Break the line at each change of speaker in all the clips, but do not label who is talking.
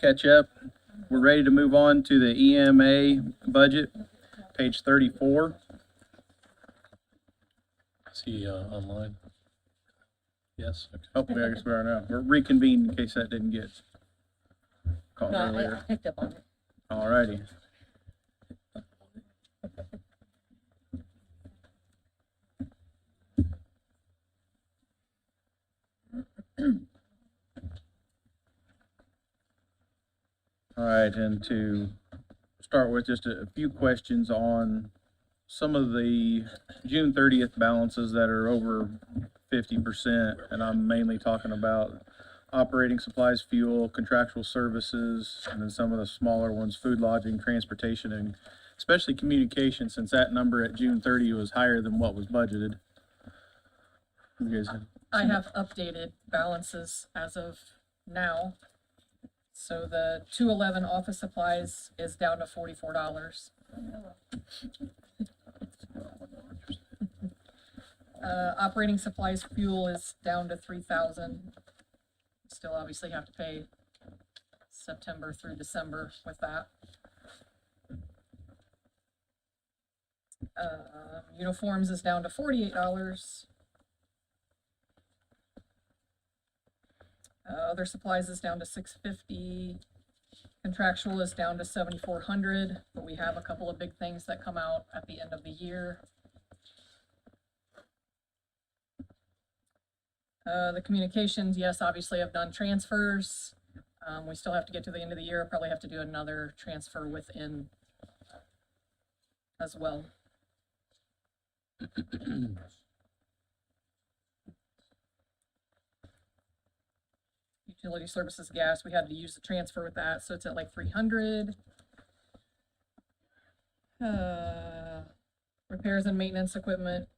catch up. We're ready to move on to the EMA budget, page 34.
Is he online? Yes. Okay.
Oh, I guess we are now. We're reconvened in case that didn't get caught
No, I
earlier.
picked up on it.
All righty. All right, and to start with, just a few questions on some of the June 30th balances that are over 50%, and I'm mainly talking about operating supplies, fuel, contractual services, and then some of the smaller ones, food, lodging, transportation, and especially communication, since that number at June 30 was higher than what was budgeted. You guys have-
I have updated balances as of now. So the 211 office supplies is down to $44. Operating supplies fuel is down to 3,000. Still obviously have to pay September through December with that. Uniforms is down to $48. Other supplies is down to $650. Contractual is down to $7,400, but we have a couple of big things that come out at the end of the year. The communications, yes, obviously I've done transfers. We still have to get to the end of the year, probably have to do another transfer within as well. Utility services gas, we had to use the transfer with that, so it's at like 300. Repairs and maintenance equipment.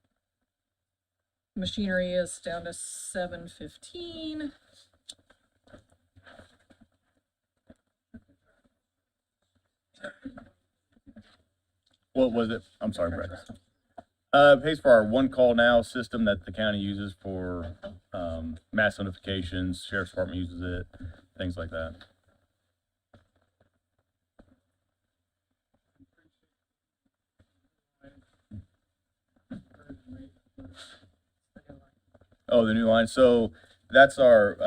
Machinery is down to 715.
What was it? I'm sorry, Brett. Pays for our One Call Now system that the county uses for mass notifications. Sheriff's Department uses it, things like that. Oh, the new line. So that's our,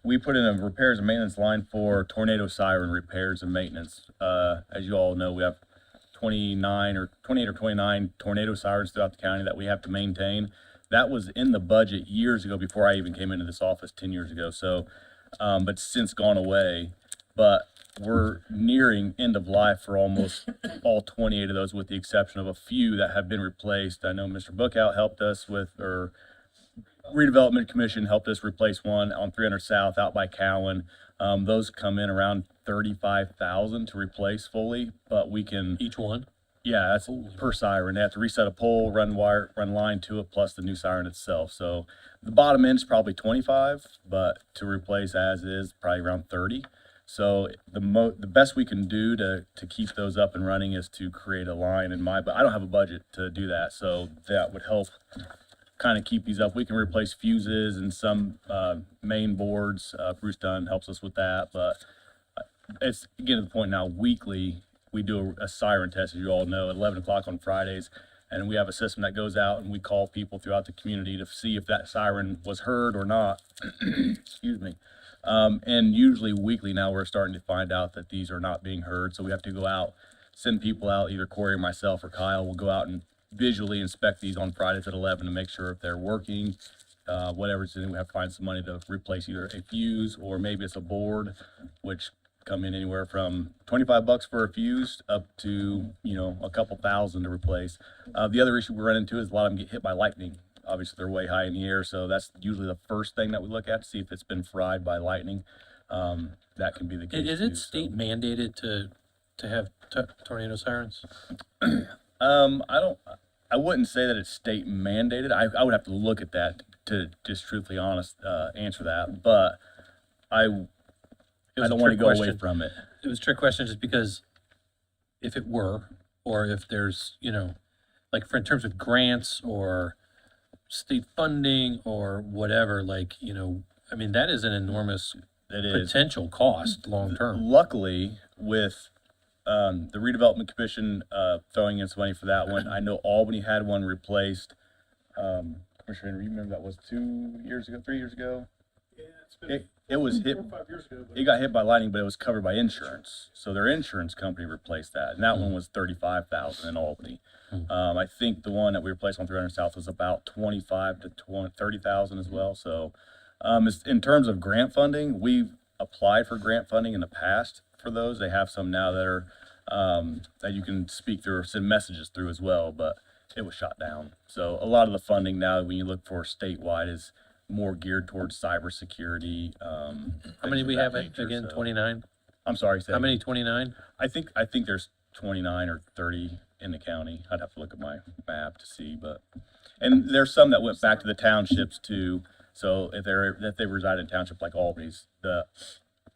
we put in a repairs and maintenance line for tornado siren repairs and maintenance. As you all know, we have 28 or 29 tornado sirens throughout the county that we have to maintain. That was in the budget years ago before I even came into this office 10 years ago. So, but since gone away, but we're nearing end of life for almost all 28 of those, with the exception of a few that have been replaced. I know Mr. Bookout helped us with, or Redevelopment Commission helped us replace one on 300 South out by Cowan. Those come in around 35,000 to replace fully, but we can,
Each one?
yeah, that's per siren. They have to reset a pole, run wire, run line to it, plus the new siren itself. So the bottom end is probably 25, but to replace as is, probably around 30. So the best we can do to keep those up and running is to create a line in but I don't have a budget to do that. So that would help kind of keep these up. We can replace fuses and some main boards. Bruce Dunn helps us with that, but it's getting to the point now, weekly, we do a siren test, as you all know, at 11 o'clock on Fridays. And we have a system that goes out and we call people throughout the community to see if that siren was heard or not. Excuse me. And usually weekly now we're starting to find out that these are not being heard. So we have to go out, send people out, either Corey or myself or Kyle will go out and visually inspect these on Fridays at 11 to make sure if they're working, whatever it's in. We have to find some money to replace either a fuse or maybe it's a board, which come in anywhere from $25 for a fuse up to, a couple thousand to replace. The other issue we run into is a lot of them get hit by lightning. Obviously they're way high in the air, so that's usually the first thing that we look at to see if it's been fried by lightning. That can be the case.
Is
too,
it state mandated to have tornado sirens?
I wouldn't say that it's state mandated. I would have to look at that to just truthfully answer that, but I don't want to go away from it.
It was a trick question just because if it were, or if there's, like in terms of grants or state funding or whatever, that is an enormous
It is.
potential cost long-term.
Luckily, with the redevelopment commission throwing in some money for that one, I know Albany had one replaced. Commissioner Henry, you remember that was 2 years ago, 3 years ago?
Yeah, it's been
It was
4
hit.
or 5 years ago. But
It got hit by lightning, but it was covered by insurance. So their insurance company replaced that, and that one was 35,000 in Albany. I think the one that we replaced on 300 South was about 25 to 30,000 as well. So, in terms of grant funding, we've applied for grant funding in the past for those. They have some now that are that you can speak through or send messages through as well, but it was shot down. So a lot of the funding now, when you look for statewide, is more geared towards cybersecurity.
How many
things
we
of
have
that nature,
again,
so-
29?
I'm sorry, say
How
again.
many, 29?
I think there's 29 or 30 in the county. I'd have to look at my map to see, and there's some that went back to the townships too. So if they reside in township like Albany's, the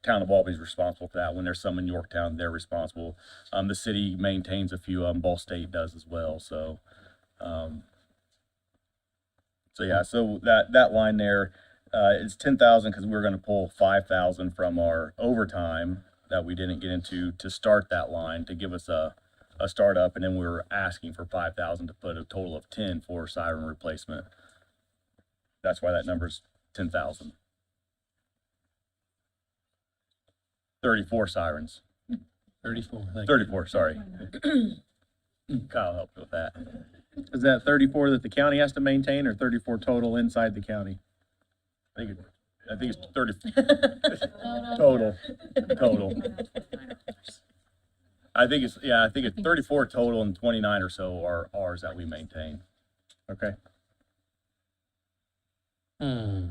town of Albany's responsible for that. When there's some in Yorktown, they're responsible. The city maintains a few. Ball State does as well. So yeah, so that line there is 10,000 because we were going to pull 5,000 from our overtime that we didn't get into to start that line to give us a startup, and then we were asking for 5,000 to put a total of 10 for siren replacement. That's why that number's 10,000. 34 sirens.
34, thank you.
34, sorry. Kyle helped with that.
Is that 34 that the county has to maintain, or 34 total inside the county?
I think it's 30 total. I think it's 34 total, and 29 or so are ours that we maintain.
Okay.
Hmm.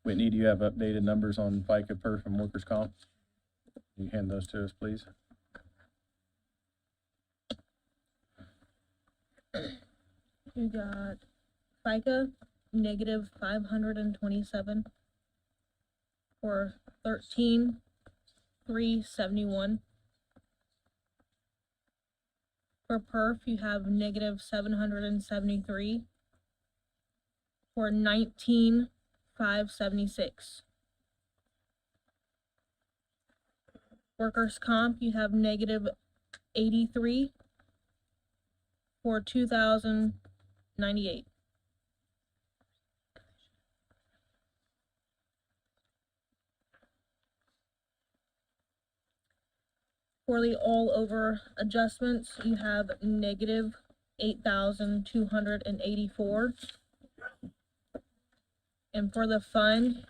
Whitney, do you have updated numbers on FICA, PERF, and workers' comp? Can you hand those to us, please?
You got FICA negative 527 for 13,371. For perf, you have negative 773 for 19,576. Workers' comp, you have negative 83 for 2,098. For the all over adjustments, you have negative 8,284. And for the fund,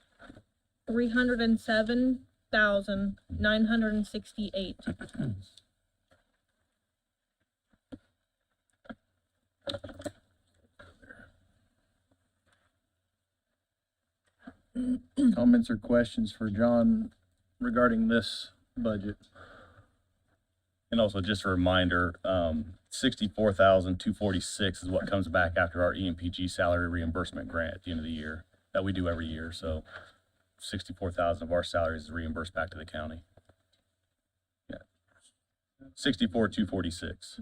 307,968.
Comments or questions for John regarding this budget?
And also just a reminder, 64,246 is what comes back after our EMPG salary reimbursement grant at the end of the year that we do every year. So 64,000 of our salaries is reimbursed back to the county. Yeah. 64,246.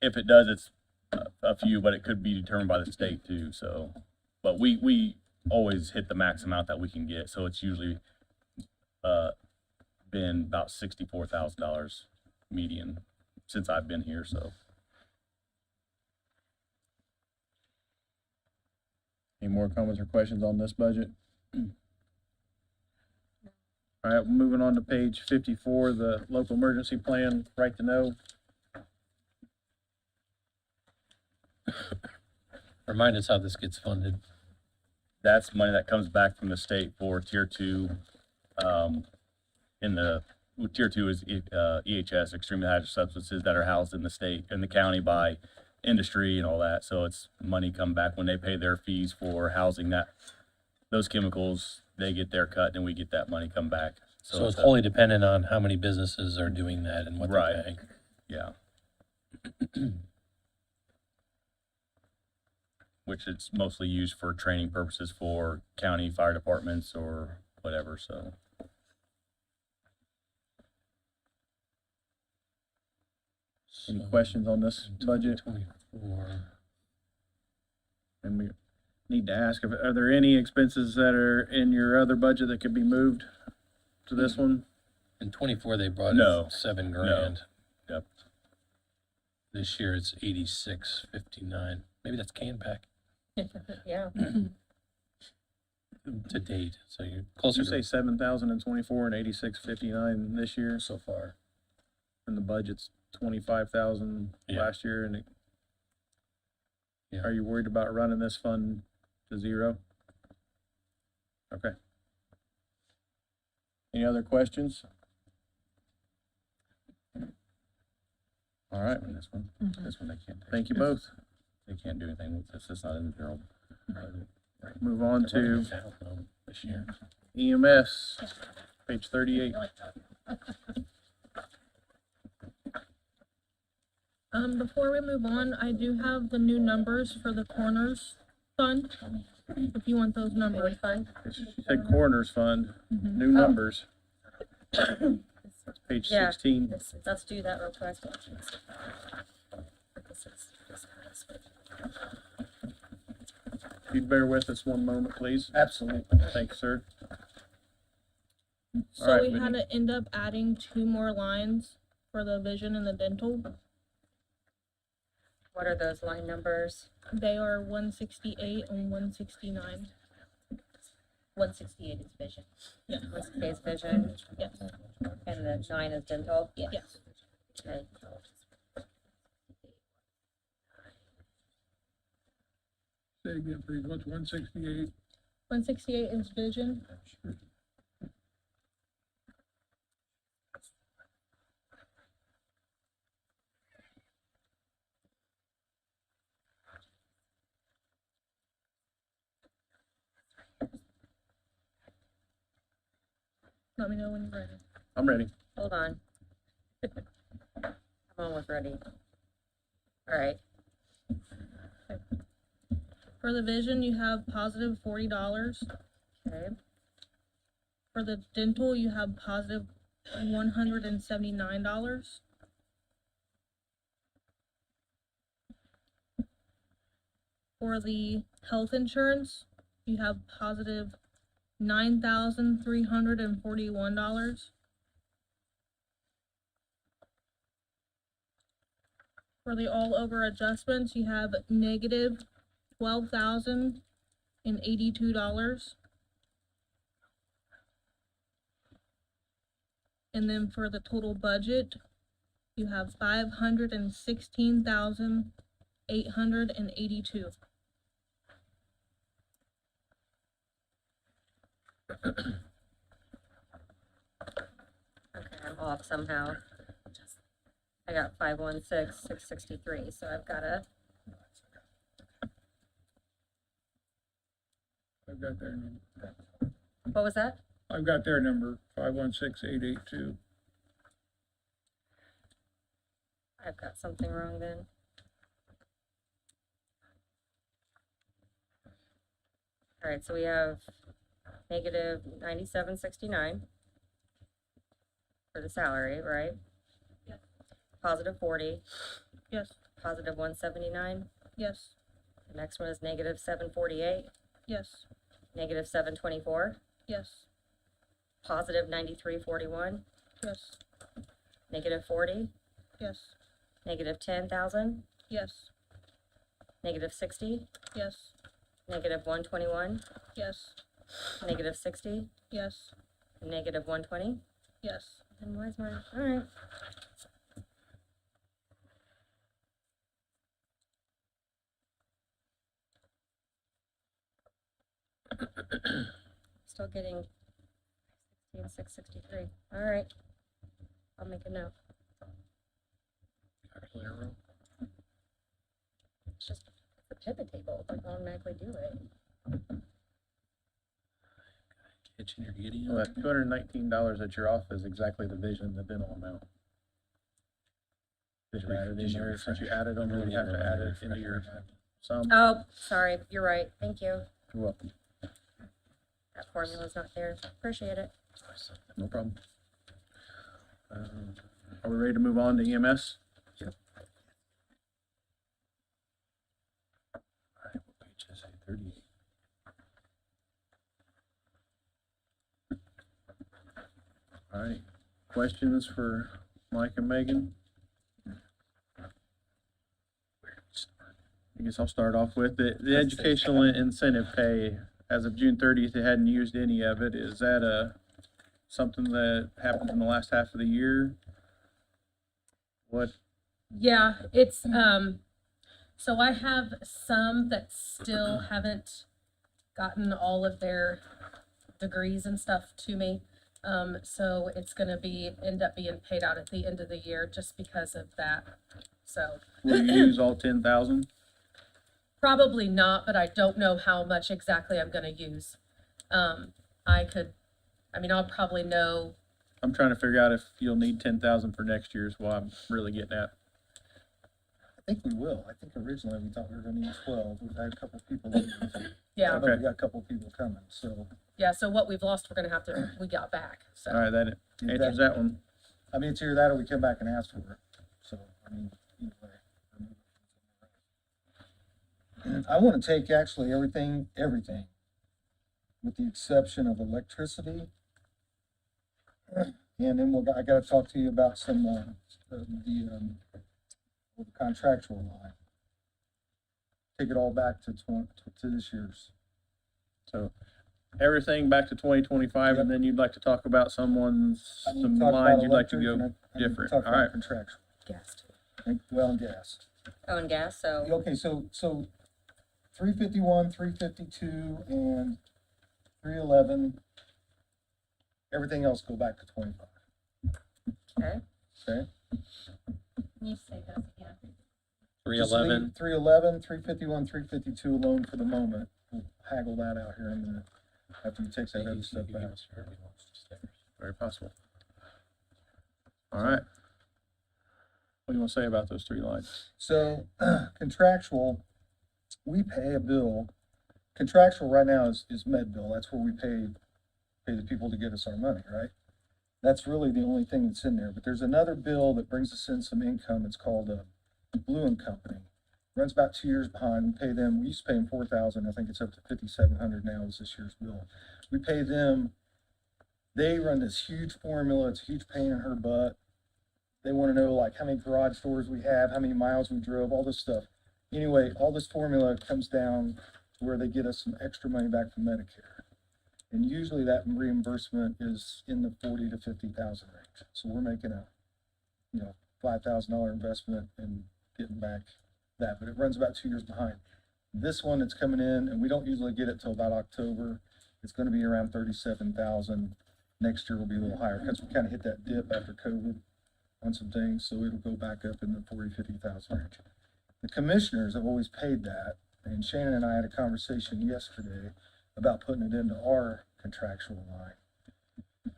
If it does, it's a few, but it could be determined by the state too. So, but we always hit the max amount that we can get. So it's usually, been about $64,000 median since I've been here, so.
Any more comments or questions on this budget? All right, moving on to page 54, the local emergency plan, right to know.
Remind us how this gets funded.
That's money that comes back from the state for tier 2. Tier 2 is EHS, extremely hazardous substances that are housed in the state, in the county by industry and all that. So it's money come back when they pay their fees for housing those chemicals, they get their cut and we get that money come back.
So it's wholly dependent on how many businesses are doing that and what
Right.
they're paying.
Yeah. Which it's mostly used for training purposes for county fire departments or whatever, so.
Any questions on this budget?
24.
And need to ask, are there any expenses that are in your other budget that could be moved to this one?
In 24, they brought
No.
in 7 grand.
Yep.
This year it's 86.59. Maybe that's can pack
Yeah,
to date, so you're
Did
closer
you say
to
7,024 and 8659 this year?
so far.
And the budget's 25,000
Yeah.
last year, and
Yeah.
are you worried about running this fund to zero? Okay. Any other questions? All right,
This one, they can't. take.
thank you both.
They can't do anything with this. It's not in the general.
Move on to
This year.
EMS, page 38.
Before we move on, I do have the new numbers for the corners fund, if you want those numbers.
which fund?
She said Coroner's Fund, new numbers. Page
Yeah.
16.
Let's do that real quick.
If you'd bear with us one moment, please.
Absolutely.
Thanks, sir.
So
Alright,
we had
Whitney.
to end up adding 2 more lines for the vision and the dental.
What are those line numbers?
They are 168 and 169.
168 is vision.
Yeah.
168 is vision,
Yes,
and the 9 is dental?
yes.
Okay.
Say again, please, what's 168?
168 is vision. Let me know when you're ready.
I'm ready.
Hold on. I'm almost ready. All right,
For the vision, you have positive $40.
okay,
For the dental, you have positive $179. For the health insurance, you have positive $9,341. For the all over adjustments, you have negative $12,082. And then for the total budget, you have $516,882.
okay, I'm off somehow. I got 516,663, so I've gotta,
I've got their number.
what was that?
I've got their number, 516882.
I've got something wrong then. All right, so we have negative 9769 for the salary, right?
Yes.
Positive 40,
Yes,
positive 179.
yes,
The next one is negative 748,
yes,
negative 724,
yes,
positive 9341,
yes,
negative 40,
yes,
negative 10,000,
yes,
negative 60,
yes,
negative 121,
yes,
negative 60,
yes,
negative 120.
yes.
And why is mine? All right. Still getting 16,663. All right. I'll make a note. It's just it's a pivot table. It doesn't automatically do it.
Kitchen, you're getting
Well, that $219 that you're off is exactly the vision, the dental amount. Did you add it in there, since you added them, you have to add it into your sum?
Oh, sorry. You're right. Thank you.
You're welcome.
That formula's not there. Appreciate it.
No problem. Are we ready to move on to E EMS?
Yep. All right, what page is it? 38.
All right, questions for Mike and Megan? I guess I'll start off with the educational incentive pay. As of June 30th, they hadn't used any of it. Is that something that happened in the last half of the year? What,
Yeah, it's, so I have some that still haven't gotten all of their degrees and stuff to me. So it's gonna end up being paid out at the end of the year just because of that. So
will you use all 10,000?
probably not, but I don't know how much exactly I'm gonna use. I'll probably know,
I'm trying to figure out if you'll need 10,000 for next year is what I'm really getting at.
I think we will. I think originally we thought we were gonna need 12. We've had a couple of people leave.
yeah,
But
Okay.
we got a couple of people coming, so.
yeah, so what we've lost, we got back, so.
All right, that answers that one.
I mean, it's either that or we come back and ask for it. So, I mean, either way. I wanna take actually everything, with the exception of electricity. And then I gotta talk to you about some, the contractual line. Take it all back to this year's.
So everything back to 2025, and then you'd like to talk about
I need to
some
talk about
lines you'd like to
electric,
go
and I need to
different.
talk
All
about
right.
Contractual,
Gas too.
well, and gas.
Oh, and gas, so
Okay, so 351, 352, and 311. Everything else go back to 25.
Okay.
Okay?
Can you say those again?
311,
311, 351, 352 alone for the moment. We'll haggle that out here in a minute, after you take that other stuff back.
Very possible. All right. What do you want to say about those three lines?
So contractual, we pay a bill. Contractual right now is med bill. That's where we pay the people to get us our money, right? That's really the only thing that's in there. But there's another bill that brings us in some income. It's called Blue and Company. Runs about 2 years behind. We pay them. We used to pay them 4,000. I think it's up to 5,700 now is this year's bill. We pay them. They run this huge formula. It's a huge pain in her butt. They want to know like how many garage doors we have, how many miles we drove, all this stuff. Anyway, all this formula comes down to where they get us some extra money back from Medicare. And usually that reimbursement is in the 40 to 50,000 range. So we're making a, $5,000 investment and getting back that, but it runs about 2 years behind. This one that's coming in, and we don't usually get it till about October. It's going to be around 37,000. Next year will be a little higher because we kind of hit that dip after COVID on some things, so it'll go back up in the 40, 50,000 range. The commissioners have always paid that, and Shannon and I had a conversation yesterday about putting it into our contractual line.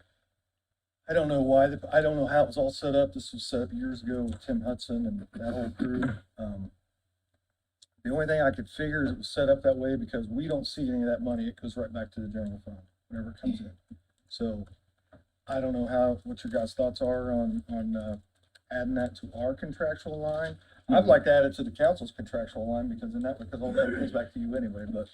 I don't know why, I don't know how it was all set up. This was set up years ago with Tim Hudson and that whole crew. The only thing I could figure is it was set up that way because we don't see any of that money. It goes right back to the general fund whenever it comes in. So I don't know what your guys' thoughts are on adding that to our contractual line. I'd like to add it to the council's contractual line because all that comes back to you anyway, but.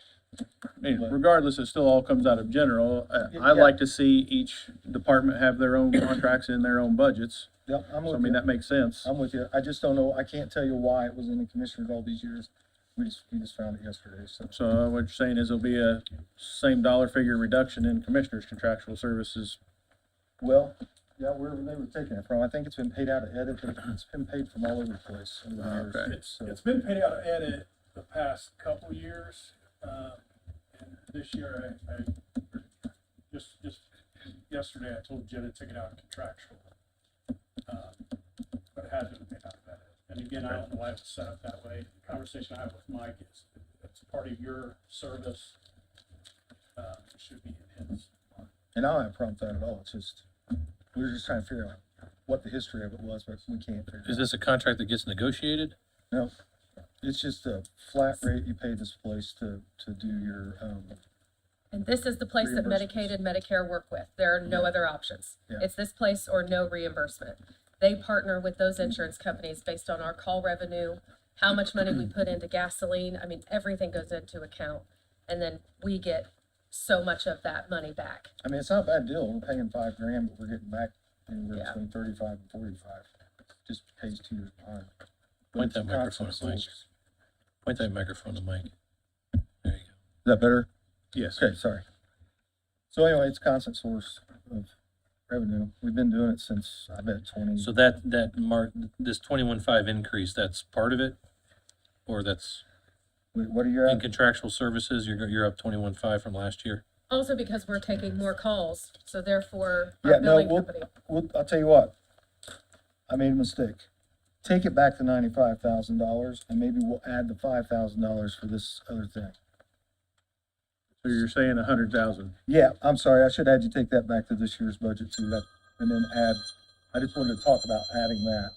Regardless, it still all comes out of general. I
Yeah.
like to see each department have their own contracts in their own budgets.
Yep, I'm
So, I
with
mean,
you.
that makes sense.
I'm with you. I just don't know. I can't tell you why it was in the commissioners all these years. We just found it yesterday, so.
So what you're saying is there'll be a same dollar figure reduction in commissioners' contractual services.
Well, yeah, wherever they were taking it from. I think it's been paid out of edit, but it's been paid from all over the place over the years.
Okay.
So,
It's been paid out of edit the past couple years. And this year, I just yesterday, I told Jen to take it out of contractual. But it has been paid out of edit. And again, I don't know why it was set up that way. The conversation I had with Mike is, it's part of your service. It should be in his.
and I don't have a problem with that at all. It's just, we were just trying to figure out what the history of it was, but we can't figure it
is
out.
this a contract that gets negotiated?
No, it's just a flat rate you pay this place to do your,
And this is the place that
Reimbursements.
Medicaid and Medicare work with. There are no other options.
Yeah.
It's this place or no reimbursement. They partner with those insurance companies based on our call revenue, how much money we put into gasoline. I mean, everything goes into account. And then we get so much of that money back.
I mean, it's not a bad deal. We're paying $5,000, but we're getting back anywhere
Yeah.
between 35 and 45. Just pays 2 years behind. But
Point
it's
that
a
microphone
constant
at Mike.
source.
Point that microphone to Mike. There you go.
Is that better?
Yes.
Okay, sorry. So anyway, it's a constant source of revenue. We've been doing it since, I bet, 20.
So that mark, this 21.5 increase, that's part of it? Or that's
Wait, what are you
in
at?
contractual services, you're up 21.5 from last year?
Also because we're taking more calls, so therefore
Yeah,
our
no,
billing
we'll-
company.
Well, I'll tell you what. I made a mistake. Take it back to $95,000 and maybe we'll add the $5,000 for this other thing.
So you're saying 100,000?
Yeah, I'm sorry. I should have had you take that back to this year's budget too, that, and then add, I just wanted to talk about adding that.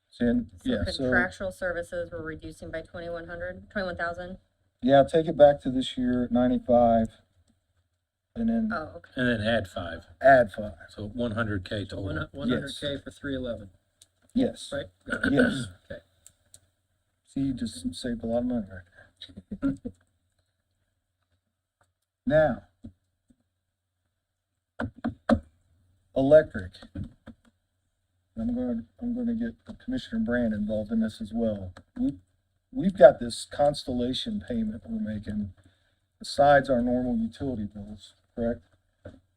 Seeing, yeah, so,
Contractual services were reducing by 21,000.
yeah, take it back to this year at 95. And then
Oh, okay.
And then add 5,
add 5.
so 100K
So
total.
100K for 311,
Yes,
right?
yes.
Okay.
See, you just saved a lot of money right there. Now, electric. I'm gonna get Commissioner Brand involved in this as well. We've got this Constellation payment we're making besides our normal utility bills, correct?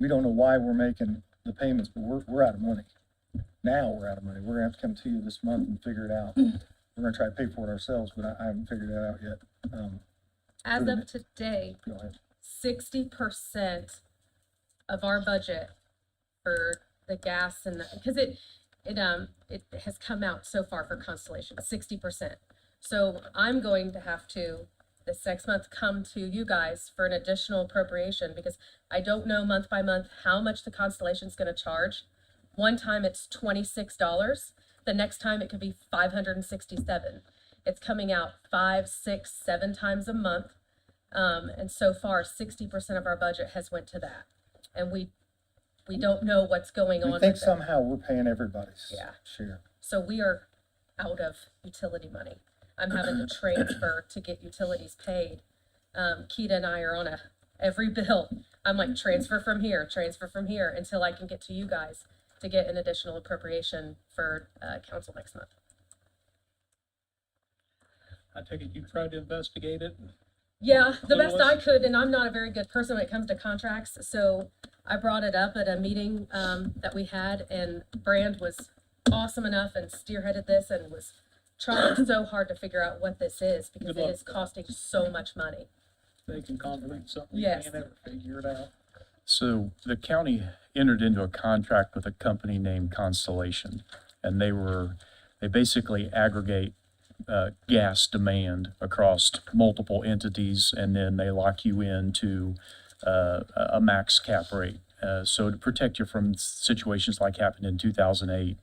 We don't know why we're making the payments, but we're out of money. Now we're out of money. We're gonna have to come to you this month and figure it out. We're gonna try to pay for it ourselves, but I haven't figured that out yet.
As of today,
Go ahead.
60% of our budget for the gas and, because it has come out so far for Constellation, 60%. So I'm going to have to, this next month, come to you guys for an additional appropriation because I don't know month by month how much the Constellation's gonna charge. One time it's $26, the next time it could be $567. It's coming out 5, 6, 7 times a month. And so far, 60% of our budget has went to that. And we don't know what's going on
We
with
think
it.
somehow we're paying everybody's
Yeah.
share.
So we are out of utility money. I'm having to transfer to get utilities paid. Keita and I are on every bill. I'm like, transfer from here until I can get to you guys to get an additional appropriation for, council next month.
I take it you tried to investigate it?
Yeah, the best I
Clueless?
could, and I'm not a very good person when it comes to contracts, so I brought it up at a meeting, that we had, and Brand was awesome enough and spearheaded this and was trying so hard to figure out what this is, because
Good
it
luck.
is costing so much money.
They can convolute something, you
Yes.
can't ever figure it out.
So the county entered into a contract with a company named Constellation, and they basically aggregate gas demand across multiple entities, and then they lock you into a max cap rate. So to protect you from situations like happened in 2008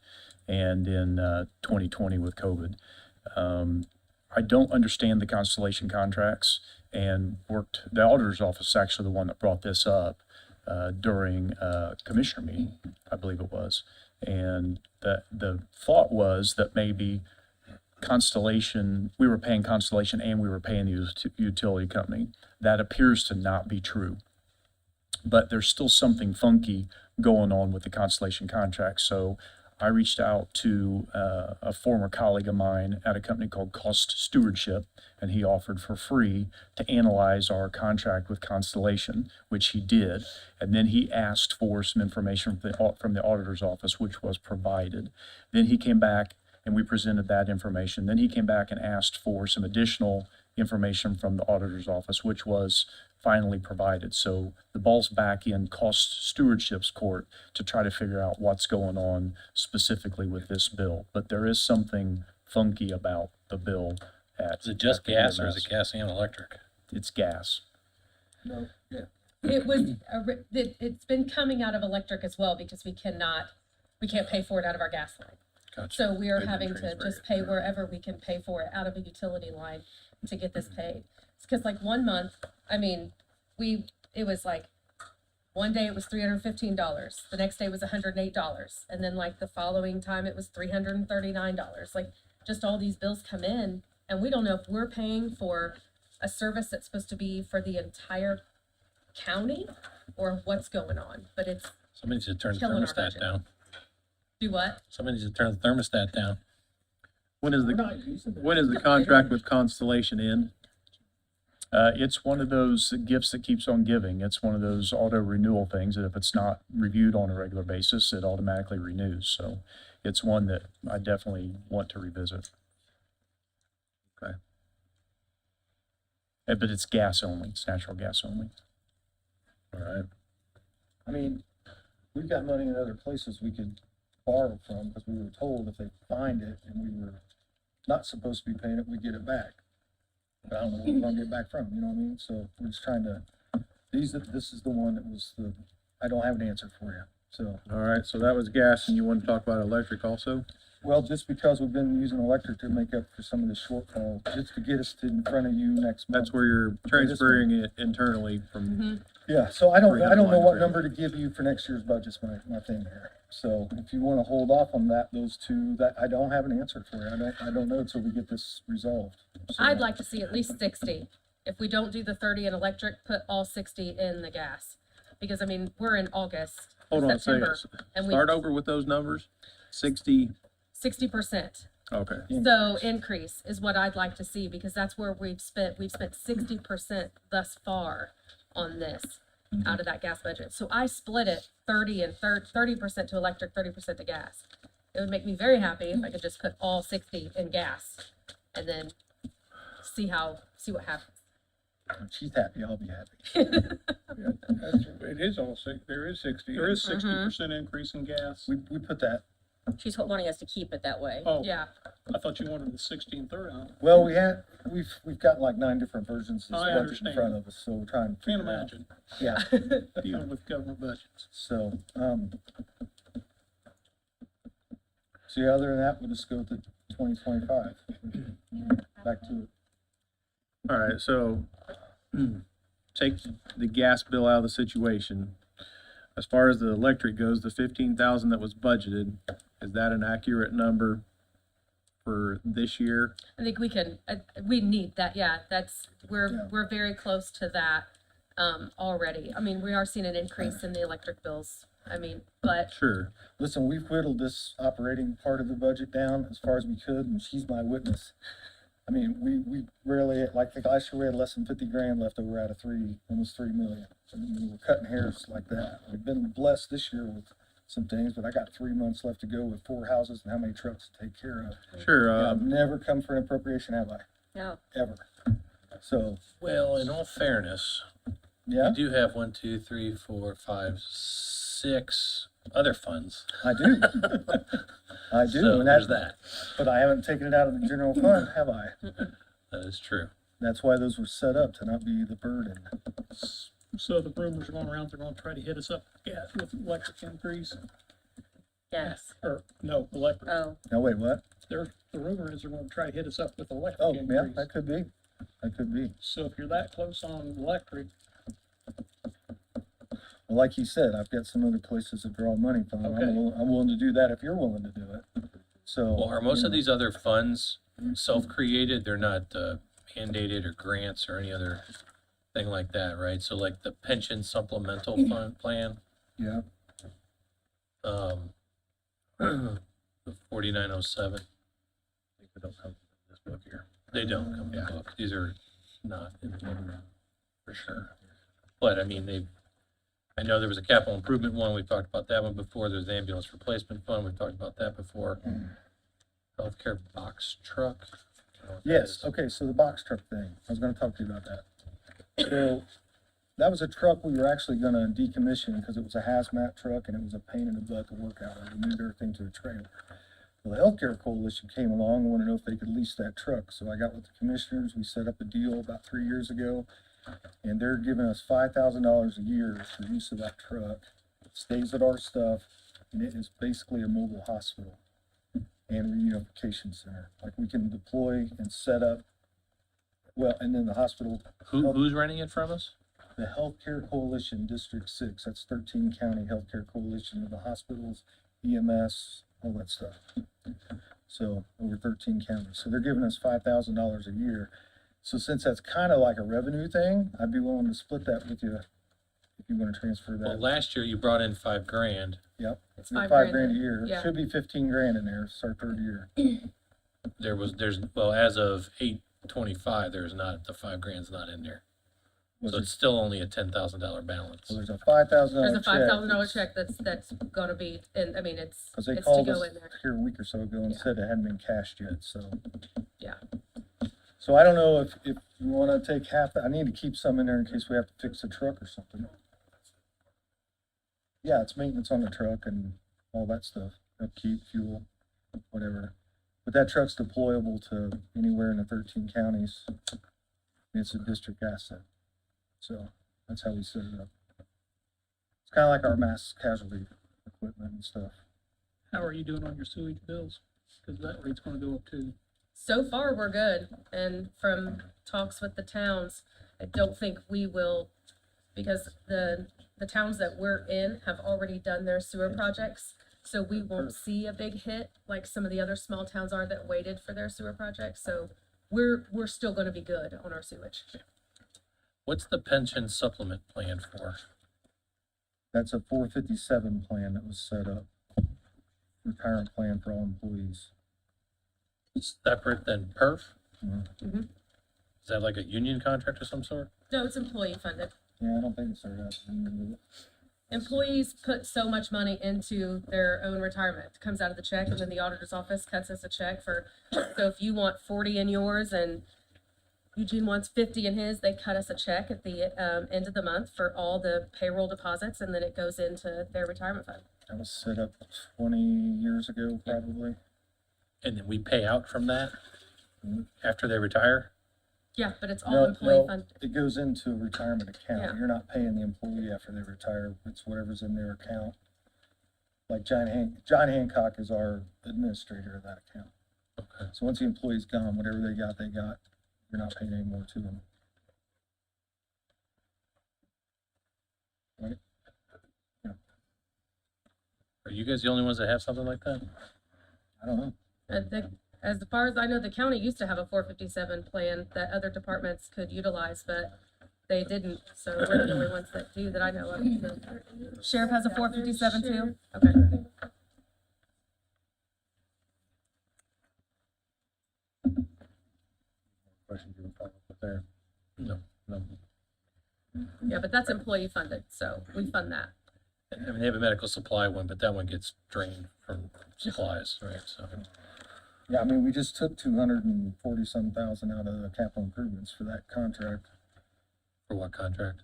and in 2020 with COVID. I don't understand the Constellation contracts and the auditor's office is actually the one that brought this up during a commissioner meeting, I believe it was. And the thought was that maybe Constellation, we were paying Constellation and we were paying the utility company. That appears to not be true. But there's still something funky going on with the Constellation contract. So I reached out to a former colleague of mine at a company called Cost Stewardship, and he offered for free to analyze our contract with Constellation, which he did. And then he asked for some information from the auditor's office, which was provided. Then he came back and we presented that information. Then he came back and asked for some additional information from the auditor's office, which was finally provided. So the ball's back in Cost Stewardship's court to try to figure out what's going on specifically with this bill. But there is something funky about the bill at.
Is it just
at the
gas or is
EMS.
it gas and electric?
It's gas.
No, yeah.
It was, it's been coming out of electric as well, because we can't pay for it out of our gas line.
Gotcha.
So we are
Maybe
having to
transfer
just pay wherever we can pay for it out of a utility line to get this paid. It's because like one month, I mean, it was like, one day it was $315, the next day was $108, and then like the following time it was $339. Like, just all these bills come in, and we don't know if we're paying for a service that's supposed to be for the entire county or what's going on, but it's,
Somebody needs to turn the
Killing our
thermostat
budget.
down.
do what?
Somebody needs to turn the thermostat down.
When is
We're
the,
not using it.
when is the contract with Constellation end?
It's one of those gifts that keeps on giving. It's one of those auto renewal things that if it's not reviewed on a regular basis, it automatically renews. So it's one that I definitely want to revisit.
Okay.
But it's gas only. It's natural gas only.
All right.
I mean, we've got money in other places we could borrow from, because we were told if they find it and we were not supposed to be paying it, we get it back. But I don't know what we're gonna get back from, you know what I mean? So we're just trying to, this is the one that was I don't have an answer for you, so.
All right, so that was gas, and you want to talk about electric also?
Well, just because we've been using electric to make up for some of the shortfall, just to get us to in front of you next month.
That's where you're transferring it internally from,
Yeah, so I don't know what
300.
number to give you for next year's budget's my thing here. So if you wanna hold off on those two, I don't have an answer for you. I don't know until we get this resolved. So-
I'd like to see at least 60. If we don't do the 30 in electric, put all 60 in the gas. Because I mean, we're in August,
hold on a second.
September, and we,
Start over with those numbers. 60,
60%.
okay.
So increase is what I'd like to see, because that's where we've spent 60% thus far on this out of that gas budget. So I split it 30% to electric, 30% to gas. It would make me very happy if I could just put all 60 in gas and then see what happens.
When she's happy, I'll be happy.
It is all there is 60.
There is 60% increase in gas.
We put that,
She's wanting us to keep it that way.
Oh,
Yeah,
I thought you wanted the 1630.
well, we've got like 9 different versions of this
I
budget in
understand.
front of us, so we're trying to
Can't
figure it out.
imagine
Yeah,
dealing with government budgets.
so, see, other than that, we'll just go to 2025. Back to it.
All right, so take the gas bill out of the situation. As far as the electric goes, the 15,000 that was budgeted, is that an accurate number for this year?
I think we need that. Yeah,
Yeah.
we're very close to that already. I mean, we are seeing an increase in the electric bills. I mean, but
Sure.
Listen, we've whittled this operating part of the budget down as far as we could, and she's my witness. I mean, we rarely, like the last year, we had less than 50 grand left over out of almost 3 million. I mean, we're cutting hairs like that. We've been blessed this year with some things, but I got 3 months left to go with 4 houses and how many trucks to take care of.
Sure,
And I've never come for an appropriation, have I?
No.
Ever. So,
Well, in all fairness,
yeah,
you do have 1, 2, 3, 4, 5, 6 other funds.
I do. I do,
So
and
there's
that's,
that.
but I haven't taken it out of the general fund, have I?
That is true.
That's why those were set up, to not be the burden.
So the rumors are going around, they're gonna try to hit us up with electric increase,
Yes.
or no, electric.
Oh,
No, wait, what?
The rumor is they're gonna try to hit us up with electric
Oh, yeah,
increase.
that could be. That could be.
So if you're that close on electric,
Well, like you said, I've got some other places to draw money from.
Okay.
I'm willing to do that if you're willing to do it. So.
Well, are most
you
of
know,
these other funds self-created? They're not mandated or grants or any other thing like that, right? So like the pension supplemental fund plan,
Yeah,
the 4907,
They don't come from this book here.
they don't come in the book. These are not in the book, for sure. But I mean, I know there was a capital improvement one, we've talked about that one before. There's the ambulance replacement fund, we've talked about that before. Healthcare box truck. I don't know what that
yes,
is.
okay, so the box truck thing, I was gonna talk to you about that. So, that was a truck we were actually gonna decommission because it was a hazmat truck and it was a pain in the butt to work out of. We moved everything to a trailer. Well, the Healthcare Coalition came along and wanted to know if they could lease that truck. So I got with the commissioners, we set up a deal about 3 years ago. And they're giving us $5,000 a year for use of that truck. It stays at our stuff, and it is basically a mobile hospital and reunification center. Like we can deploy and set up, well, and then the hospital,
Who's renting it from us?
the Healthcare Coalition District 6, that's 13 county healthcare coalition of the hospitals, EMS, all that stuff. So over 13 counties. So they're giving us $5,000 a year. So since that's kind of like a revenue thing, I'd be willing to split that with you if you want to transfer
Well,
that.
last year you brought in $5,000.
Yep.
It's
Five
5
grand a
then.
year.
Yeah.
Should be 15 grand in there. It's our third year.
Well, as of 8/25, there's not, the $5,000's not in there.
Was
So
it-
it's still only a $10,000 balance.
So there's a $5,000
There's a
check.
$5,000 check that's gonna be, and, I mean, it's
Cause they
to
called
go
us
in there.
here a week or so ago and
Yeah.
said it hadn't been cashed yet, so.
Yeah.
So I don't know if you wanna take half, I need to keep some in there in case we have to fix a truck or something. Yeah, it's maintenance on the truck and all that stuff, upkeep, fuel, whatever. But that truck's deployable to anywhere in the 13 counties. It's a district asset. So that's how we set it up. It's kinda like our mass casualty equipment and stuff.
How are you doing on your sewage bills? Cause that rate's gonna go up too.
So far, we're good, and from talks with the towns, I don't think we will, because the towns that we're in have already done their sewer projects, so we won't see a big hit like some of the other small towns are that waited for their sewer projects, so we're still gonna be good on our sewage.
What's the pension supplement plan for?
That's a 457 plan that was set up. Retirement plan for all employees.
Separate than perf?
Mhm.
Mhm.
Is that like a union contract of some sort?
No, it's employee funded.
Yeah, I don't think it's set up.
Employees put so much money into their own retirement. It comes out of the check, and then the auditor's office cuts us a check for, so if you want 40 in yours and Eugene wants 50 in his, they cut us a check at the end of the month for all the payroll deposits, and then it goes into their retirement fund.
That was set up 20 years ago, probably.
And then we pay out from that
Mhm.
after they retire?
Yeah, but it's all
No,
employee
no,
funded.
it goes into a retirement account.
Yeah.
You're not paying the employee after they retire. It's whatever's in their account. Like John Hancock is our administrator of that account.
Okay.
So once the employee's gone, whatever they got, they got. You're not paying any more to them. Right?
Are you guys the only ones that have something like that?
I don't know.
As far as I know, the county used to have a 457 plan that other departments could utilize, but they didn't, so we're the only ones that do that I know of. The Sheriff has a 457 too? Okay.
Questions you want to follow up with there?
No, no.
Yeah, but that's employee funded, so we fund that.
I mean, they have a medical supply one, but that one gets drained from supplies, right? So,
Yeah, I mean, we just took 240-some thousand out of the capital improvements for that contract.
for what contract?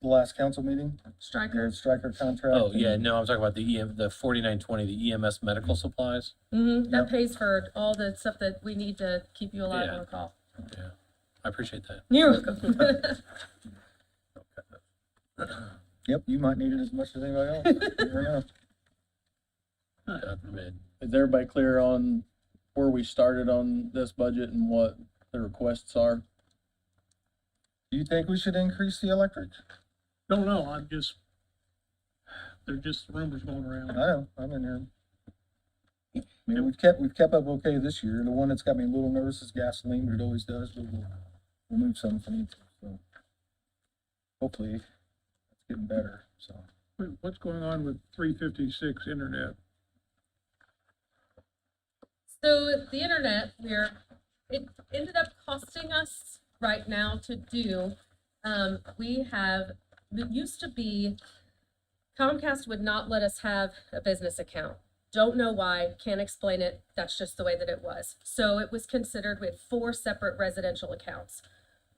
The last council meeting,
Striker.
their striker contract.
Oh, yeah,
and-
no, I'm talking about the 4920, the EMS medical supplies.
Mm-hmm, that
Yep.
pays for all the stuff that we need to keep you alive
Yeah.
on a call.
Yeah, I appreciate that.
You're welcome.
Yep, you might need it as much as anybody else. You never know.
God forbid.
Is everybody clear on where we started on this budget and what the requests are?
Do you think we should increase the electric?
Don't know, they're just rumors going
I
around.
know, I'm in here. I mean, we've kept up okay this year. The one that's got me a little nervous is gasoline, but it always does, but we'll move some if we need to, so. Hopefully, it's getting better, so.
What's going on with 356 internet?
So the internet, it ended up costing us right now to do. It used to be Comcast would not let us have a business account. Don't know why, can't explain it. That's just the way that it was. So it was considered with 4 separate residential accounts.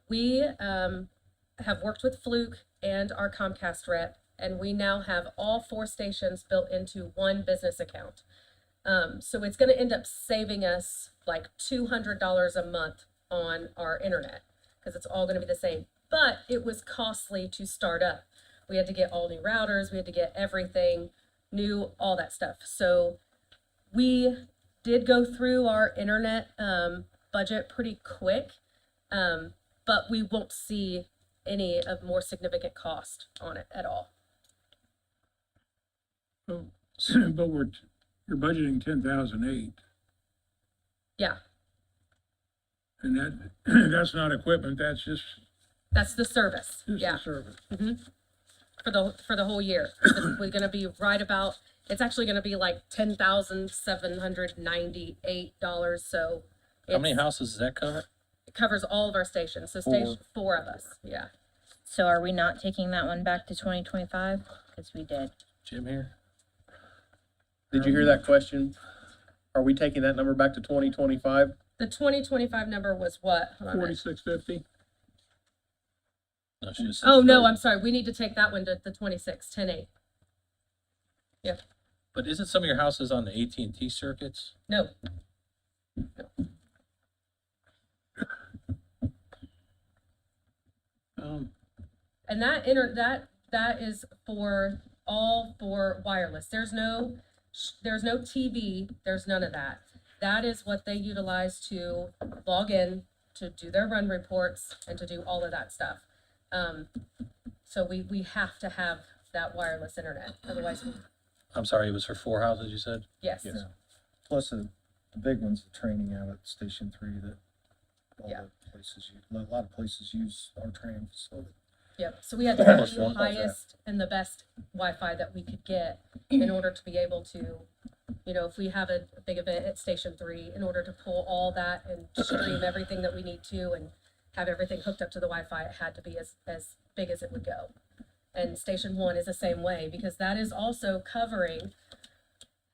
We have worked with Fluke and our Comcast rep, and we now have all 4 stations built into one business account. So it's gonna end up saving us like $200 a month on our internet, because it's all gonna be the same. But it was costly to start up. We had to get all new routers, we had to get everything new, all that stuff. So we did go through our internet budget pretty quick, but we won't see any of more significant cost on it at all.
Oh, but you're budgeting 10,008.
Yeah.
And that, that's not equipment, that's just
That's the service,
the
yeah,
service.
for the whole year. We're gonna be right about, it's actually gonna be like $10,798, so.
How many
it's-
houses does that cover?
It covers all of our stations, so station, 4 of us, yeah.
So are we not taking that one back to 2025? Cause we did.
Jim here?
Did you hear that question? Are we taking that number back to 2025?
The 2025 number was what? Hold on a minute.
4650.
No, she just.
Oh, no, I'm sorry, we need to take that one to the 26, 10-8. Yep,
But isn't some of your houses on the AT&T circuits?
no, and that is for all for wireless. There's no TV, there's none of that. That is what they utilize to log in, to do their run reports, and to do all of that stuff. So we have to have that wireless internet, otherwise,
I'm sorry, it was for 4 houses, you said?
yes.
Yeah. Plus the big one's the training out at Station 3 that all
Yeah.
the places, a lot of places use our training facility.
Yep, so we had to have
Plus
the
one.
highest and the best Wi-Fi that we could get in order to be able to, you know, if we have a big event at Station 3, in order to pull all that and stream everything that we need to and have everything hooked up to the Wi-Fi, it had to be as big as it would go. And Station 1 is the same way, because that is also covering,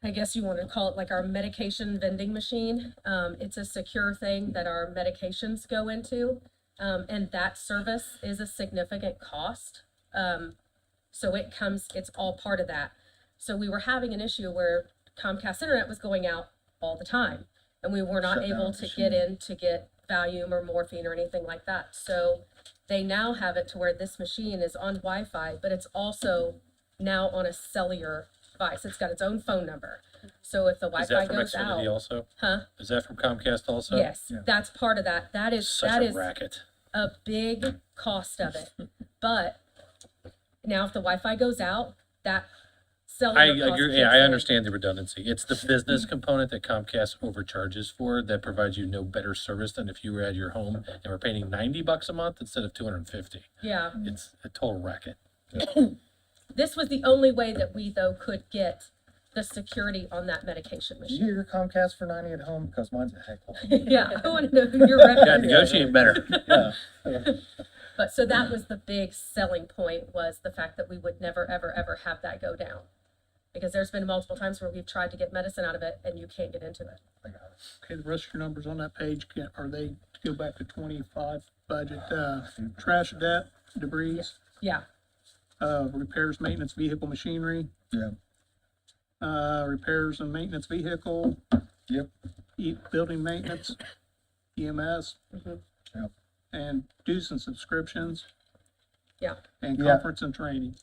I guess you want to call it like our medication vending machine. It's a secure thing that our medications go into. And that service is a significant cost. So it's all part of that. So we were having an issue where Comcast Internet was going out all the time, and we were not
Shut down
able
the
to get
machine.
in to get Valium or morphine or anything like that. So they now have it to where this machine is on Wi-Fi, but it's also now on a cellular device. It's got its own phone number. So if the
Is
Wi-Fi
that from
goes
Xfinity
out,
also?
huh?
Is that from Comcast also?
Yes,
Yeah.
that's part of that. That is
Such a
is
racket.
a big cost of it. But now if the Wi-Fi goes out, that cellular
I
cost
agree, yeah,
kicks
I
in.
understand the redundancy. It's the business component that Comcast overcharges for that provides you no better service than if you were at your home and were paying $90 a month instead of $250.
Yeah,
It's a total racket.
this was the only way that we though could get the security on that medication
Did you
machine.
get your Comcast for 90 at home? Because mine's a heckle.
Yeah, I want to know who your rep
Yeah,
is.
negotiate better.
Yeah.
But so that was the big selling point, was the fact that we would never, ever, ever have that go down. Because there's been multiple times where we've tried to get medicine out of it and you can't get into it.
Okay, the rest of your numbers on that page, are they to go back to 25 budget, trash, debt, debris,
Yeah,
repairs, maintenance, vehicle machinery,
Yeah.
repairs and maintenance vehicle,
Yep.
building maintenance, EMS.
Mhm.
Yep.
And dues and subscriptions.
Yeah.
And
Yeah.
conference and training.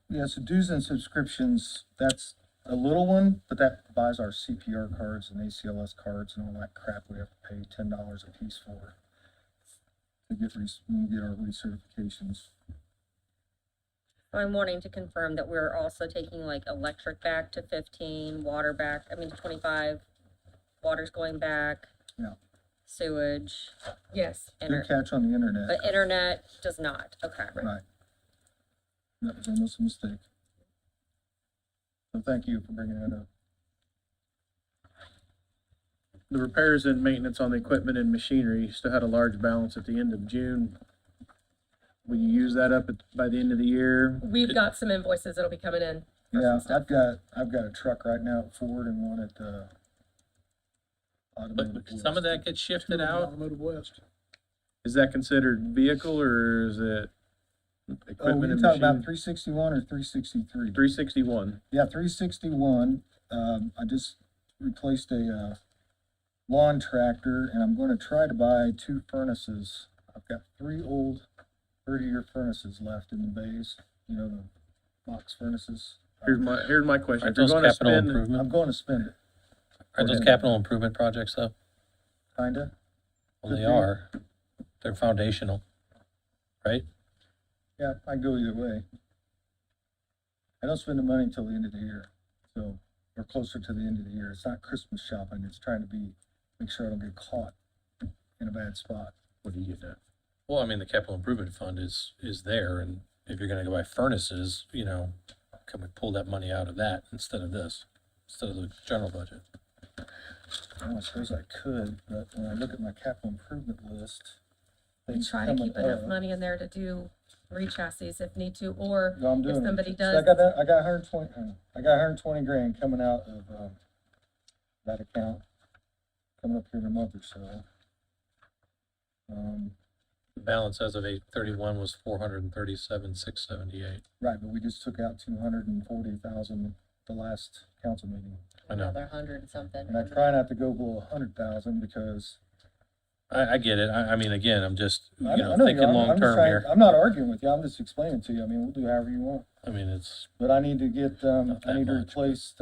Yeah, so dues and subscriptions, that's a little one, but that buys our CPR cards and ACLS cards and all that crap we have to pay $10 a piece for to get when we get our recertifications.
I'm wanting to confirm that we're also taking like electric back to 15, water back, to 25, water's going back.
Yeah.
Sewage,
yes.
Good catch on the internet.
but internet does not, okay.
Right. That was almost a mistake. So thank you for bringing that up.
The repairs and maintenance on the equipment and machinery still had a large balance at the end of June. Will you use that up by the end of the year?
We've got some invoices that'll be coming in. for some
Yeah,
stuff.
I've got a truck right now at Ford and one at, Automotive
But some of
West.
that gets shifted out.
Automotive West.
Is that considered vehicle or is it
Oh,
equipment
you
and
talking about
machine?
361 or 363?
361.
Yeah, 361. I just replaced a lawn tractor, and I'm going to try to buy 2 furnaces. I've got 3 old 30-year furnaces left in the bays. You know, the box furnaces.
Here's my question.
Aren't
If you're
those
gonna
capital
spend,
improvement?
I'm going to spend it,
Aren't those capital improvement projects though?
kinda.
Well, they
Could be.
are. They're foundational, right?
Yeah, I can go either way. I don't spend the money until the end of the year, so we're closer to the end of the year. It's not Christmas shopping. It's trying to make sure I don't get caught in a bad spot.
What do you get at?
Well, I mean, the capital improvement fund is there, and if you're gonna go buy furnaces, you know, can we pull that money out of that instead of this, instead of the general budget?
Well, I suppose I could, but when I look at my capital improvement list,
And
it's
try to
coming
keep enough
up.
money in there to do re-chassis if need to, or
No, I'm doing
if
it.
somebody
So
does.
I got 120, I got 120 grand coming out of, that account, coming up here in a month or so.
The balance as of 8/31 was 437,678.
Right, but we just took out 240,000 the last council meeting.
I know.
Another 100 and something.
And I try not to go below 100,000 because
I get it. I mean, again, I'm just, you
I
know,
know you
thinking
are. I'm just
long-term
trying-
here.
I'm not arguing with you, I'm just explaining to you, I mean, we'll do however you want.
I mean, it's,
But I need to get,
Not
I need
that
to
much.
replace,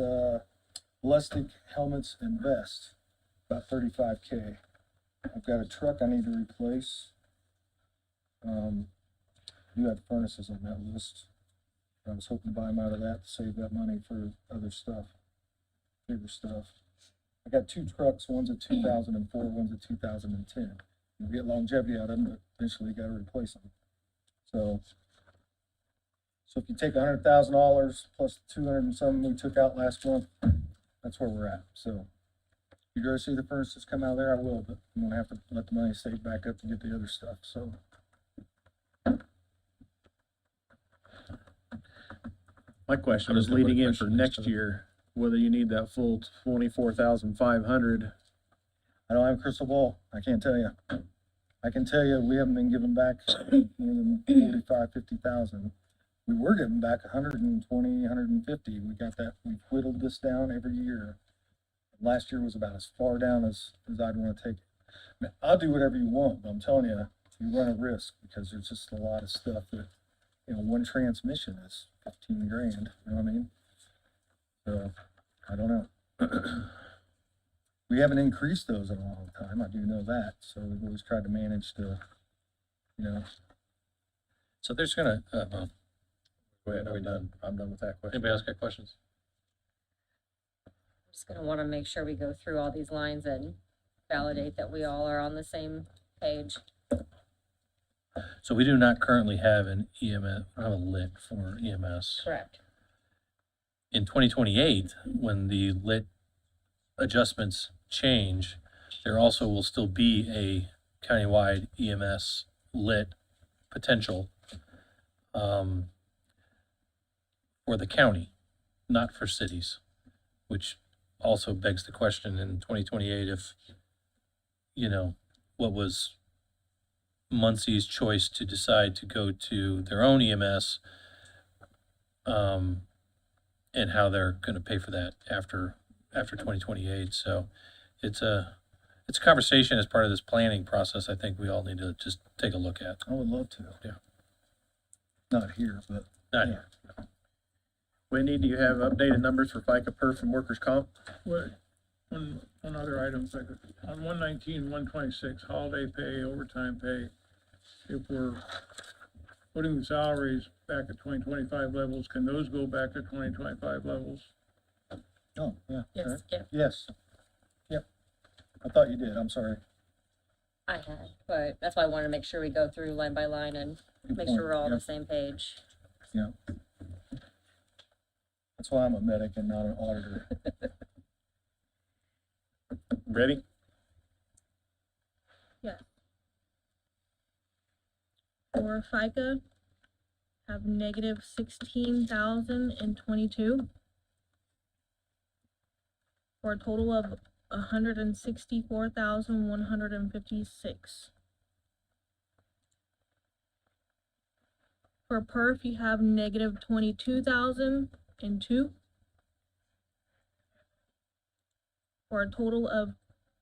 ballistic helmets and vests, about 35K. I've got a truck I need to replace. You had furnaces on that list. I was hoping to buy them out of that to save that money for other stuff, bigger stuff. I got two trucks, one's a 2004, one's a 2010. You get longevity out of them, but eventually you gotta replace them. So if you take $100,000 plus the 200 and some we took out last month, that's where we're at. So if you're gonna see the furnaces come out of there, I will, but I'm gonna have to let the money save back up to get the other stuff, so.
My question
I
was
don't know what
leading in
question
for
next
next
to it.
year, whether you need that full 24,500.
I don't have a crystal ball. I can't tell you. I can tell you, we haven't been giving back more than 45, 50,000. We were giving back 120, 150. We got that, we whittled this down every year. Last year was about as far down as I'd want to take it. I mean, I'll do whatever you want, but I'm telling you, you run a risk because there's just a lot of stuff that, you know, one transmission is 15 grand, you know what I mean? So, I don't know. We haven't increased those in a long time, I do know that, so we've always tried to manage the, you know.
so there's gonna,
Go ahead, are we done? I'm done with that question.
anybody else got questions?
Just gonna wanna make sure we go through all these lines and validate that we all are on the same page.
So we do not currently have an EMS, have a lit for EMS.
Correct.
In 2028, when the lit adjustments change, there also will still be a countywide EMS lit potential for the county, not for cities, which also begs the question in 2028 if, you know, what was Muncie's choice to decide to go to their own EMS, and how they're gonna pay for that after 2028. So it's a conversation as part of this planning process. I think we all need to just take a look at.
I would love to.
Yeah.
Not here, but
Not
Yeah.
here.
Wendy, do you have updated numbers for FICA perf and workers' comp?
What, one other item, if I could, on 119, 126, holiday pay, overtime pay, if we're putting the salaries back at 2025 levels, can those go back to 2025 levels?
oh, yeah.
Yes,
right.
yeah,
Yes. Yep. I thought you did, I'm sorry.
I had, but that's why I wanted to make sure we go through line by line and
Good
make
point.
sure we're all on
Yep.
the same page.
Yeah. That's why I'm a medic and not an auditor.
Ready?
For FICA, have negative 16,022. For a total of 164,156. For perf, you have negative 22,002. For a total of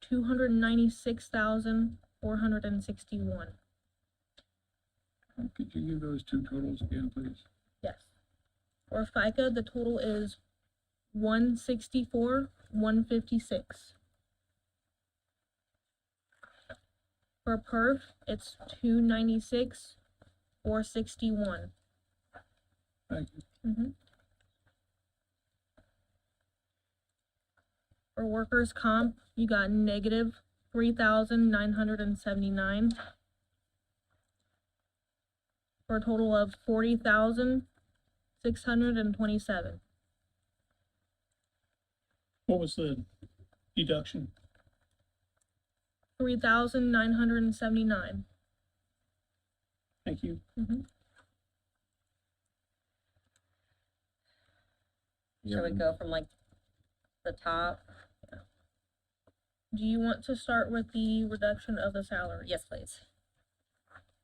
296,461.
Could you give those two totals again, please?
Yes. For FICA, the total is 164,156. For perf, it's 296,461.
Thank you.
For workers' comp, you got negative 3,979. For a total of 40,627.
What was the deduction?
3,979.
Thank you.
Shall we go from like the top?
Do you want to start with the reduction of the salary?
Yes, please.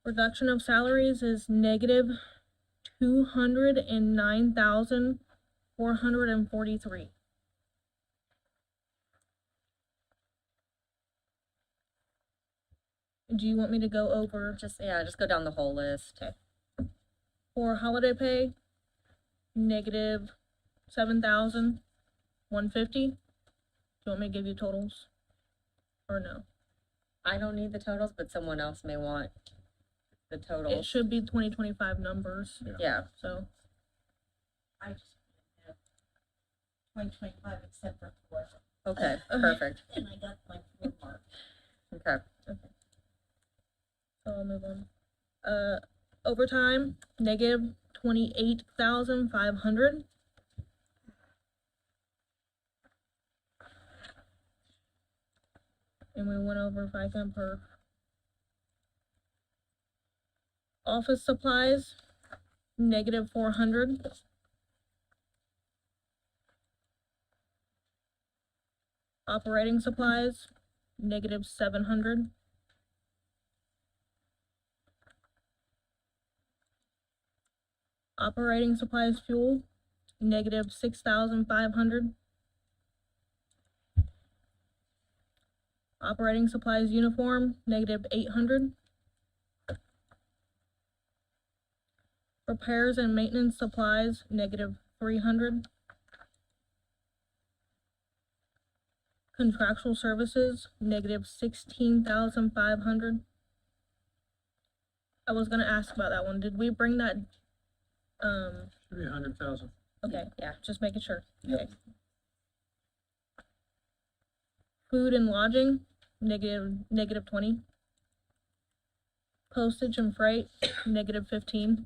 Reduction of salaries is negative 209,443. Do you want me to go over
Just go down the whole list.
for holiday pay? Negative 7,150. Do you want me to give you totals? Or no?
I don't need the totals, but someone else may want the
It
totals.
should be 2025 numbers,
Yeah,
so.
I just have 2025 except for four,
okay, perfect,
and I got my four mark.
okay.
So I'll move on. Overtime, negative 28,500. And we went over FICA per. Office supplies, negative 400. Operating supplies, negative 700. Operating supplies fuel, negative 6,500. Operating supplies uniform, negative 800. Repairs and maintenance supplies, negative 300. Contractual services, negative 16,500. I was gonna ask about that one. Did we bring that,
Should be 100,000.
okay,
Yeah.
just making sure.
Yep.
Okay. Food and lodging, negative 20. Postage and freight, negative 15.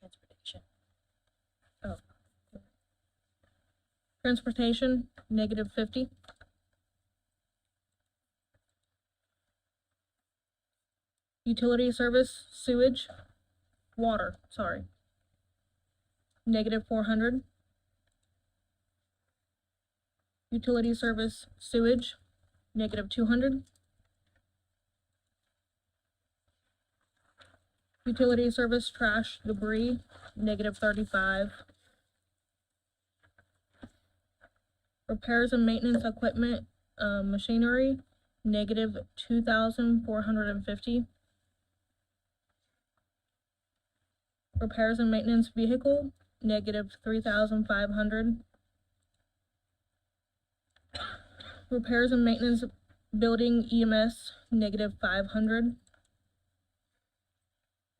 Transportation.
Transportation, negative 50. Utility service, sewage, water, sorry. Negative 400. Utility service, sewage, negative 200. Utility service, trash, debris, negative 35. Repairs and maintenance equipment, machinery, negative 2,450. Repairs and maintenance vehicle, negative 3,500. Repairs and maintenance building EMS, negative 500.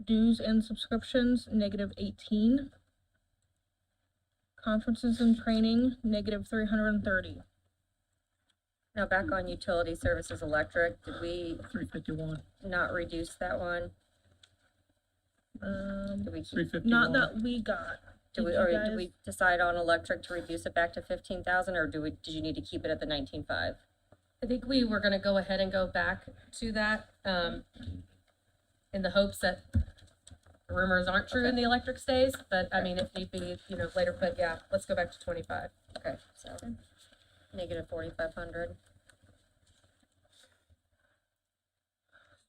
Dues and subscriptions, negative 18. Conferences and training, negative 330.
Now back on utility services electric, did we
351.
not reduce that one? Did we keep,
351.
Not that we got.
did we,
you
or
guys-
did we decide on electric to reduce it back to 15,000, or did you need to keep it at the 19.5?
I think we were gonna go ahead and go back to that, in the hopes that rumors aren't true and the electric stays, but I mean, if need be, later, but yeah, let's go back to 25.
Okay, so negative 4,500.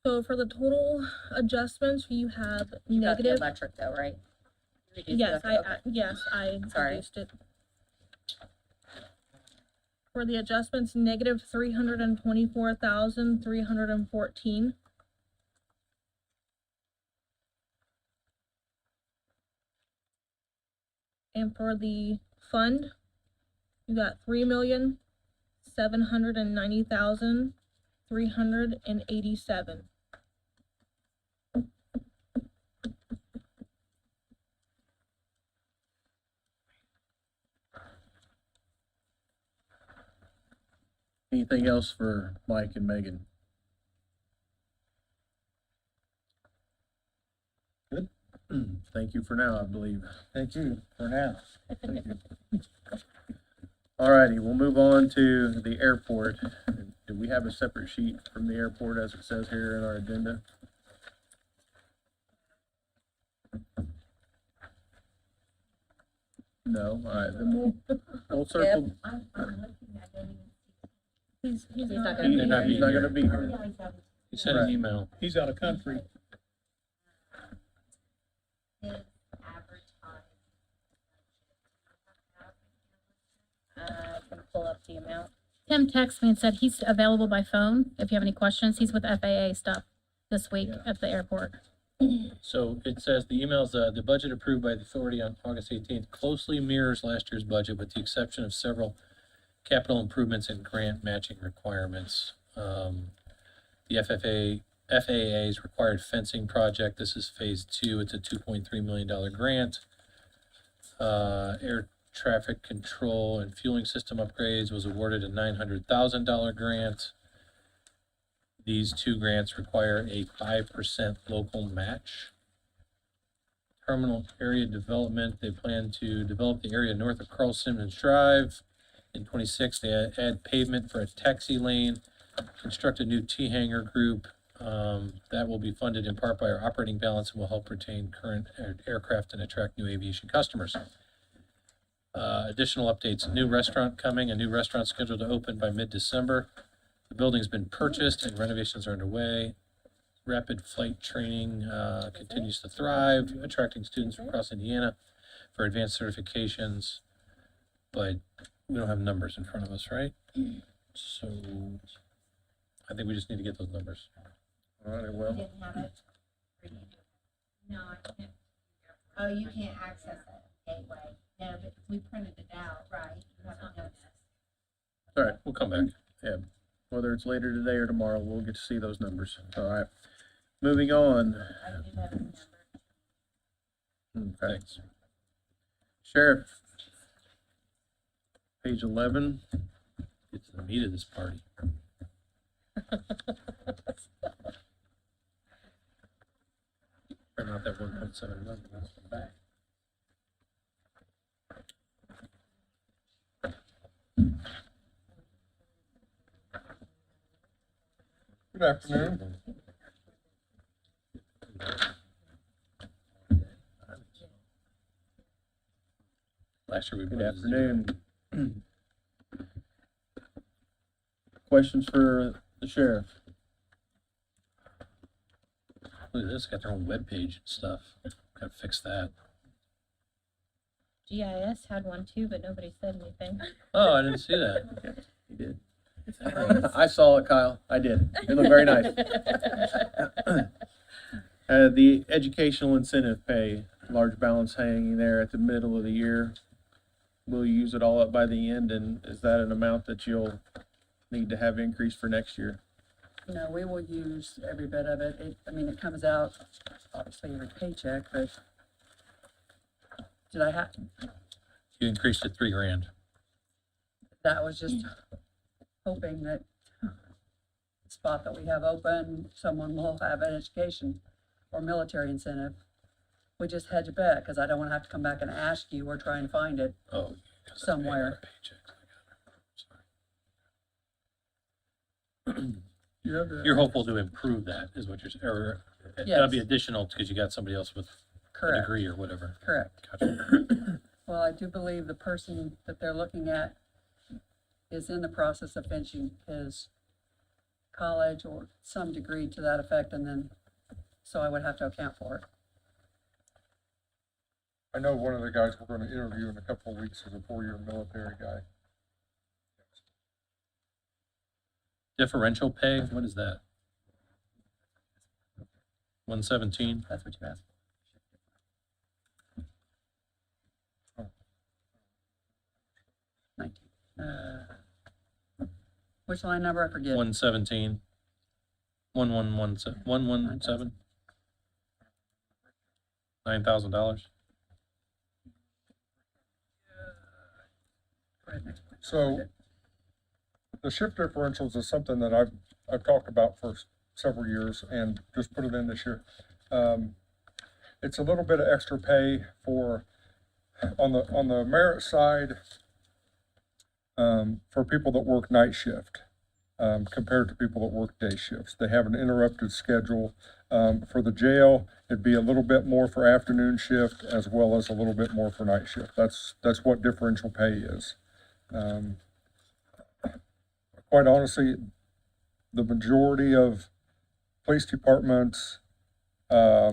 So for the total adjustments, you have
You got the
negative.
electric though, right? You reduced
Yes,
the-
I,
okay.
I
Sorry.
reduced it. For the adjustments, negative 324,314. And for the fund, you got 3,790,387.
Anything else for Mike and Megan?
Good.
Thank you for now, I believe.
Thank you for now.
Alrighty, we'll move on to the airport. Do we have a separate sheet from the airport as it says here in our agenda? No, alright, then we'll circle.
I'm looking, I don't even
He's
He's
not
not
gonna
He-
be
not
here.
He's not gonna be
see.
here.
Yeah, he's out.
He sent an email.
He's out of country.
His advertised.
I can pull up the amount.
Tim texted me and said he's available by phone if you have any questions. He's with FAA stuff this week at the airport.
So it says the emails, the budget approved by the authority on August 18th closely mirrors last year's budget with the exception of several capital improvements and grant matching requirements. The FAA's required fencing project, this is phase 2, it's a $2.3 million grant. Air traffic control and fueling system upgrades was awarded a $900,000 grant. These two grants require a 5% local match. Terminal area development, they plan to develop the area north of Carl Simmons Drive. In 26, they add pavement for a taxi lane, construct a new T-hanger group. That will be funded in part by our operating balance and will help retain current aircraft and attract new aviation customers. Additional updates, a new restaurant coming, a new restaurant scheduled to open by mid-December. The building's been purchased and renovations are underway. Rapid flight training continues to thrive, attracting students from across Indiana for advanced certifications. But we don't have numbers in front of us, right? So I think we just need to get those numbers.
Alright,
You
well,
didn't have it? No, I can't. Oh, you can't access it, gateway. No, but we printed it out, right? You haven't noticed.
alright,
We'll come back.
yeah. Whether it's later today or tomorrow, we'll get to see those numbers. Alright. Moving on.
I do have the number.
Okay.
Thanks.
Sheriff. Page 11.
Get to the meat of this party. Or not that 1.7 million, that's back.
Good afternoon.
Last year we.
Good
budgeted zero.
afternoon. Questions for the sheriff?
Look at this, got their own webpage and stuff. Gotta fix that.
GIS had one too, but nobody said anything.
Oh, I didn't see that.
He did. I saw it, Kyle. I did. It looked very nice. The educational incentive pay, large balance hanging there at the middle of the year. Will you use it all up by the end, and is that an amount that you'll need to have increased for next year?
No, we will use every bit of it. It comes out, obviously, every paycheck, but did I have,
You increased it $3,000.
that was just hoping that the spot that we have open, someone will have an education or military incentive. We just hedge a bet, because I don't want to have to come back and ask you or try and find it.
Oh. 'cause I paid
Somewhere.
our paychecks. I got it. Sorry.
You have the-
You're hopeful to improve that, is what you're, or that'll be additional because you got somebody else with a
Correct,
degree or whatever.
correct.
Gotcha.
Well, I do believe the person that they're looking at is in the process of finishing his college or some degree to that effect, and then, so I would have to account for it.
I know one of the guys we're gonna interview in a couple of weeks is a 4-year military guy.
Differential pay, what is that? 117?
That's what you asked. Which line number? I forget.
117? 117? $9,000?
So the shift differentials is something that I've talked about for several years and just put it in this year. It's a little bit of extra pay for, on the merit side, for people that work night shift, compared to people that work day shifts. They have an interrupted schedule. For the jail, it'd be a little bit more for afternoon shift as well as a little bit more for night shift. That's what differential pay is. Quite honestly, the majority of police departments, I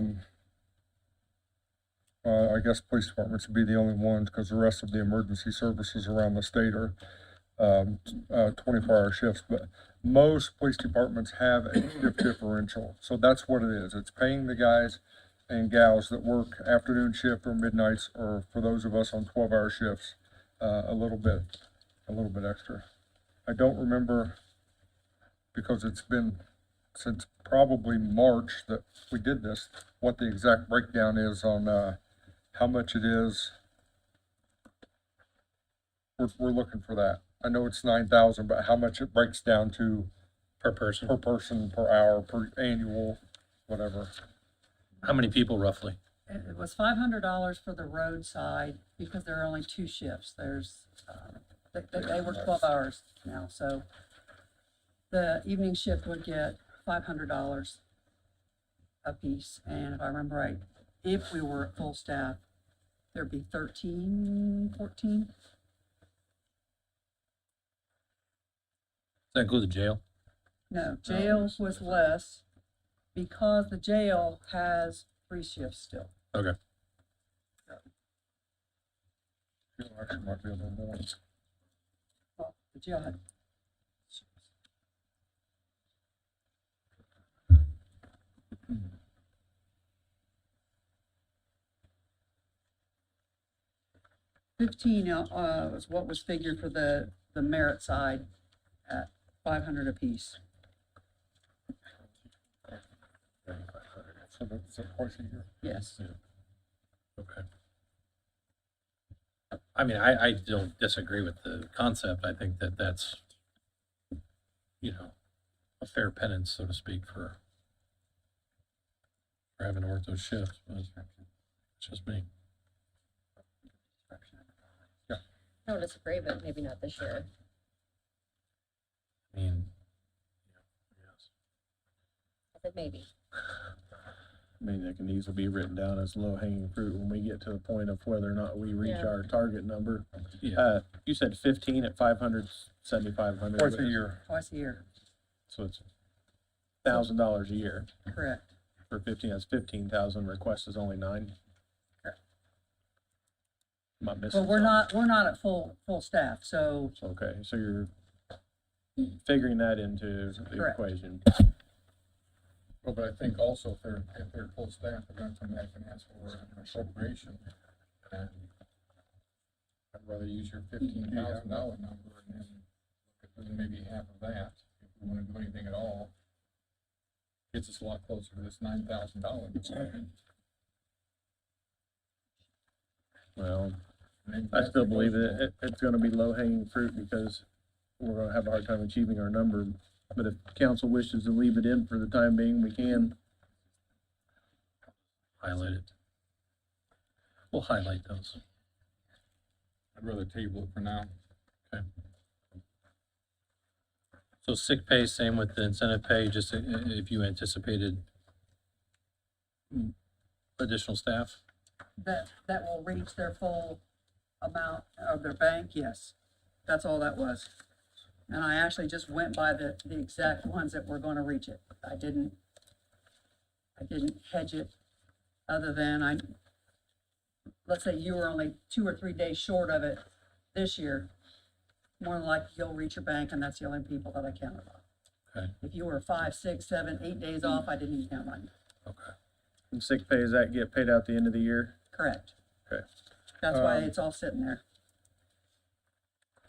guess police departments would be the only ones, because the rest of the emergency services around the state are 24-hour shifts, but most police departments have a shift differential. So that's what it is. It's paying the guys and gals that work afternoon shift or midnights, or for those of us on 12-hour shifts, a little bit extra. I don't remember, because it's been since probably March that we did this, what the exact breakdown is on how much it is. We're looking for that. I know it's 9,000, but how much it breaks down to
Per person?
per hour, per annual, whatever.
How many people roughly?
It was $500 for the roadside, because there are only 2 shifts. There's, they work 12 hours now, so the evening shift would get $500 a piece. And if I remember right, if we were at full staff, there'd be 13, 14.
Does that include the jail?
No, jail was less, because the jail has 3 shifts still.
Okay.
Actually might be a little more.
Well, the jail had. $15 was what was figured for the merit side at $500 apiece.
So that's twice a year.
Yes.
Okay. I mean, I don't disagree with the concept. I think that that's, you know, a fair penance, so to speak, for having to work those shifts, but it's just me.
I don't disagree, but maybe not this year.
I mean,
I said maybe.
I mean, that can easily be written down as low hanging fruit when we get to the point of whether or not we reach
Yeah.
our target number.
yeah,
You said 15 at 500, 7,500.
Twice a year.
Twice a year,
So it's $1,000 a year
correct.
for 15. That's 15,000. Request is only 9.
Correct.
Am I missing
But we're
something?
not at full staff, so
Okay, so you're figuring that into the
Correct.
equation.
Well, but I think also if they're full staff, they're gonna come back and ask for an appropriation. And I'd rather use your $15,000 number and then look at maybe half of that, if we wanna do anything at all. Gets us a lot closer to this $9,000.
Well, I still believe it's gonna be low hanging fruit because we're gonna have a hard time achieving our number. But if council wishes to leave it in for the time being, we can.
highlight it. We'll highlight those.
I'd rather table it for now.
So sick pay, same with the incentive pay, just if you anticipated additional staff?
that will reach their full amount of their bank, yes. That's all that was. And I actually just went by the exact ones that were gonna reach it. I didn't hedge it, other than let's say you were only 2 or 3 days short of it this year. More than likely you'll reach your bank, and that's the only people that I counted on.
Okay.
If you were 5, 6, 7, 8 days off, I didn't even count on you.
Okay.
And sick pay, does that get paid out the end of the year?
Correct.
Okay.
That's why it's all sitting there.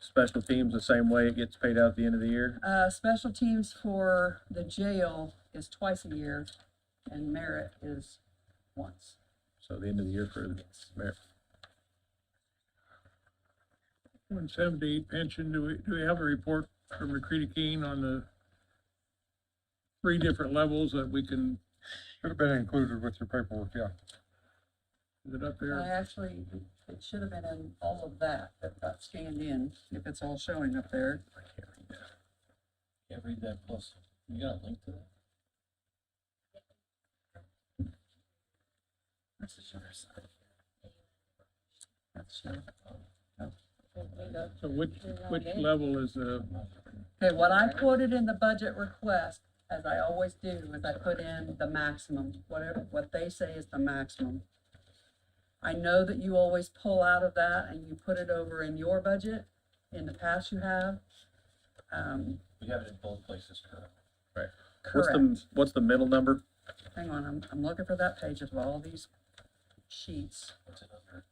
Special teams, the same way, it gets paid out at the end of the year?
Special teams for the jail is twice a year, and merit is once.
So the end of the year for the mayor.
178 pension, do we have a report from McCready Keene on the 3 different levels that we can,
Should have been included with your paperwork, yeah.
is it up
I
there?
actually, it should have been in all of that got scanned in, if it's all showing up there.
I can't read that. Can't read that plus, you got a link to that? This is your side.
That's,
So which level is the,
Okay, what I quoted in the budget request, as I always do, is I put in the maximum, whatever, what they say is the maximum. I know that you always pull out of that and you put it over in your budget. In the past you have.
We have it in both places, correct?
Correct.
What's the middle number?
Hang on, I'm looking for that page of all these sheets.
What's it under?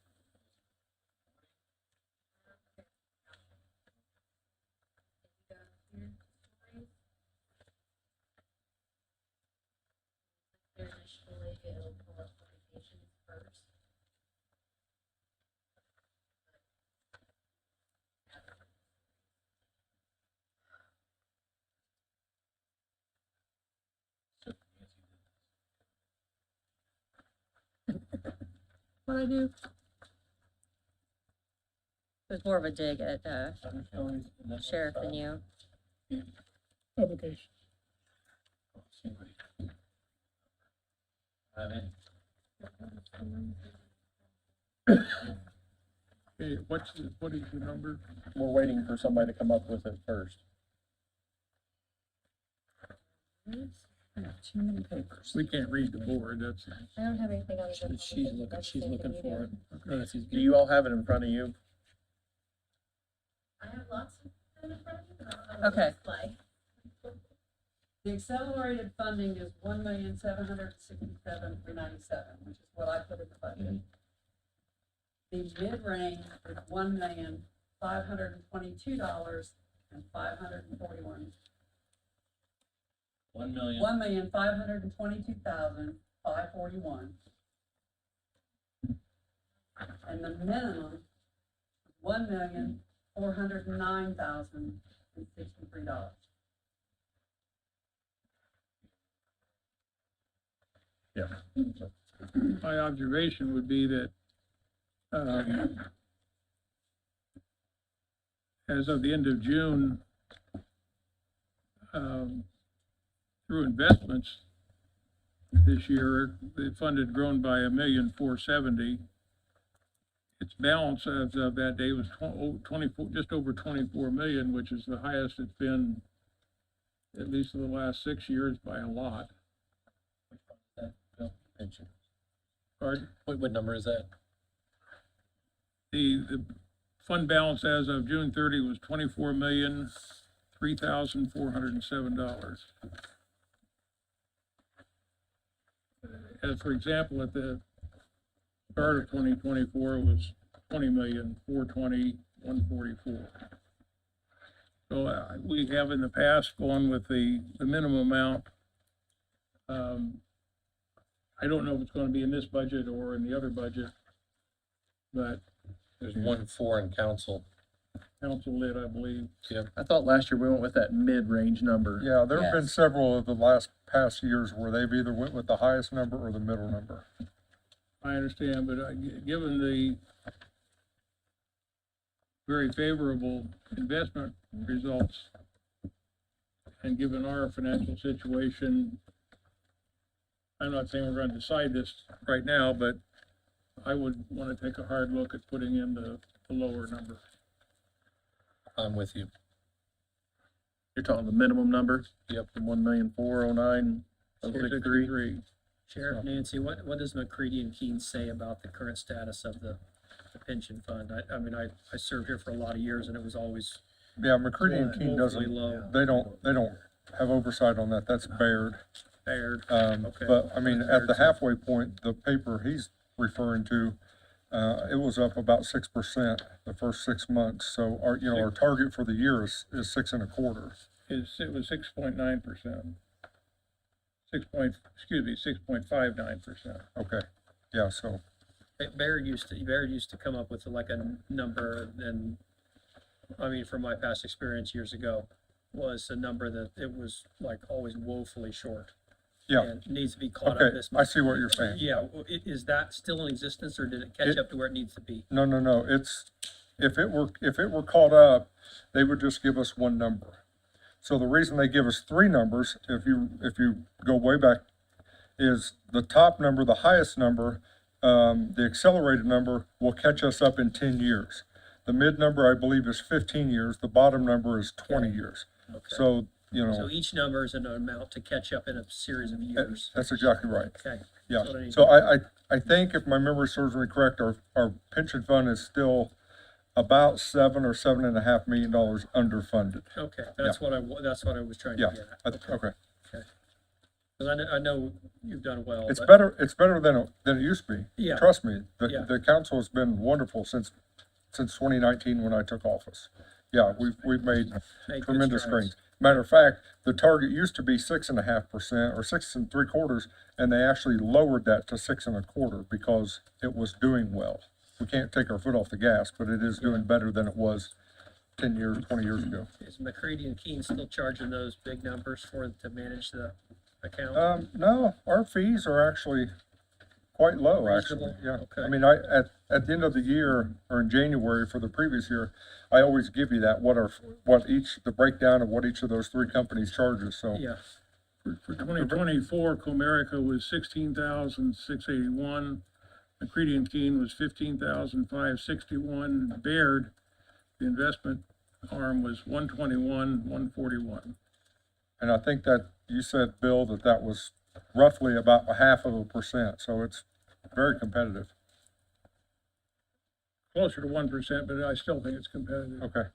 What I do?
It was more of a dig at, sheriff than you.
publication? Okay, what is the number?
We're waiting for somebody to come up with it first.
I got too many papers.
We can't read the board, that's,
I don't have anything on the.
She's looking for it.
Do you all have it in front of you?
I have lots of them in front of me, but I don't have a
Okay.
display.
The accelerated funding is 1,767,397, which is what I put in the budget. The mid-range is $1,522,541.
1,000,000.
$1,522,541. And the minimum, $1,409,063.
my observation would be that, as of the end of June, through investments this year, the fund had grown by $1,470,000. Its balance as of that day was 24, just over 24 million, which is the highest it's been at least for the last 6 years by a lot.
Pension.
Pardon?
What number is that?
The fund balance as of June 30 was $24,003,407. As for example, at the start of 2024, it was $20,420,144. So we have in the past gone with the minimum amount. I don't know if it's gonna be in this budget or in the other budget, but
There's 1,4 in council.
council did, I believe.
I thought last year we went with that mid-range number.
Yeah, there have been
Yes.
several of the past years where they've either went with the highest number or the middle number.
I understand, but given the very favorable investment results and given our financial situation, I'm not saying we're gonna decide this right now, but I would wanna take a hard look at putting in the lower number.
I'm with you.
You're talking the minimum number?
Yep.
1,409,063.
Sheriff Nancy, what does McCready and Keene say about the current status of the pension fund? I mean, I served here for a lot of years and it was always
Yeah, McCready and Keene
woefully
doesn't,
low.
they don't have oversight on that, that's Baird.
Fared. Okay.
But, I mean, at the halfway point, the paper he's referring to, it was up about 6% the first 6 months. So our target for the year is 6.25.
It was 6.9%. 6.59%.
Okay, yeah, so,
Baird used to come up with like a number and, I mean, from my past experience years ago, was a number that it was like always woefully short.
Yeah.
And needs to be caught up
Okay,
this
I
month.
see what you're saying.
Yeah, is that still in existence, or did it catch up to where it needs to be?
No, no, no, it's, if it were caught up, they would just give us one number. So the reason they give us three numbers, if you go way back, is the top number, the highest number, the accelerated number will catch us up in 10 years. The mid number, I believe, is 15 years, the bottom number is 20 years.
Okay.
So, you know,
So each number is an amount to catch up in a series of years.
that's exactly right.
Okay.
Yeah,
That's what I need
so
to-
I think if my memory serves me correct, our pension fund is still about $7 or $7.5 million underfunded.
Okay, that's what that's what I was trying to
Yeah,
get at.
okay.
Because I know you've done well.
It's
but-
better than it used to be.
Yeah.
Trust me,
Yeah.
the council has been wonderful since 2019 when I took office. Yeah, we've made
Made good
tremendous
strides.
gains. Matter of fact, the target used to be 6.5% or 6.75%, and they actually lowered that to 6.25% because it was doing well. We can't take our foot off the gas, but it is doing better than it was 10 years, 20 years ago.
Is McCready and Keene still charging those big numbers to manage the account?
No, our fees are actually quite low, actually.
Reasonable?
Yeah.
Okay.
I mean, at the end of the year, or in January for the previous year, I always give you that, the breakdown of what each of those three companies charges, so.
Yeah,
For 2024, Comerica was 16,681. McCready and Keene was 15,561. Baird, the investment arm, was 121,141.
And I think that, you said, Bill, that was roughly about 0.5%, so it's very competitive.
Closer to 1%, but I still think it's competitive.
Okay.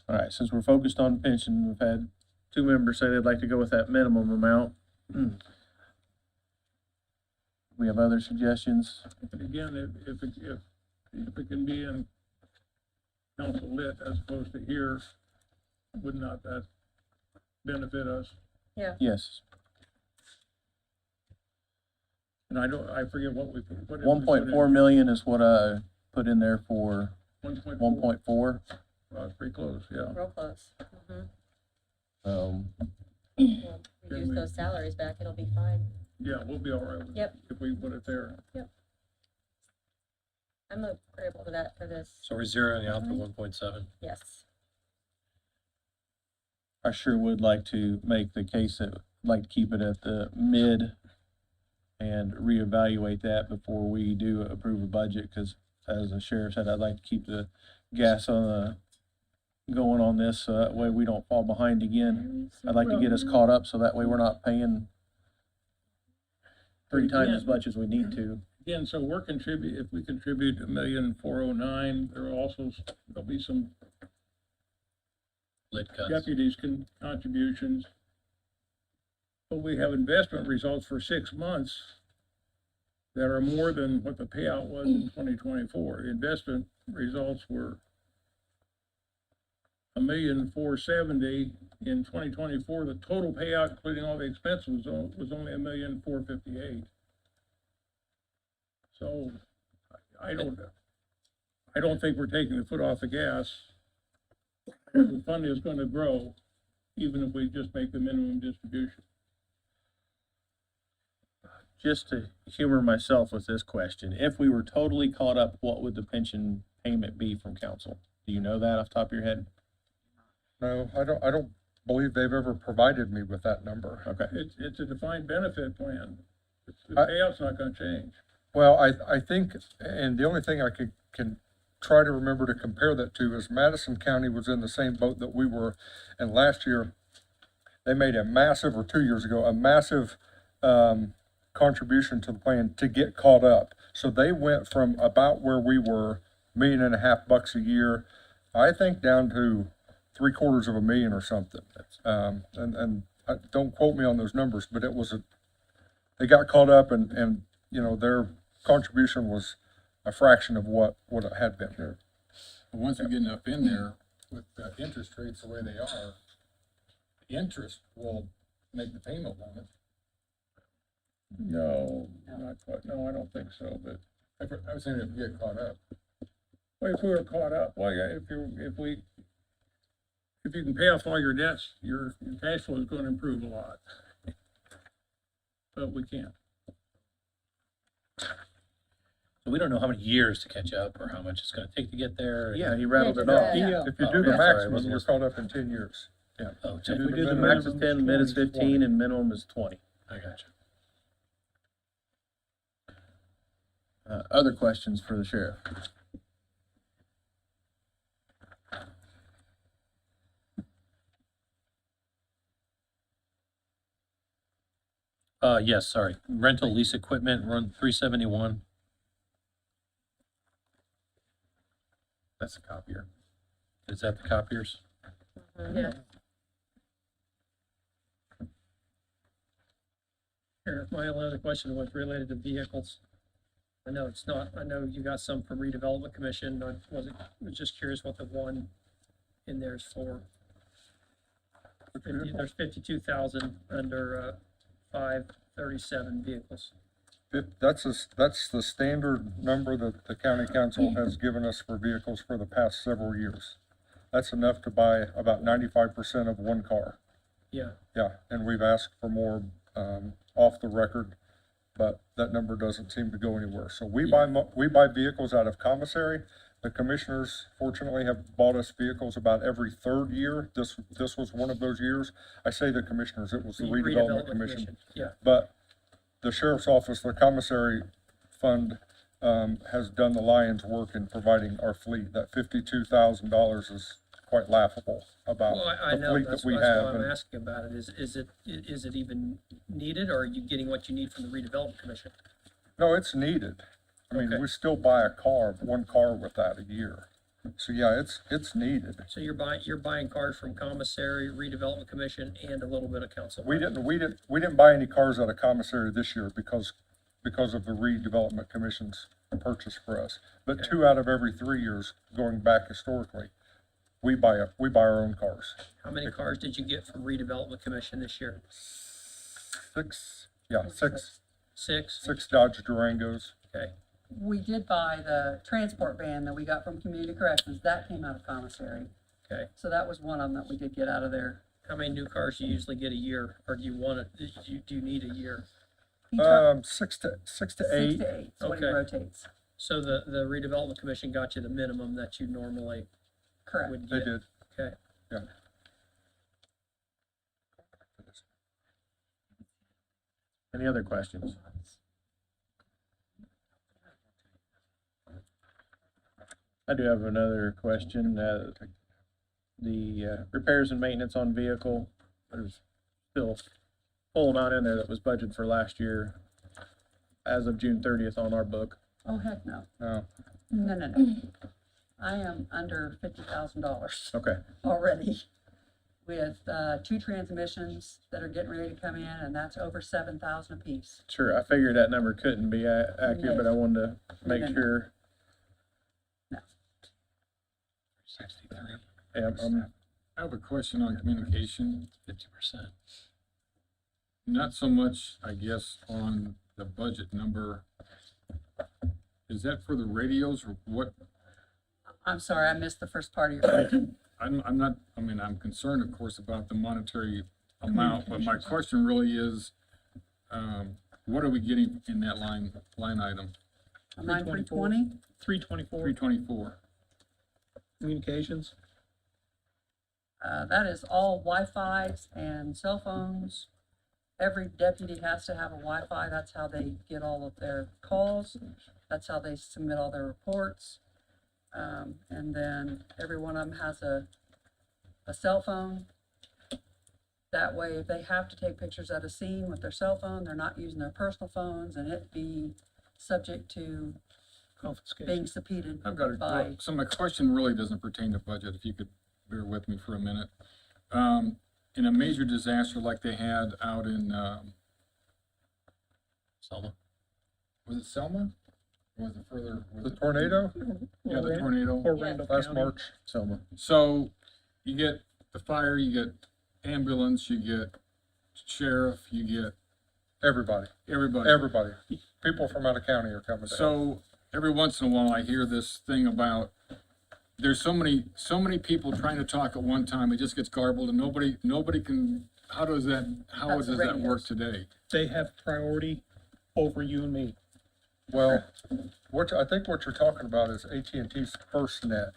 All right, since we're focused on pension, we've had two members say they'd like to go with that minimum amount. We have other suggestions?
But again, if it can be in council lit as opposed to here, would not that benefit us?
Yes.
And I forget what we. what did we
One
put
point
in?
four million is what I put in there for
1.4.
1.4.
Pretty close, yeah.
Real close. Mhm.
Can
Reduce
we-
those salaries back, it'll be fine.
Yeah, we'll be all right with it.
Yep.
If we put it there.
I'm agreeable to that for this,
So we're zeroing out the 1.7.
yes.
I sure would like to make the case that, I'd like to keep it at the mid and reevaluate that before we do approve a budget, because as the sheriff said, I'd like to keep the gas going on this, so that way we don't fall behind again. I'd like to get us caught up, so that way we're not paying 3 times as much as we need to.
Again, so if we contribute 1,409,000, there'll be some
Lit cuts.
deputies' contributions. But we have investment results for 6 months that are more than what the payout was in 2024. The investment results were 1,470,000 in 2024. The total payout, including all the expenses, was only 1,458,000. So I don't think we're taking the foot off the gas. The fund is gonna grow, even if we just make the minimum distribution.
Just to humor myself with this question, if we were totally caught up, what would the pension payment be from council? Do you know that off the top of your head?
No, I don't believe they've ever provided me with that number.
Okay.
It's a defined benefit plan. The
I-
payout's not gonna change.
Well, I think, and the only thing I can try to remember to compare that to is Madison County was in the same boat that we were, and last year, they made a massive, or 2 years ago, a massive, contribution to the plan to get caught up. So they went from about where we were, $1.5 million a year, I think down to $750,000 or something. And don't quote me on those numbers, but they got caught up and, you know, their contribution was a fraction of what it had been here.
Once we get enough in there, with the interest rates the way they are, the interest will make the payment on it.
No, not quite, no, I don't think so, but
I was saying if we get caught up,
Well, if we were caught up, well, yeah, if you can pay off all your debts, your cash flow is gonna improve a lot. But we can't.
So we don't know how many years to catch up or how much it's gonna take to get there.
Yeah, he rattled it
Yeah,
off.
yeah.
If you
Oh,
do the
yeah, sorry, I
maximum,
wasn't
you're
listening.
caught up in 10 years.
Oh,
If
check.
we do the max is 10, mid is 15, and minimum is 20.
I got you.
Other questions for the sheriff?
Yes, sorry. Rental lease equipment, run 371.
That's a copier.
Is that the copiers?
Yeah.
Here, my only other question was related to vehicles. I know it's not, I know you got some from redevelopment commission, I was just curious what the one in there is for. There's 52,000 under, 537 vehicles.
That's the standard number that the county council has given us for vehicles for the past several years. That's enough to buy about 95% of one car.
Yeah,
Yeah, and we've asked for more, off the record, but that number doesn't seem to go anywhere. So we buy vehicles out of commissary. The commissioners fortunately have bought us vehicles about every third year. This was one of those years. I say the commissioners, it was the redevelopment commission.
Yeah,
But the sheriff's office, the commissary fund, has done the lion's work in providing our fleet. That $52,000 is quite laughable about
well, I
the
know,
fleet
that's
that we
why
have.
I'm
and-
asking about it, is it even needed, or are you getting what you need from the redevelopment commission?
No, it's needed. I mean,
Okay.
we still buy one car with that a year. So yeah, it's needed.
So you're buying cars from commissary, redevelopment commission, and a little bit of council.
We
money.
didn't buy any cars out of commissary this year because of the redevelopment commission's purchase for us. But
Okay.
2 out of every 3 years, going back historically, we buy our own cars.
How many cars did you get from redevelopment commission this year?
Six
6?
Dodge Durangos.
Okay,
We did buy the transport van that we got from Community Corrections, that came out of commissary.
okay.
So that was one of them that we did get out of there.
How many new cars do you usually get a year, or do you want it, do you need a year?
He truck-
6 to 8.
6 to 8 is what he
Okay.
rotates,
So the redevelopment commission got you the minimum that you normally
correct.
would
They
get?
did.
Okay,
Any other questions? I do have another question. The repairs and maintenance on vehicle, there's still full amount in there that was budgeted for last year as of June 30th on our book.
Oh, heck no.
No.
No. I am under $50,000
Okay.
already with, 2 transmissions that are getting ready to come in, and that's over 7,000 apiece.
Sure, I figured that number couldn't be accurate, but I wanted to make
No.
sure.
No.
63,
Yeah,
I have a question on communication,
50%.
not so much, I guess, on the budget number. Is that for the radios or what?
I'm sorry, I missed the first part of your question.
I'm not, I mean, I'm concerned, of course, about the monetary amount, but my question really is, what are we getting in that line item?
Line 320?
324
324.
communications.
That is all Wi-Fi's and cell phones. Every deputy has to have a Wi-Fi. That's how they get all of their calls. That's how they submit all their reports. And then every one of them has a cell phone. That way, if they have to take pictures at a scene with their cell phone, they're not using their personal phones and it be subject to
Confiscation.
being subpoenaed
I've got
by.
so my question really doesn't pertain to budget, if you could bear with me for a minute. In a major disaster like they had out in,
Selma?
was it Selma? Or was it further?
The tornado
Yeah, the tornado.
Or Randall
last
County.
March.
Selma.
So you get the fire, you get ambulance, you get sheriff, you get
Everybody.
everybody.
People from out of county are coming down.
So every once in a while, I hear this thing about there's so many people trying to talk at one time, it just gets garbled and nobody can, how does that
That's
work
radios.
today?
They have priority over you and me.
Well, I think what you're talking about is AT&T's FirstNet.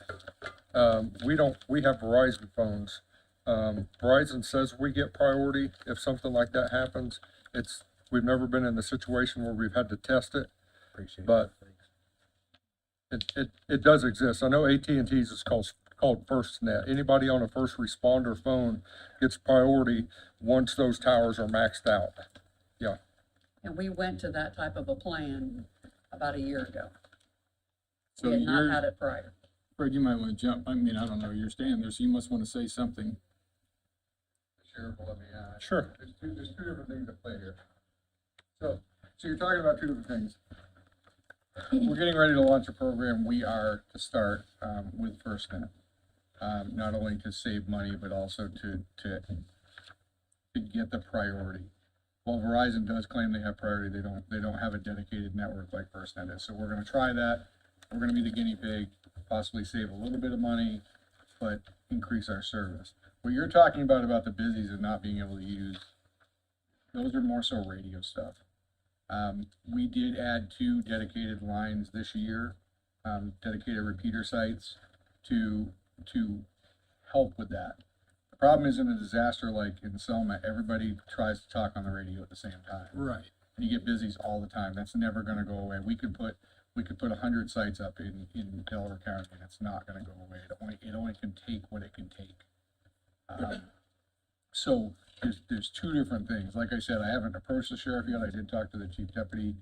We have Verizon phones. Verizon says we get priority if something like that happens. We've never been in the situation where we've had to test it, but it does exist. I know AT&T's is called FirstNet. Anybody on a first responder phone gets priority once those towers are maxed out. Yeah.
And we went to that type of a plan about a year ago.
So
We had not
you're,
had it prior.
Fred, you might want to jump, I mean, I don't know, you're standing there, so you must want to say something.
Sheriff, let me add.
Sure.
There's two different things at play here. So you're talking about two different things. We're getting ready to launch a program. We are to start, with FirstNet. Not only to save money, but also to get the priority. While Verizon does claim they have priority, they don't have a dedicated network like FirstNet is. So we're gonna try that. We're gonna be the guinea pig, possibly save a little bit of money, but increase our service. What you're talking about the busies and not being able to use, those are more so radio stuff. We did add 2 dedicated lines this year, dedicated repeater sites to help with that. The problem is in a disaster like in Selma, everybody tries to talk on the radio at the same time.
Right.
And you get busies all the time. That's never gonna go away. We could put 100 sites up in Delaware County and it's not gonna go away. It only can take what it can take. So there's 2 different things. Like I said, I haven't approached the sheriff yet. I did talk to the chief deputy,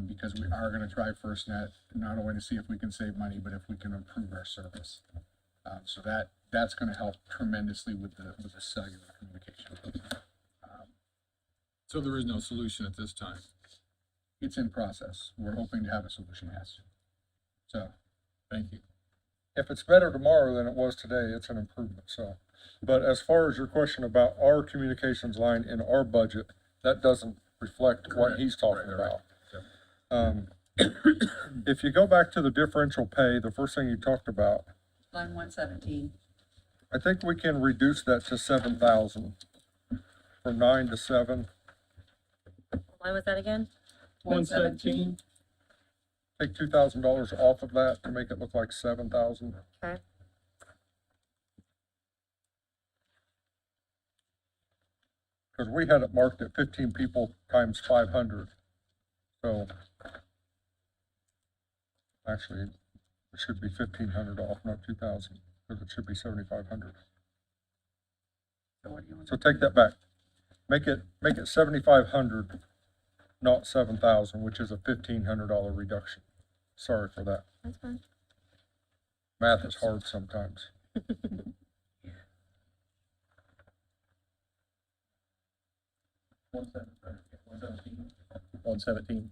because we are gonna try FirstNet, not only to see if we can save money, but if we can improve our service. So that's gonna help tremendously with the cellular communication.
So there is no solution at this time.
It's in process. We're hoping to have a solution, yes. So,
Thank you.
if it's better tomorrow than it was today, it's an improvement, so. But as far as your question about our communications line in our budget, that doesn't reflect what he's talking about. If you go back to the differential pay, the first thing you talked about,
Line 117.
I think we can reduce that to 7,000. From 9 to 7,
Why was that again?
117.
take $2,000 off of that to make it look like 7,000.
Okay.
Because we had it marked at 15 people times 500. So actually, it should be 1,500 off, not 2,000, because it should be 7,500.
So what do you want?
So take that back. Make it 7,500, not 7,000, which is a $1,500 reduction. Sorry for that.
That's fine.
Math is hard sometimes.
117.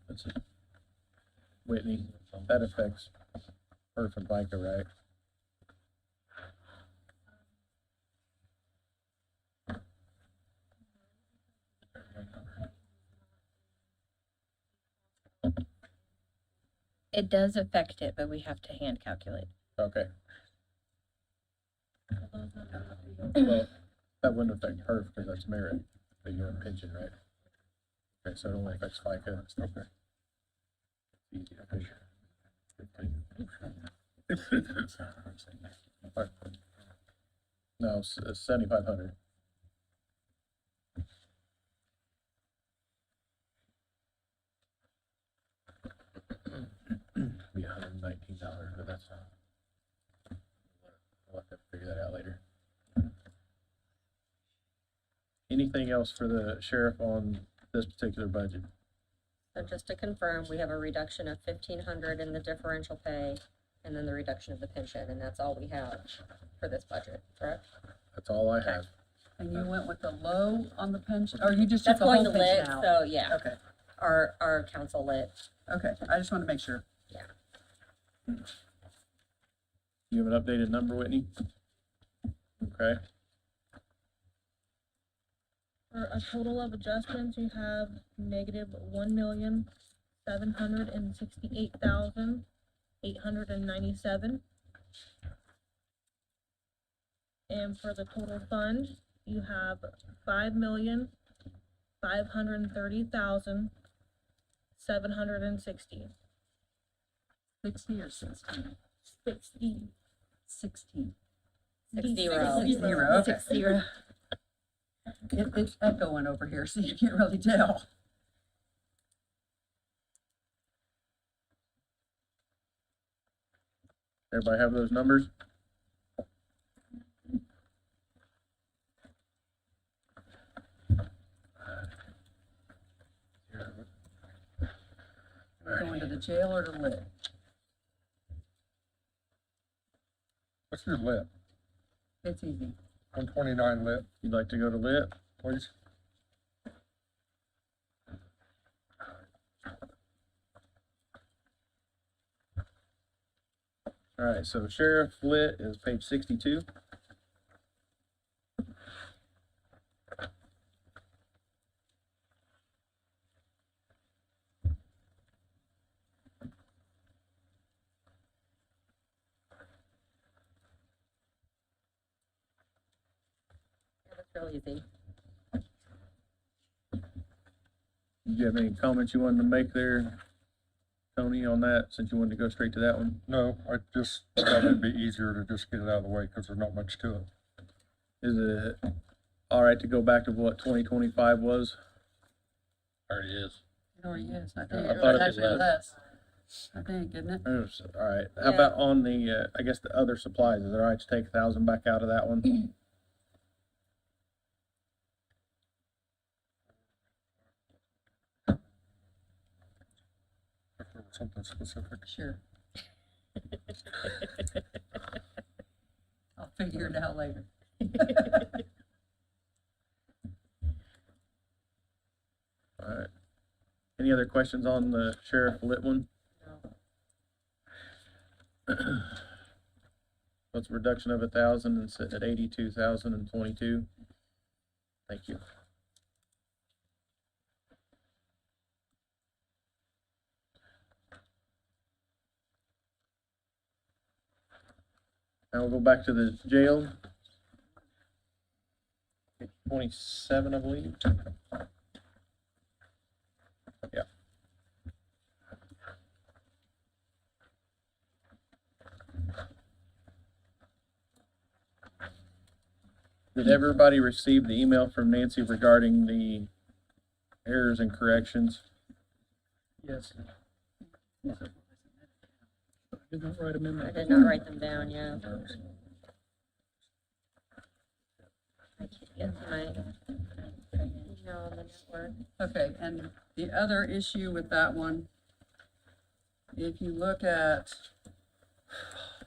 That's it. Whitney, that affects Perf and FICA, right?
It does affect it, but we have to hand calculate.
Okay. Well, that wouldn't affect Perf because that's merit, but you're in pension, right? Okay, so it only affects FICA. Okay. Easy to figure. No, 7,500. Be $119, but that's fine. We'll have to figure that out later. Anything else for the sheriff on this particular budget?
So just to confirm, we have a reduction of 1,500 in the differential pay, and then the reduction of the pension, and that's all we have for this budget, correct?
That's all I have.
And you went with the low on the pension, or you just took
That's
the whole
going to
pension
lit,
out?
so yeah,
Okay,
our council lit.
okay, I just want to make sure.
You have an updated number, Whitney? Okay,
For a total of adjustments, you have negative 1,768,897. And for the total fund, you have 5,530,760.
60 or 16?
60.
16.
6-0.
6-0, okay.
60.
It's echoing over here, so you can't really tell.
everybody have those numbers?
Going to the jail or to lit?
What's your lit?
It's easy.
129 lit,
You'd like to go to lit?
please?
All right, so sheriff lit is page 62.
That's real easy.
Do you have any comments you wanted to make there, Tony, on that, since you wanted to go straight to that one?
No, I just thought it'd be easier to just get it out of the way because there's not much to it.
Is it all right to go back to what 2025 was?
Already is.
It already is, I think.
I thought it was
Actually
less.
I think, isn't it?
All right, how
Yeah.
about on the, I guess the other supplies, is it all right to take 1,000 back out of that one?
If there was something specific.
Sure. I'll figure it out later.
All right. Any other questions on the sheriff lit one? What's a reduction of 1,000 and sitting at 82,022? Thank you. Now we'll go back to the jail. 27, I believe. Yeah. Did everybody receive the email from Nancy regarding the errors and corrections?
Yes. I did not write them in
I
there.
did not write them down, yeah. I can't get to my email on the network.
Okay, and the other issue with that one, if you look at,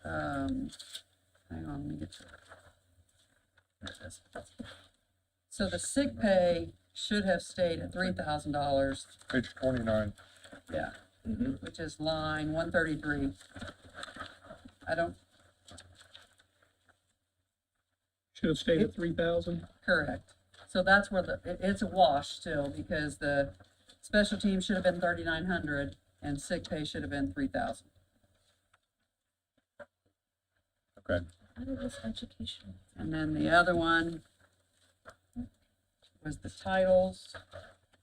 hang on, let me get to it. There it is. So the sick pay should have stayed at $3,000,
Page 29.
yeah,
Mhm.
which is line 133. I don't,
Should have stayed at 3,000.
correct. So that's where it's a wash still, because the special team should have been 3,900 and sick pay should have been 3,000.
Okay.
Out of this education.
And then the other one was the titles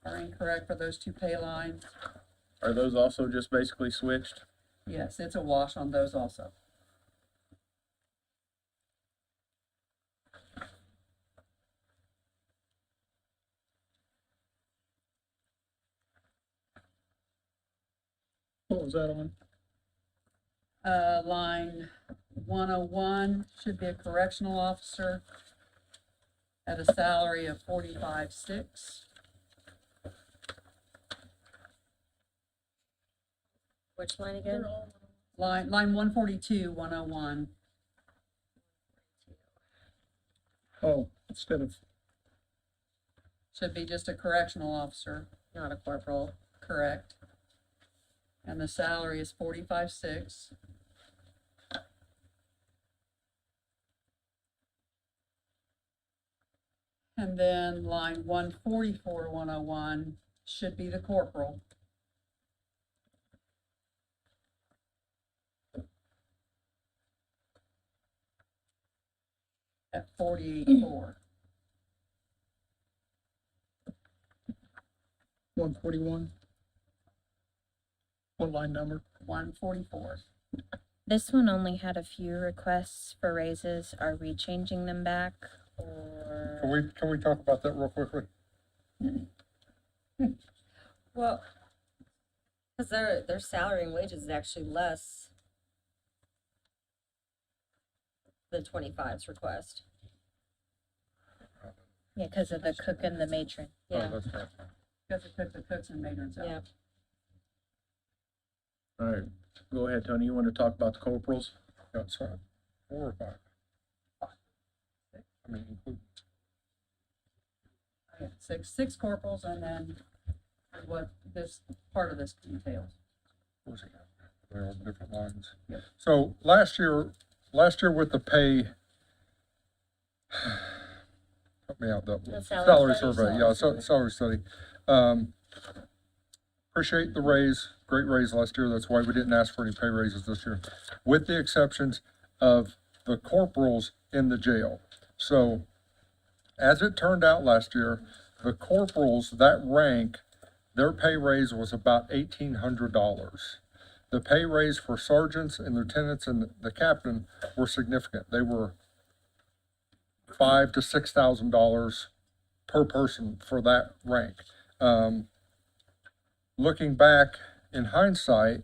are incorrect for those two pay lines.
Are those also just basically switched?
Yes, it's a wash on those also.
What was that on?
Line 101 should be a correctional officer at a salary of 45,600.
Which line again?
Line 142, 101.
Oh, instead of,
Should be just a correctional officer,
Not a corporal.
correct? And the salary is 45,600. And then line 144, 101 should be the corporal. At 48.4.
141. What line number?
144.
This one only had a few requests for raises. Are we changing them back or?
Can we talk about that real quickly?
Well, because their salary and wages is actually less than 25's request.
Yeah, because of the cook and the matron.
Yeah.
Oh, that's right.
Because it took the cooks and matrons out.
Yeah.
All right, go ahead, Tony. You want to talk about the corporals?
That's right. 4 or 5? I mean, include.
Yeah, six corporals, and then what this, part of this entails.
Where's it at? They're on different lines.
Yep.
So last year with the pay, help me out,
The
that
salary
salary
study?
survey, yeah, salary study. Appreciate the raise, great raise last year, that's why we didn't ask for any pay raises this year, with the exceptions of the corporals in the jail. So, as it turned out last year, the corporals, that rank, their pay raise was about $1,800. The pay raise for sergeants and lieutenants and the captain were significant. They were $5,000 to $6,000 per person for that rank. Looking back in hindsight,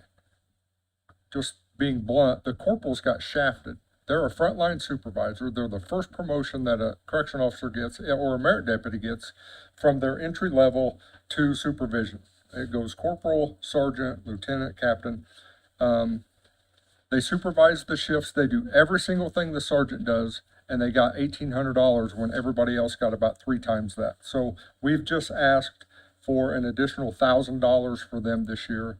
just being blunt, the corporals got shafted. They're a frontline supervisor. They're the first promotion that a correction officer gets or a merit deputy gets from their entry level to supervision. It goes corporal, sergeant, lieutenant, captain. They supervise the shifts. They do every single thing the sergeant does, and they got $1,800 when everybody else got about 3 times that. So we've just asked for an additional $1,000 for them this year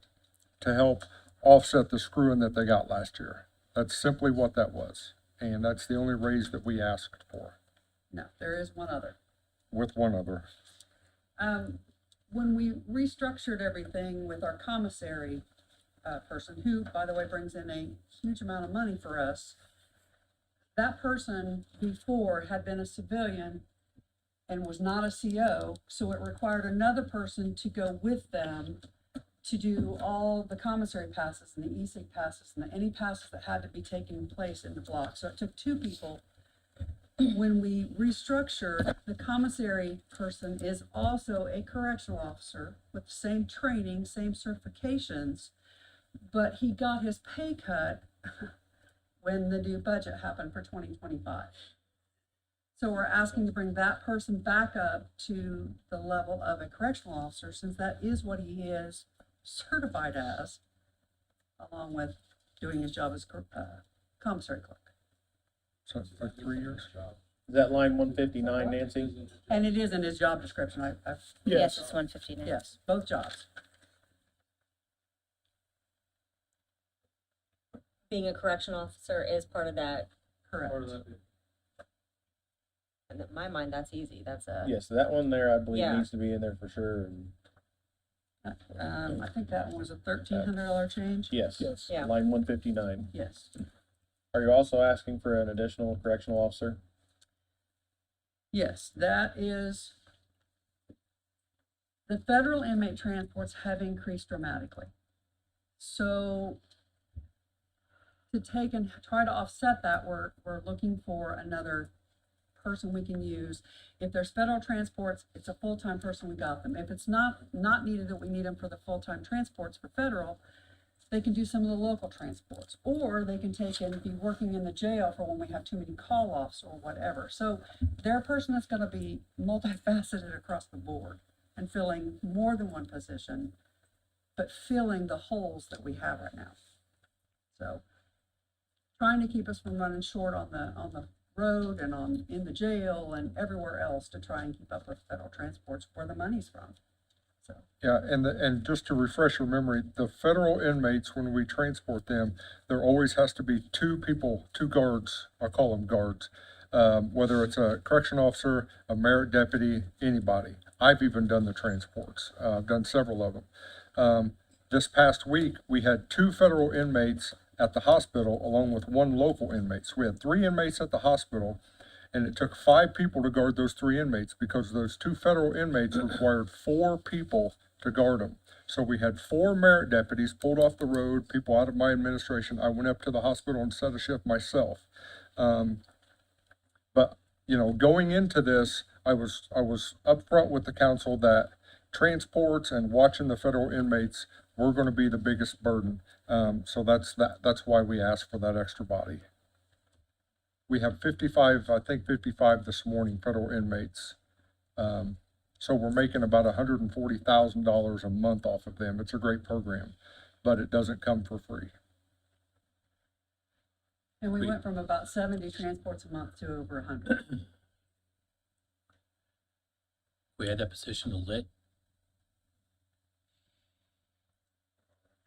to help offset the screwing that they got last year. That's simply what that was. And that's the only raise that we asked for,
No, there is one other.
with one other.
When we restructured everything with our commissary person, who, by the way, brings in a huge amount of money for us, that person before had been a civilian and was not a CO, so it required another person to go with them to do all the commissary passes and the e-sig passes and any passes that had to be taking place in the block. So it took 2 people. When we restructured, the commissary person is also a correctional officer with the same training, same certifications, but he got his pay cut when the new budget happened for 2025. So we're asking to bring that person back up to the level of a correctional officer, since that is what he is certified as, along with doing his job as commissary clerk.
So it's like 3 years.
Is that line 159, Nancy?
And it is in his job description.
Yes, it's 159.
Yes, both jobs.
Being a correction officer is part of that.
Correct.
And in my mind, that's easy. That's a.
Yes, that one there, I believe,
Yeah.
needs to be in there for sure. And
I think that one was a $1,300 change.
yes,
Yeah.
line 159.
Yes.
Are you also asking for an additional correctional officer?
Yes, that is, the federal inmate transports have increased dramatically. So to take and try to offset that, we're looking for another person we can use. If there's federal transports, it's a full-time person, we got them. If it's not needed, that we need them for the full-time transports for federal, they can do some of the local transports, or they can take and be working in the jail for when we have too many call-offs or whatever. So they're a person that's gonna be multifaceted across the board and filling more than one position, but filling the holes that we have right now. So trying to keep us from running short on the road and in the jail and everywhere else, to try and keep up with federal transports where the money's from. So,
Yeah, and just to refresh your memory, the federal inmates, when we transport them, there always has to be 2 people, 2 guards, I call them guards, whether it's a correction officer, a merit deputy, anybody. I've even done the transports. I've done several of them. This past week, we had 2 federal inmates at the hospital along with 1 local inmate. So we had 3 inmates at the hospital, and it took 5 people to guard those 3 inmates because those 2 federal inmates required 4 people to guard them. So we had 4 merit deputies pulled off the road, people out of my administration. I went up to the hospital and set a shift myself. But, you know, going into this, I was upfront with the council that transports and watching the federal inmates were gonna be the biggest burden. So that's why we asked for that extra body. We have 55, I think 55 this morning, federal inmates. So we're making about $140,000 a month off of them. It's a great program, but it doesn't come for free.
And we went from about 70 transports a month to over 100.
We had that position lit.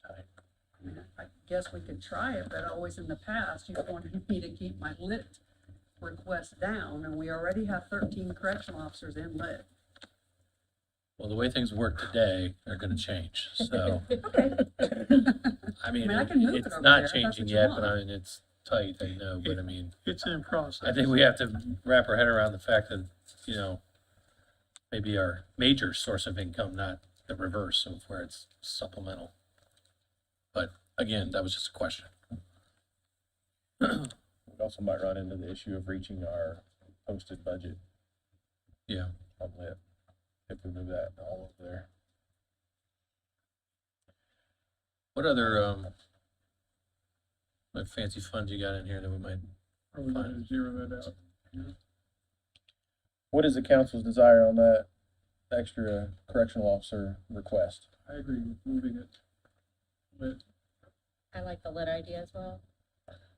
I mean, I guess we could try it, but always in the past, you wanted me to keep my lit request down, and we already have 13 correctional officers in lit.
Well, the way things work today, they're gonna change, so.
Okay.
I mean,
I can move it
it's
over
not
there if that's
changing
what you
yet,
want.
but I mean, it's tight, I know, but I mean,
It's in process.
I think we have to wrap our head around the fact that, you know, maybe our major source of income, not the reverse of where it's supplemental. But again, that was just a question.
We also might run into the issue of reaching our posted budget
Yeah.
on lit, if we move that all over there.
What other, what fancy funds you got in here that we might,
Are we gonna zero that out?
What is the council's desire on that extra correctional officer request?
I agree with moving it. But
I like the lit idea as well.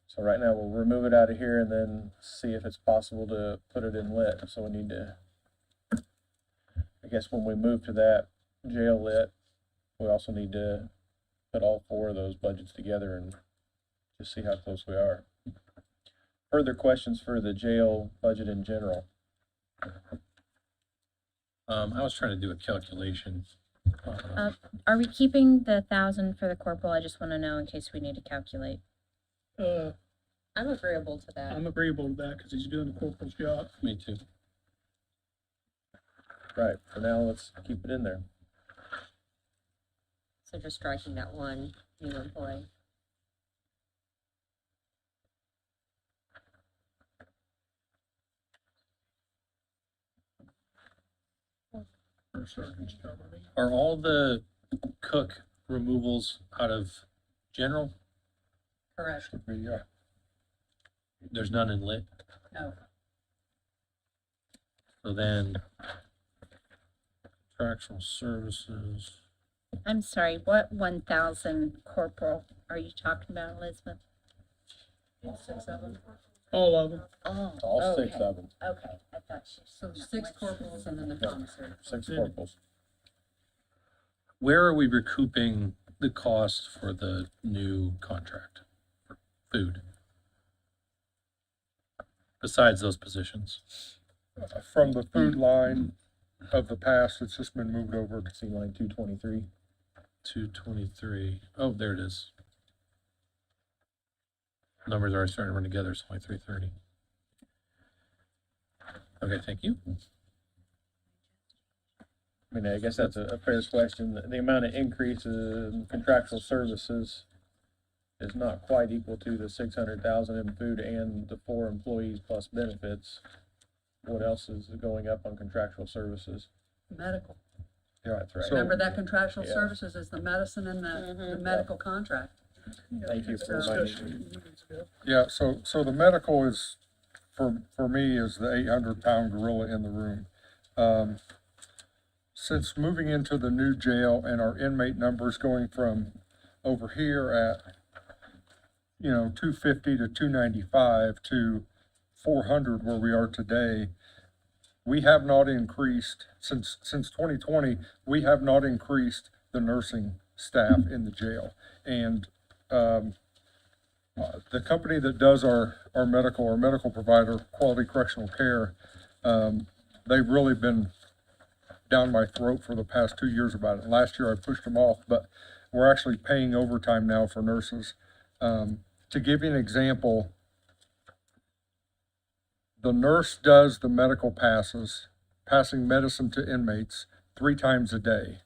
So right now, we'll remove it out of here and then see if it's possible to put it in lit. So we need to, I guess when we move to that jail lit, we also need to put all 4 of those budgets together and just see how close we are. Further questions for the jail budget in general?
I was trying to do a calculation.
Are we keeping the 1,000 for the corporal? I just want to know in case we need to calculate.
I'm agreeable to that.
I'm agreeable to that, cause he's doing the corporal's job.
Me too.
Right, for now, let's keep it in there.
So just striking that 1 new employee.
For certain stuff, I mean.
Are all the cook removals out of general?
Correct.
Yeah.
There's none in lit?
No.
So then, contractual services,
I'm sorry, what 1,000 corporal are you talking about, Elizabeth?
6 of them.
All of them.
Oh,
All 6
okay.
of them,
Okay, I thought she.
So 6 corporals and then the commissary.
6 corporals.
where are we recouping the cost for the new contract for food? Besides those positions?
From the food line of the past, it's just been moved over to
See line 223.
223. Oh, there it is. Numbers are starting to run together, it's only 330. Okay, thank you.
I mean, I guess that's a fair question. The amount of increase in contractual services is not quite equal to the 600,000 in food and the 4 employees plus benefits. What else is going up on contractual services?
Medical.
Yeah,
That's right.
Remember that contractual
Yeah.
services is the medicine and the medical contract.
Thank you for reminding me.
Yeah, so the medical is, for me, is the 800-pound gorilla in the room. Since moving into the new jail and our inmate numbers going from over here at, 250 to 295 to 400 where we are today, we have not increased, since 2020, we have not increased the nursing staff in the jail. And The company that does our medical provider, Quality Correctional Care, they've really been down my throat for the past 2 years about it. Last year I pushed them off, but we're actually paying overtime now for nurses. To give you an example, the nurse does the medical passes, passing medicine to inmates 3 times a day.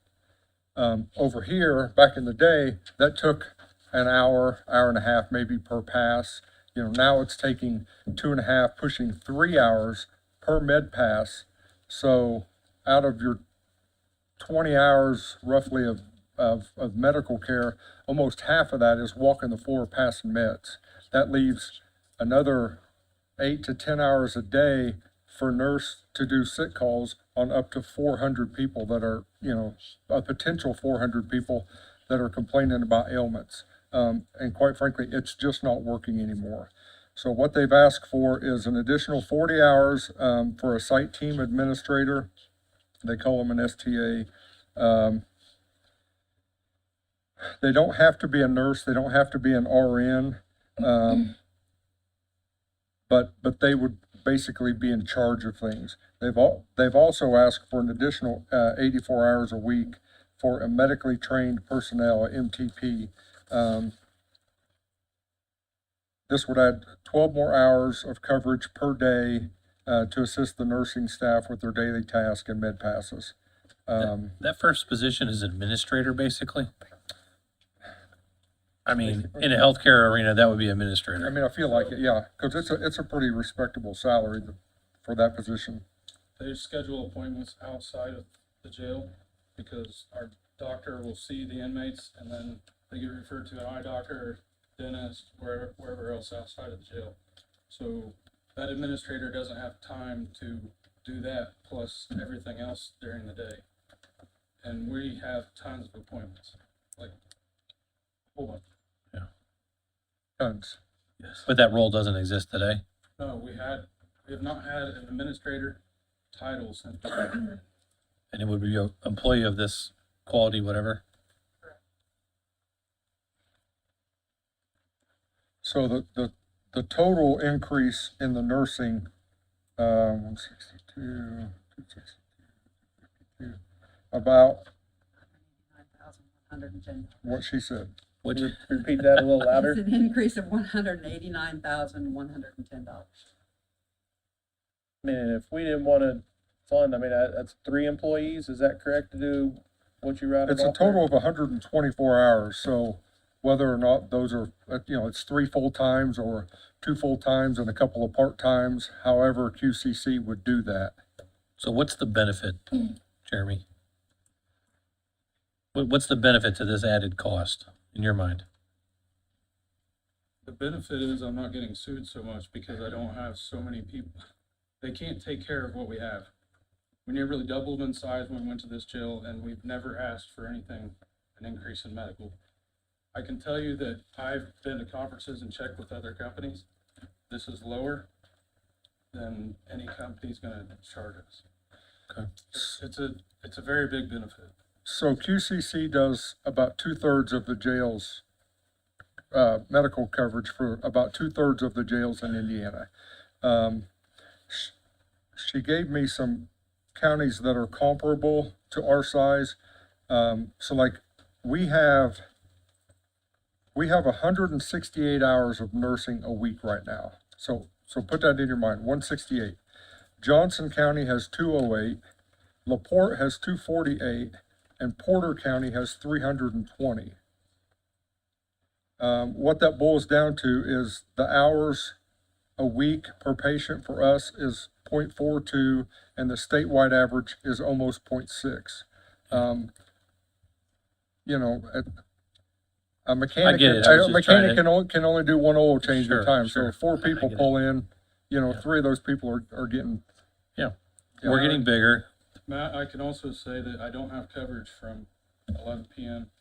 Over here, back in the day, that took an hour, hour and a half, maybe per pass. You know, now it's taking 2.5, pushing 3 hours per med pass. So out of your 20 hours roughly of medical care, almost half of that is walking the floor passing meds. That leaves another 8 to 10 hours a day for nurse to do sick calls on up to 400 people that are, you know, a potential 400 people that are complaining about ailments. And quite frankly, it's just not working anymore. So what they've asked for is an additional 40 hours for a site team administrator. They call them an STA. They don't have to be a nurse. They don't have to be an RN. But they would basically be in charge of things. They've also asked for an additional 84 hours a week for a medically trained personnel, a MTP. This would add 12 more hours of coverage per day to assist the nursing staff with their daily tasks and med passes.
That first position is administrator, basically? I mean, in a healthcare arena, that would be
I
administrator.
mean, I feel like it, yeah, because it's a pretty respectable salary for that position.
They schedule appointments outside of the jail because our doctor will see the inmates and then they get referred to an eye doctor or dentist, wherever else outside of the jail. So that administrator doesn't have time to do that plus everything else during the day. And we have tons of appointments, like a whole bunch.
Tons.
Yes.
But that role doesn't exist today?
No, we have not had an administrator title since.
And it would be an employee of this quality, whatever?
So the total increase in the nursing, 162, 262, about
110.
what she said.
Would you
repeat that a little louder?
It's an increase of $189,110.
I mean, if we didn't want to fund, I mean, that's 3 employees, is that correct to do what you rattled
It's a
off there?
total of 124 hours, so whether or not those are, you know, it's 3 full-times or 2 full-times and a couple of part-times, however QCC would do that.
So what's the benefit, Jeremy? What's the benefit to this added cost in your mind?
The benefit is I'm not getting sued so much because I don't have so many people. They can't take care of what we have. We nearly doubled in size when we went to this jail and we've never asked for anything, an increase in medical. I can tell you that I've been to conferences and checked with other companies. This is lower than any company's gonna charge us.
Okay.
It's a very big benefit.
So QCC does about 2/3 of the jails, medical coverage for about 2/3 of the jails in Indiana. She gave me some counties that are comparable to our size. So like we have 168 hours of nursing a week right now. So put that in your mind, 168. Johnson County has 208, LaPorte has 248, and Porter County has 320. What that boils down to is the hours a week per patient for us is 0.42, and the statewide average is almost 0.6. You know, a mechanic,
get it. I was
a
just trying
mechanic can only do 1 oil change at
Sure,
a time.
sure.
So if 4 people
get
pull in, you know, 3 of those people are getting.
Yeah. We're getting bigger.
Matt, I can also say that I don't have coverage from 11 PM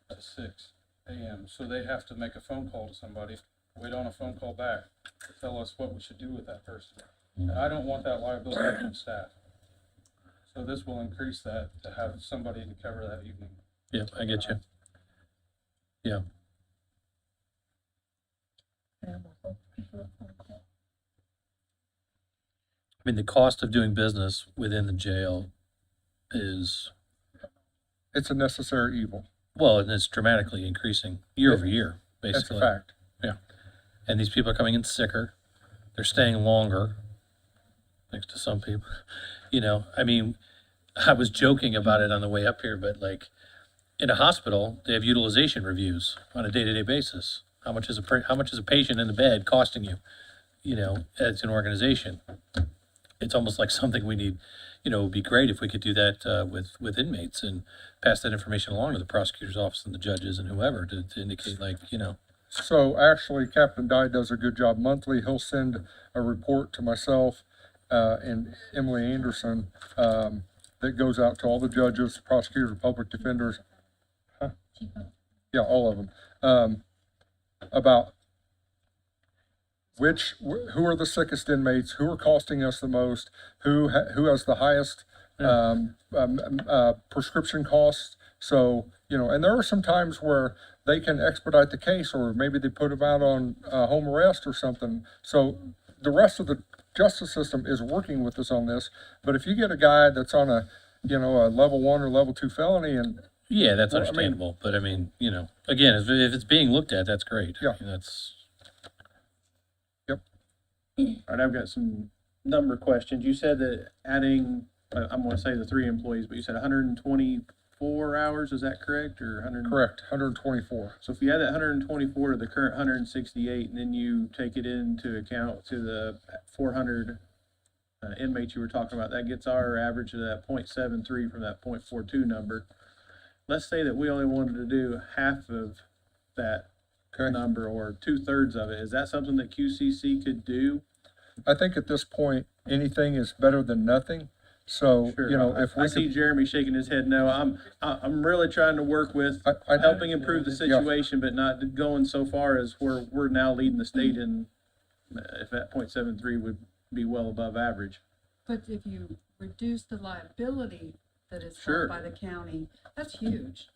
to 6 AM. So they have to make a phone call to somebody, wait on a phone call back to tell us what we should do with that person. And I don't want that liability from staff. So this will increase that to have somebody to cover that evening.
Yep, I get you. Yeah. I mean, the cost of doing business within the jail is,
It's a necessary evil.
well, and it's dramatically increasing year over year,
That's a
basically.
fact.
And these people are coming in sicker, they're staying longer, thanks to some people. You know, I mean, I was joking about it on the way up here, but like, in a hospital, they have utilization reviews on a day-to-day basis. How much is a patient in the bed costing you? You know, as an organization, it's almost like something we need. You know, it would be great if we could do that with inmates and pass that information along to the prosecutor's office and the judges and whoever to indicate, like, you know.
So actually, Captain Dye does a good job monthly. He'll send a report to myself and Emily Anderson that goes out to all the judges, prosecutors, public defenders. Huh? Yeah, all of them. About who are the sickest inmates, who are costing us the most, who has the highest prescription costs. So, you know, and there are some times where they can expedite the case, or maybe they put them out on home arrest or something. So the rest of the justice system is working with us on this. But if you get a guy that's on a level 1 or level 2 felony, and
Yeah, that's
Well, I mean-
understandable, but I mean, you know, again, if it's being looked at, that's great.
Yeah.
That's,
All right, I've got some number questions. You said that adding, I'm gonna say the 3 employees, but you said 124 hours, is that correct, or 100?
correct, 124.
So if you add that 124 to the current 168, and then you take it into account to the 400 inmates you were talking about, that gets our average to that 0.73 from that 0.42 number. Let's say that we only wanted to do half of that
Okay.
number, or 2/3 of it. Is that something that QCC could do?
I think at this point, anything is better than nothing. So,
Sure.
you know,
I-
if
I
we
see
could,
Jeremy shaking his head no. I'm really trying to work with
I
helping improve the situation, but not going so far as where we're now leading the state in, if that 0.73 would be well above average.
But if you reduce the liability that is
Sure.
held by the county, that's huge.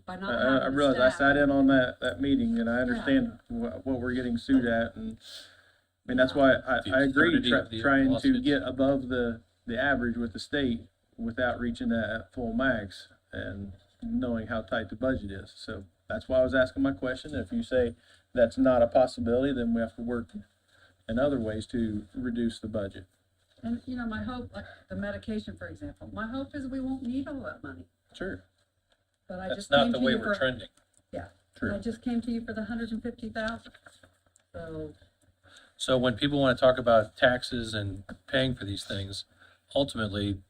By not
I
having the
realize I
staff.
sat in on that meeting, and I understand what we're getting sued at, and I mean, that's why
The
I agree,
absurdity of the
trying to
lawsuits.
get above the average with the state without reaching that full max and knowing how tight the budget is. So that's why I was asking my question. If you say that's not a possibility, then we have to work in other ways to reduce the budget.
And, you know, my hope, like the medication, for example, my hope is we won't need all that money.
Sure.
But I
that's
just
not
came
the
to
way
you
we're
for,
trending.
yeah.
True.
I just came to you for the 150,000. So,
So when people want to talk about taxes and paying for these things, ultimately,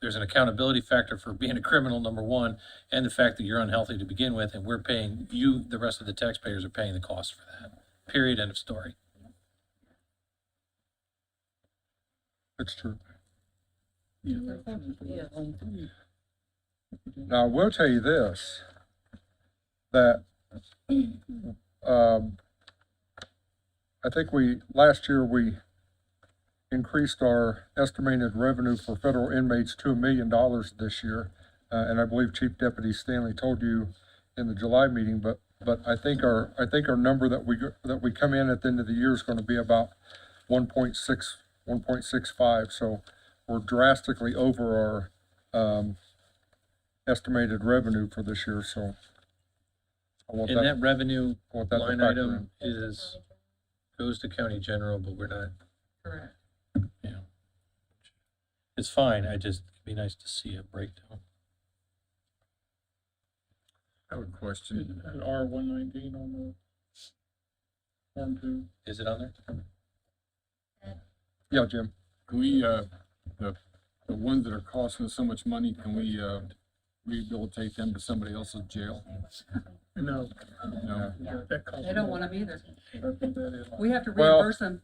there's an accountability factor for being a criminal, number one, and the fact that you're unhealthy to begin with, and we're paying, the rest of the taxpayers are paying the cost for that. Period, end of story.
it's true.
yeah.
Now, I will tell you this, that, I think last year we increased our estimated revenue for federal inmates to $1 million this year. And I believe Chief Deputy Stanley told you in the July meeting, but I think our number that we come in at the end of the year is gonna be about 1.65. So we're drastically over our, estimated revenue for this year, so. I want
And that revenue
I want that to
line
factor
item goes to county general, but we're not,
Correct.
it's fine, it'd be nice to see a breakdown.
I have a question.
At R119 on the Form 2.
Is it on there?
Yeah, Jim.
Can we, the ones that are costing us so much money, can we, rehabilitate them to somebody else's jail?
No.
No.
That costs
They don't
more.
want them either.
That's what that is.
We have to
Well,
reimburse them.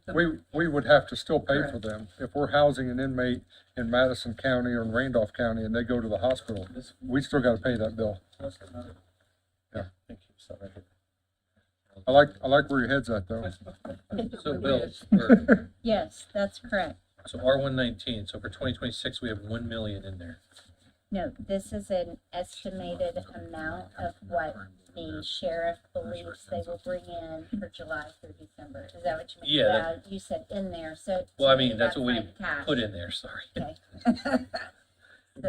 We would have to still pay for
Correct.
them. If we're housing an inmate in Madison County or in Randolph County and they go to the hospital, we still gotta pay that bill. Yeah.
Thank you, sorry.
I like where your head's at though.
So Bill,
Yes, that's correct.
so R119, so for 2026, we have 1 million in there.
No, this is an estimated amount of what
the sheriff believes they will bring in for July through December. Is that what you meant?
Yeah, that-
Well, you said in there, so. to
Well, I
me,
mean, that's what we
like cash.
put in there, sorry.
Okay.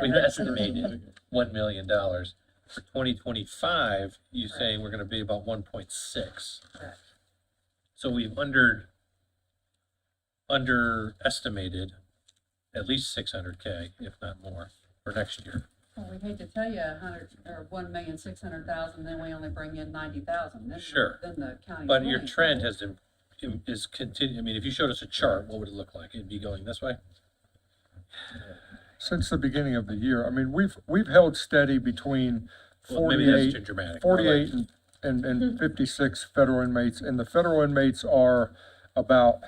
We've estimated $1 million. For 2025, you're saying we're gonna be about 1.6.
Correct.
So we've underestimated at least 600K, if not more, for next year.
Well, we hate to tell you 1,600,000, then we only bring in 90,000.
Sure.
Then the county.
But your trend is continue, I mean, if you showed us a chart, what would it look like? It'd be going this way?
Since the beginning of the year, I mean, we've held steady between
Well, maybe that's too
48,
dramatic. More like-
48 and 56 federal inmates, and the federal inmates are about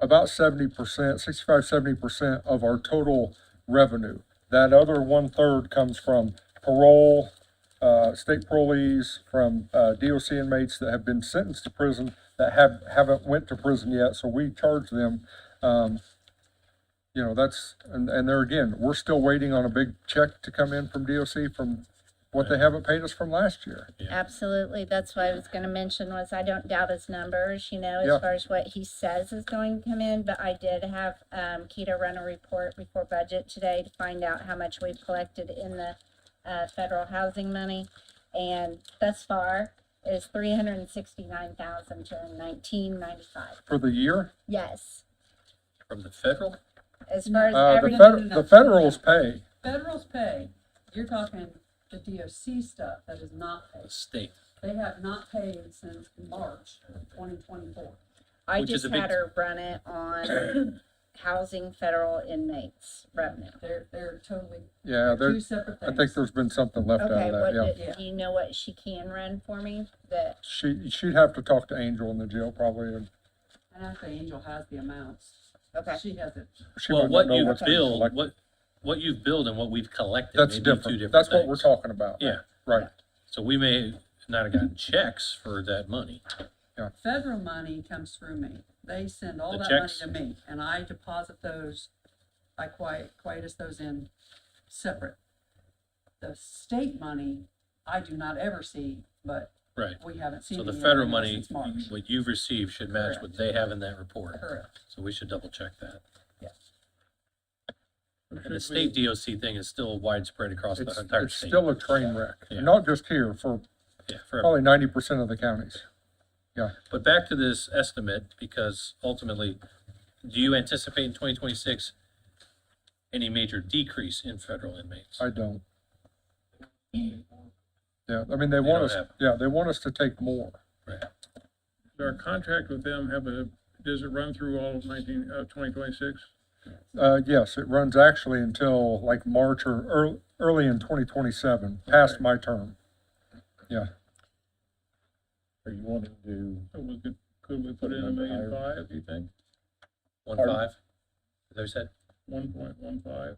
70%, 65, 70% of our total revenue. That other 1/3 comes from parole, state parolees, from DOC inmates that have been sentenced to prison that haven't went to prison yet, so we charge them. You know, that's, and there again, we're still waiting on a big check to come in from DOC from what they haven't paid us from last year.
Absolutely, that's what I was gonna mention, was I don't doubt his numbers, you know,
Yeah.
as far as what he says is going to come in, but I did have, Keto run a report before budget today to find out how much we've collected in the, federal housing money, and thus far is $369,219.95.
For the year,
Yes,
From the federal?
as far as
the
everything.
the federals pay.
Federals pay. You're talking the DOC stuff that is not
The
paid.
state.
They have not paid since March 2024.
I
Which is
just
a big-
had her run it on housing federal inmates revenue.
They're totally,
Yeah,
two separate
I
things.
think there's been something left out
Okay,
of
what,
that, yeah.
do you know what she can run for me? That,
She'd have to talk to Angel in the jail probably, and
And I think Angel has the amounts.
okay.
She has it.
she
Well,
might
what
not know
you've
what's been
billed,
collected.
what you've billed and what we've collected
That's
may be two
different.
different
That's what we're
things.
talking about.
Yeah.
Right.
So we may not have gotten checks for that money.
Federal money comes through me. They send all
The
that
checks?
money to me, and I deposit those, I quietest those in separate. The state money, I do not ever see, but
Right.
we haven't seen
So the
any
federal
revenue
money,
since March.
what you've received should match what they have in that report.
Correct.
So we should double check that.
Yes.
And the state DOC thing is still widespread across the entire
It's
state.
still a train wreck,
Yeah.
not just here, for
Yeah, for
probably 90% of the counties.
But back to this estimate, because ultimately, do you anticipate in 2026 any major decrease in federal inmates?
I don't. Yeah, I mean, they
They
want
don't
us,
have-
yeah, they want us to take more.
Right.
Does our contract with them does it run through all of 2026?
Yes, it runs actually until like March or early in 2027, past my term. Yeah.
Are you wanting to,
So could we put in $1,500,000, do you think?
1.5? Is that what you said?
1.15,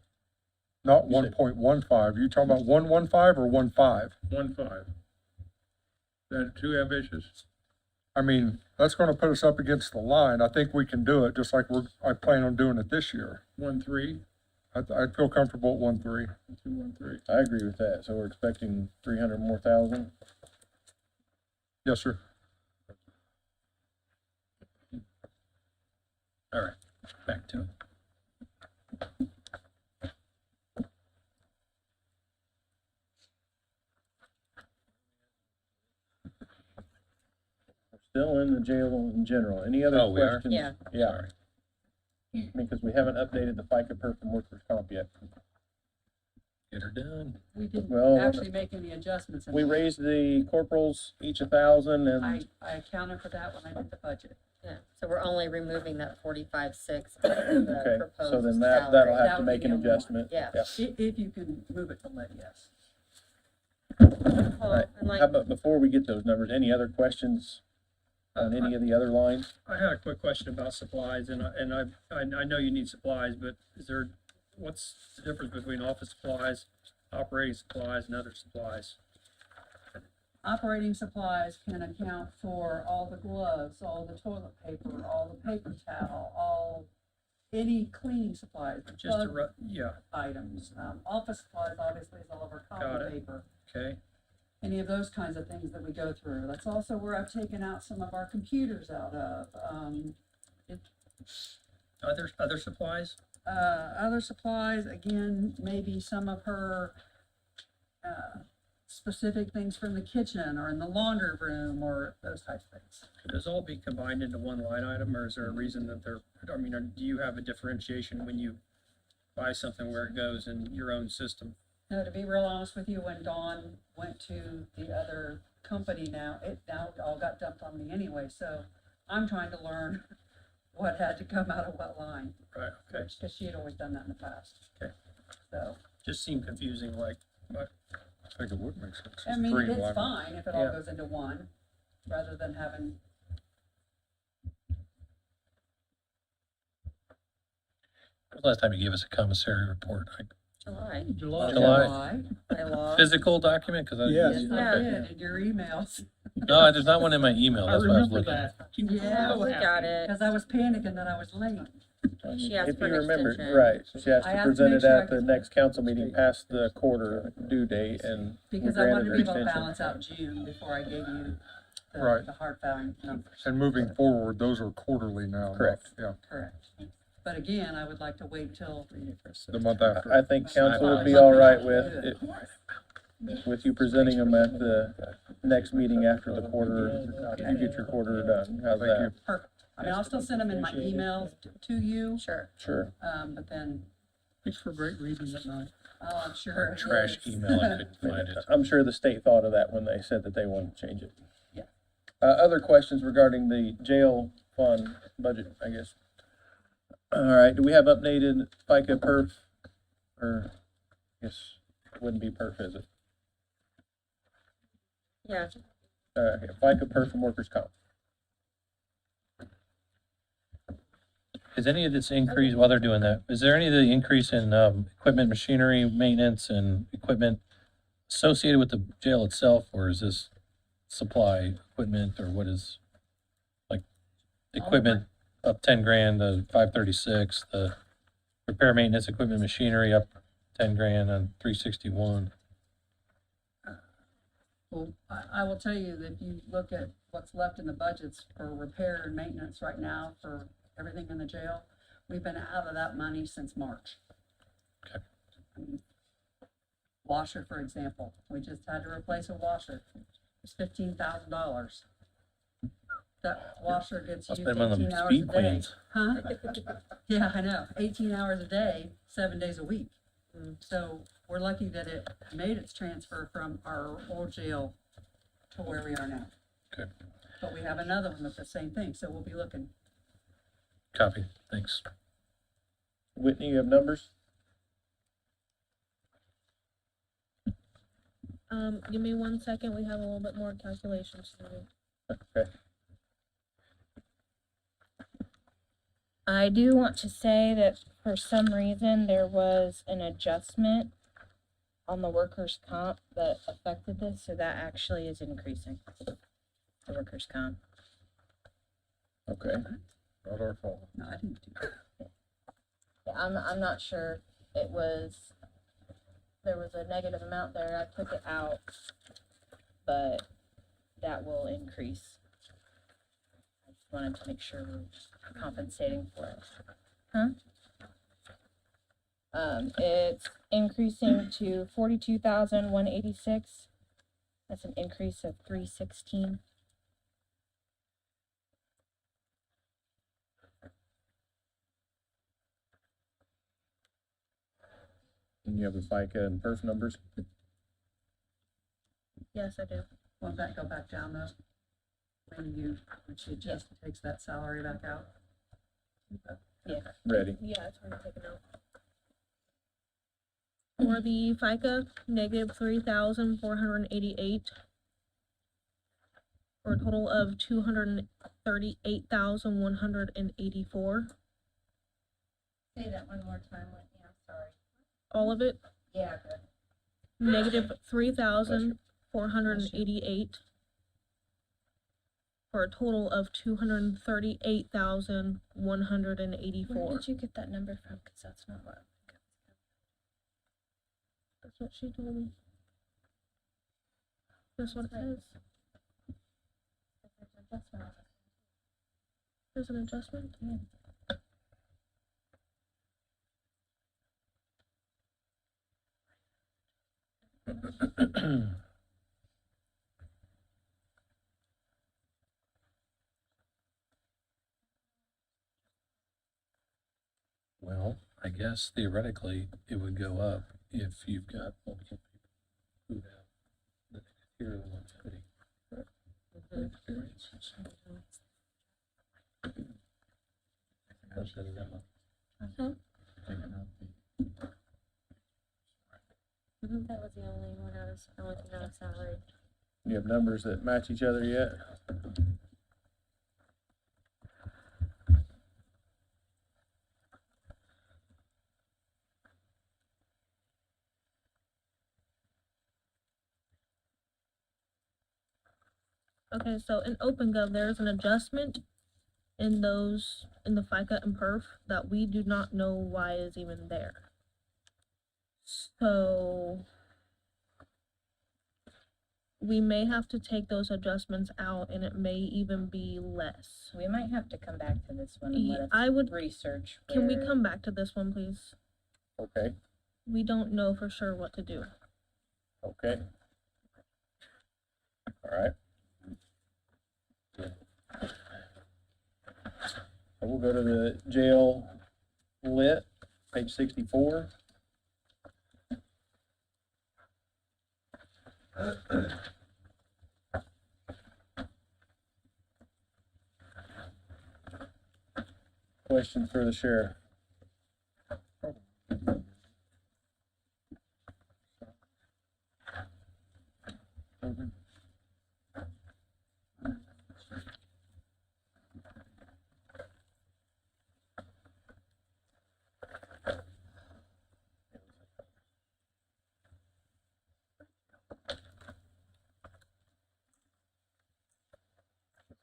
Not
You said-
1.15. You talking about 115 or 15?
1.5. Is that too ambitious?
I mean, that's gonna put us up against the line. I think we can do it, just like I plan on doing it this year.
1.3,
I'd feel comfortable at 1.3.
2.13.
I agree with that, so we're expecting 300 more thousand?
Yes, sir.
All right, back to it.
Still in the jail in general. Any other
Oh, we are?
questions?
Yeah.
Yeah,
Sorry.
because we haven't updated the FICA per from workers' comp yet.
Get her done.
We didn't
Well,
actually make any adjustments. in
We
that.
raised the corporals each 1,000 and
I accounted for that when I did the budget.
Yeah, so we're only removing that 45,6 out of the
okay,
proposed
so then
salary.
that'll
That
have to
would be
make
the
an
only one.
adjustment.
Yeah.
If you can move it to lead, yes.
Well,
Right.
and like,
How about, before we get those numbers, any other questions on any of the other lines?
I had a quick question about supplies, and I know you need supplies, but what's the difference between office supplies, operating supplies, and other supplies?
Operating supplies can account for all the gloves, all the toilet paper, all the paper towel, any cleaning supplies,
Just
plug
yeah,
items. Office supplies obviously is all of our
Got
copy
it.
paper.
okay.
any of those kinds of things that we go through. That's also where I've taken out some of our computers out of.
Other supplies?
Other supplies, again, maybe some of her, specific things from the kitchen or in the laundry room or those types of things.
Could those all be combined into one line item, or is there a reason that they're, I mean, do you have a differentiation when you buy something where it goes in your own system?
No, to be real honest with you, when Dawn went to the other company now, it all got dumped on me anyway, so I'm trying to learn what had to come out of what line.
Right, okay.
Because she had always done that in the past.
Okay.
So,
Just seemed confusing, like, but
I think it would make sense.
I
It's
mean,
three
it's
line-
fine if it all
Yeah.
goes into one, rather than having,
Last time you gave us a commissary report, like
July.
July.
By law.
Physical document, cause I.
Yes.
Yes, I did, in your emails.
No, there's not one in my email, that's what I was looking.
Yeah,
We got it.
because I was panicking that I was late.
She asked
If
for
you
an
remember,
extension.
right, she has
I
to
have to
present
make
it
sure
at
I-
the next council meeting past the quarter due date and we
Because I wanted
granted
to
her
be able to
extension.
balance out June before I gave you
Right.
the hard value numbers.
And moving forward, those are quarterly now. not-
Correct.
Yeah,
Correct. But again, I would like to wait till,
the month after.
I think council would be all right with it, with you presenting them at the next meeting after the quarter, if you get your quarter done, how's
Thank you.
that?
perfect. I mean, I'll still send them in my emails to you,
Sure.
Sure.
but then,
Thanks for great reading at night.
oh, I'm sure. it
Trash
is.
email, I couldn't find it.
I'm sure the state thought of that when they said that they wanted to change it.
Yeah.
Other questions regarding the jail fund budget, I guess? All right, do we have updated FICA perf? Or, I guess, wouldn't be perf, is it?
Yeah.
Okay, FICA perf and workers' comp.
Is any of this increase, while they're doing that, is there any of the increase in, equipment, machinery, maintenance and equipment associated with the jail itself, or is this supply equipment, or what is, like, equipment up 10 grand to 536, the repair, maintenance, equipment, machinery up 10 grand on 361?
Well, I will tell you that if you look at what's left in the budgets for repair and maintenance right now for everything in the jail, we've been out of that money since March.
Okay.
Washer, for example, we just had to replace a washer. It's $15,000. That washer gets
Must
used
have been one of
18
them
hours a
speed
day.
queens.
Huh? Yeah, I know, 18 hours a day, 7 days a week. So we're lucky that it made its transfer from our old jail to where we are now.
Okay.
But we have another one with the same thing, so we'll be looking.
Copy, thanks.
Whitney, you have numbers?
Give me 1 second, we have a little bit more calculations to do.
Okay.
I do want to say that for some reason there was an adjustment on the workers' comp that affected this, so that actually is increasing the workers' comp.
Okay.
Not our fault.
No, I didn't do that.
Yeah, I'm not sure. It was, there was a negative amount there. I took it out, but that will increase. I just wanted to make sure we're compensating for it. Huh? It's increasing to 42,186. That's an increase of 316.
And you have the FICA and perf numbers?
Yes, I do.
Won't that go back down though? When she adjusts, takes that salary back out?
Yeah.
Ready.
Yeah, it's already taken out. For the FICA, negative 3,488. For a total of 238,184.
Say that one more time, Whitney, I'm sorry.
All of it,
Yeah, good.
negative 3,488. For a total of 238,184.
Where did you get that number from? Because that's not what.
That's what she told me. That's what it is. There's an adjustment?
Well, I guess theoretically, it would go up if you've got multiple people who have the tier 150.
That was the only one out of, only thing out of salary.
You have numbers that match each other yet?
Okay, so in OpenGov, there's an adjustment in those, in the FICA and perf that we do not know why is even there. So we may have to take those adjustments out and it may even be less.
We might have to come back to this one and let us
I would,
research.
can we
where-
come back to this one, please?
Okay,
We don't know for sure what to do.
okay. All right. We'll go to the jail lit, page 64. Question for the sheriff.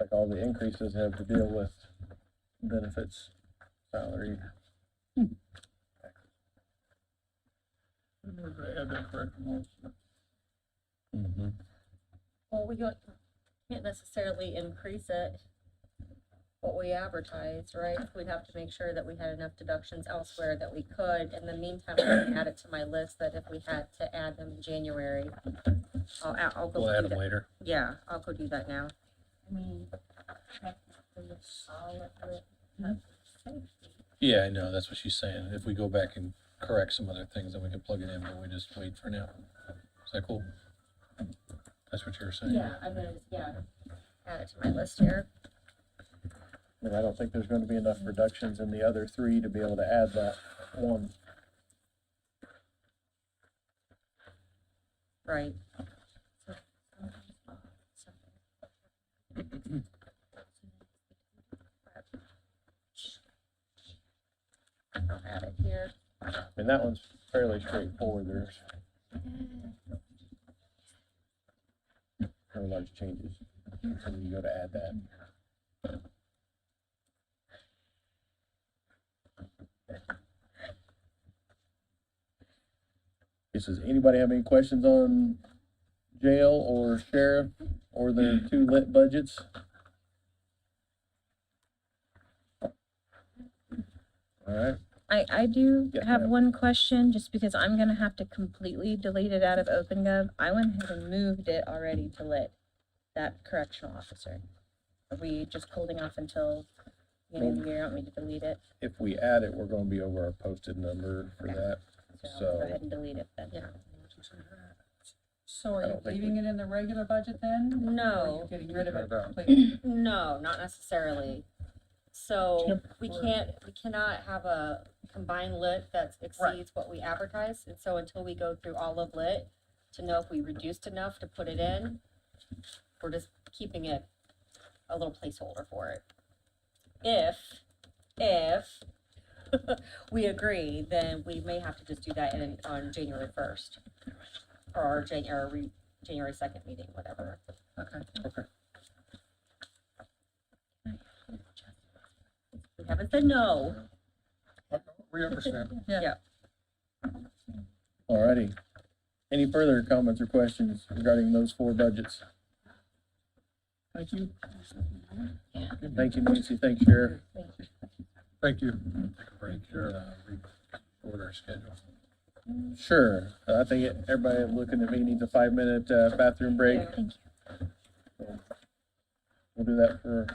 Like all the increases have to deal with benefits, salary.
We're gonna add that correction also.
Mm-hmm.
Well, we can't necessarily increase it, what we advertise, right? We'd have to make sure that we had enough deductions elsewhere that we could. In the meantime, I can add it to my list that if we had to add them in January, I'll go
We'll
do
add them
that.
later.
Yeah, I'll go do that now.
I mean, technically, all of it, safety.
Yeah, I know, that's what she's saying. If we go back and correct some other things, then we can plug it in, but we just wait for now. Is that cool? That's what you were saying?
Yeah, I'm gonna, add it to my list here.
And I don't think there's gonna be enough reductions in the other three to be able to add that one.
Right. I'll add it here.
I mean, that one's fairly straightforward. There's no large changes. So you go to add that. Does anybody have any questions on jail or sheriff or their two lit budgets? All right.
I do
Yes,
have
ma'am.
one question, just because I'm gonna have to completely delete it out of OpenGov. I went ahead and moved it already to lit, that correctional officer. Are we just holding off until the end of the year? You want me to delete it?
If we add it, we're gonna be over our posted number for that.
So I'll
So-
go ahead and delete it then.
Yeah.
So are
I
you
don't think
leaving it in the regular budget then? Or are
No.
you getting rid of it
Take it out.
completely?
No, not necessarily. So we cannot have a combined lit that exceeds what we advertise. And so until we go through all of lit to know if we reduced enough to put it in, we're just keeping it a little placeholder for it. If we agree, then we may have to just do that on January 1st. Or our January 2nd meeting, whatever.
Okay.
We haven't said no.
We understand.
Yeah.
Alrighty. Any further comments or questions regarding those four budgets?
Thank you.
Thank you, Nancy. Thank you, Sheriff.
Thank you.
Take a break, order our schedule.
Sure. I think everybody looking at me needs a 5-minute bathroom break.
Thank you.
We'll do that for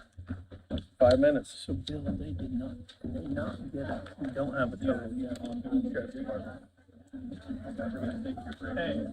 5 minutes.
So Bill, they did not get, we don't have a total yet on the sheriff's department. Hey,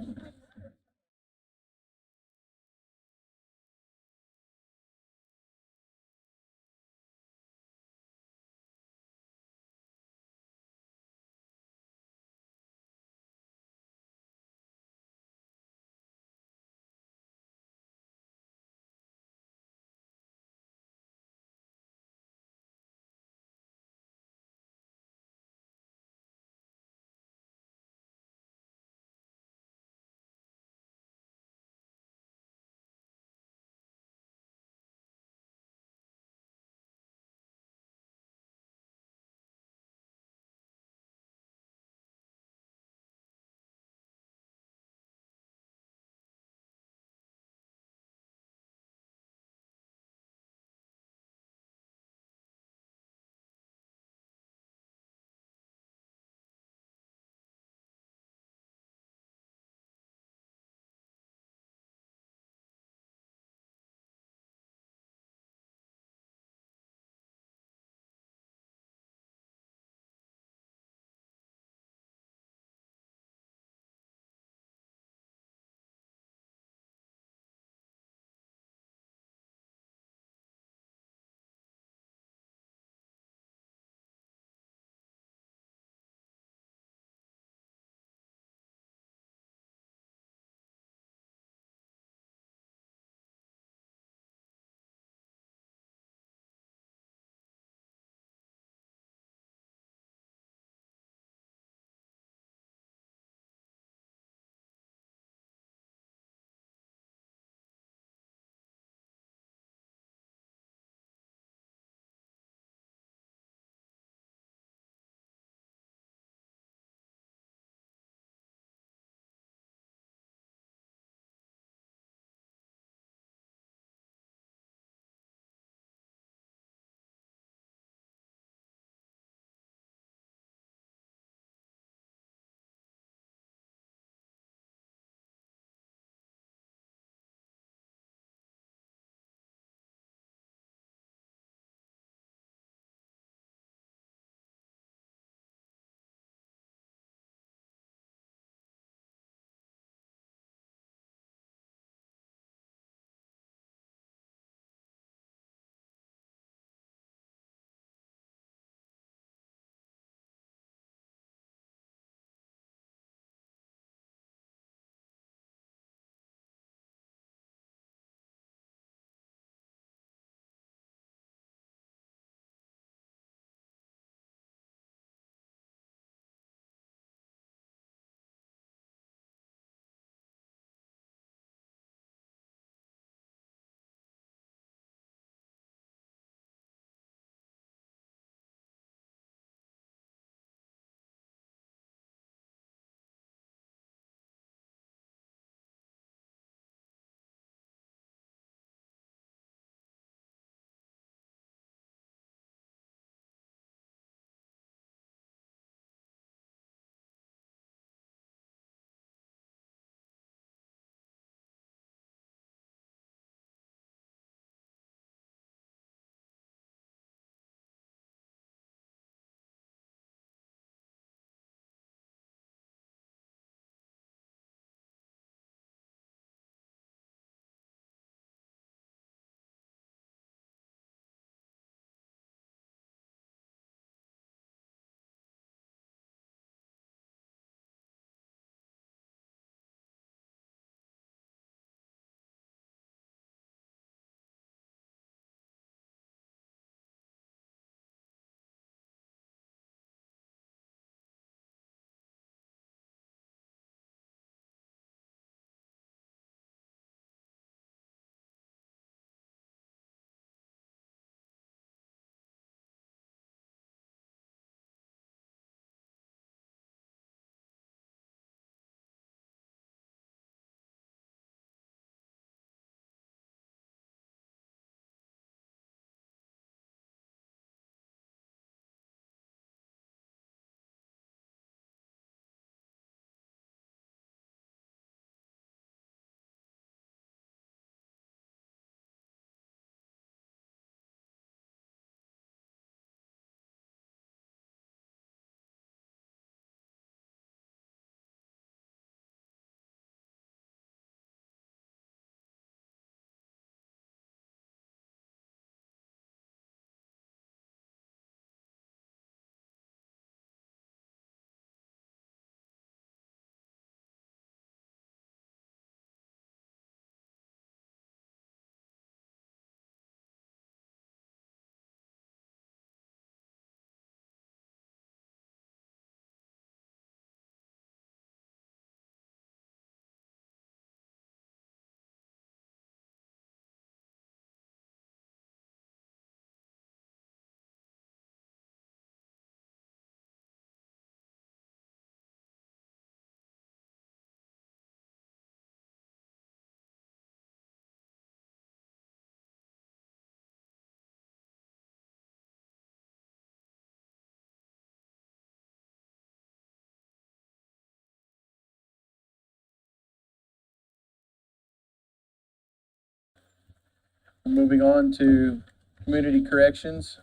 Moving on to community corrections.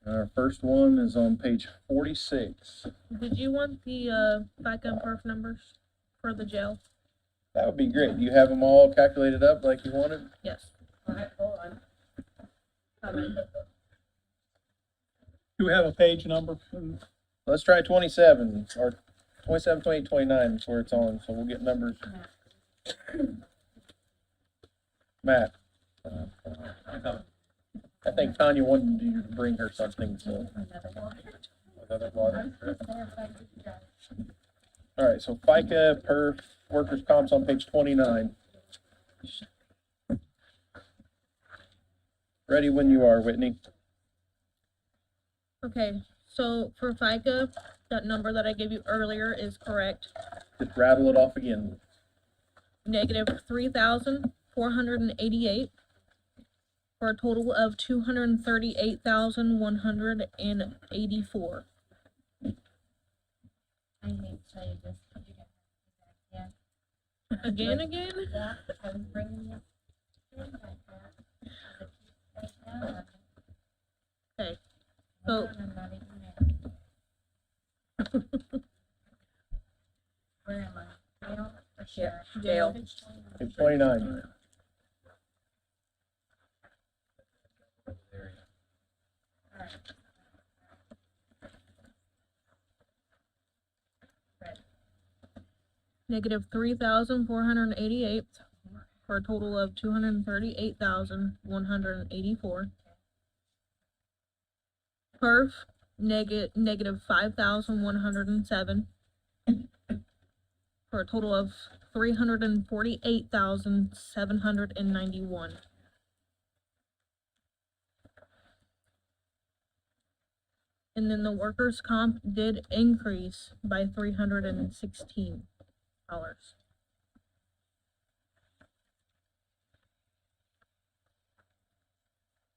Our first one is on page 46.
Did you want the, FICA and perf numbers for the jail?
That would be great. Do you have them all calculated up like you wanted?
Yes. Alright, hold on. Coming.
Do we have a page number?
Let's try 27 or 27, 28, 29 is where it's on, so we'll get numbers. Matt. I think Tanya wanted you to bring her something, so. Another water. All right, so FICA, perf, workers' comp's on page 29. Ready when you are, Whitney.
Okay, so for FICA, that number that I gave you earlier is correct.
Just rattle it off again.
Negative 3,488 for a total of 238,184.
I hate to tell you this, but you're gonna have to do that
Again?
Yeah, I was bringing this. in like that. Is it too late now?
Okay,
No,
so
I'm not even there. Where am I? Jail or sheriff?
jail.
Page 29.
Negative 3,488 for a total of 238,184. Perf, negative 5,107 for a total of 348,791. And then the workers' comp did increase by $316.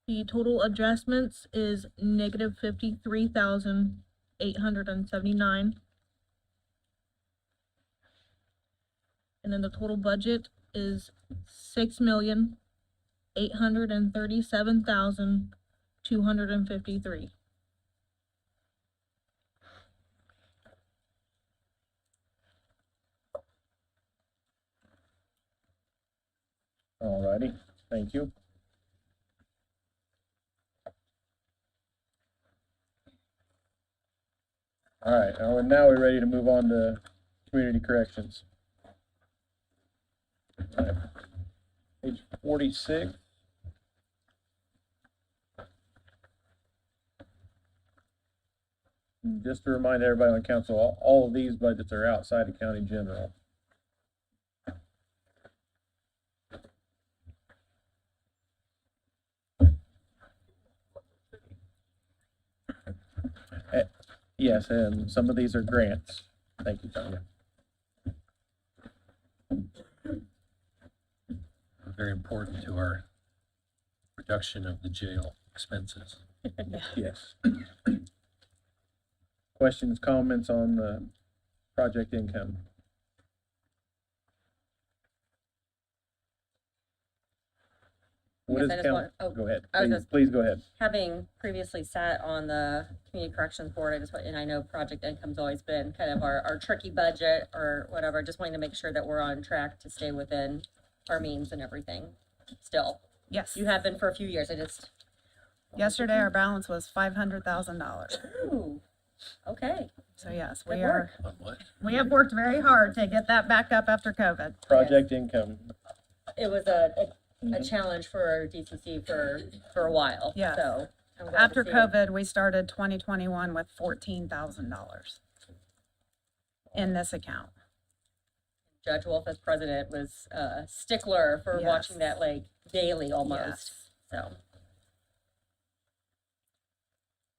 The total adjustments is negative 53,879. And then the total budget is 6,837,253.
All righty, thank you. All right, now we're ready to move on to community corrections. All right. Page 46. Just to remind everybody on council, all of these budgets are outside of county general. Yes, and some of these are grants. Thank you, Tanya.
Very important to our reduction of the jail expenses.
Yes. Questions, comments on the project income? What
Yes,
is
I just
count?
want- oh,
Go ahead.
I was
Please,
just-
please go ahead.
Having previously sat on the community corrections board, and I know project income's always been kind of our tricky budget or whatever, just wanting to make sure that we're on track to stay within our means and everything, still.
Yes.
You have been for a few years, I just.
Yesterday, our balance was $500,000.
Ooh, okay.
So yes,
Good
we are,
work.
On what?
we have worked very hard to get that back up after COVID.
Project income.
It was a challenge for DCC for a while,
Yes.
so. I'm glad to
After
see it.
COVID, we started 2021 with $14,000 in this account.
Judge Wolf as president was a stickler for
Yes.
watching that like daily almost,
Yes.
so.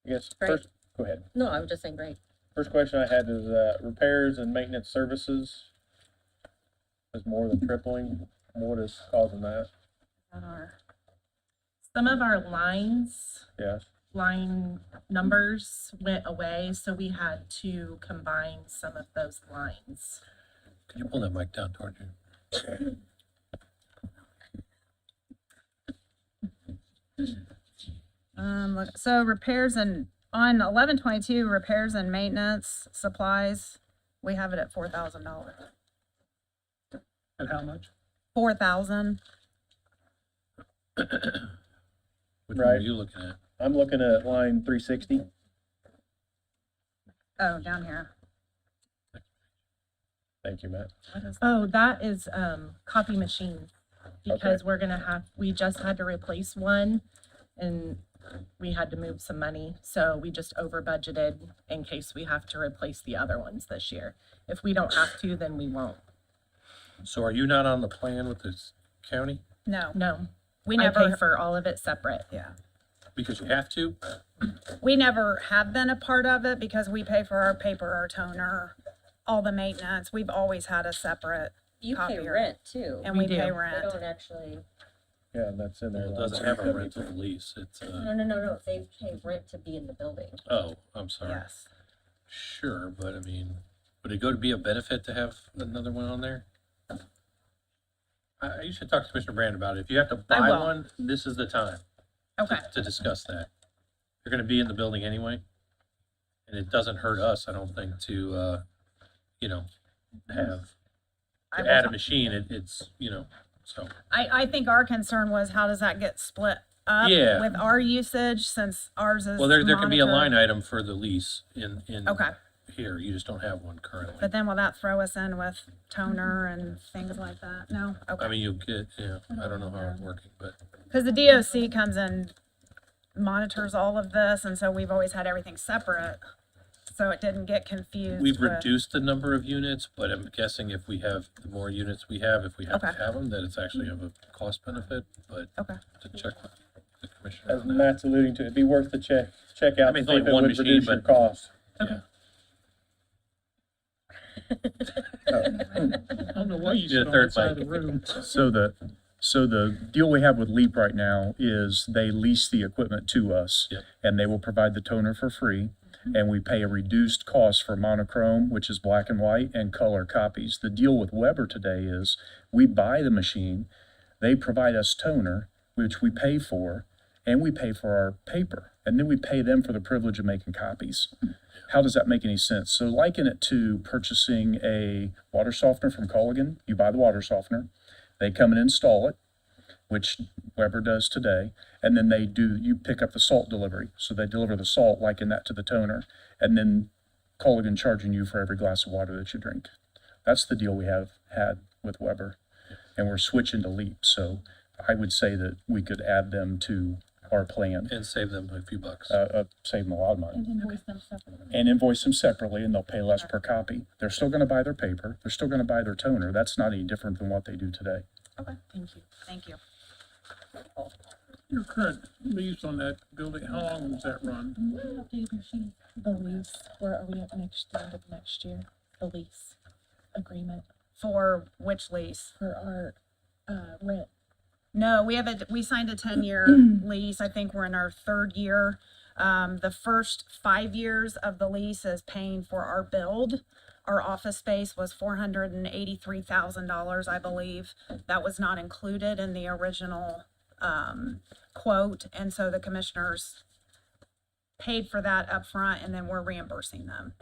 Yes,
Great.
first, go ahead.
No, I was just saying great.
First question I had is, repairs and maintenance services is more than tripling. What is causing that?
On our-
Some of our lines,
Yes.
line numbers went away, so we had to combine some of those lines.
Could you pull that mic down toward you?
So repairs and, on 1122, repairs and maintenance supplies, we have it at $4,000.
At how much?
4,000.
Which one are
Right.
you looking at?
I'm looking at line 360.
Oh, down here.
Thank you, Matt.
Oh, that is, copy machine. Because we're gonna have, we just had to replace one and we had to move some money. So we just over budgeted in case we have to replace the other ones this year. If we don't have to, then we won't.
So are you not on the plan with this county?
No,
No,
we
I
never,
pay for all of it separate.
yeah.
Because you have to?
We never have been a part of it because we pay for our paper, our toner, all the maintenance. We've always had a separate
You pay
copier.
rent too.
And
We
we
do.
pay
They
rent.
don't actually,
Yeah, that's in there.
Well, it
line
doesn't have a
372.
rental lease. It's,
no, they pay rent to be in the building.
oh, I'm sorry.
Yes.
Sure, but I mean, would it go to be a benefit to have another one on there? You should talk to Commissioner Brand about it. If you have to
I
buy
will.
one, this is the time
Okay.
to discuss that. You're gonna be in the building anyway. And it doesn't hurt us, I don't think, to, have,
I
to add a
will-
machine, it's, so.
I think our concern was how does that get split up
Yeah.
with our usage since ours is
Well, there can be a line
monitored?
item for the lease in
Okay,
here, you just don't have one currently.
but then will that throw us in with toner and things like that? No?
I
Okay.
mean, you'll get, I don't know how it's working, but
Because the DOC comes and monitors all of this, and so we've always had everything separate. So it didn't get confused
we've
with-
reduced the number of units, but I'm guessing if we have, the more units we have, if we have to
Okay.
have them, that it's actually of a cost benefit, but
Okay.
to check with the commissioner
As
on that.
Matt's alluding to, it'd be worth the check out
I
to
mean, it's
see if
only
it
one
would
machine,
reduce your
but-
cost.
Yeah.
I don't know why you
Yeah,
sit on
third
that side of the
mic.
room.
So the deal we have with Leap right now is they lease the equipment to us.
Yep.
And they will provide the toner for free. And we pay a reduced cost for monochrome, which is black and white, and color copies. The deal with Weber today is we buy the machine, they provide us toner, which we pay for, and we pay for our paper. And then we pay them for the privilege of making copies. How does that make any sense? So liken it to purchasing a water softener from Culligan. You buy the water softener, they come and install it, which Weber does today, and then you pick up the salt delivery. So they deliver the salt, liken that to the toner, and then Culligan charging you for every glass of water that you drink. That's the deal we have had with Weber, and we're switching to Leap. So I would say that we could add them to our plan,
And save them a few bucks.
save them a lot of money.
And invoice them separately.
And invoice them separately, and they'll pay less per copy. They're still gonna buy their paper, they're still gonna buy their toner. That's not any different than what they do today.
Okay, thank you. Thank you.
Your current lease on that building, how long does that run?
The lease, where are we at the end of next year? The lease agreement
For which lease?
for our, rent.
No, we signed a 10-year lease. I think we're in our third year. The first 5 years of the lease is paying for our build. Our office space was $483,000, I believe. That was not included in the original, quote. And so the commissioners paid for that up front, and then we're reimbursing them.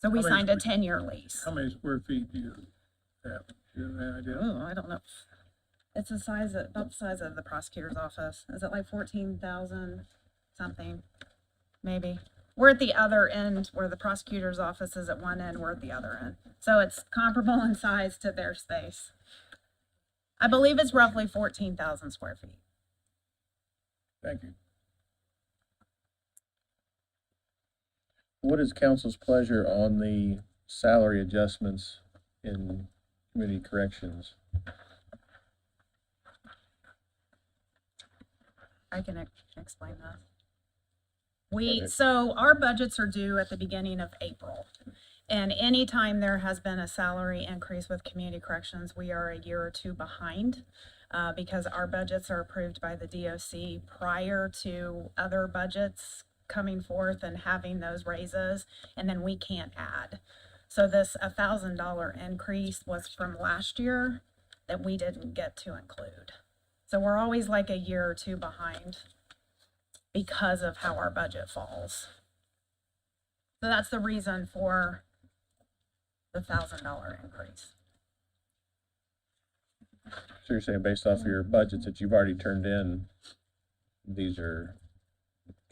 So we
How many
signed a
square-
10-year lease.
How many square feet do you have? Do you have any idea?
Oh, I don't know. It's the size of, about the size of the prosecutor's office. Is it like 14,000 something? Maybe. We're at the other end where the prosecutor's office is at one end, we're at the other end. So it's comparable in size to their space. I believe it's roughly 14,000 square feet.
Thank you.
What is council's pleasure on the salary adjustments in community corrections?
I can explain that. So our budgets are due at the beginning of April. And anytime there has been a salary increase with community corrections, we are a year or two behind. Because our budgets are approved by the DOC prior to other budgets coming forth and having those raises, and then we can't add. So this $1,000 increase was from last year that we didn't get to include. So we're always like a year or two behind because of how our budget falls. So that's the reason for the $1,000 increase.
So you're saying based off of your budgets that you've already turned in, these are,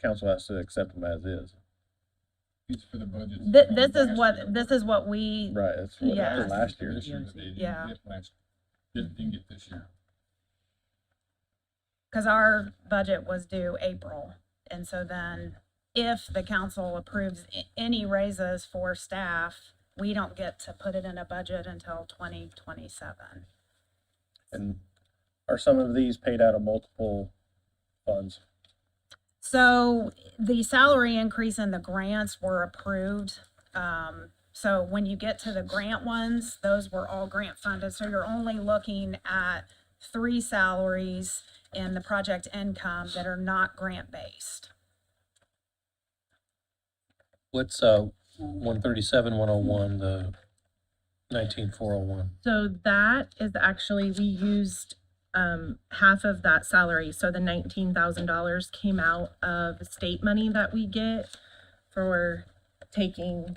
council has to accept them as is?
It's for the budget.
This is what we,
Right, that's what
Yeah.
happened last year.
This year that they didn't
Yeah.
get last, didn't get this year.
because our budget was due April. And so then if the council approves any raises for staff, we don't get to put it in a budget until 2027.
And are some of these paid out of multiple funds?
So the salary increase and the grants were approved. So when you get to the grant ones, those were all grant funded. So you're only looking at 3 salaries in the project income that are not grant based.
What's, 137, 101, the 19401?
So that is actually, we used half of that salary. So the $19,000 came out of state money that we get for taking,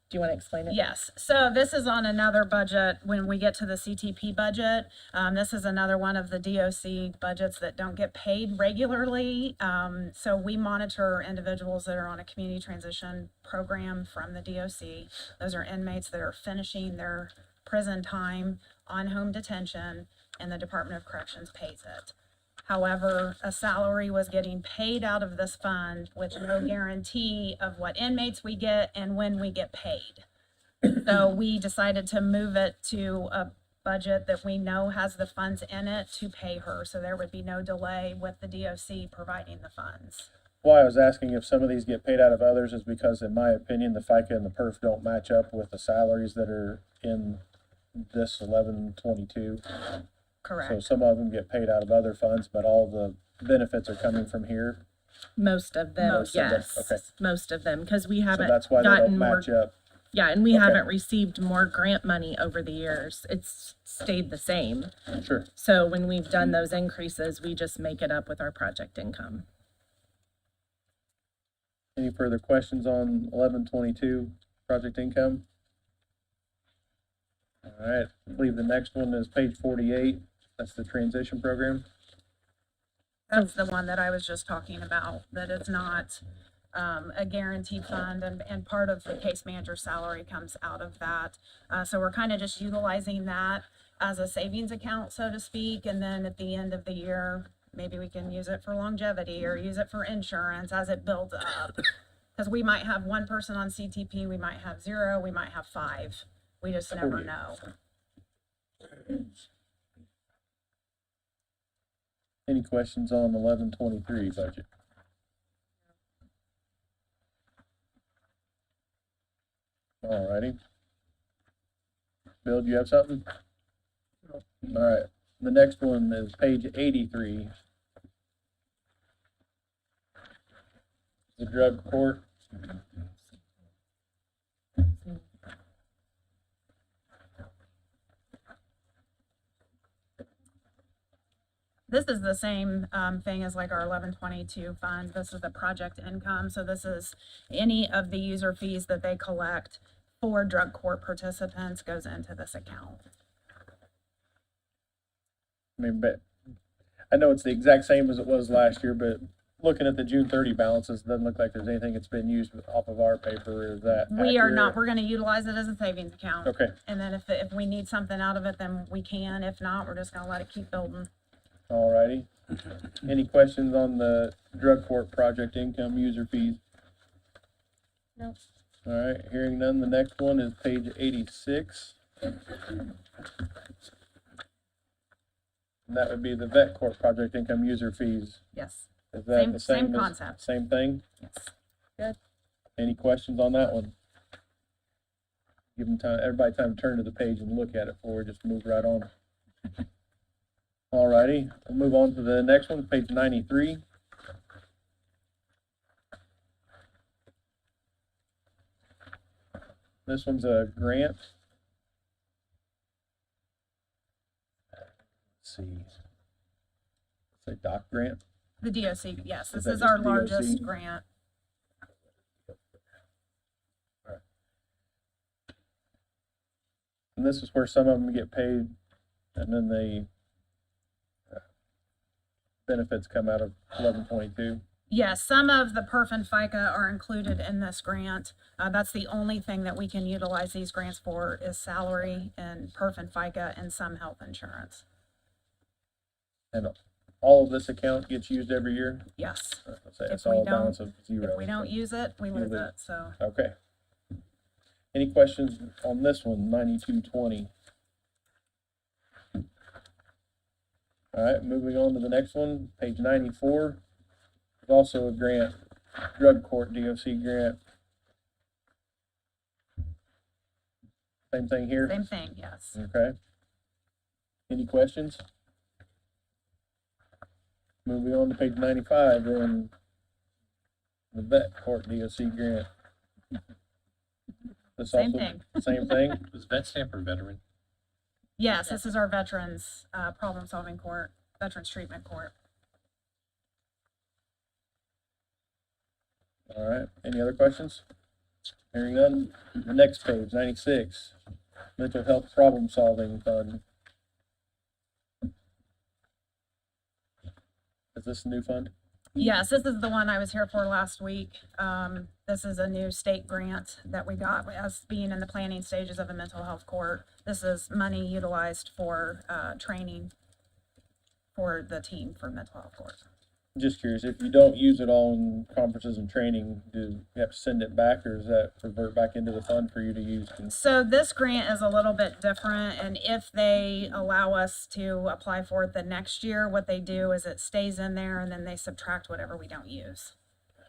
do you want to explain it?
Yes, so this is on another budget, when we get to the CTP budget, this is another one of the DOC budgets that don't get paid regularly. So we monitor individuals that are on a community transition program from the DOC. Those are inmates that are finishing their prison time on home detention, and the Department of Corrections pays it. However, a salary was getting paid out of this fund with no guarantee of what inmates we get and when we get paid. So we decided to move it to a budget that we know has the funds in it to pay her. So there would be no delay with the DOC providing the funds.
Why I was asking if some of these get paid out of others is because, in my opinion, the FICA and the PERF don't match up with the salaries that are in this 1122.
Correct.
So some of them get paid out of other funds, but all the benefits are coming from here.
Most of them,
Most of them,
yes.
okay.
Most of them, because we
So
haven't
that's why they
gotten
don't
more.
match up.
Yeah, and we
Okay.
haven't received more grant money over the years. It's stayed the same.
Sure.
So when we've done those increases, we just make it up with our project income.
Any further questions on 1122 project income? All right, I believe the next one is page 48. That's the transition program.
That's the one that I was just talking about, that it's not a guaranteed fund, and part of the case manager's salary comes out of that. So we're kind of just utilizing that as a savings account, so to speak, and then at the end of the year, maybe we can use it for longevity or use it for insurance as it builds up. Because we might have one person on CTP, we might have 0, we might have 5. We just never know.
Any questions on 1123 budget? All righty. Bill, do you have something? All right, the next one is page 83. The drug court.
This is the same thing as like our 1122 fund. This is the project income. So this is any of the user fees that they collect for drug court participants goes into this account.
I mean, but I know it's the exact same as it was last year, but looking at the June 30 balances, it doesn't look like there's anything that's been used off of our paper. Is that
We are not,
accurate?
we're gonna utilize it as a savings account.
Okay.
And then if we need something out of it, then we can. If not, we're just gonna let it keep building.
All righty. Any questions on the drug court project income user fees?
No.
All right, hearing none, the next one is page 86. And that would be the vet court project income user fees.
Yes.
Is that
Same-
the
same
same as-
concept.
Same thing?
Yes.
Good.
Any questions on that one? Give them time, everybody time to turn to the page and look at it before we just move right on. All righty, we'll move on to the next one, page 93. This one's a grant. Let's see. It's a doc grant.
The DOC, yes,
Is
this
that
is
just
our
the DOC?
largest grant.
And this is where some of them get paid, and then benefits come out of 1122.
Yes, some of the perf and FICA are included in this grant. That's the only thing that we can utilize these grants for is salary and perf and FICA and some health insurance.
And all of this account gets used every year?
Yes.
Let's say
If
it's
we
all a
don't-
balance of zero.
If we don't use it, we lose
lose.
it, so.
Okay. Any questions on this one, 9220? All right, moving on to the next one, page 94. There's also a grant, drug court DOC grant. Same thing here?
Same thing, yes.
Okay. Any questions? Moving on to page 95, then the vet court DOC grant. This
Same
also-
thing.
Same thing?
Was vet stamp or veteran?
Yes, this is our veterans, problem-solving court, veterans treatment court.
All right, any other questions? Hearing none, the next page, 96, mental health problem solving fund. Is this a new fund?
Yes, this is the one I was here for last week. This is a new state grant that we got as being in the planning stages of a mental health court. This is money utilized for, training for the team for mental health court.
Just curious, if you don't use it all in conferences and training, do you have to send it back, or does that revert back into the fund for you to use?
So this grant is a little bit different, and if they allow us to apply for it the next year, what they do is it stays in there and then they subtract whatever we don't use.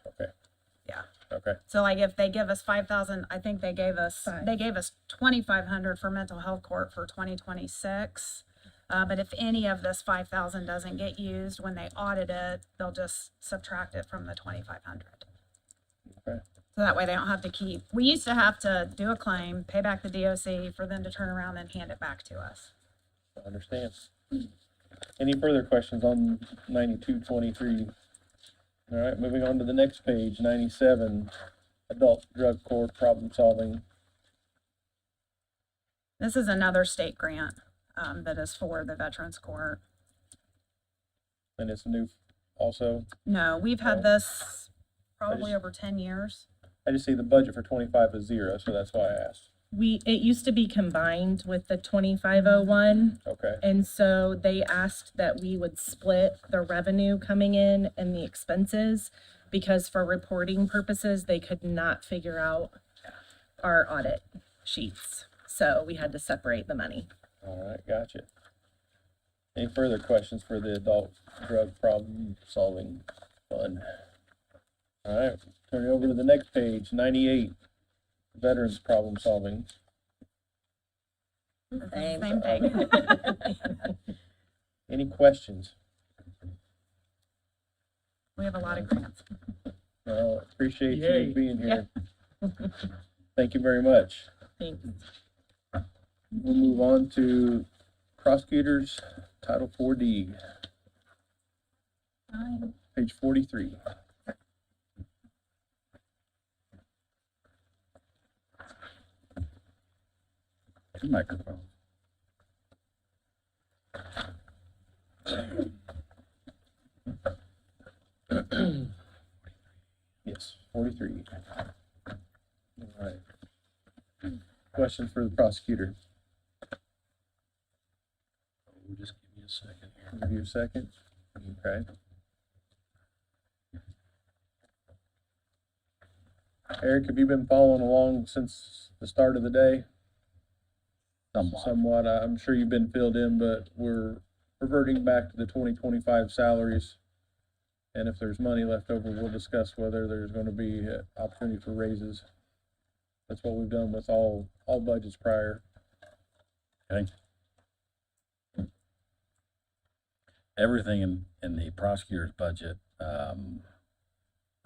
Okay.
Yeah.
Okay,
So like if they give us 5,000, I think they gave us 2,500 for mental health court for 2026. But if any of this 5,000 doesn't get used, when they audit it, they'll just subtract it from the 2,500.
okay,
So that way they don't have to keep, we used to have to do a claim, pay back the DOC for them to turn around and hand it back to us.
I understand. Any further questions on 9223? All right, moving on to the next page, 97, adult drug court problem solving.
This is another state grant, that is for the Veterans Court.
And it's new also.
No, we've had this probably over 10 years.
I just see the budget for 25 is zero, so that's why I asked.
It used to be combined with the 2501.
Okay,
And so they asked that we would split the revenue coming in and the expenses because for reporting purposes, they could not figure out our audit sheets. So we had to separate the money.
all right, gotcha. Any further questions for the adult drug problem solving fund? All right, turn it over to the next page, 98, veterans problem solving.
Same thing.
Any questions?
We have a lot of grants.
Well, appreciate
Yay.
you being here. Thank you very much.
Thanks.
We'll move on to prosecutors, Title 4D, page 43.
Microphone.
Yes, 43. All right. Questions for the prosecutor?
Just give me a second here.
Give you a second. Okay. Eric, have you been following along since the start of the day? Somewhat. I'm sure you've been filled in, but we're reverting back to the 2025 salaries. And if there's money left over, we'll discuss whether there's going to be opportunity for raises. That's what we've done with all budgets prior.
Okay. Everything in the prosecutor's budget,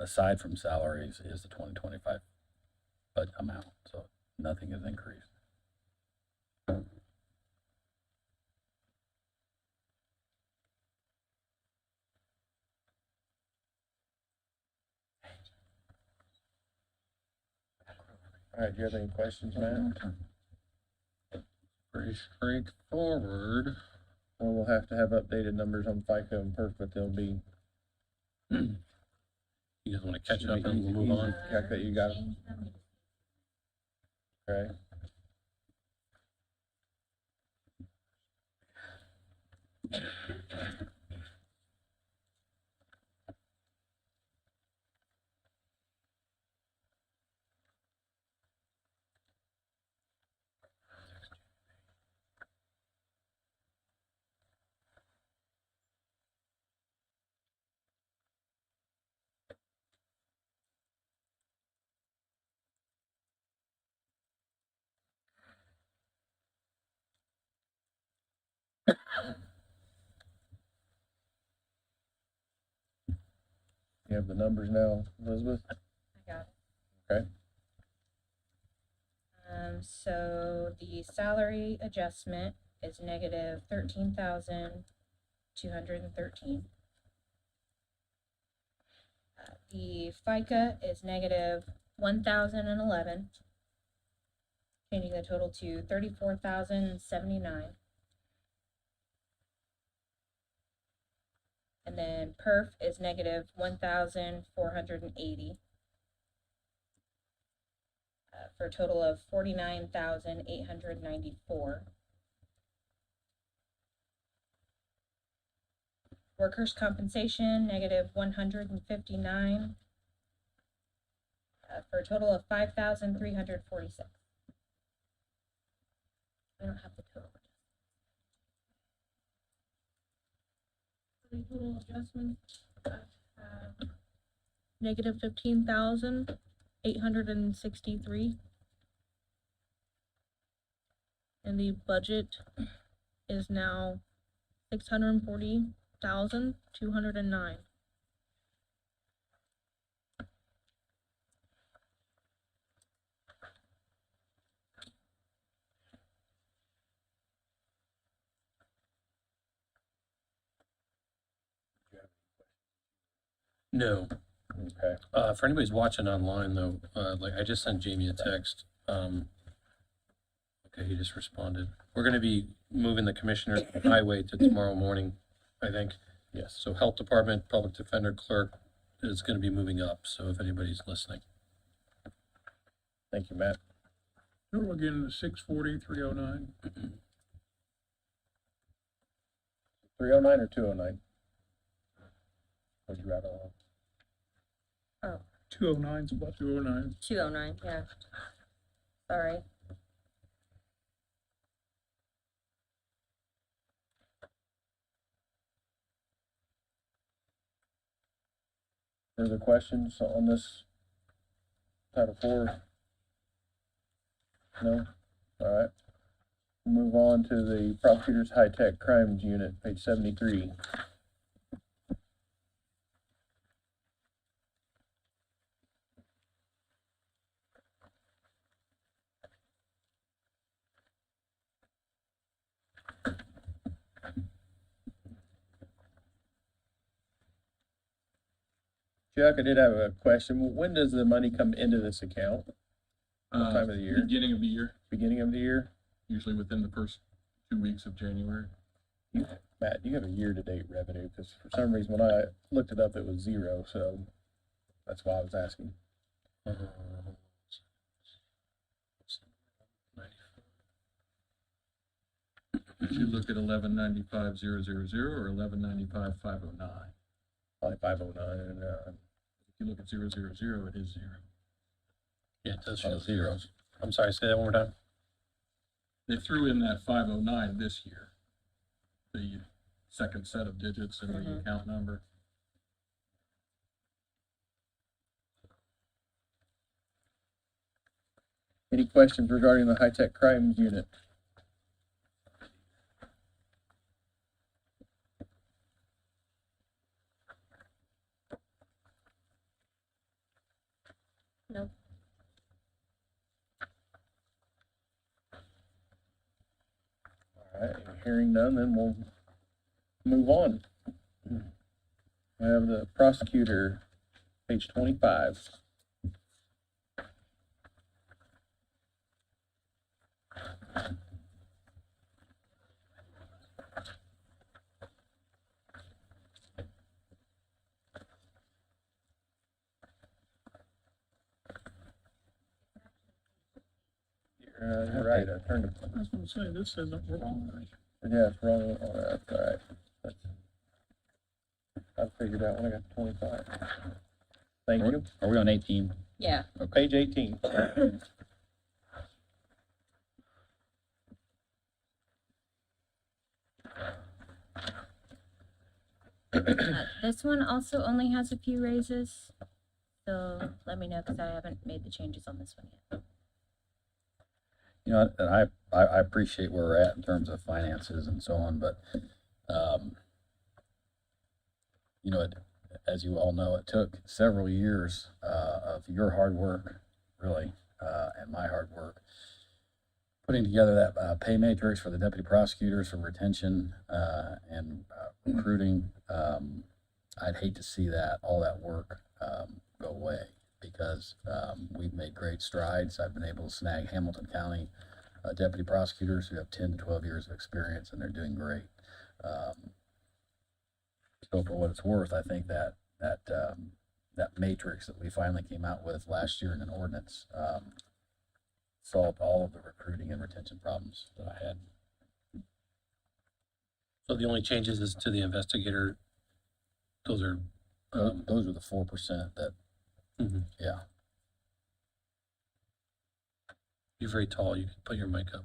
aside from salaries, is the 2025 budget amount, so nothing has increased.
All right, do you have any questions, Matt?
Pretty straightforward.
Well, we'll have to have updated numbers on FICA and PERF, but they'll be.
You guys wanna catch up and we'll move on?
Okay, you got it. Okay. You have the numbers now, Elizabeth?
I got
Okay.
it. So the salary adjustment is negative 13,213. The FICA is negative 1,011, changing the total to 34,079. And then PERF is negative 1,480. For a total of 49,894. Workers' compensation, negative 159. For a total of 5,346. I don't have the total.
The total adjustment, negative 15,863. And the budget is now 640,209.
No.
Okay.
For anybody's watching online though, like I just sent Jamie a text. Okay, he just responded. We're gonna be moving the commissioner highway to tomorrow morning, I think.
Yes.
So health department, public defender, clerk is gonna be moving up, so if anybody's listening.
Thank you, Matt.
Total again is 640,309.
309 or 209? What'd you rattle on?
209 is about 209.
209, yeah. Sorry.
Further questions on this Title IV? No? All right. Move on to the prosecutor's high-tech crimes unit, page 73. Chuck, I did have a question. When does the money come into this account? What time of the year?
Beginning of the year,
Beginning of the year?
usually within the first 2 weeks of January.
Matt, you have a year-to-date revenue, because for some reason, when I looked it up, it was 0, so that's why I was asking.
You should look at 1195,000 or 1195,509.
Probably 509, and,
If you look at 000, it is 0.
Yeah, it does show zeros. I'm sorry, say that one more time.
They threw in that 509 this year. The second set of digits in the account number.
Any questions regarding the high-tech crimes unit?
Nope.
All right, hearing none, then we'll move on. I have the prosecutor, page 25. You're right, I turned it.
I was gonna say, this isn't wrong.
Yeah, it's wrong. Oh, that's all right. I figured out when I got 25. Thank you.
Are we on 18?
Yeah.
Page 18.
This one also only has a few raises, so let me know, because I haven't made the changes on this one yet.
You know, and I appreciate where we're at in terms of finances and so on, but, you know, as you all know, it took several years, of your hard work, really, and my hard work, putting together that, pay matrix for the deputy prosecutors for retention, and recruiting. I'd hate to see all that work, go away, because, we've made great strides. I've been able to snag Hamilton County, deputy prosecutors who have 10 to 12 years of experience, and they're doing great. So for what it's worth, I think that matrix that we finally came out with last year in an ordinance, solved all of the recruiting and retention problems that I had.
So the only changes is to the investigator. Those are,
Those are the 4% that,
Mhm.
yeah.
You're very tall, you can put your mic up.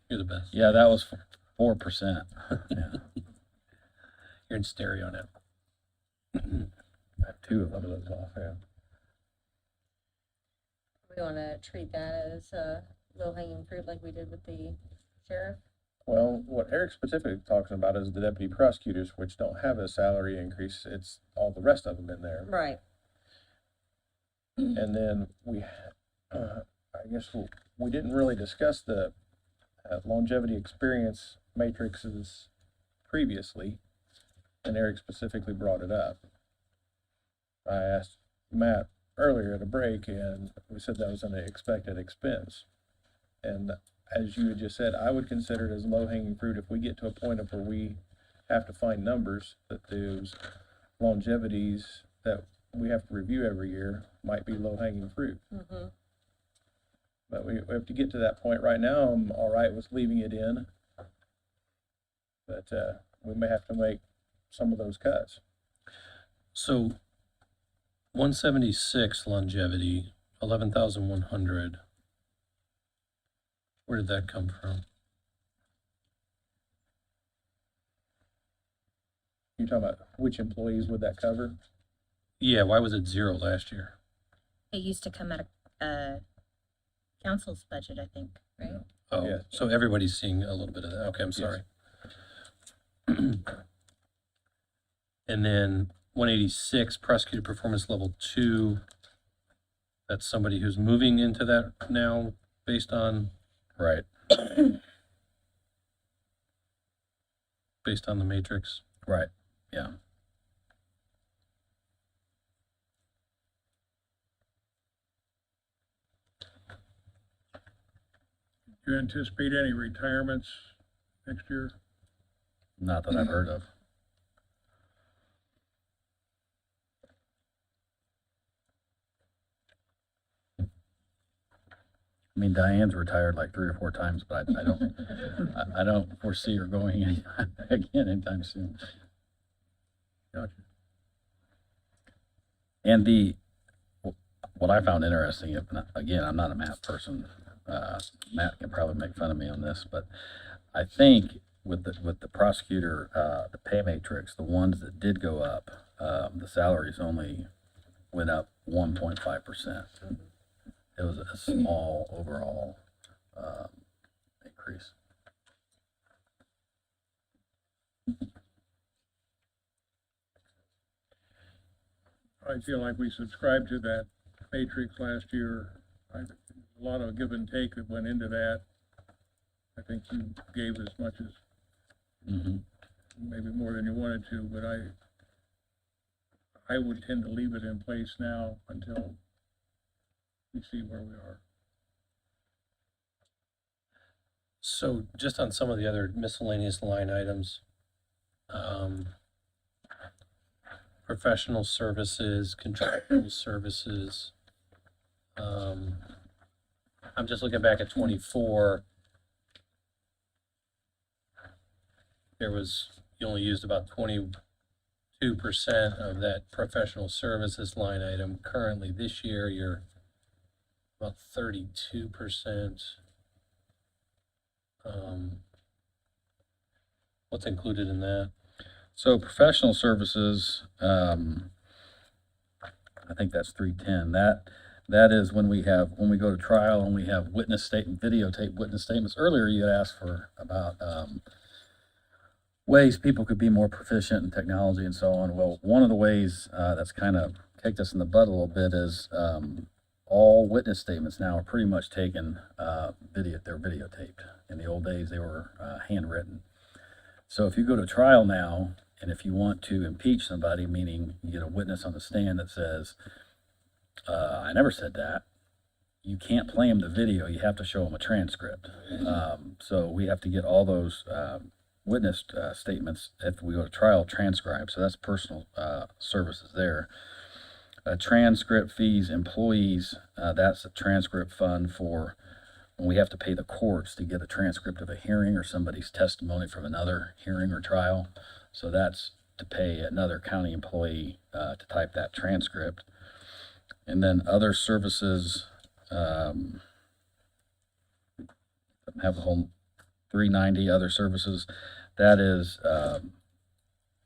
You're the best.
Yeah, that was 4%. Yeah.
You're in stereo now.
I have 2 of those off, yeah.
We wanna treat that as low hanging fruit like we did with the sheriff.
Well, what Eric specifically talks about is the deputy prosecutors, which don't have a salary increase. It's all the rest of them in there.
Right.
And then I guess we didn't really discuss the longevity experience matrices previously, and Eric specifically brought it up. I asked Matt earlier at a break, and we said that was an expected expense. And as you had just said, I would consider it as low-hanging fruit if we get to a point of where we have to find numbers, that those longevities that we have to review every year might be low-hanging fruit.
Mm-hmm.
But we have to get to that point. Right now, I'm all right with leaving it in. But we may have to make some of those cuts.
So 176 longevity, 11,100. Where did that come from?
You're talking about which employees would that cover?
Yeah, why was it 0 last year?
It used to come out of council's budget, I think, right?
Oh,
Yes.
so everybody's seeing a little bit of that. Okay, I'm sorry. And then 186 prosecutor performance level 2. That's somebody who's moving into that now based on
Right.
based on the matrix.
Right. Yeah.
Do you anticipate any retirements next year?
Not that I've heard of. I mean, Diane's retired like 3 or 4 times, but I don't foresee her going again anytime soon.
Gotcha.
And what I found interesting, again, I'm not a math person. Matt can probably make fun of me on this, but I think with the prosecutor, the pay matrix, the ones that did go up, the salaries only went up 1.5%. It was a small overall increase.
I feel like we subscribed to that matrix last year. A lot of give and take that went into that. I think you gave as much as, maybe more than you wanted to, but I would tend to leave it in place now until we see where we are.
So just on some of the other miscellaneous line items, professional services, contractual services, I'm just looking back at 24. There was, you only used about 22% of that professional services line item. Currently, this year, you're about 32%. What's included in that?
So professional services, I think that's 310. That is when we go to trial and we have witness statement, videotape witness statements. Earlier you had asked for about, ways people could be more proficient in technology and so on. Well, one of the ways, that's kind of kicked us in the butt a little bit is, all witness statements now are pretty much taken, they're videotaped. In the old days, they were, handwritten. So if you go to trial now, and if you want to impeach somebody, meaning you get a witness on the stand that says, I never said that, you can't play them the video, you have to show them a transcript. So we have to get all those witness statements if we go to trial transcribed, so that's personal services there. Transcript fees, employees, that's a transcript fund for when we have to pay the courts to get a transcript of a hearing or somebody's testimony from another hearing or trial. So that's to pay another county employee to type that transcript. And then other services, have the whole 390 other services. That is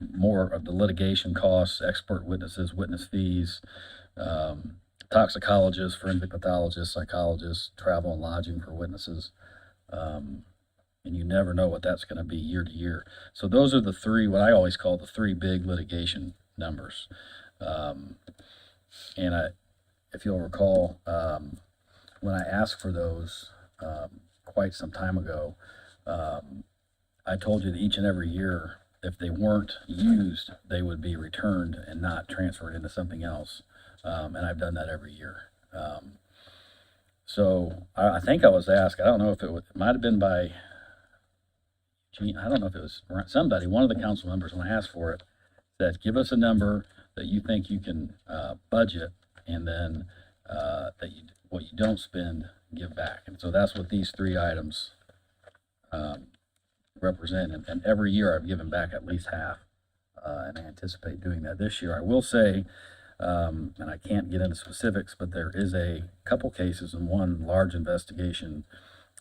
more of the litigation costs, expert witnesses, witness fees, toxicologists, forensic pathologists, psychologists, travel and lodging for witnesses. And you never know what that's going to be year to year. So those are the three, what I always call the three big litigation numbers. If you'll recall, when I asked for those quite some time ago, I told you that each and every year, if they weren't used, they would be returned and not transferred into something else. And I've done that every year. So I think I was asked, I don't know if it might have been by Gene, I don't know if it was somebody, one of the council members, when I asked for it, said, give us a number that you think you can budget, and then what you don't spend, give back. And so that's what these three items represent. And every year I've given back at least half, and I anticipate doing that this year. I will say, and I can't get into specifics, but there is a couple cases and one large investigation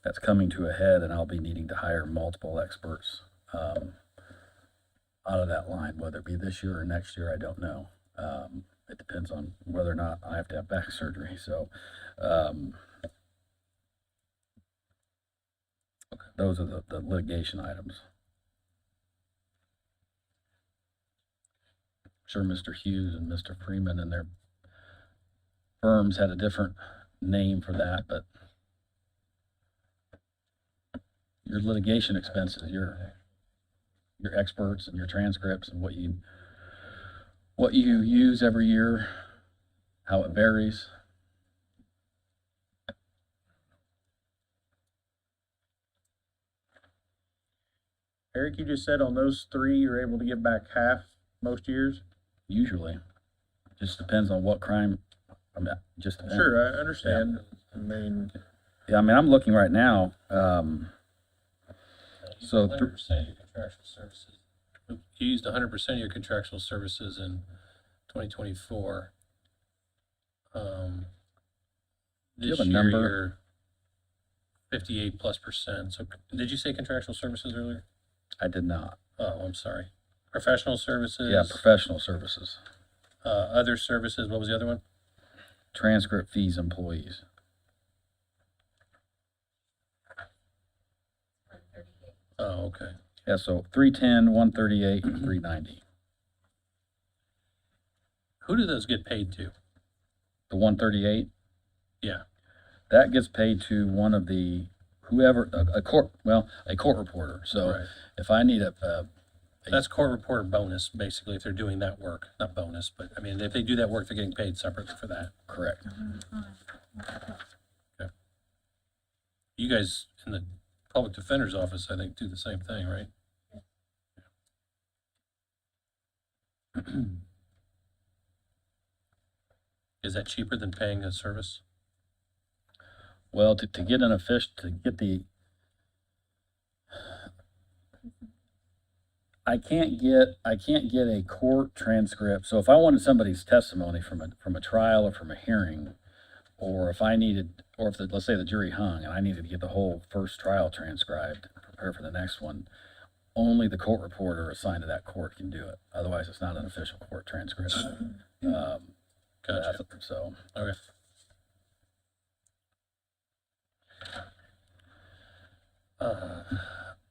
that's coming to a head, and I'll be needing to hire multiple experts out of that line, whether it be this year or next year, I don't know. It depends on whether or not I have to have back surgery. So those are the litigation items. I'm sure Mr. Hughes and Mr. Freeman and their firms had a different name for that, but your litigation expenses, your experts and your transcripts and what you use every year, how it varies.
Eric, you just said on those three, you're able to give back half most years?
Usually. Just depends on what crime. I mean, just depends.
Sure, I understand.
Yeah.
I mean,
yeah, I mean, I'm looking right now. So
100% of your contractual services. You used 100% of your contractual services in 2024.
Do you
This
have a
year,
number?
you're 58+%. So did you say contractual services earlier?
I did not.
Oh, I'm sorry. Professional services?
Yeah, professional services.
Other services, what was the other one?
Transcript fees, employees.
Oh, okay.
Yeah, so 310, 138, and 390.
Who do those get paid to?
The 138,
Yeah.
that gets paid to one of the, whoever, a court reporter. So
Right.
if I need
That's court reporter bonus, basically, if they're doing that work. Not bonus, but I mean, if they do that work, they're getting paid separately for that.
correct.
Okay. You guys in the public defender's office, I think, do the same thing, right? Is that cheaper than paying a service?
Well, to get an official, to get the, I can't get a court transcript. So if I wanted somebody's testimony from a trial or from a hearing, or if I needed, or if let's say the jury hung and I needed to get the whole first trial transcribed, prepare for the next one, only the court reporter assigned to that court can do it. Otherwise, it's not an official court transcript.
Gotcha.
So.
Okay.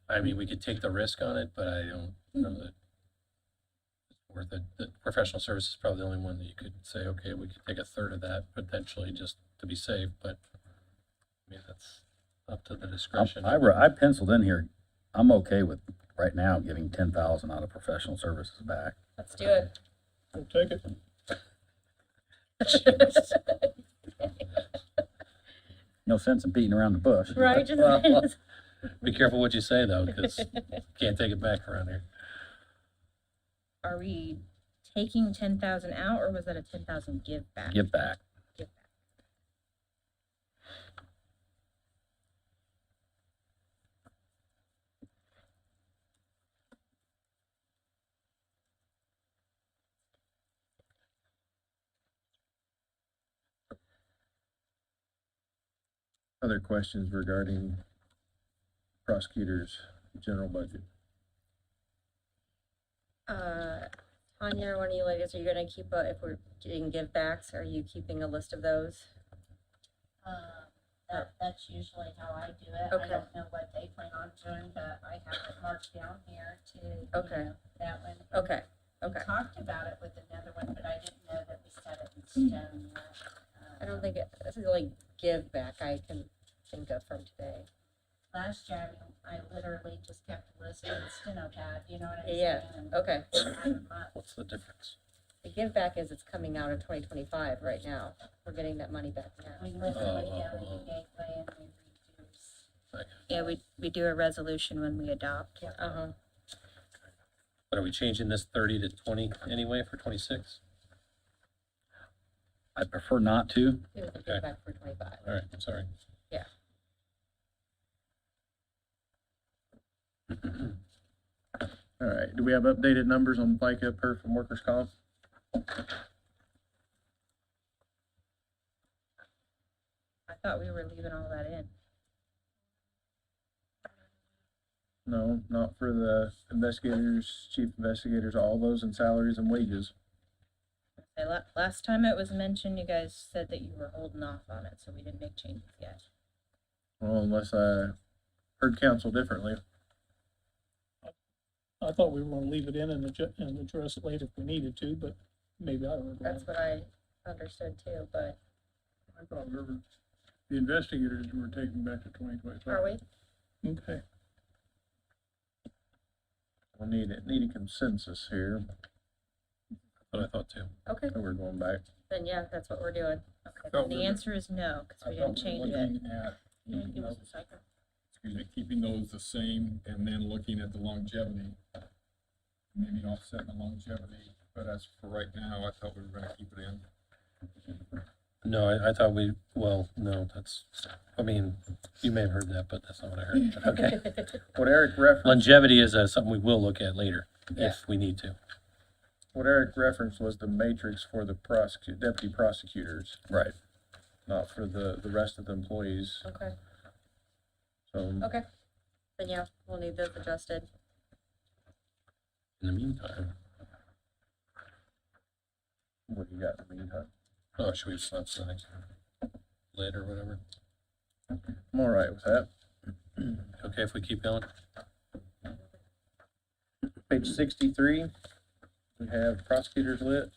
I mean, we could take the risk on it, but I don't know that it's worth it. The professional service is probably the only one that you could say, okay, we could take a third of that potentially just to be safe, but I mean, that's up to the discretion.
I penciled in here, I'm okay with right now giving 10,000 out of professional services back.
Let's do it.
We'll take it.
No sense in beating around the bush.
Right,
Well, be careful what you say though, because can't take it back around here.
Are we taking 10,000 out, or was that a 10,000 give back?
Give back.
Give back.
Other questions regarding prosecutors' general budget?
Tanya, one of you ladies, are you gonna keep if we're getting give backs, are you keeping a list of those?
That's usually how I do it.
Okay.
I don't know what they plan on doing, but I have it marked down here to,
Okay.
that one.
Okay,
We
okay.
talked about it with another one, but I didn't know that we set it in stone yet.
I don't think this is the only give back I can think of from today.
Last year, I literally just kept a list on the steno pad, you know what I'm saying?
Yeah,
And
okay.
add 'em up.
What's the difference?
The give back is it's coming out of 2025 right now. We're getting that money back now.
We list money down in the gateway and we reduce.
Yeah, we do a resolution when we adopt.
Uh-huh.
But are we changing this 30 to 20 anyway for 26?
I prefer not to.
It was a
Okay.
give back for 25.
All right, I'm sorry.
Yeah.
All right, do we have updated numbers on FICA, perf, and workers' comp?
I thought we were leaving all that in.
No, not for the investigators, chief investigators, all those in salaries and wages.
Last time it was mentioned, you guys said that you were holding off on it, so we didn't make changes yet.
Well, unless I heard counsel differently.
I thought we were gonna leave it in and address it later if we needed to, but maybe I heard wrong.
That's what I understood too, but
I thought the investigators were taken back to 2025.
are we?
Okay.
We'll need a consensus here,
But I thought too.
Okay,
so we're going back.
then yeah, that's what we're doing.
Okay,
Thought
then
we
the
were-
answer is no, because we
I thought
didn't
we were
change it.
looking at,
Yeah, give us a second.
excuse me, keeping those the same and then looking at the longevity. Maybe offsetting the longevity, but as for right now, I thought we were gonna keep it in.
No, I thought no, I mean, you may have heard that, but that's not what I heard. But okay.
What Eric referenced,
Longevity is something we will look at later if we need to.
what Eric referenced was the matrix for the deputy prosecutors,
Right.
not for the rest of the employees,
Okay,
so.
okay. Then yeah, we'll need those adjusted.
In the meantime,
What do you got in the meantime?
oh, should we just not the next lid or whatever?
I'm all right with that.
Okay, if we keep going?
Page 63, we have prosecutors lit.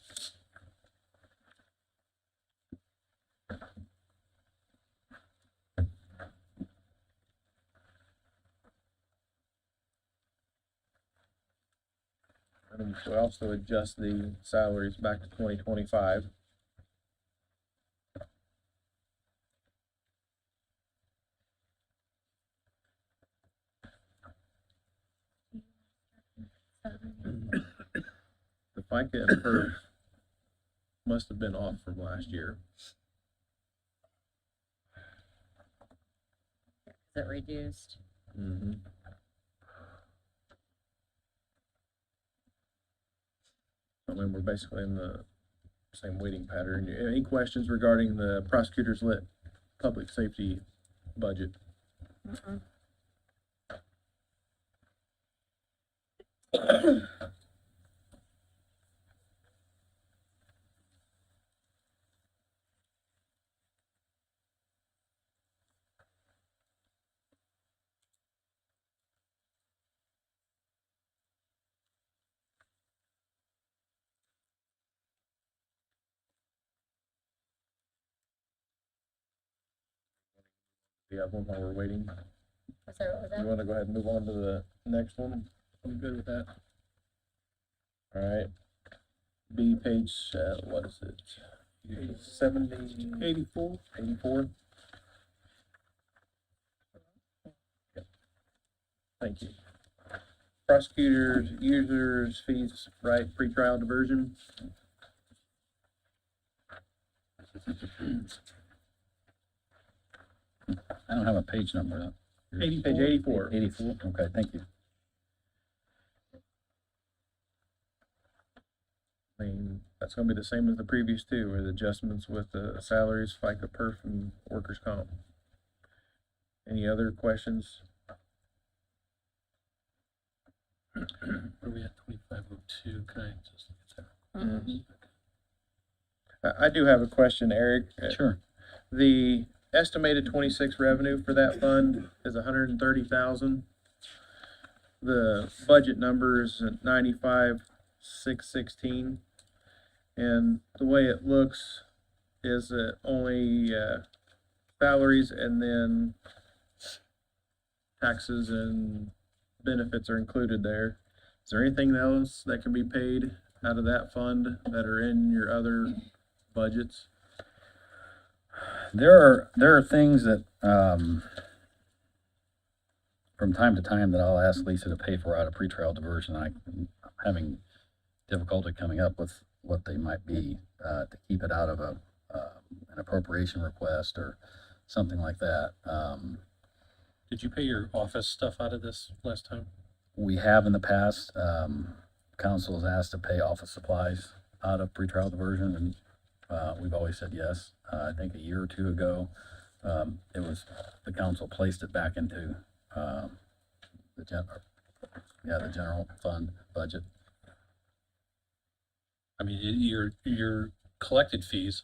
And we also adjust the salaries back to 2025. The FICA and PERF must have been off from last year.
it reduced.
Mhm. I mean, we're basically in the same waiting pattern. Any questions regarding the prosecutor's lit public safety budget? We have one while we're waiting.
Sorry, what was
You
that?
wanna go ahead and move on to the next one? I'm good with that. All right. B page, what is it? 84? 84? Thank you. Prosecutors, users, fees, right, pretrial diversion.
I don't have a page number.
Page 84.
84, okay, thank you.
I mean, that's gonna be the same as the previous two, with adjustments with the salaries, FICA, perf, and workers' comp. Any other questions?
Where are we at, 2502, can I just get that?
Mhm. I do have a question, Eric.
Sure.
The estimated 26 revenue for that fund is 130,000. The budget number is at 95,616. And the way it looks is that only salaries and then taxes and benefits are included there. Is there anything else that can be paid out of that fund that are in your other budgets?
There are things that, from time to time that I'll ask Lisa to pay for out of pretrial diversion. I'm having difficulty coming up with what they might be, to keep it out of an appropriation request or something like that.
Did you pay your office stuff out of this last time?
We have in the past, council has asked to pay office supplies out of pretrial diversion, and we've always said yes. I think a year or two ago, the council placed it back into the general fund budget.
I mean, your collected fees,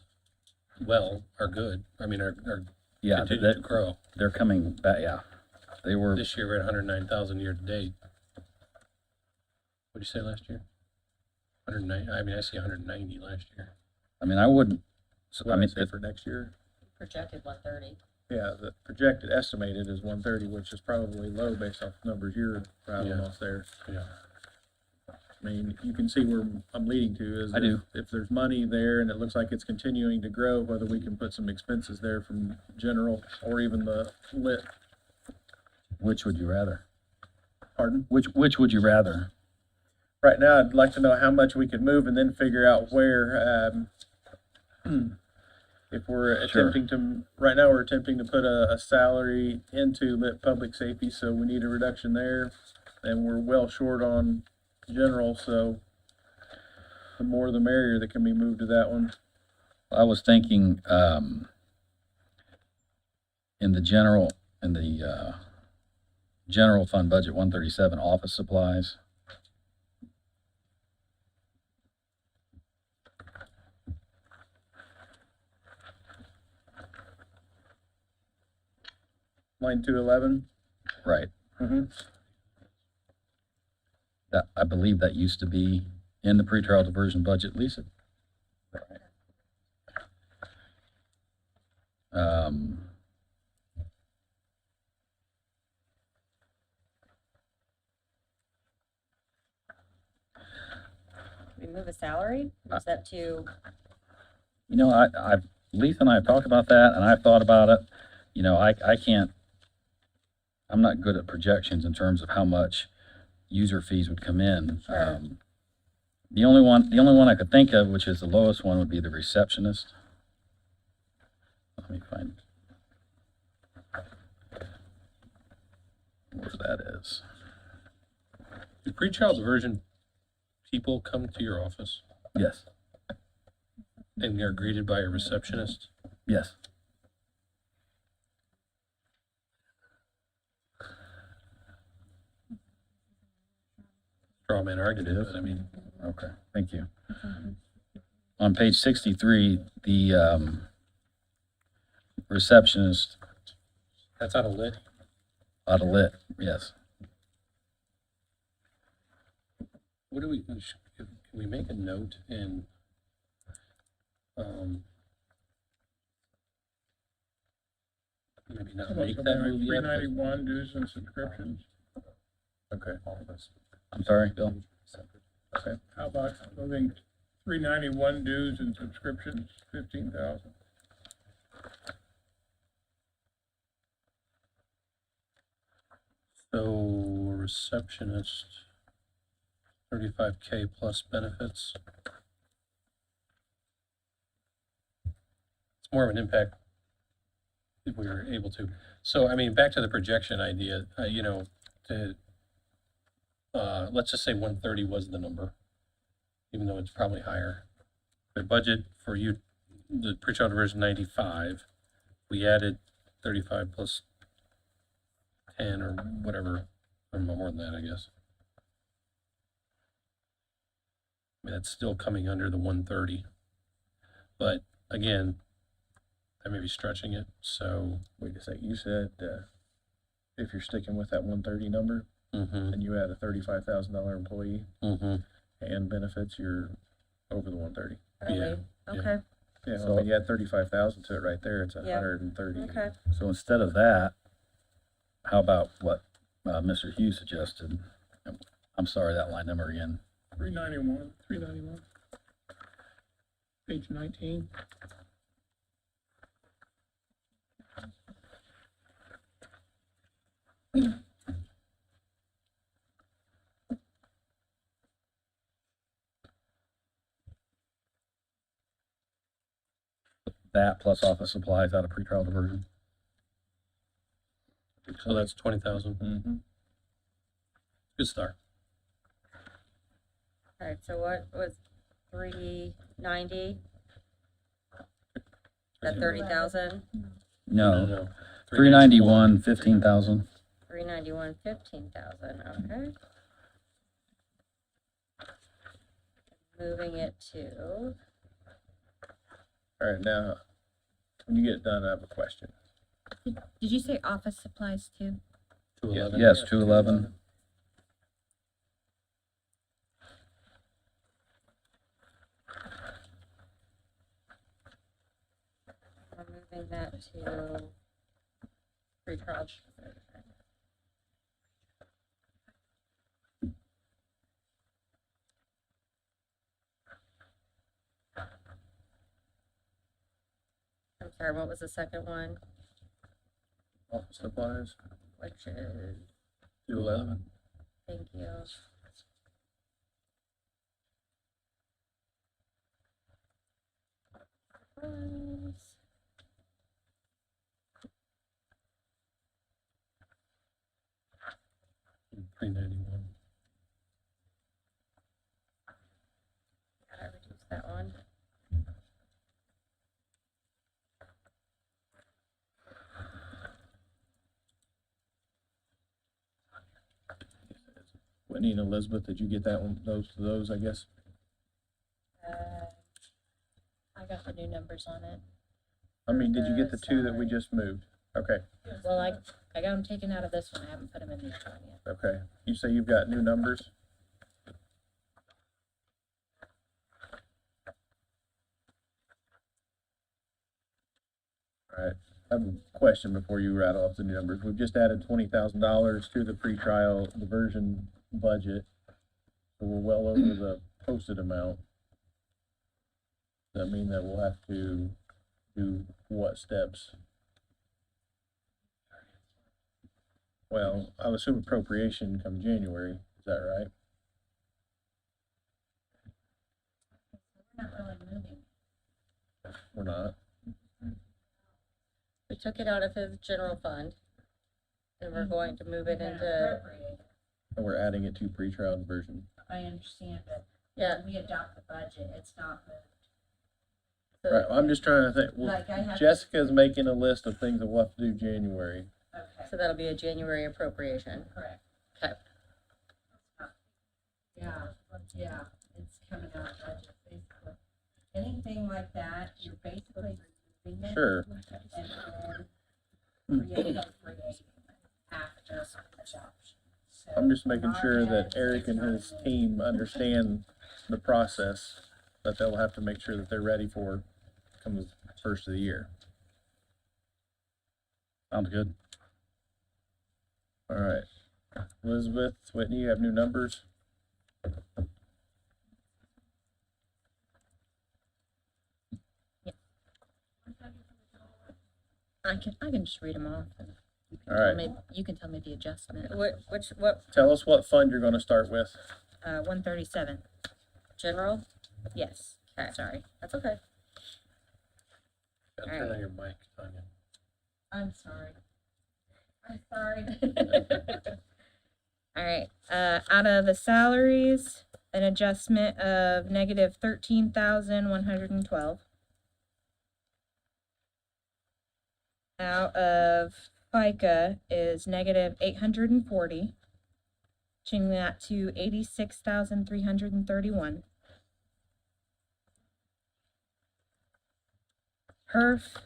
are good. I mean, are
Yeah,
continue to grow.
they're coming back, yeah. They were,
This year, we're at 109,000 year to date. What'd you say last year? 109, I mean, I see 190 last year.
I mean, I wouldn't,
So
I
what
mean,
I say for next year?
Projected 130.
Yeah, the projected estimated is 130, which is probably low based off the numbers you're rattling
Yeah.
off there.
Yeah.
I mean, you can see where I'm leading to is
I do.
if there's money there and it looks like it's continuing to grow, whether we can put some expenses there from general or even the lit.
which would you rather?
Pardon?
Which would you rather?
Right now, I'd like to know how much we could move and then figure out where, if we're
Sure.
attempting to, right now, we're attempting to put a salary into lit public safety, so we need a reduction there. And we're well short on general, so the more the merrier that can be moved to that one.
I was thinking, in the general fund budget, 137, office supplies.
Line 211.
Right.
Mm-hmm.
That, I believe that used to be in the pretrial diversion budget, Lisa.
We move a salary, is that to,
You know, Lisa and I have talked about that, and I've thought about it. You know, I can't, I'm not good at projections in terms of how much user fees would come in.
Sure.
The only one I could think of, which is the lowest one, would be the receptionist. Let me find. where that is.
Do pre-child diversion people come to your office
Yes,
and they're greeted by a receptionist?
yes.
Straw man argument,
It is?
but I mean,
Okay, thank you. On page 63, the receptionist
that's out of lit.
out of lit, yes.
What do we, can we make a note in, maybe not make that move
Three
yet, but
ninety-one dues and subscriptions.
Okay,
I'm sorry, Bill?
okay.
How about moving 391 dues and subscriptions, 15,000?
so receptionist, 35K plus benefits. It's more of an impact if we were able to. So, I mean, back to the projection idea, you know, let's just say 130 was the number, even though it's probably higher. The budget for you, the pre-child diversion 95, we added 35 plus 10 or whatever, or more than that, I guess. I mean, that's still coming under the 130. But again, I may be stretching it, so.
Wait a second, you said, if you're sticking with that 130 number,
Mm-hmm,
and you add a $35,000 employee
mm-hmm.
and benefits, you're over the 130.
Yeah.
Okay,
Yeah,
So-
I mean, you add 35,000 to it right there, it's
Yeah.
130.
okay.
So instead of that, how about what Mr. Hughes suggested? I'm sorry, that line number again.
391. Page 19.
That plus office supplies out of pretrial diversion.
So that's 20,000.
Mm-hmm.
Good start.
All right, so what was 390? That 30,000?
No, 391, 15,000.
391, 15,000, okay. Moving it to,
All right, now, when you get done, I have a question.
Did you say office supplies too?
211.
Yes, 211.
I'm moving that to pre-trial. I'm sorry, what was the second one?
Office supplies,
Which is,
211.
thank you. Supplies.
Mm, 391.
I reduced that one.
Whitney and Elizabeth, did you get that one, those, I guess?
I got the new numbers on it.
I mean, did you get the two that we just moved? Okay,
Well, I got them taken out of this one. I haven't put them in this one yet.
okay. You say you've got new numbers? All right, I have a question before you rattle off the new numbers. We've just added $20,000 to the pretrial diversion budget. So we're well over the posted amount. Does that mean that we'll have to do what steps? Well, I would assume appropriation come January, is that right?
We're not really moving.
We're not?
We took it out of his general fund. And we're going to move it
We're gonna
into,
appropriate it.
And we're adding it to pre-trial diversion.
I understand, but
yeah,
when we adopt the budget, it's not moved.
Right, I'm just trying to think, well,
Like I have.
Jessica's making a list of things that we'll have to do January.
Okay,
so that'll be a January appropriation.
correct.
Okay.
Yeah, yeah, it's coming out of budget, basically. Anything like that, you're basically removing it.
Sure.
And then reappropriating after adoption. So
I'm just making
in our
sure that
heads,
Eric
it's
and
not
his
moved.
team understand the process that they'll have to make sure that they're ready for come the first of the year.
Sounds good.
All right. Elizabeth, Whitney, you have new numbers?
I can just read them off. And you can
All
tell
right.
me- You can tell me the adjustment.
What,
Tell us what fund you're gonna start with.
137,
general?
yes,
Okay.
sorry.
That's okay.
Gotta turn on your mic, Tanya.
I'm sorry. I'm sorry.
All right, out of the salaries, an adjustment of negative 13,112. Out of FICA is negative 840, changing that to 86,331. HERF,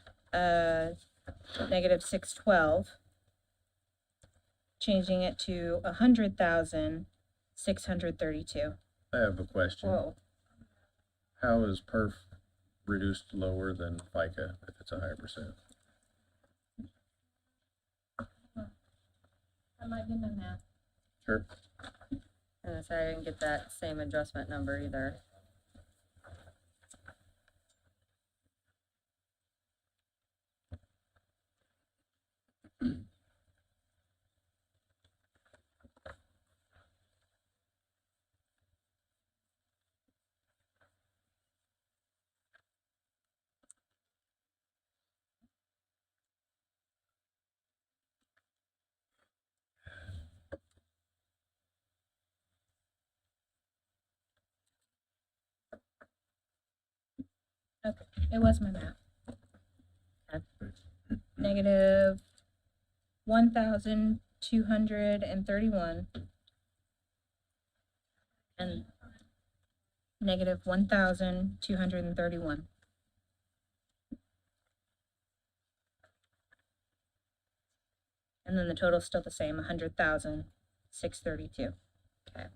negative 612, changing it to 100,632.
I have a question.
Whoa.
How is perf reduced lower than FICA if it's a higher percent?
I might be my math.
Sure.
And so I didn't get that same adjustment number either.
Okay, it was my math. Negative 1,231 and negative 1,231. And then the total's still the same, 100,632.
Okay.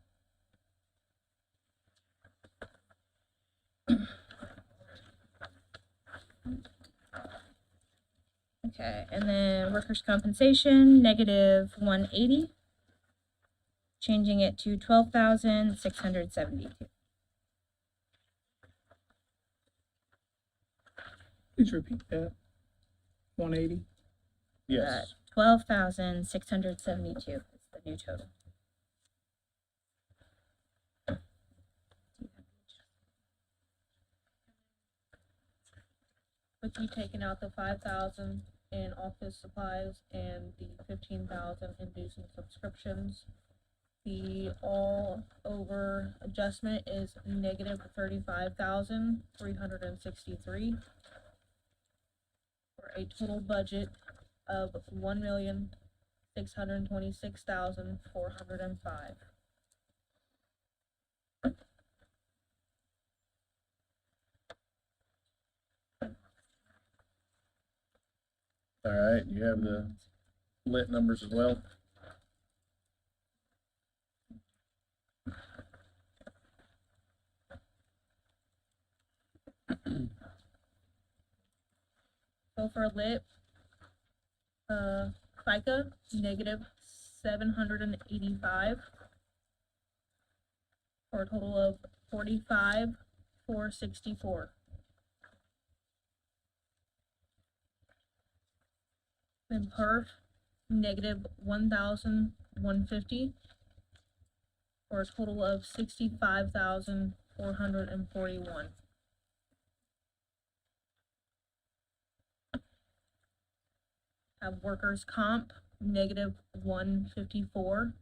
Okay, and then workers' compensation, negative 180. Changing it to 12,672.
Please repeat that. 180.
Yes.
12,672 is the new total.
With you taking out the 5,000 in office supplies and the 15,000 in dues and subscriptions, the all over adjustment is negative 35,363 for a total budget of 1,626,405.
All right, you have the lit numbers as well?
So for lit, FICA, negative 785 for a total of 45,464. Then perf, negative 1,150 for a total of 65,441. Have workers' comp,
negative 154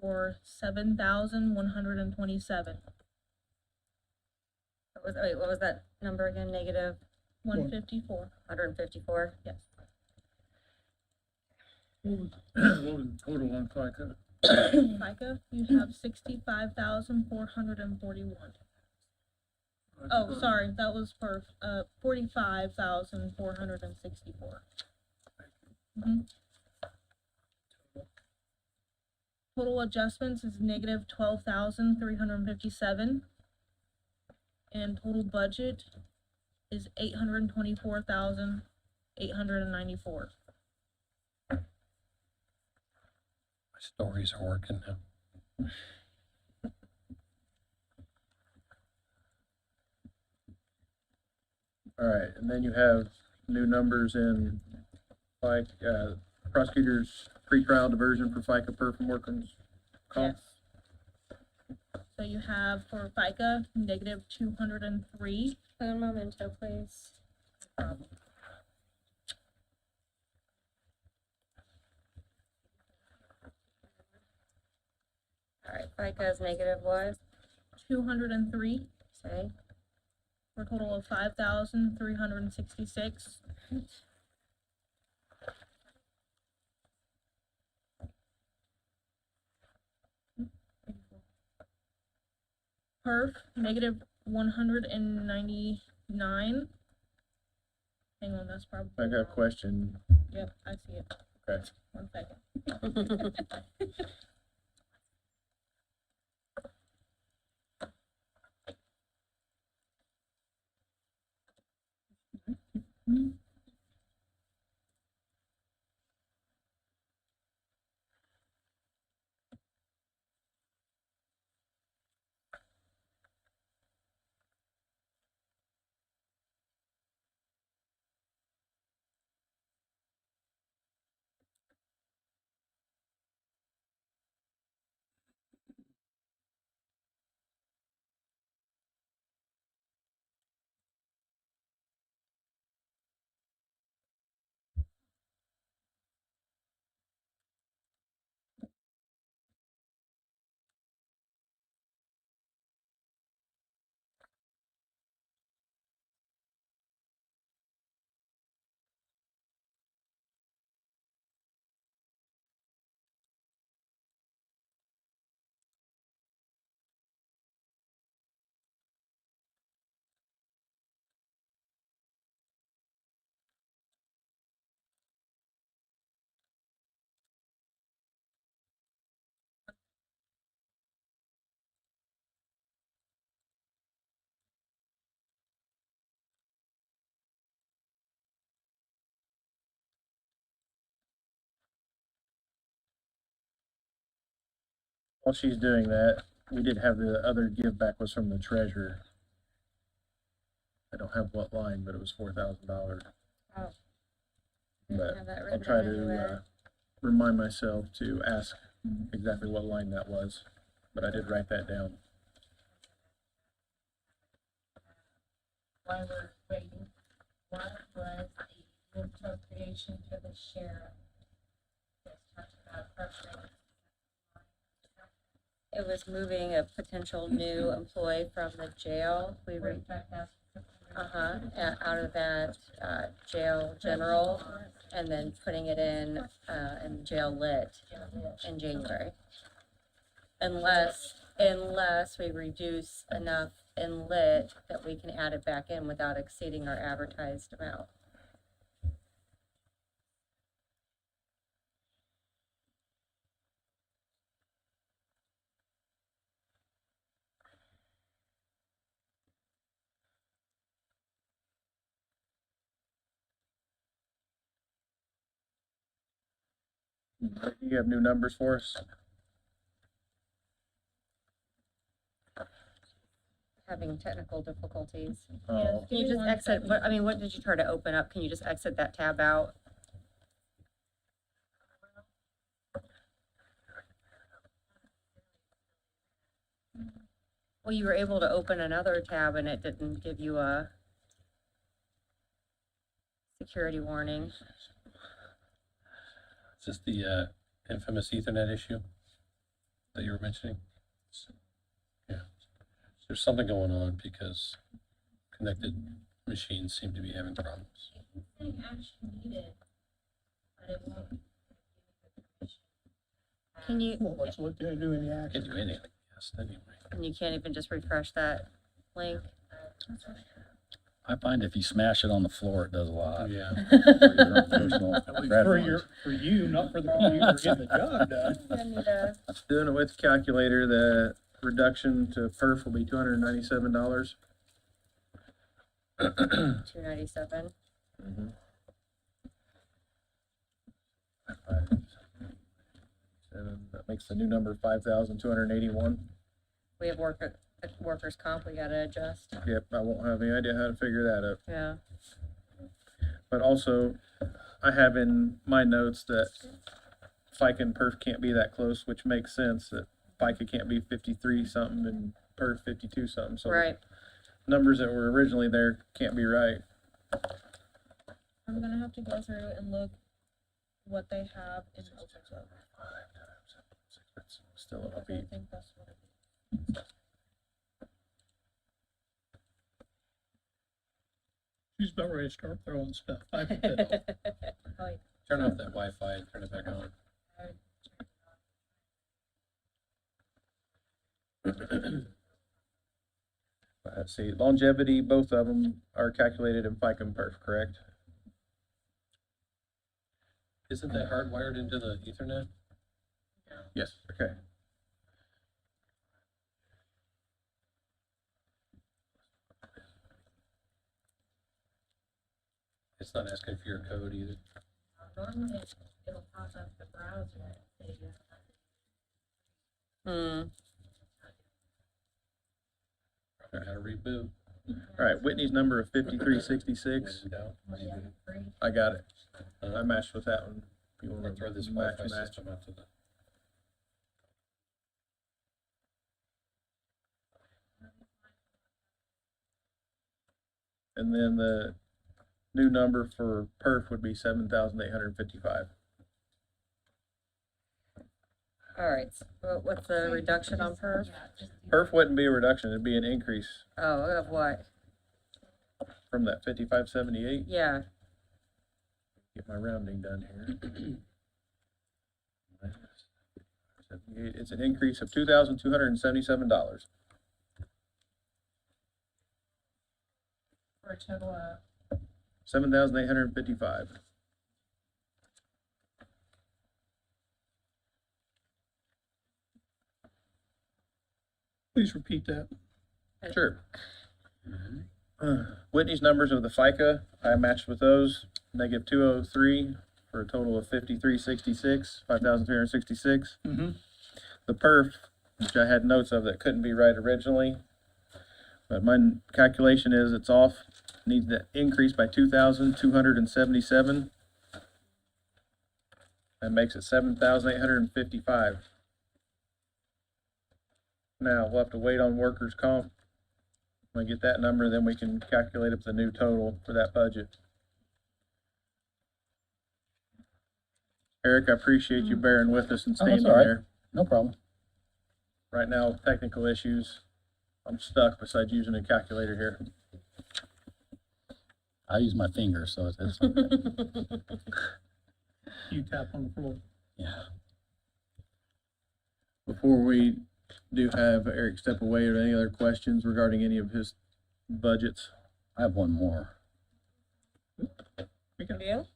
or 7,127.
What was that number again? Negative
154.
154?
Yes.
What was the total on FICA?
FICA, you have 65,441. Oh, sorry, that was for 45,464. Total adjustments is negative 12,357. And total budget is 824,894.
My stories are working now.
All right, and then you have new numbers in like, prosecutors pretrial diversion for FICA per from workers' comp.
Yes. So you have for FICA, negative 203.
A memento, please. All right, FICA is negative what?
203
Say,
for a total of 5,366. Perf, negative 199. Hang on, that's probably.
I got a question.
Yep, I see it.
Okay.
1 second.
While she's doing that, we did have the other give back was from the treasurer. I don't have what line, but it was $4,000.
Oh.
But
Have that
I'll
written
try
down
to,
anywhere.
remind myself to ask exactly what line that was, but I did write that down.
While we're waiting, what was the appropriation for the sheriff? Just talked about appropriation.
It was moving a potential new employee from the jail. We were,
45,000.
out of that, jail general, and then putting it in jail lit in January. Unless we reduce enough in lit that we can add it back in without exceeding our advertised amount.
You have new numbers for us?
Having technical difficulties.
Oh,
Can you just exit, what did you try to open up? Can you just exit that tab out? Well, you were able to open another tab and it didn't give you a security warning.
Is this the, infamous Ethernet issue that you were mentioning? Yeah. There's something going on because connected machines seem to be having problems.
Saying action needed, but it won't.
Can you,
Well, let's look at doing the
Can't
action.
do anything, yes, anyway.
and you can't even just refresh that link?
I find if you smash it on the floor, it does a lot.
Yeah.
For your own personal
At least
preference.
for you, not for the computer getting the job done.
I need a,
Doing it with the calculator, the reduction to perf will be $297.
297.
That makes the new number 5,281.
We have workers' comp we gotta adjust.
Yep, I won't have any idea how to figure that up.
Yeah.
But also, I have in my notes that FICA and perf can't be that close, which makes sense, that FICA can't be 53 something and perf 52 something, so.
Right.
Numbers that were originally there can't be right.
I'm gonna have to go through and look what they have in OpenGov.
It's still an
I
upbeat.
think that's what it is.
She's about ready to start throwing stuff.
Oh,
Turn off that Wi-Fi and turn it back on.
Let's see, longevity, both of them are calculated in FICA and perf, correct?
Isn't that hardwired into the Ethernet?
Yes. Okay.
It's not asking for your code either.
Normally it'll pop up the browser and say you have
Hmm.
Probably gotta reboot.
All right, Whitney's number of 5366, I got it. I matched with that one. If you
I'm
wanna
gonna throw this
match,
Wi-Fi
match.
system out to the.
And then the new number for perf would be 7,855.
All right, so what's the reduction on perf?
Perf wouldn't be a reduction, it'd be an increase
Oh, of what?
from that 5578.
Yeah,
Get my rounding done here. 78, it's an increase of $2,277.
for a total of
7,855.
Please repeat that.
Sure. Whitney's numbers of the FICA, I matched with those, negative 203 for a total of 5366, 5,366.
Mm-hmm.
The perf, which I had notes of that couldn't be right originally, but my calculation is it's off, needs to increase by 2,277. That makes it 7,855. Now, we'll have to wait on workers' comp. When we get that number, then we can calculate up the new total for that budget. Eric, I appreciate you bearing with us and
Oh, that's
staying
all right.
there.
No problem.
Right now, technical issues, I'm stuck besides using a calculator here.
I use my fingers, so it's
You tap on the floor.
yeah.
Before we do have Eric step away, are there any other questions regarding any of his budgets?
I have one more.
you?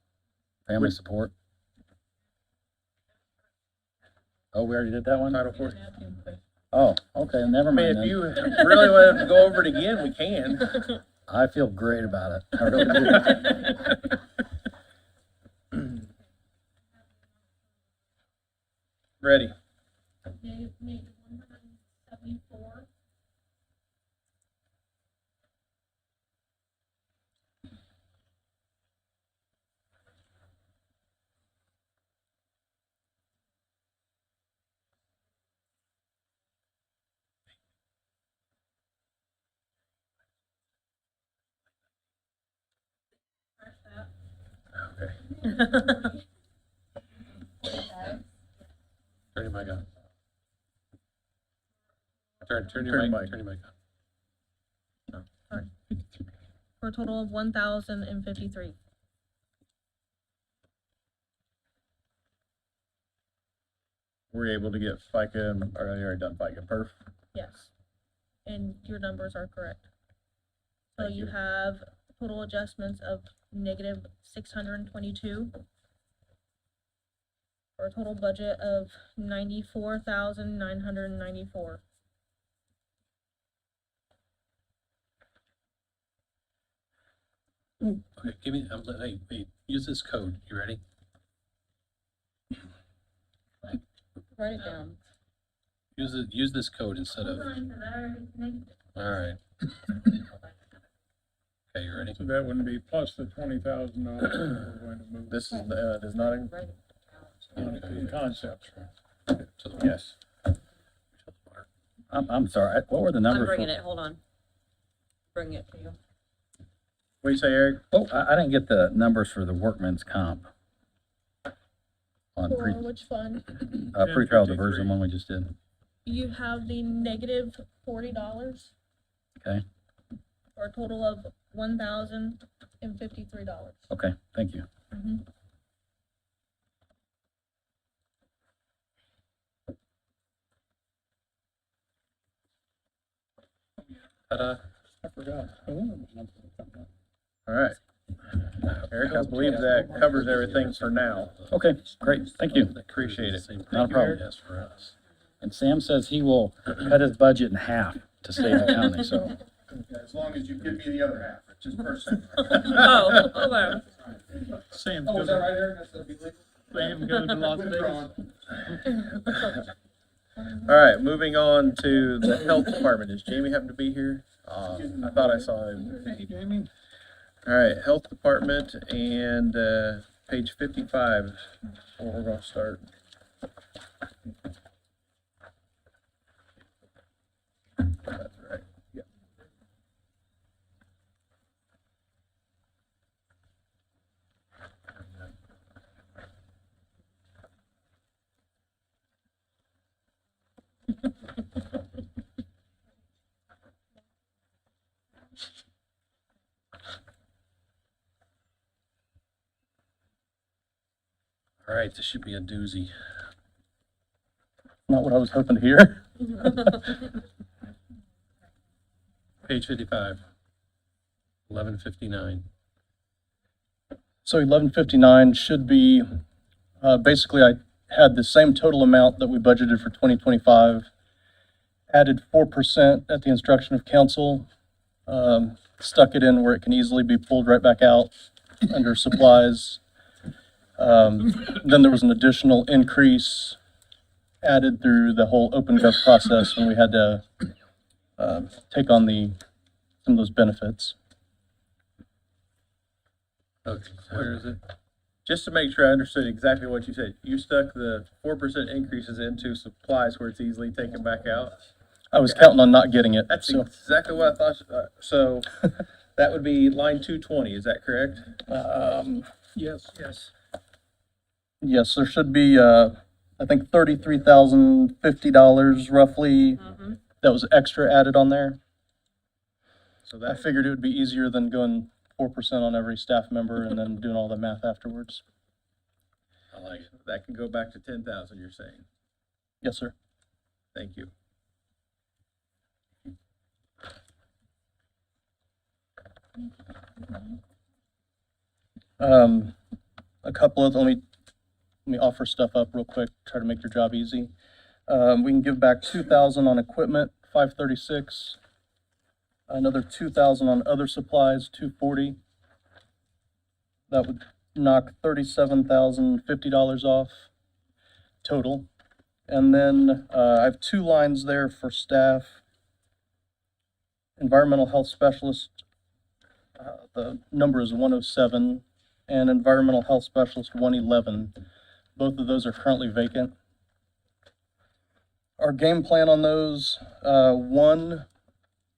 Family support. Oh, we already did that one?
Title IV.
Oh, okay, never
I mean,
mind
if you
then.
really want to go over it again, we can.
I feel great about it. I really do.
Ready.
negative 174.
Okay.
mic on. Turn
Turn
your
your
mic,
mic.
turn your mic on.
For a total of 1,053.
We're able to get FICA, or you already done FICA, perf?
Yes. And your numbers are correct. So
Thank
you
you.
have total adjustments of negative 622. For a total budget of 94,994.
Okay, give me, hey, use this code. You ready?
Write it down.
Use this code instead of, all right. Okay, you ready?
So that wouldn't be plus the $20,000 we're going to move.
This is, does not,
In concept.
yes.
I'm sorry, what were the
I'm
numbers?
bringing it, hold on. Bring it to you.
What do you say, Eric?
Oh, I didn't get the numbers for the workman's comp. On
For which fund?
pre-trial diversion one we just did.
You have the negative $40.
Okay.
For a total of $1,053.
Okay, thank you.
Ta-da.
I forgot. I wonder what number it comes up.
All right. Eric, I believe that covers everything for now.
Okay, great, thank you.
Appreciate it.
Not a problem.
Yes, for us.
And Sam says he will cut his budget in half to save the county, so.
As long as you give me the other half, just personally.
Oh, okay.
Sam's
Oh, is that
gonna,
right, Eric? That's the big league?
Sam goes to Las Vegas.
Withdrawn.
All right, moving on to the health department. Does Jamie happen to be here? I thought I saw him.
Hey, Jamie.
All right, health department and, page 55, where we're gonna start. That's right, yep.
All right, this should be a doozy.
Not what I was hoping to hear.
Page 55. 1159.
So 1159 should be, basically I had the same total amount that we budgeted for 2025, added 4% at the instruction of council, stuck it in where it can easily be pulled right back out under supplies. Then there was an additional increase added through the whole open gov process when we had to take on some of those benefits.
Okay, where is it?
Just to make sure I understood exactly what you said, you stuck the 4% increases into supplies where it's easily taken back out?
I was counting on not getting it.
That's
So,
exactly what I thought, so that would be line 220, is that correct?
Yes. Yes.
yes, there should be, I think $33,050 roughly. That was extra added on there.
So
I
that,
figured it would be easier than going 4% on every staff member and then doing all the math afterwards.
I like it.
that can go back to 10,000, you're saying?
Yes, sir.
Thank you.
A couple of, let me offer stuff up real quick, try to make your job easy. We can give back 2,000 on equipment, 536. Another 2,000 on other supplies, 240. That would knock $37,050 off total. And then, I have two lines there for staff. Environmental health specialist, the number is 107, and environmental health specialist 111. Both of those are currently vacant. Our game plan on those, one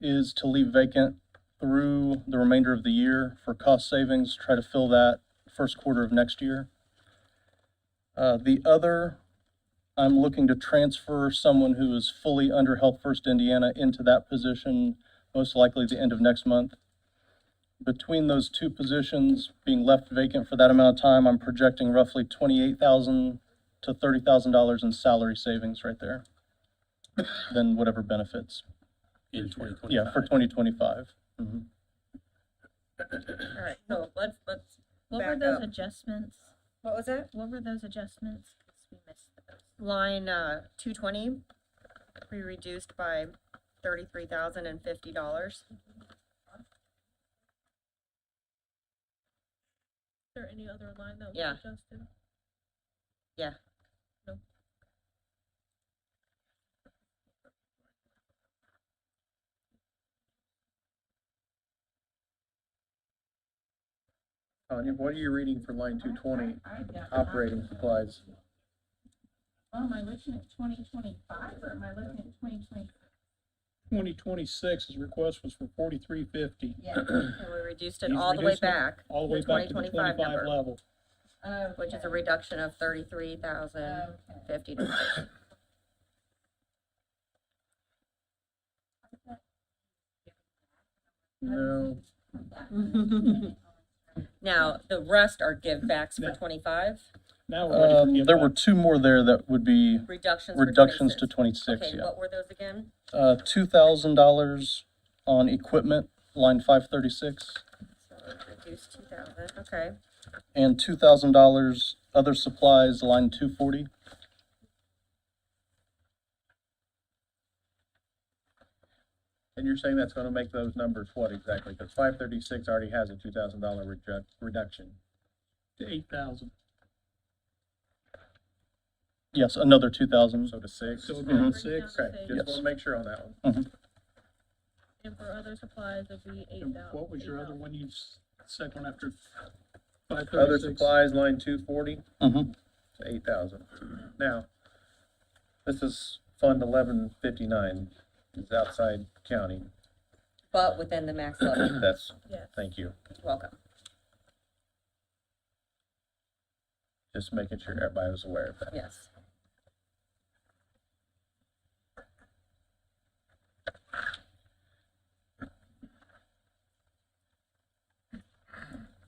is to leave vacant through the remainder of the year for cost savings, try to fill that first quarter of next year. The other
I'm looking to transfer someone who is fully under Health First Indiana into that position, most likely the end of next month. Between those two positions being left vacant for that amount of time, I'm projecting roughly $28,000 to $30,000 in salary savings right there. Then whatever benefits.
In 2025.
Yeah, for 2025. Mhm.
All right, so let's
What were
back
those
up.
adjustments?
What was that?
What were those adjustments? 'Cause we missed those.
Line, 220, we reduced by $33,050.
Is there any other line that was
Yeah.
adjusted?
Yeah.
No.
Tanya, what are you reading for line 220, operating supplies?
Oh, am I looking at 2025 or am I looking at 2020?
2026, his request was for 4350.
Yeah.
And we reduced it
He's
all the way
reducing it
back.
all the way
to
back to the
2025
25
number,
level.
which is a reduction of $33,050.
No.
Now, the rest are give backs for 25,
Now we're ready for give
There were
back.
two more there that would be
reductions for
reductions
26.
to 26,
Okay,
yeah.
what were those again?
$2,000 on equipment, line 536,
So reduced 2,000, okay.
and $2,000 other supplies, line 240.
And you're saying that's gonna make those numbers what exactly? Because 536 already has a $2,000 reduction.
To 8,000.
Yes, another 2,000.
So to 6?
So
Mhm.
down
Bring
six.
down to
Okay,
six.
just
Yes.
wanna make sure on that one.
And for other supplies, it'd be
And
8,000.
what was your other one you, second one after
Other
536?
supplies, line 240,
Mhm.
to 8,000. Now, this is Fund 1159, it's outside county.
But within the max level.
That's,
Yes.
thank you.
Welcome.
Just making sure everybody was aware of that.
Yes.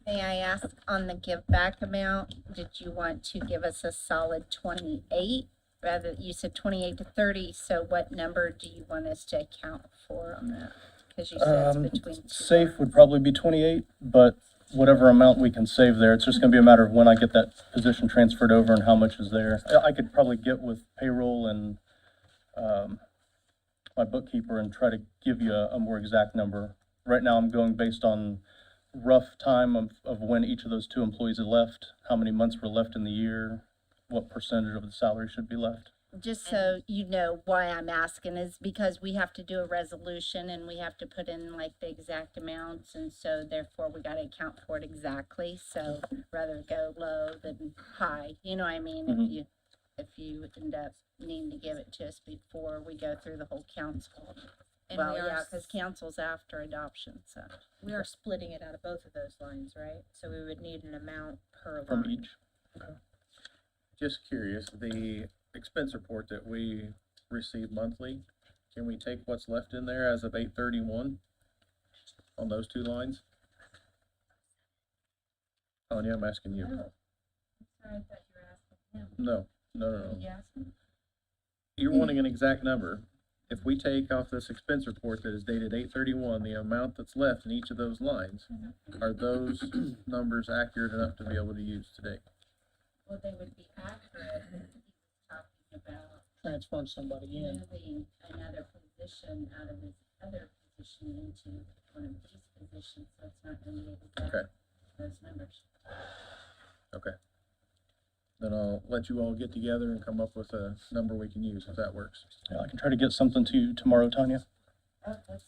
May I ask, on the give back amount, did you want to give us a solid 28? Rather, you said 28 to 30, so what number do you want us to account for on that? Because you said it's between two.
Safe would probably be 28, but whatever amount we can save there, it's just gonna be a matter of when I get that position transferred over and how much is there. I could probably get with payroll and, my bookkeeper and try to give you a more exact number. Right now, I'm going based on rough time of when each of those two employees had left, how many months were left in the year, what percentage of the salary should be left.
Just so you know why I'm asking is because we have to do a resolution and we have to put in like the exact amounts, and so therefore we gotta account for it exactly, so rather go low than high, you know what I mean?
Mhm.
If you end up needing to give it to us before we go through the whole council.
And
Well,
we are
yeah,
s-
cause council's after adoption, so.
We are splitting it out of both of those lines, right? So we would need an amount per
From
line.
each.
Just curious, the expense report that we receive monthly, can we take what's left in there as of 8/31 on those two lines? Tanya, I'm asking you.
Sorry, I thought you were asking him.
No.
Did you ask him?
You're wanting an exact number. If we take off this expense report that is dated 8/31, the amount that's left in each of those lines, are those numbers accurate enough to be able to use today?
Well, they would be accurate if he was talking about
Transferring somebody in.
moving another position out of his other position into one of these positions, so it's not gonna be exact,
Okay.
those numbers.
Okay. Then I'll let you all get together and come up with a number we can use, if that works.
Yeah, I can try to get something to you tomorrow, Tanya.
Oh, that's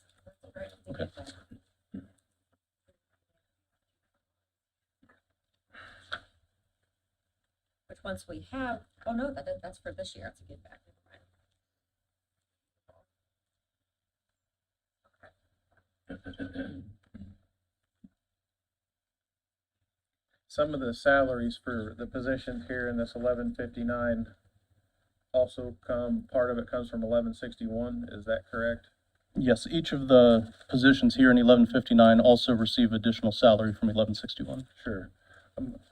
great. to
Okay.
get that.
Which once we have, oh no, that's for this year, it's a give back. Never mind.
Some of the salaries for the positions here in this 1159 also part of it comes from 1161, is that correct?
Yes, each of the positions here in 1159 also receive additional salary from 1161.
Sure.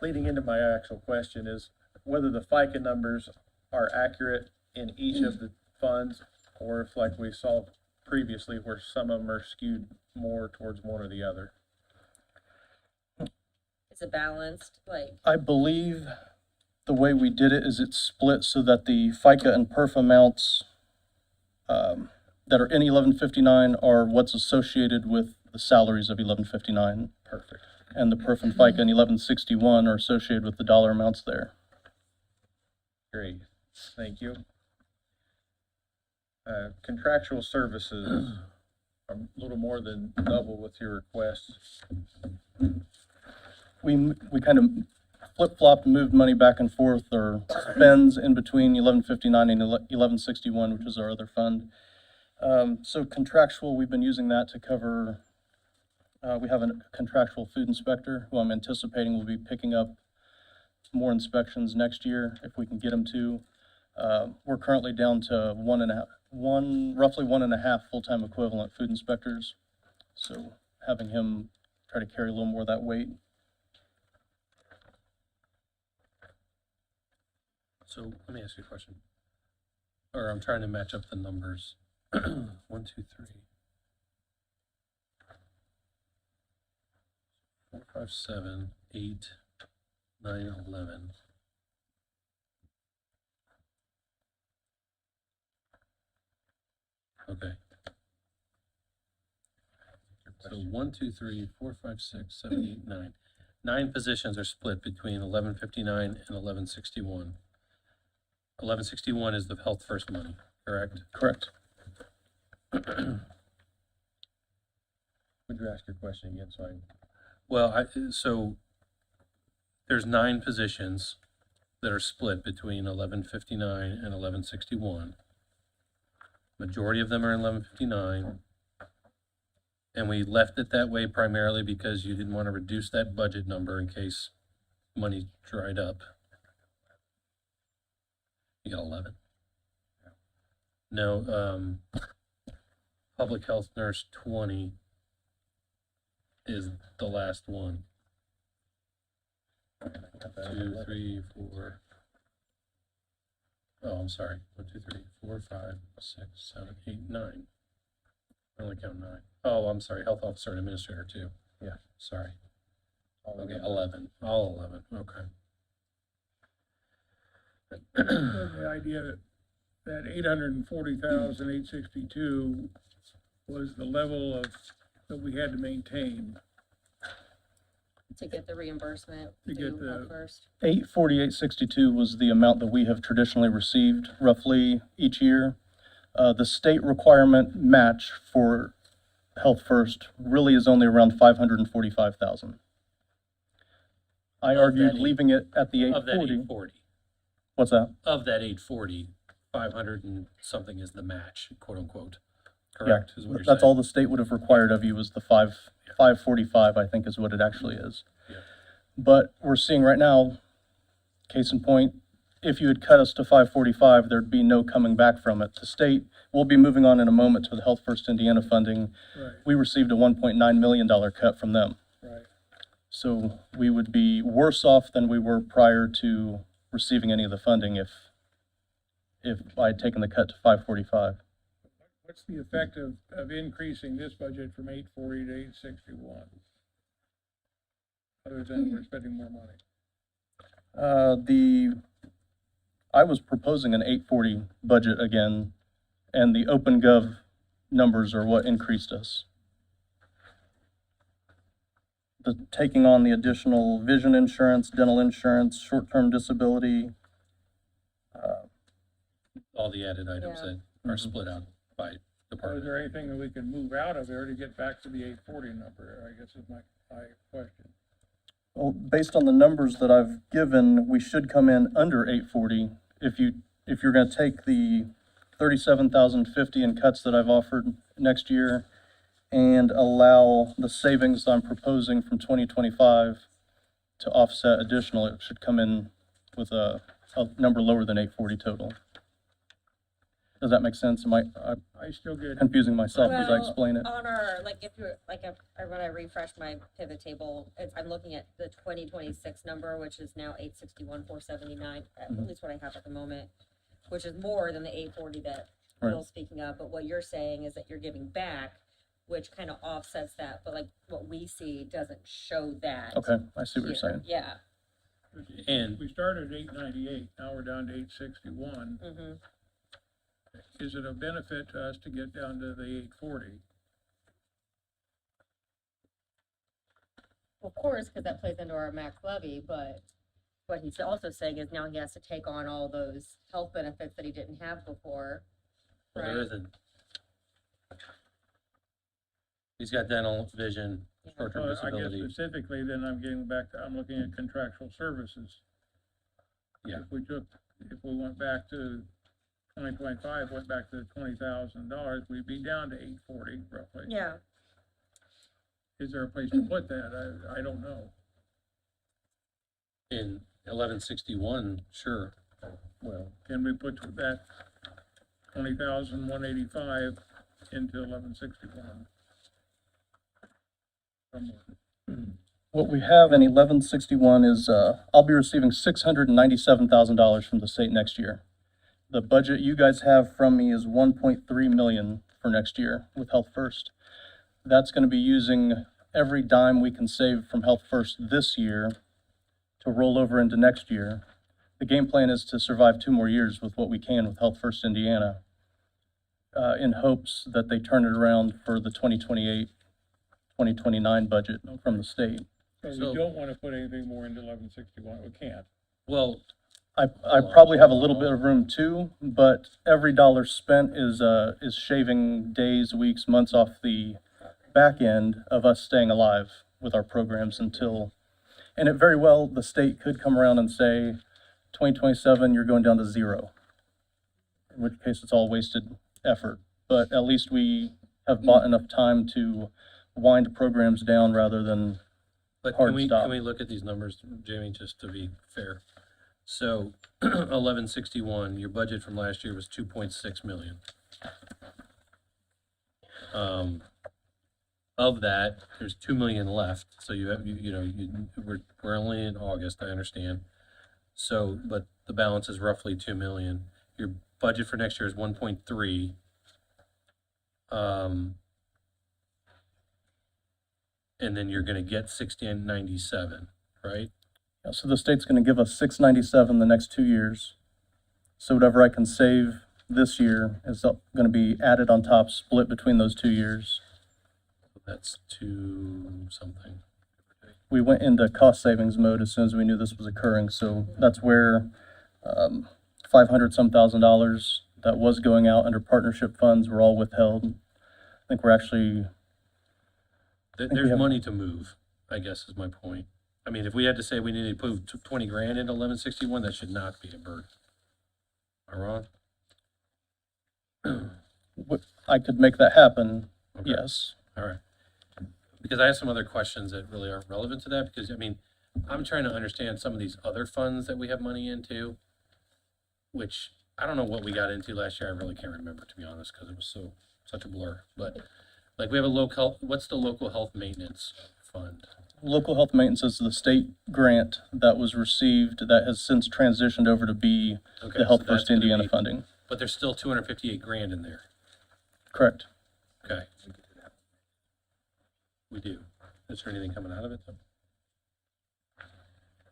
Leading into my actual question is whether the FICA numbers are accurate in each of the funds, or if, like we saw previously, where some of them are skewed more towards one or the other.
Is it balanced, like,
I believe the way we did it is it's split so that the FICA and PERF amounts that are in 1159 are what's associated with the salaries of 1159.
Perfect.
And the PERF and FICA in 1161 are associated with the dollar amounts there.
Great, thank you. Contractual services are a little more than double with your requests.
We kind of flip-flopped, moved money back and forth, or spends in between 1159 and 1161, which is our other fund. So contractual, we've been using that to cover, we have a contractual food inspector who I'm anticipating will be picking up more inspections next year if we can get him to. We're currently down to roughly one and a half full-time equivalent food inspectors. So having him try to carry a little more of that weight.
So let me ask you a question. Or I'm trying to match up the numbers. 1, 2, 3. 4, 5, 7, 8, 9, 11. Okay. So 1, 2, 3, 4, 5, 6, 7, 8, 9. 9 positions are split between 1159 and 1161. 1161 is the Health First money, correct?
Correct.
Would you ask your question again, so I?
Well, so there's 9 positions that are split between 1159 and 1161. Majority of them are in 1159. And we left it that way primarily because you didn't want to reduce that budget number in case money dried up. You got 11? No, public health nurse 20 is the last one. 2, 3, 4. Oh, I'm sorry. 1, 2, 3, 4, 5, 6, 7, 8, 9. I only count 9. Oh, I'm sorry. Health officer and administrator too.
Yeah.
Sorry. Okay, 11. All 11. Okay.
The idea that 840,862 was the level of, that we had to maintain.
to get the reimbursement
To
through
get the-
Health First?
848.62 was the amount that we have traditionally received roughly each year. The state requirement match for Health First really is only around 545,000. I
Of
argued
that
leaving it at the
Of that
840.
840.
What's that?
Of that 840, 500 and something is the match, quote unquote.
Yeah,
Correct, is what you're
that's
saying.
all the state would have required of you was the 545, I think is what it actually is.
Yeah.
But we're seeing right now, case in point, if you had cut us to 545, there'd be no coming back from it. The state, we'll be moving on in a moment to the Health First Indiana funding.
Right,
We received a $1.9 million cut from them.
right.
So we would be worse off than we were prior to receiving any of the funding if I had taken the cut to 545.
What's the effect of increasing this budget from 840 to 861? Other than we're spending more money.
I was proposing an 840 budget again, and the OpenGov numbers are what increased us. The taking on the additional vision insurance, dental insurance, short-term disability.
All the added items
Yeah.
that are split out by
Or is
department.
there anything that we can move out of there to get back to the 840 number, I guess is my question.
Well, based on the numbers that I've given, we should come in under 840. If you're gonna take the 37,050 in cuts that I've offered next year and allow the savings I'm proposing from 2025 to offset additional, it should come in with a number lower than 840 total. Does that make sense? Am I
I still get,
confusing myself as I
Well,
explain it?
On our, like, if you're, like, when I refresh my pivot table, I'm looking at the 2026 number, which is now 861, 479, at
Mhm.
least what I have at the moment, which is more than the 840 that
Right.
Bill's speaking of, but what you're saying is that you're giving back, which kind of offsets that, but like, what we see doesn't show that.
Okay, I see what you're
here.
saying.
Yeah.
And-
we started at 898, now we're down to 861.
Mm-hmm.
Is it a benefit to us to get down to the 840?
Of course, because that plays into our max levy, but what he's also saying is now he has to take on all those health benefits that he didn't have before.
Well, there
Right.
isn't. He's got dental, vision, short-term
Well, I guess
disability.
specifically, then I'm getting back to, I'm looking at contractual services.
Yeah.
If we went back to 2025, went back to $20,000, we'd be down to 840 roughly.
Yeah.
Is there a place to put that? I don't know.
In 1161, sure.
Well, can we put that 20,185 into 1161? Somewhere.
What we have in 1161 is, I'll be receiving $697,000 from the state next year. The budget you guys have from me is 1.3 million for next year with Health First. That's gonna be using every dime we can save from Health First this year to roll over into next year. The game plan is to survive 2 more years with what we can with Health First Indiana, in hopes that they turn it around for the 2028, 2029 budget from the state.
So
So-
we don't want to put anything more into 1161, we can't.
Well,
I probably have a little bit of room too, but every dollar spent is shaving days, weeks, months off the back end of us staying alive with our programs until, and it very well, the state could come around and say, 2027, you're going down to 0. In which case it's all wasted effort, but at least we have bought enough time to wind programs down rather than
but
hard
can we,
stop.
can we look at these numbers, Jamie, just to be fair? So 1161, your budget from last year was 2.6 million. Of that, there's 2 million left, so you have, we're only in August, I understand. So, but the balance is roughly 2 million. Your budget for next year is 1.3. And then you're gonna get 1697, right?
Yeah, so the state's gonna give us 697 the next 2 years. So whatever I can save this year is gonna be added on top, split between those 2 years.
That's 2 something.
We went into cost savings mode as soon as we knew this was occurring, so that's where, $500 some thousand that was going out under partnership funds were all withheld. I think we're actually, think we
There's
have-
money to move, I guess is my point. I mean, if we had to say we needed to put 20 grand into 1161, that should not be a burden. Am I wrong?
I could make that happen,
Okay.
yes.
All right. Because I have some other questions that really aren't relevant to that, because, I mean, I'm trying to understand some of these other funds that we have money into, which I don't know what we got into last year. I really can't remember, to be honest, because it was such a blur. But, like, we have a local, what's the local health maintenance fund?
Local health maintenance is the state grant that was received that has since transitioned over to be
Okay,
the Health
so that's
First
gonna
Indiana
be-
funding.
But there's still 258 grand in there.
Correct.
Okay. We do. Is there anything coming out of it though?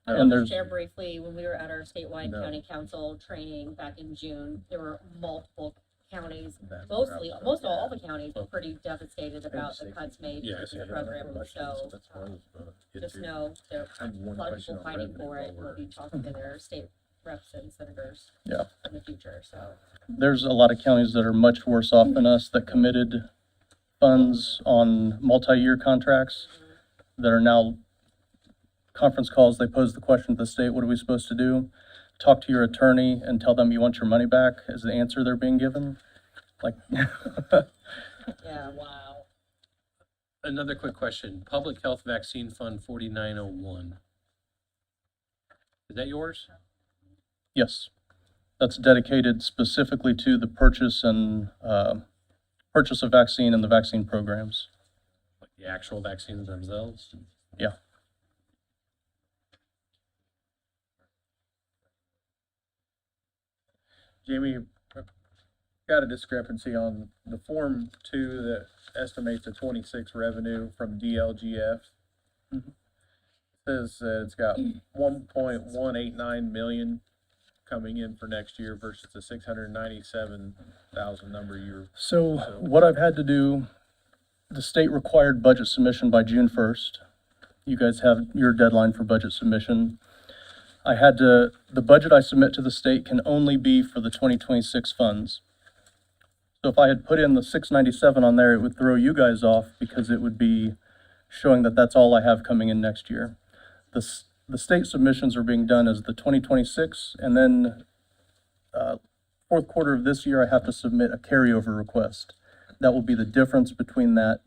I
And
want to
there's-
share briefly, when we were at our statewide
No.
county council training back in June, there were multiple counties,
That's
mostly,
what I'm
most
saying,
all the counties were pretty devastated about the
Page
cuts made
Yeah, I
to
see
the
that.
program, so
That's what I was gonna get
just
to.
know there
I have
are a
one
lot of
question
people
on
fighting
revenue
for it,
while
we'll
we're-
be talking to their state reps and senators
Yeah.
in the future, so.
There's a lot of counties that are much worse off than us that committed funds on multi-year contracts that are now conference calls. They pose the question to the state, what are we supposed to do? Talk to your attorney and tell them you want your money back is the answer they're being given. Like,
Yeah, wow.
Another quick question. Public Health Vaccine Fund 4901. Is that yours?
yes. that's dedicated specifically to the purchase of vaccine and the vaccine programs.
Like the actual vaccines themselves?
Yeah.
Jamie, got a discrepancy on the Form 2 that estimates the 26 revenue from DLGF.
Mhm.
Says that it's got 1.189 million coming in for next year versus the 697,000 number you
So what I've had to do, the state required budget submission by June 1st. You guys have your deadline for budget submission. The budget I submit to the state can only be for the 2026 funds. So if I had put in the 697 on there, it would throw you guys off because it would be showing that that's all I have coming in next year. The state submissions are being done as the 2026, and then fourth quarter of this year, I have to submit a carryover request. That will be the difference between that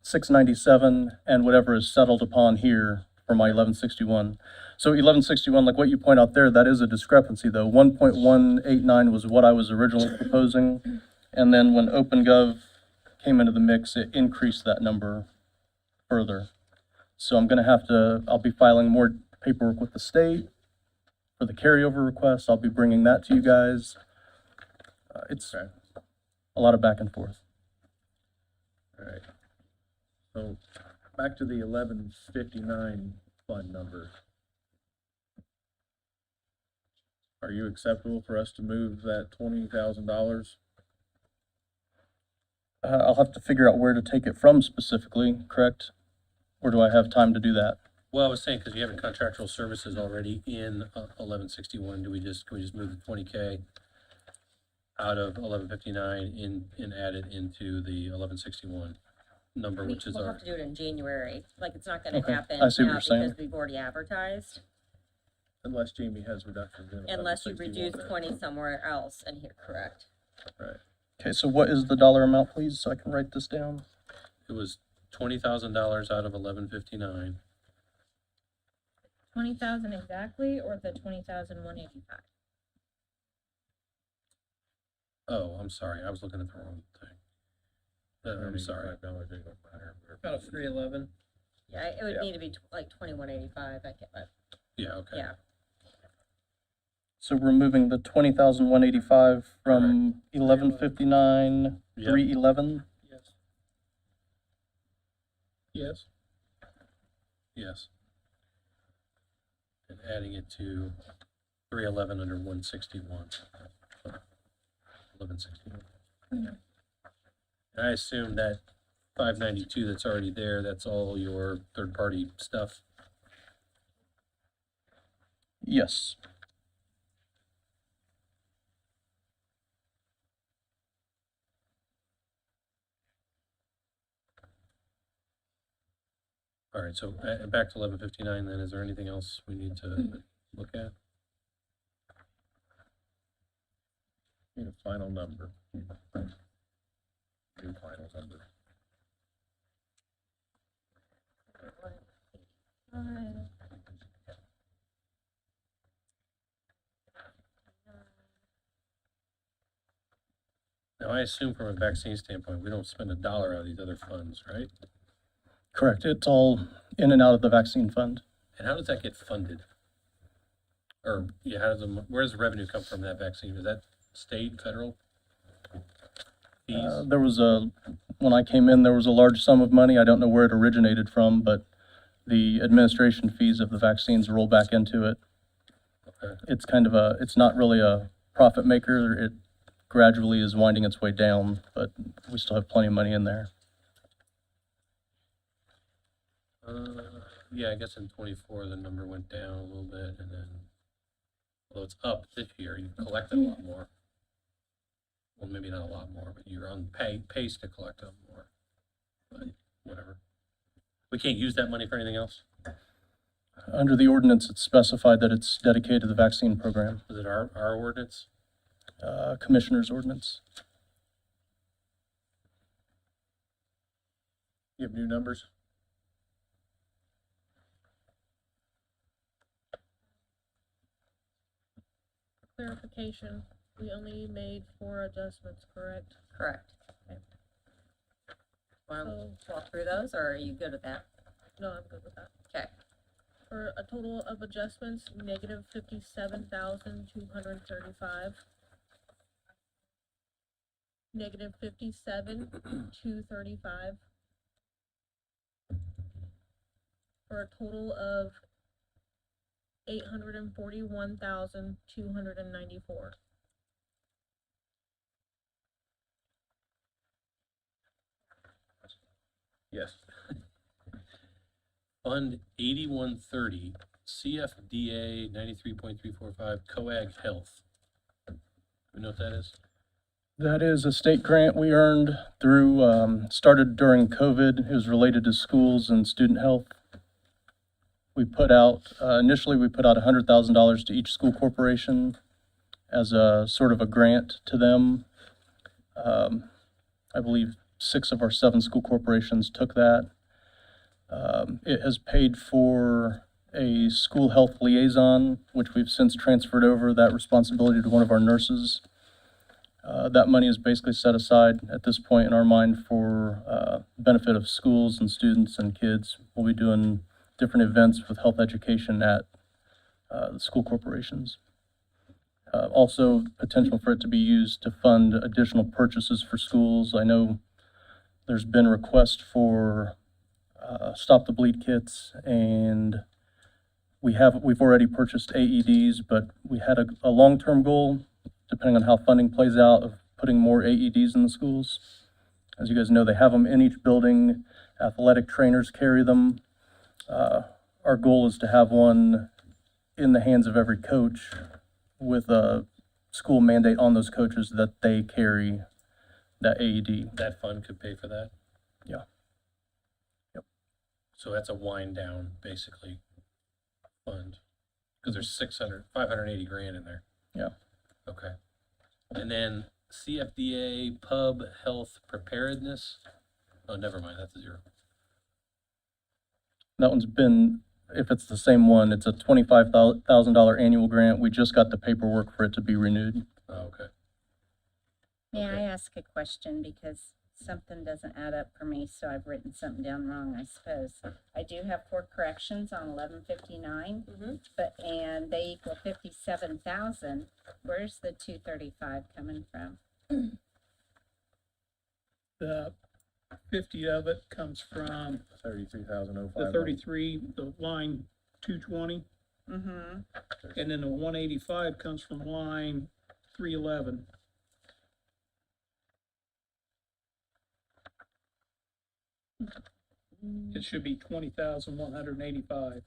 697 and whatever is settled upon here for my 1161. So 1161, like what you point out there, that is a discrepancy though. 1.189 was what I was originally proposing, and then when OpenGov came into the mix, it increased that number further. So I'll be filing more paperwork with the state for the carryover request. I'll be bringing that to you guys. It's a lot of back and forth.
All right. So back to the 1159 fund number. Are you acceptable for us to move that $20,000?
I'll have to figure out where to take it from specifically, correct? Or do I have time to do that?
Well, I was saying, because you have contractual services already in 1161, can we just move the 20K out of 1159 and add it into the 1161 number, which is
We'll
our,
have to do it in January, like, it's not gonna
Okay,
happen
I see what
now
you're saying.
because we've already advertised,
Unless Jamie has reductions in
unless you
1161.
reduce 20 somewhere else in here, correct?
Right.
Okay, so what is the dollar amount, please, so I can write this down?
it was $20,000 out of 1159.
20,000 exactly, or the 20,185?
Oh, I'm sorry, I was looking at the wrong thing. I'm sorry.
About a 311.
Yeah, it would need to be like 2185, I get that,
Yeah, okay.
yeah.
So we're moving the 20,185 from 1159,
Yep.
311.
Yes. Yes.
Yes. And adding it to 311 under 161. 1161. And I assume that 592 that's already there, that's all your third-party stuff.
Yes.
All right, so back to 1159 then, is there anything else we need to look at?
Need a final number. New final number.
Now, I assume from a vaccine standpoint, we don't spend a dollar out of these other funds, right?
Correct. It's all in and out of the vaccine fund.
And how does that get funded? Or, yeah, where does the revenue come from that vaccine? Is that state, federal? Fees?
When I came in, there was a large sum of money. I don't know where it originated from, but the administration fees of the vaccines roll back into it.
Okay.
It's not really a profit maker. It gradually is winding its way down, but we still have plenty of money in there.
Yeah, I guess in 24, the number went down a little bit, and then, although it's up this year, you collected a lot more. Well, maybe not a lot more, but you're on pace to collect up more. But whatever. We can't use that money for anything else?
Under the ordinance, it's specified that it's dedicated to the vaccine program,
Is it our ordinance?
Commissioner's ordinance.
You have new numbers?
clarification, we only made 4 adjustments, correct?
Correct. Want to walk through those, or are you good with that?
No, I'm good with that.
Okay.
For a total of adjustments, negative 57,235. Negative 57,235. For a total of 841,294.
Yes.
Fund 8130, CFDA 93.345, COAG Health. We know what that is?
That is a state grant we earned through, started during COVID. It was related to schools and student health. We put out, initially we put out $100,000 to each school corporation as a sort of a grant to them. I believe 6 of our 7 school corporations took that. It has paid for a school health liaison, which we've since transferred over that responsibility to one of our nurses. That money is basically set aside at this point in our mind for benefit of schools and students and kids. We'll be doing different events with health education at the school corporations. Also, potential for it to be used to fund additional purchases for schools. I know there's been requests for Stop the Bleed kits, and we've already purchased AEDs, but we had a long-term goal, depending on how funding plays out, of putting more AEDs in the schools. As you guys know, they have them in each building. Athletic trainers carry them. Our goal is to have one in the hands of every coach with a school mandate on those coaches that they carry that AED.
That fund could pay for that?
Yeah. Yep.
So that's a wind down, basically, fund, because there's 580 grand in there.
Yeah.
Okay. And then CFDA Pub Health Preparedness, oh, never mind, that's a 0.
That one's been, if it's the same one, it's a $25,000 annual grant. We just got the paperwork for it to be renewed.
Oh, okay.
May I ask a question, because something doesn't add up for me, so I've written something down wrong, I suppose. I do have 4 corrections on 1159, and they equal 57,000. Where's the 235 coming from?
The 50 of it comes from
33,005.
the 33, the line 220,
Mm-hmm.
and then the 185 comes from line 311. It should be 20,185.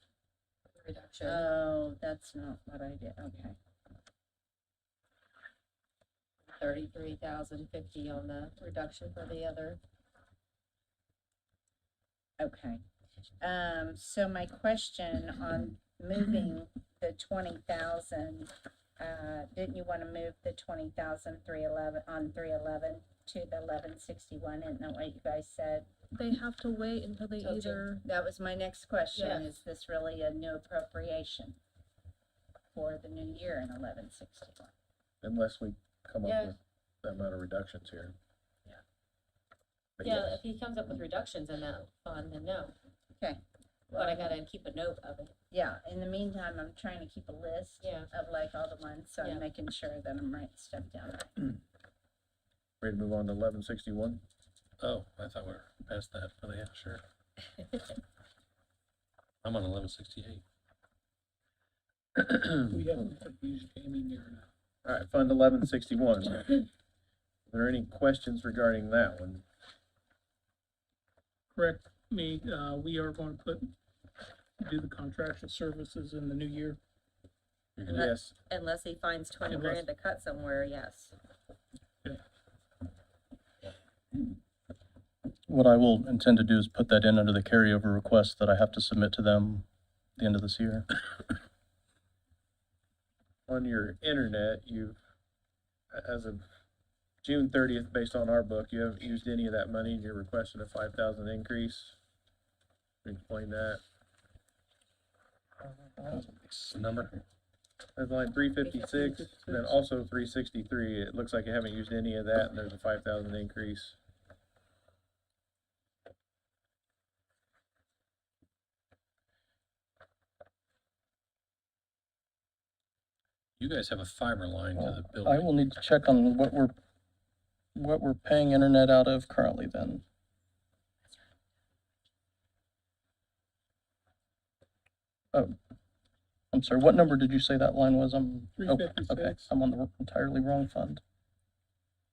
Reduction.
Oh, that's not what I did, okay.
33,050 on the reduction for the other.
Okay. So my question on moving the 20,000, didn't you want to move the 20,311 on 311 to the 1161? Isn't that what you guys said?
They have to wait until they
Till
either,
That was my next question.
Yeah.
Is this really a new appropriation for the new year in 1161?
Unless we come
Yeah.
up with that amount of reductions here.
Yeah.
But
Yeah,
yes.
if he comes up with reductions in that fund, then no.
Okay.
But I gotta keep a note of it.
Yeah, in the meantime, I'm trying to keep a list
Yeah.
of like all the ones, so
Yeah.
I'm making sure that I'm writing stuff down.
Ready to move on to 1161?
Oh, I thought we were past that, but yeah, sure. I'm on 1168.
We haven't used Jamie near enough.
All right, Fund 1161. Are there any questions regarding that one?
Correct me, we are going to do the contractual services in the new year.
Yes.
Unless he finds 20
Unless-
grand to cut somewhere, yes.
What I will intend to do is put that in under the carryover request that I have to submit to them at the end of this year.
On your internet, as of June 30th, based on our book, you haven't used any of that money, and you're requesting a 5,000 increase. Can you explain that?
Number?
That's line 356, and then also 363. It looks like you haven't used any of that, and there's a 5,000 increase.
You guys have a fiber line to the
I
building.
will need to check on what we're paying internet out of currently then. Oh, I'm sorry, what number did you say that line was? Okay,
356.
I'm on the entirely wrong fund.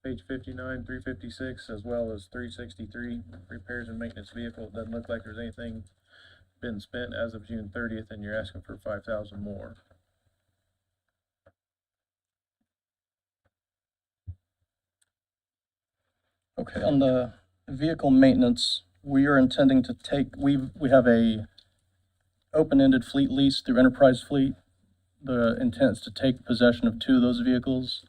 Page 59, 356, as well as 363, repairs and maintenance vehicle. It doesn't look like there's anything been spent as of June 30th, and you're asking for 5,000 more.
Okay, on the vehicle maintenance, we are intending to take, we have a open-ended fleet lease through Enterprise Fleet. The intent is to take possession of 2 of those vehicles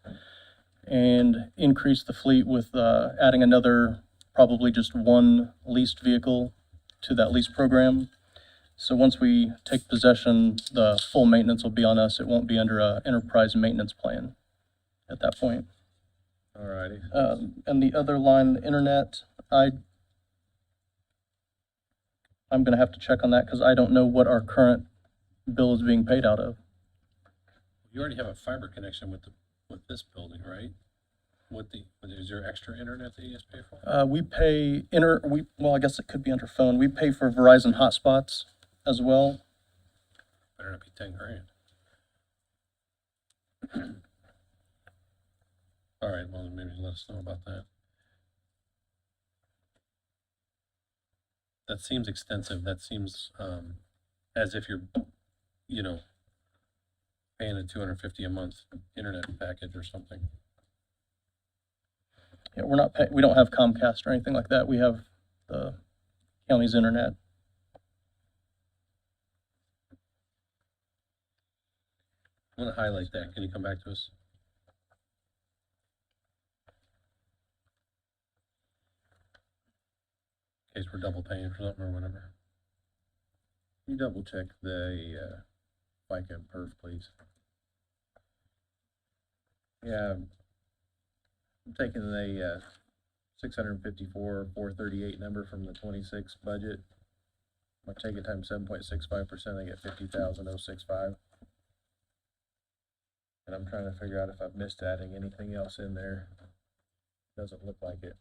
and increase the fleet with adding another, probably just 1 leased vehicle to that lease program. So once we take possession, the full maintenance will be on us. It won't be under a enterprise maintenance plan at that point.
Alrighty.
And the other line, the internet, I'm gonna have to check on that because I don't know what our current bill is being paid out of.
You already have a fiber connection with this building, right? Is there extra internet that you guys pay for?
We pay well, I guess it could be under phone. We pay for Verizon hotspots as well.
Better not be 10 grand. All right, well, maybe let us know about that. That seems extensive. That seems, as if you're, paying a $250 a month internet package or something.
Yeah, we don't have Comcast or anything like that. We have the county's internet.
I want to highlight that. Can you come back to us? In case we're double paying for something or whatever.
You double check the FICA and perf, please. Yeah, I'm taking the 654,438 number from the 26 budget. I take it times 7.65%, I get 50,065. And I'm trying to figure out if I've missed adding anything else in there. Doesn't look like it.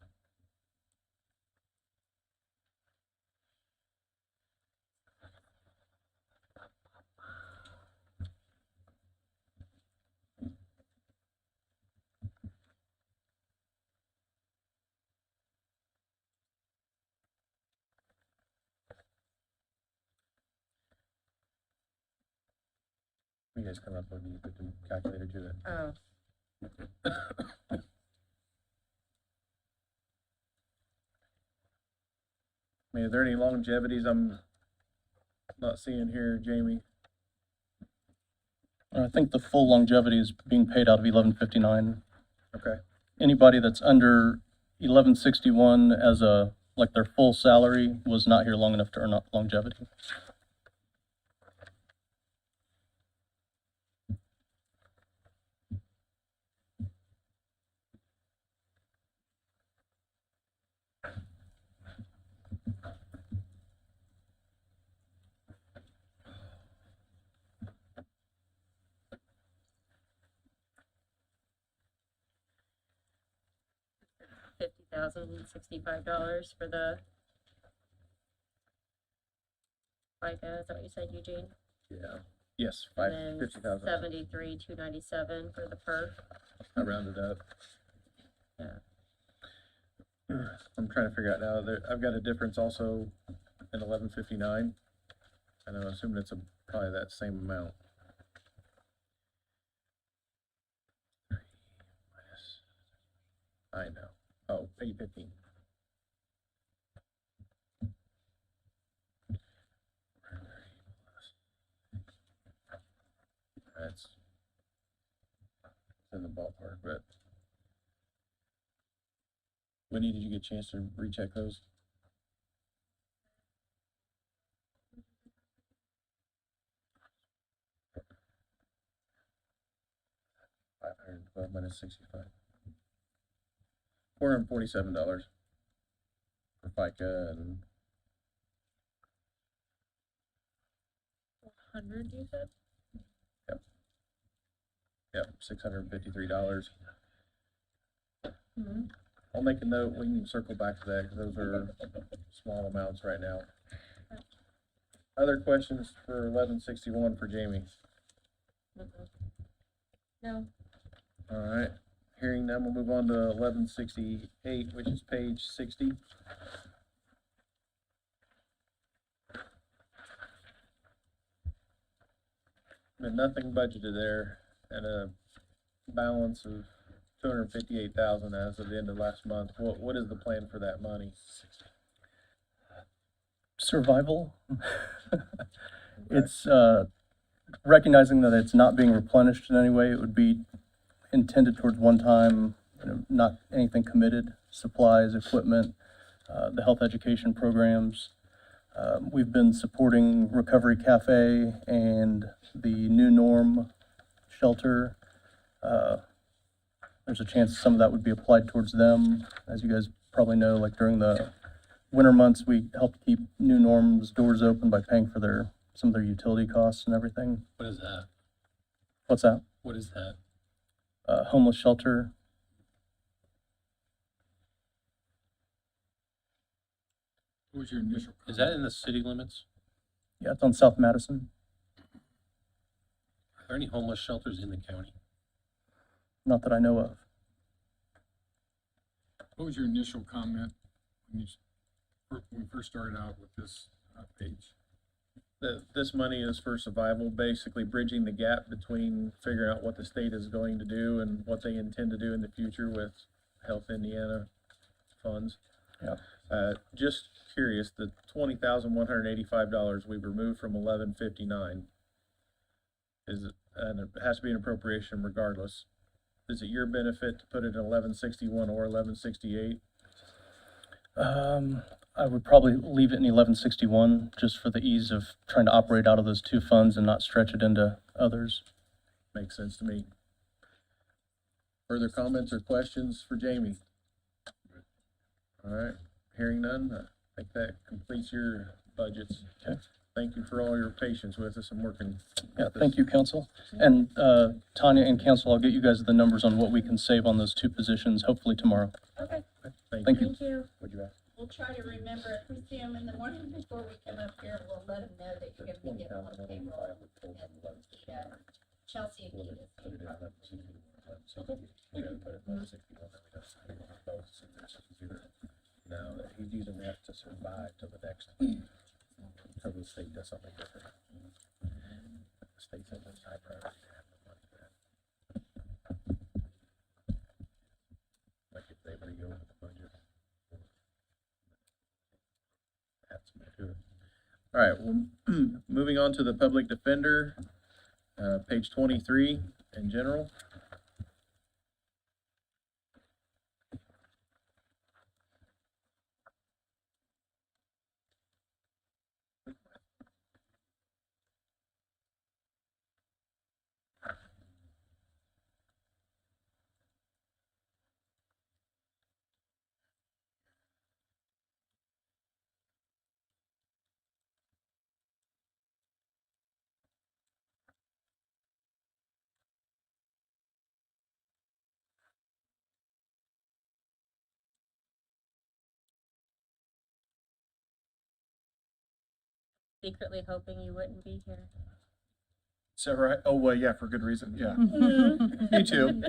You guys come up with, you put the calculator to it.
Oh.
I mean, are there any longevities I'm not seeing here, Jamie?
I think the full longevity is being paid out of 1159.
Okay.
Anybody that's under 1161 as like their full salary was not here long enough to earn longevity.
$50,065 for the FICA, is that what you said, Eugene?
Yeah. Yes,
And then
50,000.
73,297 for the perf.
I rounded up.
Yeah.
I'm trying to figure out now, I've got a difference also in 1159. And I'm assuming it's probably that same amount. I know. Oh, 815. That's in the ballpark, but Winnie, did you get a chance to recheck those? minus 65. $447 for FICA and
100, you said?
$653.
Mm-hmm.
I'll make a note, we can circle back to that, because those are small amounts right now. Other questions for 1161 for Jamie?
No.
All right, hearing none, we'll move on to 1168, which is page 60. But nothing budgeted there, and a balance of 258,000 as of the end of last month. What is the plan for that money?
Survival. It's, recognizing that it's not being replenished in any way, it would be intended towards one-time, not anything committed, supplies, equipment, the health education programs. We've been supporting Recovery Cafe and the New Norm shelter. There's a chance some of that would be applied towards them. As you guys probably know, like during the winter months, we help keep New Norm's doors open by paying for some of their utility costs and everything.
What is that?
What's that?
What is that?
Homeless shelter.
What was your initial?
Is that in the city limits?
Yeah, it's on South Madison.
Are there any homeless shelters in the county?
Not that I know of.
What was your initial comment when we first started out with this page?
This money is for survival, basically bridging the gap between figuring out what the state is going to do and what they intend to do in the future with Health Indiana funds.
Yeah.
Just curious, the $20,185 we've removed from 1159 and it has to be an appropriation regardless. Is it your benefit to put it in 1161 or 1168?
I would probably leave it in 1161 just for the ease of trying to operate out of those two funds and not stretch it into others.
Makes sense to me. Further comments or questions for Jamie? All right, hearing none, I think that completes your budgets.
Okay.
Thank you for all your patience with us and working.
Yeah, thank you, council. And Tanya and council, I'll get you guys the numbers on what we can save on those two positions, hopefully tomorrow.
Okay.
Thank
Thank
you.
you.
Thank you.
What'd you ask?
We'll try to remember, if we see them in the morning before we come up here, we'll let them know that you're gonna be getting on payroll. And Chelsea and Keita.
No, he's using that to survive till the next, till the state does something different. The state says it's high priority to have the money for that. Like if they were to go over the budget. That's to it. All right, well, moving on to the public defender, page 23 in general.
Secretly hoping you wouldn't be here.
Is that right? Oh, well, yeah, for good reason, yeah.
Me
too.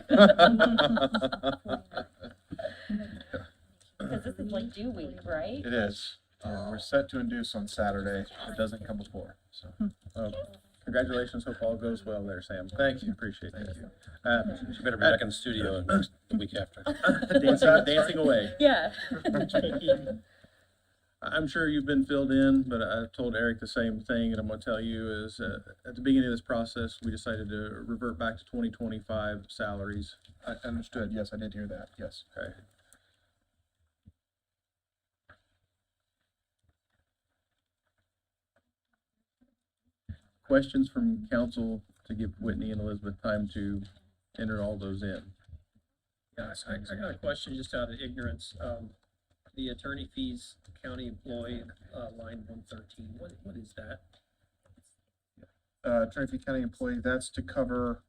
Because this is like due week, right?
It is. We're set to induce on Saturday. It doesn't come before, so.
Congratulations, hope all goes well there, Sam. Thank you, appreciate that.
You better be back in the studio the week after.
Dancing away.
Yeah.
I'm sure you've been filled in, but I've told Eric the same thing, and I'm gonna tell you is, at the beginning of this process, we decided to revert back to 2025 salaries.
I understood. Yes, I did hear that. Yes.
Okay. Questions from council to give Whitney and Elizabeth time to enter all those in?
Yeah, I got a question just out of ignorance. The attorney fees, county employee, line 113, what is that?
Attorney fee county employee, that's to cover,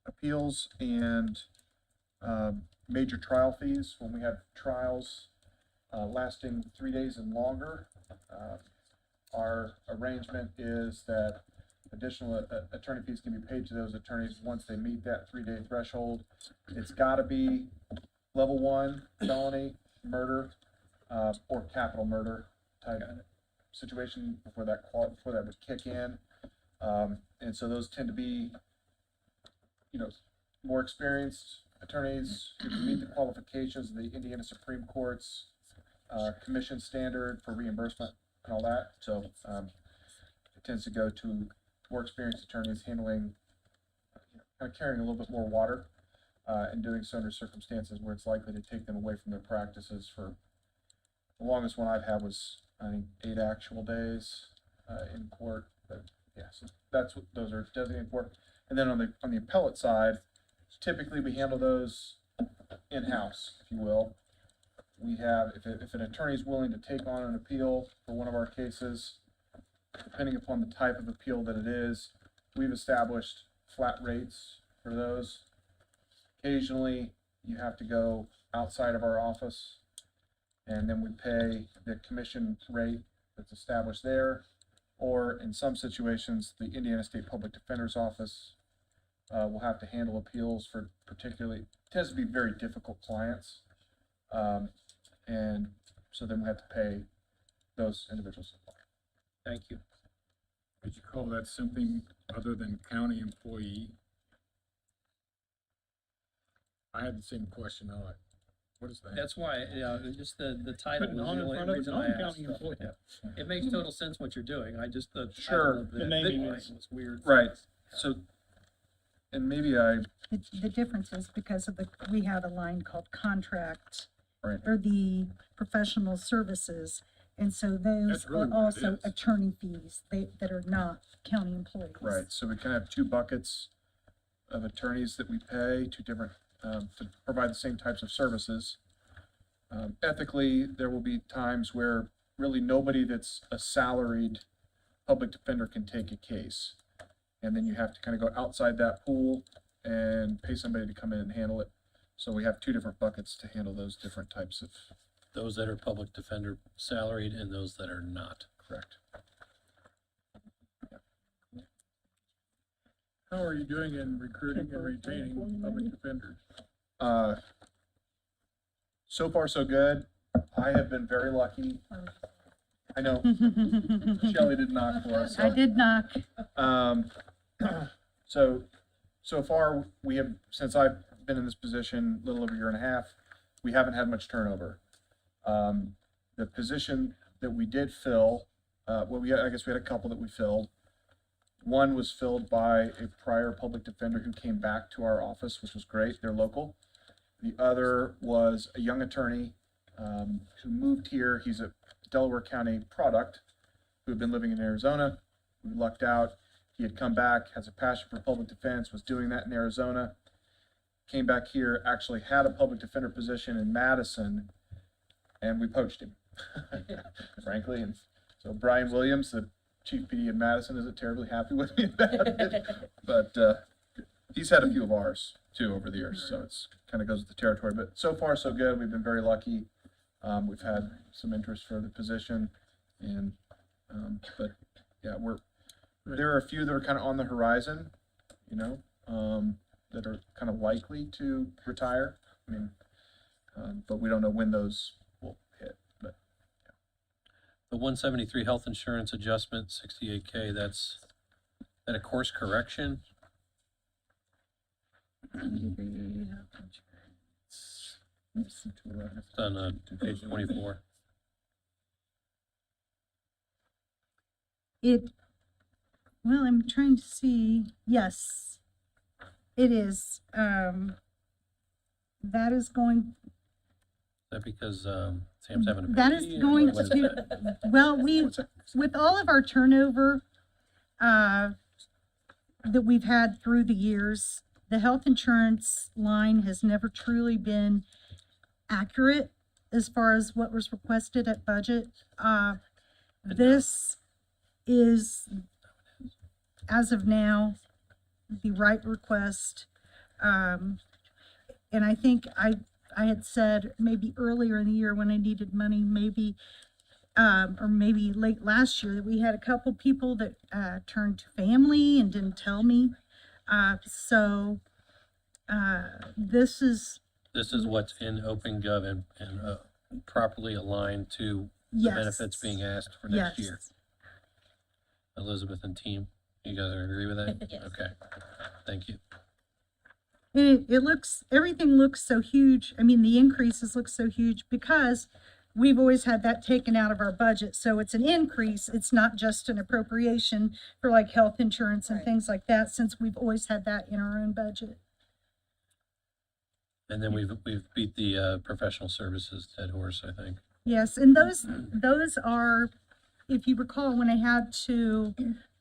appeals and, major trial fees when we have trials, lasting 3 days and longer. Our arrangement is that additional attorney fees can be paid to those attorneys once they meet that 3-day threshold. It's gotta be level 1 felony, murder, or capital murder type situation before that would kick in. And so those tend to be, more experienced attorneys who can meet the qualifications of the Indiana Supreme Court's, commission standard for reimbursement and all that. So, it tends to go to more experienced attorneys handling, kind of carrying a little bit more water, and doing so under circumstances where it's likely to take them away from their practices. For the longest one I've had was, I think, 8 actual days, in court, but yeah, so that's what those are designated for. And then on the appellate side, typically we handle those in-house, if you will. We have, if an attorney is willing to take on an appeal for one of our cases, depending upon the type of appeal that it is, we've established flat rates for those. Occasionally, you have to go outside of our office, and then we pay the commission rate that's established there. Or in some situations, the Indiana State Public Defender's Office will have to handle appeals for particularly, tends to be very difficult clients. And so then we have to pay those individuals.
Thank you.
Could you call that something other than county employee? I had the same question on it. What is that?
That's why, just the title
Putting
was
on
the
in
only
front of
reason I asked.
non-county employee.
Yeah. It makes total sense what you're doing, the title
Sure.
of
The
the
naming
line
is-
was weird.
Right. So, and maybe
The difference is because we have a line called contract.
Right.
Or the professional services, and so those
That's really
are
what it
also
is.
attorney fees, that are not county employees.
right, so we kind of have 2 buckets of attorneys that we pay, 2 different, to provide the same types of services. Ethically, there will be times where really nobody that's a salaried public defender can take a case. And then you have to kind of go outside that pool and pay somebody to come in and handle it. So we have 2 different buckets to handle those different types of,
Those that are public defender salaried and those that are not.
correct.
How are you doing in recruiting and retaining public defenders?
So far, so good. I have been very lucky. I know Shelley did knock for us.
I did knock.
So far, we have, since I've been in this position, a little over a year and a half, we haven't had much turnover. The position that we did fill, I guess we had a couple that we filled. One was filled by a prior public defender who came back to our office, which was great. They're local. The other was a young attorney, who moved here. He's a Delaware County product who had been living in Arizona. We lucked out. He had come back, has a passion for public defense, was doing that in Arizona. Came back here, actually had a public defender position in Madison, and we poached him, frankly. And so Brian Williams, the chief PD of Madison, isn't terribly happy with me about it. But he's had a few of ours too over the years, so it's kind of goes with the territory. But so far, so good. We've been very lucky. We've had some interest for the position, and but yeah, there are a few that are kind of on the horizon, that are kind of likely to retire. I mean, but we don't know when those will hit. But
The 173 health insurance adjustment, 68K, that's that a course correction? It's on page 24.
Well, I'm trying to see, yes, it is, that is going,
Is that because Sam's having a baby?
that is
or
going
what is
to,
that?
well, with all of our turnover, that we've had through the years, the health insurance line has never truly been accurate as far as what was requested at budget. This is, as of now, the right request. And I think I had said maybe earlier in the year when I needed money, maybe, or maybe late last year, that we had a couple people that turned to family and didn't tell me. This is,
This is what's in OpenGov and properly aligned to the
Yes.
benefits being asked for next
Yes.
year. Elizabeth and team, you guys agree with that?
Yes.
Okay, thank you.
it looks, everything looks so huge. I mean, the increases look so huge because we've always had that taken out of our budget. So it's an increase. It's not just an appropriation for like health insurance and things like that, since we've always had that in our own budget.
And then we've beat the professional services dead horse, I think.
Yes, and those are, if you recall, when I had to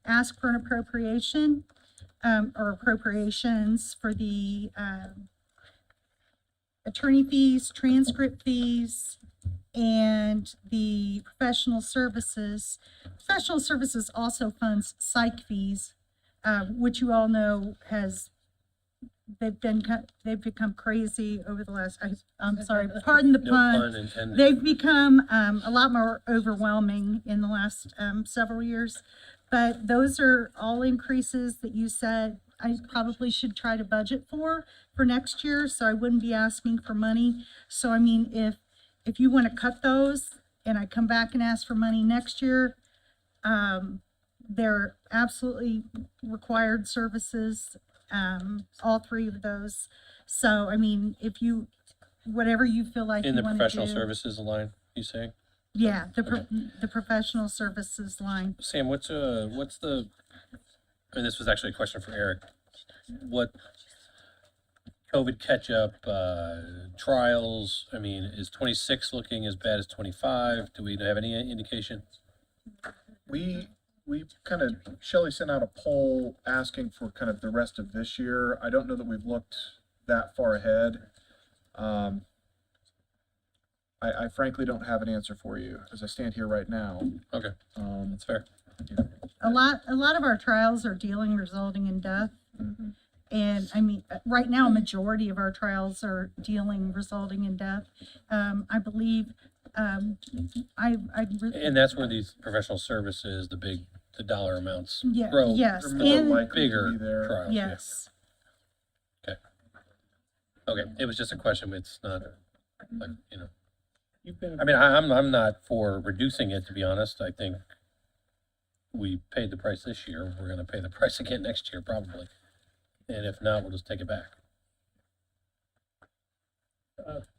ask for an appropriation, or appropriations for the, attorney fees, transcript fees, and the professional services. Professional services also funds psych fees, which you all know they've become crazy over the last, I'm sorry, pardon the
No
pun.
pun intended.
They've become a lot more overwhelming in the last several years. But those are all increases that you said I probably should try to budget for next year, so I wouldn't be asking for money. So I mean, if you want to cut those and I come back and ask for money next year, they're absolutely required services, all three of those. So I mean, if you, whatever you feel like
In
you
the
want to
professional
do.
services line, you say?
Yeah, the professional services line.
Sam, what's the, and this was actually a question for Eric. What COVID catch-up, trials, I mean, is 26 looking as bad as 25? Do we have any indication?
We kind of, Shelley sent out a poll asking for kind of the rest of this year. I don't know that we've looked that far ahead. I frankly don't have an answer for you as I stand here right now.
Okay, that's fair.
A lot of our trials are dealing resulting in death. And I mean, right now, a majority of our trials are dealing resulting in death. I believe,
And that's where these professional services, the dollar amounts
Yeah,
grow.
yes,
They're more
and-
likely to
Bigger
be there.
trials. yeah.
yes.
Okay, it was just a question, it's not, like, you know.
You've been,
I mean, I'm not for reducing it, to be honest. I think we paid the price this year. We're gonna pay the price again next year, probably. And if not, we'll just take it back.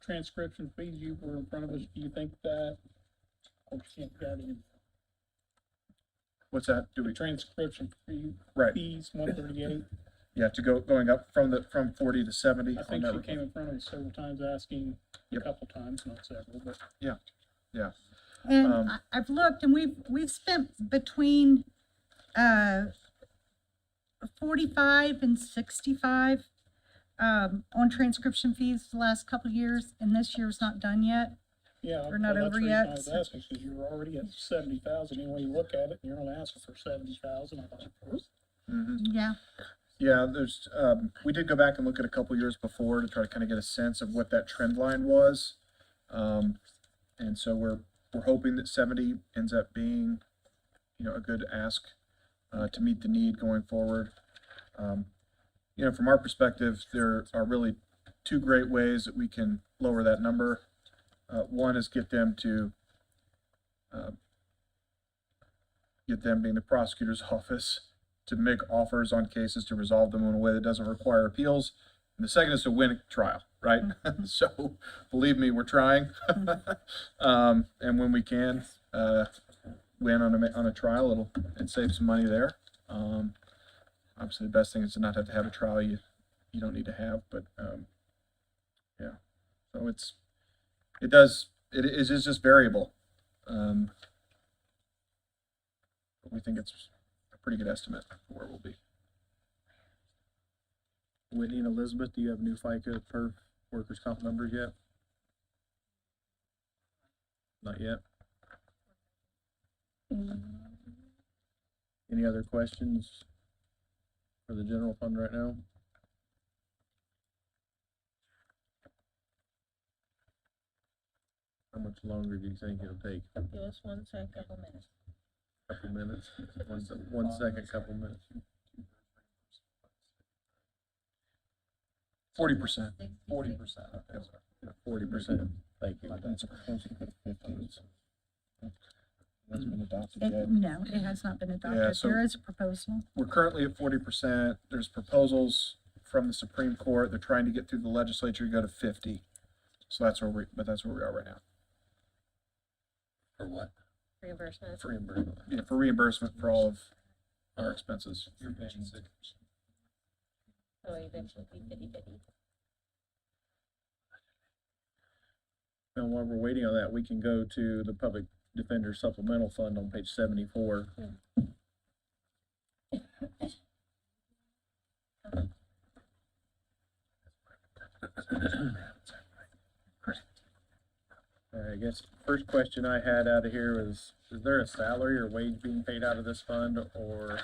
transcription fees you were in front of us, do you think that, or can't got in?
What's that? Do
The
we,
transcription fee,
right,
fees, 138.
yeah, to going up from 40 to 70.
I
on
think
that
she
request.
came in front of us several times asking, a
Yep.
couple times, not several, but.
Yeah.
And I've looked, and we've spent between 45 and 65 on transcription fees the last couple of years, and this year's not done yet.
Yeah.
We're not
well,
over
that's the reason
yet,
I was
so-
asking, because you were already at 70,000, and when you look at it, and you're only asking for 70,000, I thought,
Yeah.
Yeah, there's, we did go back and look at a couple years before to try to kind of get a sense of what that trend line was. And so we're hoping that 70 ends up being, a good ask, to meet the need going forward. From our perspective, there are really two great ways that we can lower that number. One is get them being the prosecutor's office, to make offers on cases to resolve them in a way that doesn't require appeals. And the second is to win a trial, right? So believe me, we're trying. And when we can, win on a trial, it saves some money there. Obviously the best thing is to not have to have a trial you don't need to have, but, yeah. So it is just variable. But we think it's a pretty good estimate for where we'll be.
Whitney and Elizabeth, do you have new FICA per workers' comp numbers yet? Not yet? Any other questions for the general fund right now? How much longer do you think it'll take?
Give us 1 sec, couple minutes.
Couple minutes? 1 second, couple minutes?
40%. 40%.
40%, thank you.
That's been adopted
No, it has not been adopted.
so-
There is a proposal.
We're currently at 40%. There's proposals from the Supreme Court. They're trying to get through the legislature to go to 50. So that's where we are right now.
For what?
Reimbursement.
For reimbursement. Yeah, for reimbursement for all of our expenses.
You're paying 6%.
So eventually be 50/50.
And while we're waiting on that, we can go to the Public Defender Supplemental Fund on page 74. I guess first question I had out of here was, is there a salary or wage being paid out of this fund, or,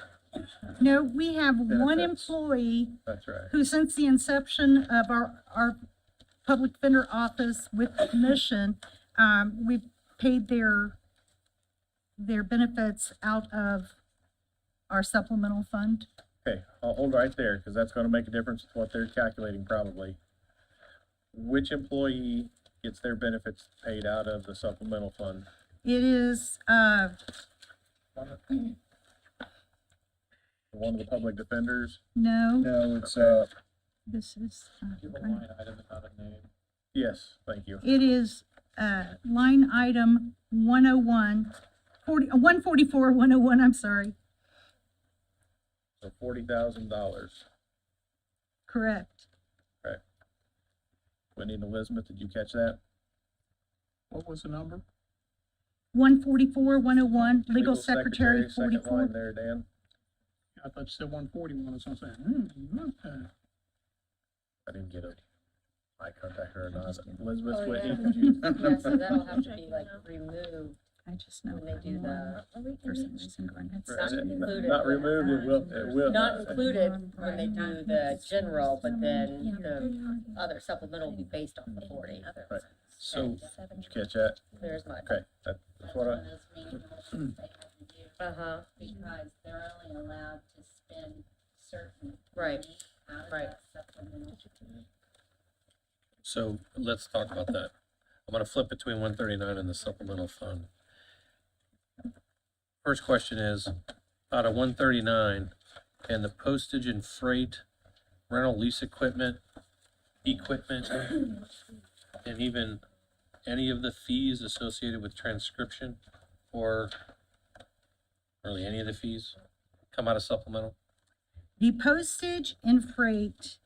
No, we have one
Benefits.
employee
that's right,
who, since the inception of our public defender office with the commission, we've paid their benefits out of our supplemental fund.
okay, I'll hold right there, because that's gonna make a difference with what they're calculating probably. Which employee gets their benefits paid out of the supplemental fund?
It is,
One of the public defenders?
no,
No, it's,
this is,
Give a line item and not a name.
Yes, thank you.
it is, line item 101, 144, 101, I'm sorry,
So $40,000.
correct.
Whitney and Elizabeth, did you catch that?
What was the number?
144, 101, legal secretary,
Second line
44.
there, Dan.
I thought you said 141 or something.
I didn't get a eye contact or not. Elizabeth,
Oh,
Whitney,
yeah.
did you?
Yeah, so that'll have to be like removed
I just know
when they do the,
for some reason going, it's
Not included.
Not removed, it will.
not included when they do the general, but then the other supplemental will be based on the 40.
Right.
So,
Did you catch that?
There's my,
Okay, that's what I,
uh-huh,
Because they're only allowed to spend certain
right,
money out of
right.
that supplemental.
so let's talk about that. I'm gonna flip between 139 and the supplemental fund. First question is, out of 139, can the postage and freight, rental lease equipment, and even any of the fees associated with transcription, or really any of the fees, come out of supplemental?
The postage and freight,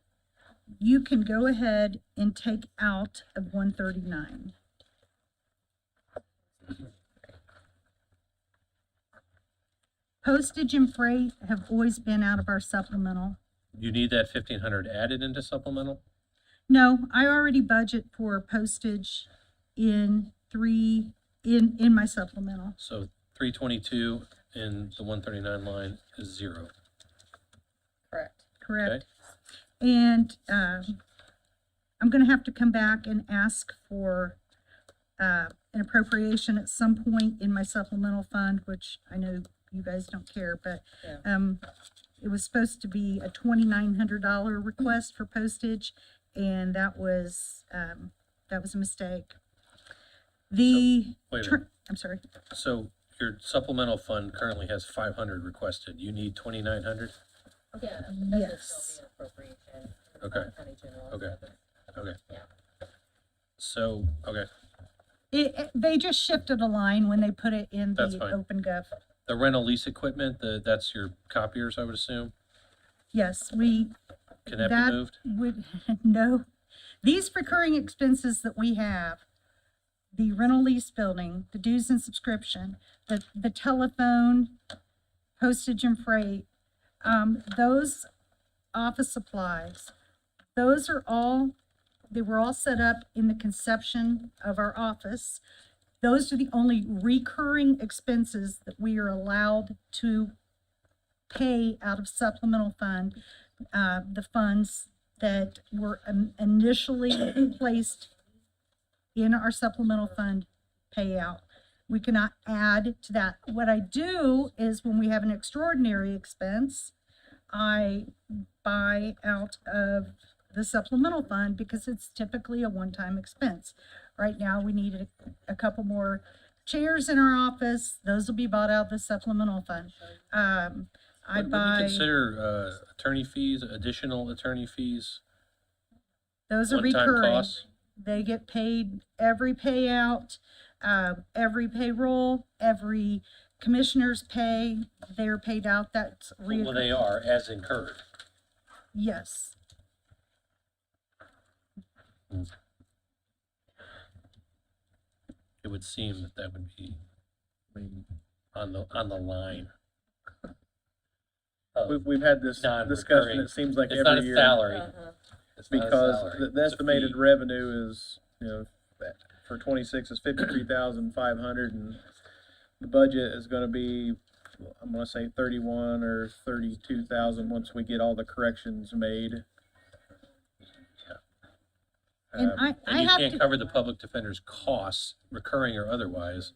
you can go ahead and take out of 139. Postage and freight have always been out of our supplemental.
You need that 1,500 added into supplemental?
No, I already budget for postage in my supplemental.
So 322 in the 139 line is 0.
Correct.
Correct. And, I'm gonna have to come back and ask for, an appropriation at some point in my supplemental fund, which I know you guys don't care, but,
Yeah.
it was supposed to be a $2,900 request for postage, and that was a mistake. The,
Wait a
tr-
minute.
I'm sorry,
So your supplemental fund currently has 500 requested. You need 2,900?
Yeah, that would
Yes.
still be an appropriation. for the
Okay.
County General.
Okay. Okay.
Yeah.
So, okay,
they just shifted a line when they put it in
That's
the
fine.
OpenGov.
the rental lease equipment, that's your copiers, I would assume?
Yes,
Can that be moved?
would, no. These recurring expenses that we have, the rental lease building, the dues and subscription, the telephone, postage and freight, those office supplies Those are all, they were all set up in the conception of our office. Those are the only recurring expenses that we are allowed to pay out of supplemental fund. The funds that were initially placed in our supplemental fund payout. We cannot add to that. What I do is when we have an extraordinary expense, I buy out of the supplemental fund because it's typically a one-time expense. Right now, we need a couple more chairs in our office. Those will be bought out of the supplemental fund.
Would you consider, attorney fees, additional attorney fees?
Those are
one-time
recurring.
costs?
They get paid every payout, every payroll, every commissioner's pay, they're paid out, that's
Well, they are, as incurred.
Yes.
It would seem that that would be, I mean, on the line.
We've had this discussion,
Non-recurring.
it seems like
It's not
every
a
year.
salary. It's not a
Because
salary.
the
It's a
estimated
fee.
revenue is, you know, for 26 is 53,500, and the budget is gonna be, I'm gonna say 31 or 32,000 once we get all the corrections made.
And
Um,
I
You
have
can't
to,
cover the public defender's costs, recurring or otherwise,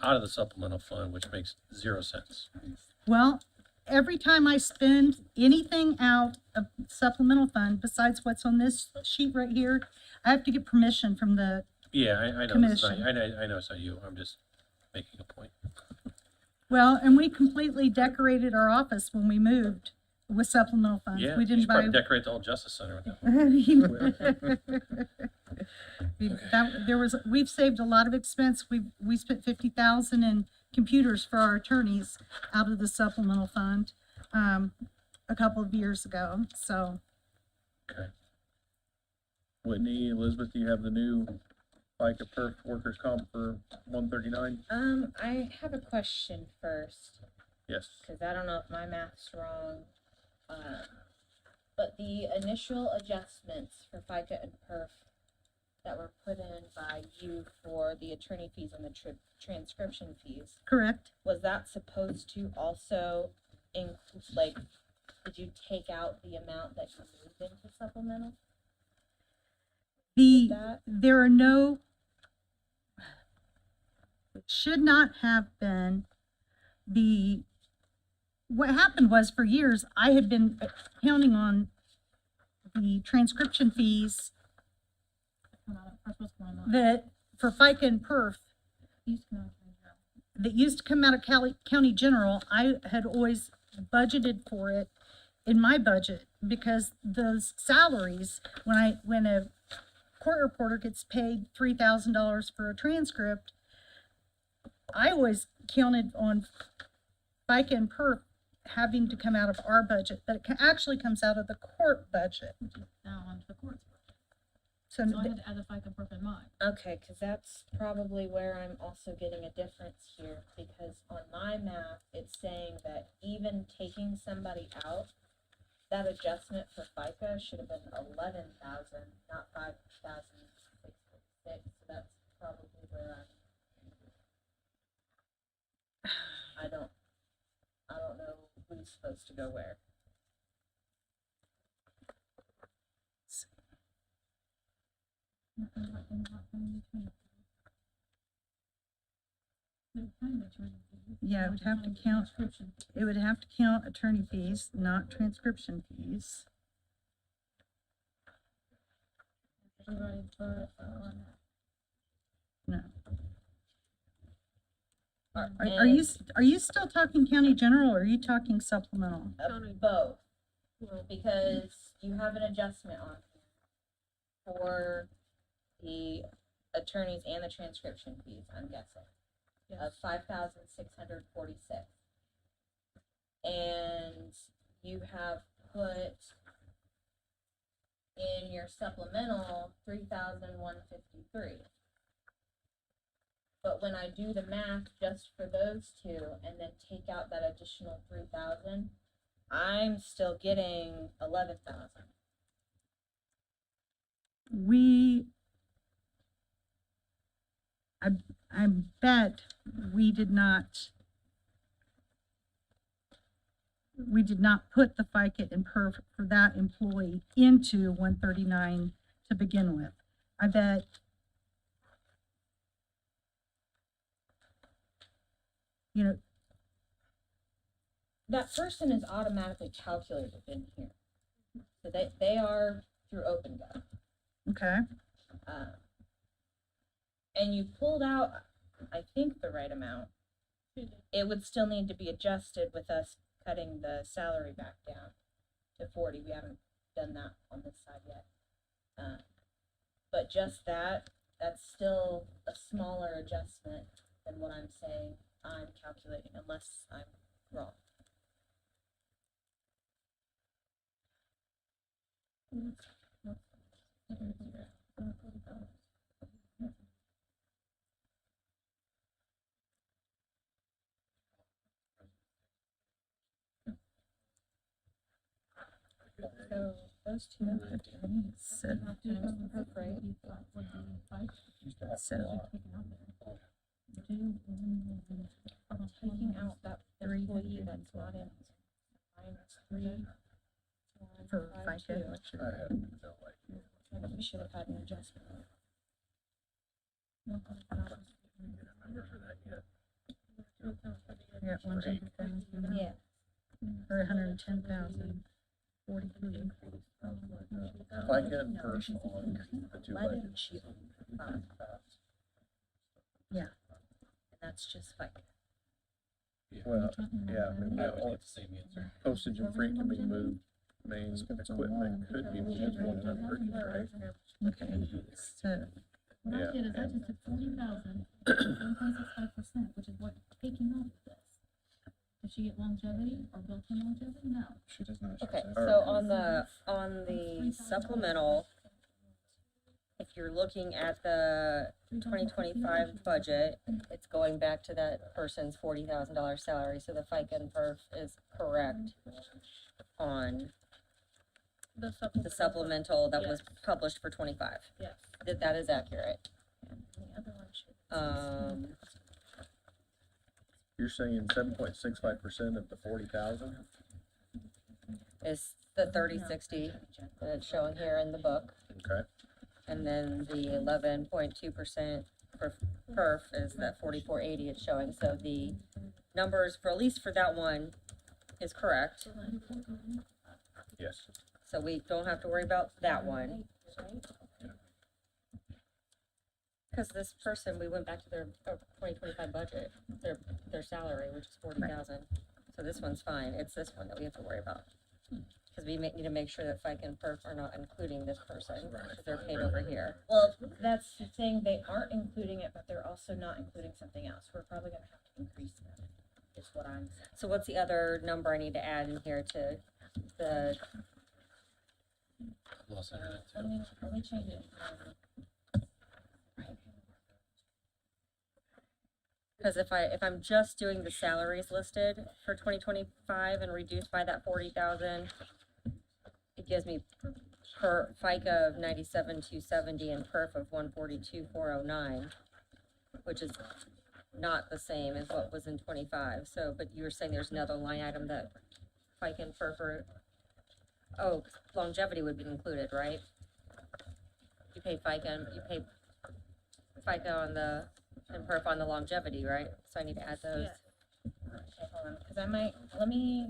out of the supplemental fund, which makes 0 sense.
well, every time I spend anything out of supplemental fund besides what's on this sheet right here, I have to get permission from the,
Yeah, I know, it's not,
Commission.
I know it's not you, I'm just making a point.
well, and we completely decorated our office when we moved with supplemental funds.
Yeah,
We
you
didn't
should
buy.
probably decorate the whole Justice Center with that.
We've saved a lot of expense. We spent 50,000 in computers for our attorneys out of the supplemental fund, a couple of years ago, so.
Whitney, Elizabeth, do you have the new FICA perf workers comp for 139?
I have a question first,
Yes.
because I don't know if my math's wrong. But the initial adjustments for FICA and perf that were put in by you for the attorney fees and the transcription fees,
Correct.
was that supposed to also like, did you take out the amount that you moved into supplemental?
There are no, should not have been what happened was for years, I had been counting on the transcription fees that for FICA and perf that used to come out of county general. I had always budgeted for it in my budget because those salaries, when a court reporter gets paid $3,000 for a transcript, I always counted on FICA and perf having to come out of our budget, but it actually comes out of the court budget.
Now onto the court's budget.
So
So I had to add the FICA perf in mine.
Okay, because that's probably where I'm also getting a difference here, because on my math, it's saying that even taking somebody out, that adjustment for FICA should have been 11,000, not 5,666, so that's probably where I don't know who's supposed to go where.
Yeah, it would have to count, it would have to count attorney fees, not transcription fees. No. Are you still talking county general or are you talking supplemental?
Both, because you have an adjustment on here for the attorneys and the transcription fees, I'm guessing, of 5,646. And you have put in your supplemental 3,153. But when I do the math just for those two and then take out that additional 3,000, I'm still getting 11,000.
I bet we did not put the FICA and PERF for that employee into 139 to begin with. I bet, you know,
That person is automatically calculated in here. So they are through OpenGov.
okay,
And you pulled out, I think, the right amount. It would still need to be adjusted with us cutting the salary back down to 40. We haven't done that on this side yet. But just that's still a smaller adjustment than what I'm saying I'm calculating, unless I'm wrong. So those two have to do. So taking out that employee that's not in minus 3
for FICA.
we should have had an adjustment.
We got 100,000.
Yeah.
Or 110,000. 43.
FICA and PERF on the two
Why
budgets.
didn't she? And
Yeah.
that's just FICA.
Well, yeah, I mean,
I would get the same answer.
postage and freight can be moved. I mean, equipment could be moved one time purchase, right?
Okay, so,
What I
Yeah,
did is I
and-
just took 40,000, 1.65%, which is what taking off this. Did she get longevity or built-in longevity? No.
She does not.
Okay, so on the supplemental, if you're looking at the 2025 budget, it's going back to that person's $40,000 salary, so the FICA and PERF is correct on
The
the supplemental that was published for 25.
Yes.
That is accurate.
The other one should.
You're saying 7.65% of the 40,000?
Is the 3060 that it's showing here in the book.
Okay.
And then the 11.2% for perf is that 4480 it's showing. So the numbers for, at least for that one, is correct.
Yes.
So we don't have to worry about that one. Because this person, we went back to their 2025 budget, their salary, which is 40,000. So this one's fine. It's this one that we have to worry about. Because we need to make sure that FICA and PERF are not including this person, because they're paid over here. Well, that's the thing, they aren't including it, but they're also not including something else. We're probably gonna have to increase them, is what I'm saying. So what's the other number I need to add in here to the,
Lost internet too.
let me change it. Because if I'm just doing the salaries listed for 2025 and reduced by that 40,000, it gives me per FICA of 97,270 and perf of 142,409, which is not the same as what was in 25. So, but you were saying there's another line item that FICA and perf are, oh, longevity would be included, right? You pay FICA and you pay FICA on the, and perf on the longevity, right? So I need to add those. Okay, hold on, because I might, let me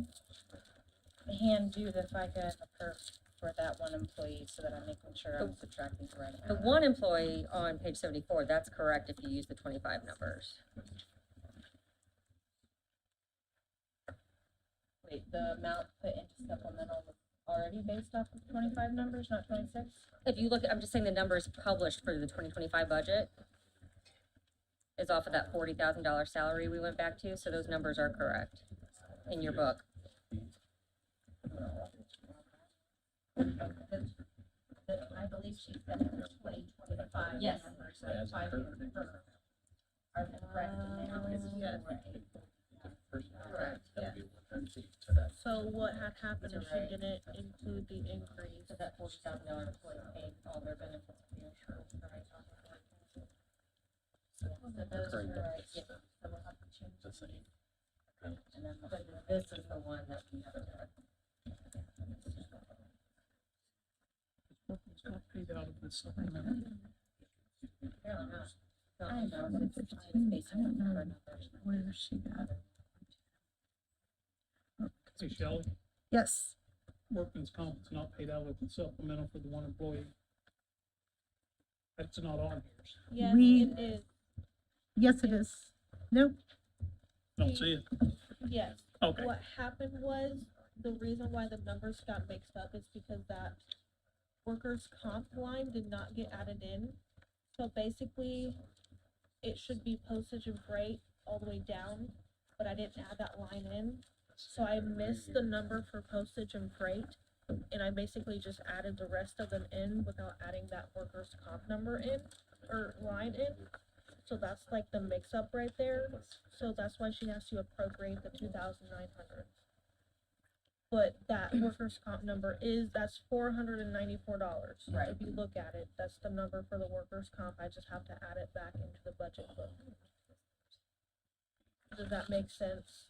hand do the FICA and the perf for that one employee so that I'm making sure I'm subtracting the right amount. The one employee on page 74, that's correct if you use the 25 numbers. Wait, the amount put into supplemental was already based off of 25 numbers, not 26? If you look at, I'm just saying the numbers published for the 2025 budget is off of that $40,000 salary we went back to, so those numbers are correct in your book.
I believe she said it was 2025.
Yes.
Numbers, so 5 years are correct in there.
Yes.
Person,
Correct,
that'd
yeah.
be 130 to that.
So what had happened is she
Right.
didn't include the increase.
So that $40,000 employee paid all their benefits. So those are, yeah, so we'll have to change
The same.
and then, but this is the one that we have to.
It's not paid out of the supplemental.
Where she got it.
Hey, Shelley,
Yes,
workman's comp is not paid out of the supplemental for the one employee. That's not on here.
Yes,
We-
it is.
yes, it is. Nope,
Don't see it.
Yes.
Okay.
What happened was, the reason why the numbers got mixed up is because that workers' comp line did not get added in. So basically, it should be postage and freight all the way down, but I didn't add that line in. So I missed the number for postage and freight, and I basically just added the rest of them in without adding that workers' comp number in, or line in. So that's like the mix-up right there. So that's why she has to appropriate the 2,900. But that workers' comp number that's $494.
Right.
If you look at it, that's the number for the workers' comp. I just have to add it back into the budget book. Does that make sense?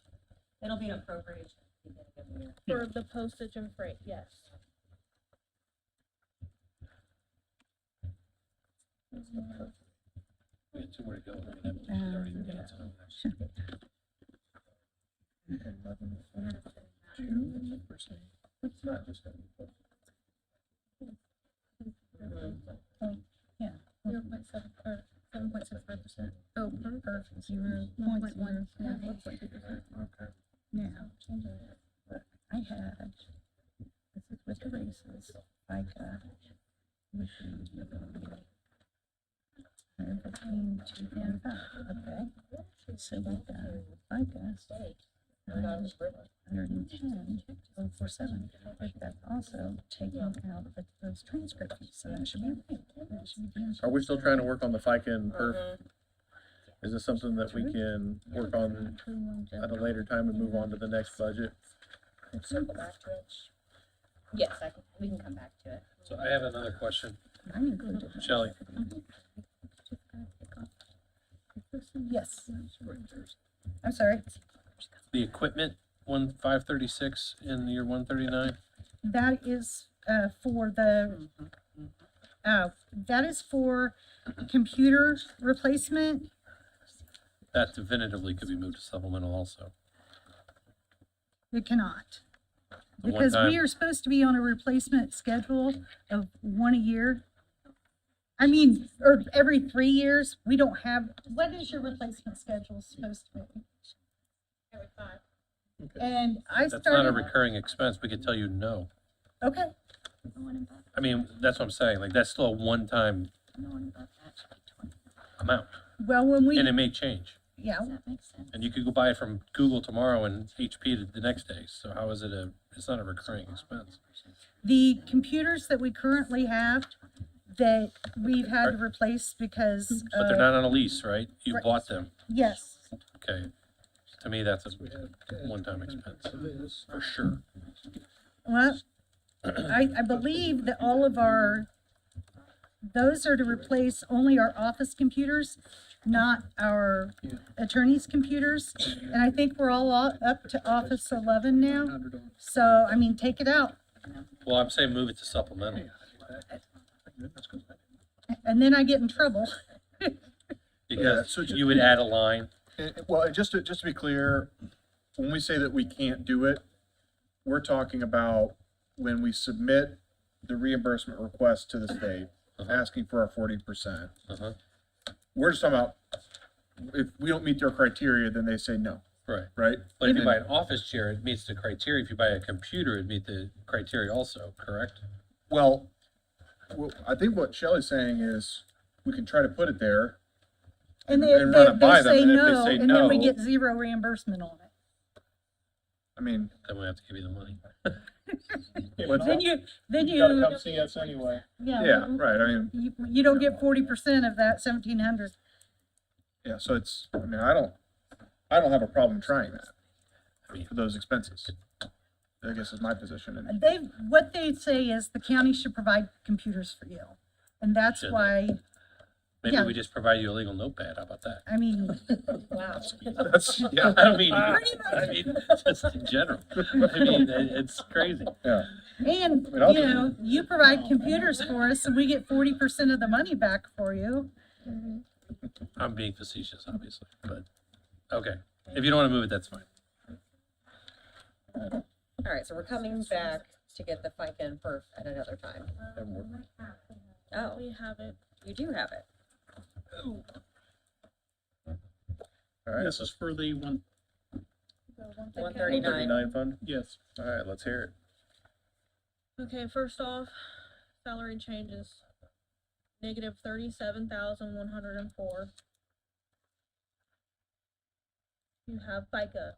It'll be an appropriation. at the beginning of the year.
For the postage and freight, yes.
We had two more to go. I mean, that was already minutes over there.
yeah.
0.7 or 7.65%.
Oh, per 0.1.
Okay.
Now, I had, this is with the raises, FICA, would be 115,245, okay? So with that, FICA, 110,047, but that's also taking out those transcript fees, so that should be okay. That should be
Are we still trying to work on the FICA and perf? Is this something that we can work on at a later time and move on to the next budget?
Circle back to it. Yes, we can come back to it.
So I have another question.
I included.
Shelley,
Yes. I'm sorry.
the equipment, 536 in year 139?
That is, for the, that is for computer replacement.
That definitively could be moved to supplemental also.
It cannot.
The
Because
one-time-
we are supposed to be on a replacement schedule of one a year. I mean, or every 3 years. We don't have, what is your replacement schedule supposed to be?
Every 5.
And I
That's not a
started,
recurring expense. We could tell you no.
okay,
I mean, that's what I'm saying. Like, that's still a one-time amount.
well, when we,
And it may change.
yeah,
And you could go buy it from Google tomorrow and HP the next day. So how is it it's not a recurring expense.
the computers that we currently have that we've had to replace because
But they're
of,
not on a lease, right? You
Right.
bought them.
yes,
Okay. To me, that's a one-time expense, for sure.
well, I believe that all of those are to replace only our office computers, not our attorney's computers. And I think we're all up to Office 11 now. So, I mean, take it out.
Well, I'm saying move it to supplemental.
And then I get in trouble.
Because
so
you would add a line.
Well, and just to be clear, when we say that we can't do it, we're talking about when we submit the reimbursement request to the state, asking for our 40%.
Uh-huh.
We're just talking about, if we don't meet their criteria, then they say no,
Right.
right?
But if you buy an office chair, it meets the criteria. If you buy a computer, it'd meet the criteria also, correct?
Well, I think what Shelley's saying is, we can try to put it there.
And they
And run it by them,
say
and if they
no,
say
and then we
no-
get zero reimbursement on it.
I mean,
Then we have to give you the money.
Then you,
You gotta come see us anyway.
yeah, right, I mean,
you don't get 40% of that 1,700.
yeah, so it's, I mean, I don't have a problem trying that for those expenses.
I guess is my position. And
What they say is the county should provide computers for you. And that's
Should they?
why,
Maybe
Yeah.
we just provide you a legal notepad, how about that?
I mean,
Wow.
That's, yeah.
I don't mean,
Pretty much.
I mean, just in general. I mean, it's crazy.
Yeah.
and,
But I'll
you
do it.
know, you provide computers for us and we get 40% of the money back for you.
I'm being facetious, obviously, but, okay. If you don't wanna move it, that's fine.
All right, so we're coming back to get the FICA and perf at another time. Oh,
We have it.
you do have it.
All right.
This is for the one,
139.
139 fund?
yes.
All right, let's hear it.
Okay, first off, salary changes. Negative 37,104. You have FICA,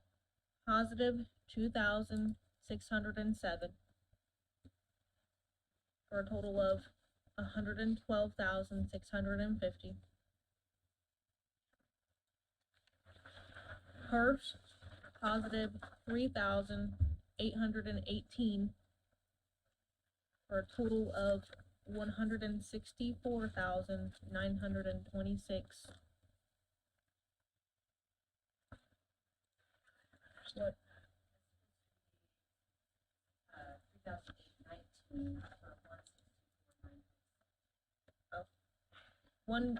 positive 2,607. For a total of 112,650. PERS, positive 3,818. For a total of 164,926. What? Oh. $1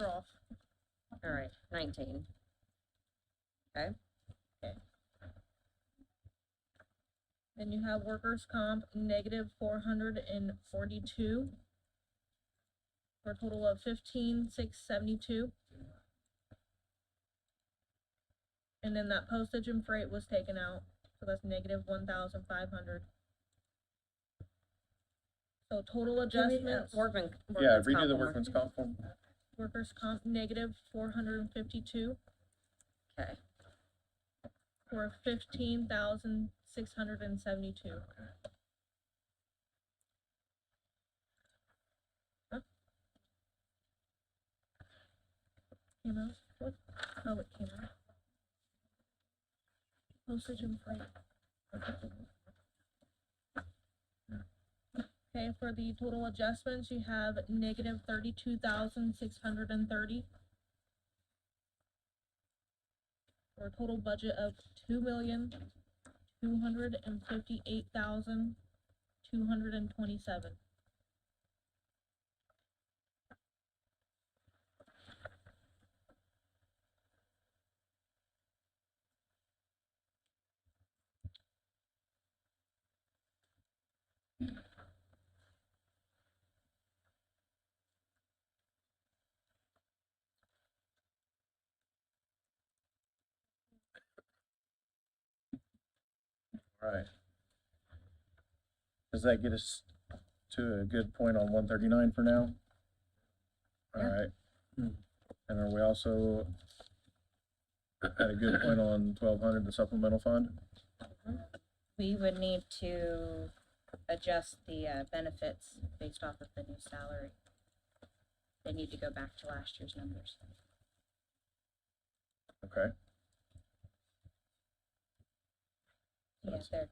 off.
All right, 19. Okay.
Then you have workers' comp, negative 442. For a total of 15,672. And then that postage and freight was taken out, so that's negative 1,500. So total adjustments,
Yeah, redo the workman's comp form.
workers' comp, negative 452.
Okay.
For 15,672. Huh? Came out? What? Oh, it came out. Postage and freight. Okay, for the total adjustments, you have negative 32,630. For a total budget of 2,258,227.
All right. Does that get us to a good point on 139 for now? All right. And are we also at a good point on 1,200, the supplemental fund?
We would need to adjust the benefits based off of the new salary. They need to go back to last year's numbers.
Okay.
Yeah, they're,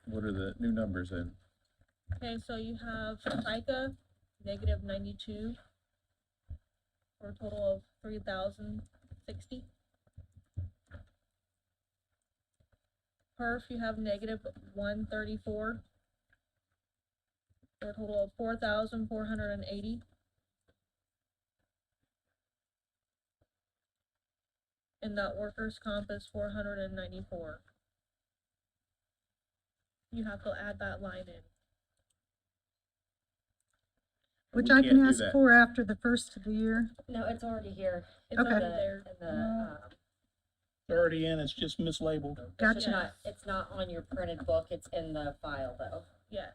What are the new numbers then?
Okay, so you have FICA, negative 92. For a total of 3,060. PERF, you have negative 134. For a total of 4,480. And that workers' comp is 494. You have to add that line in.
Which
We
I
can't
can
do
ask
that.
for after the first of the year.
no, it's already here.
It's
Okay.
already there.
In the,
It's already in, it's just mislabeled.
it's
Gotcha.
not on your printed book, it's in the file though.
Yes.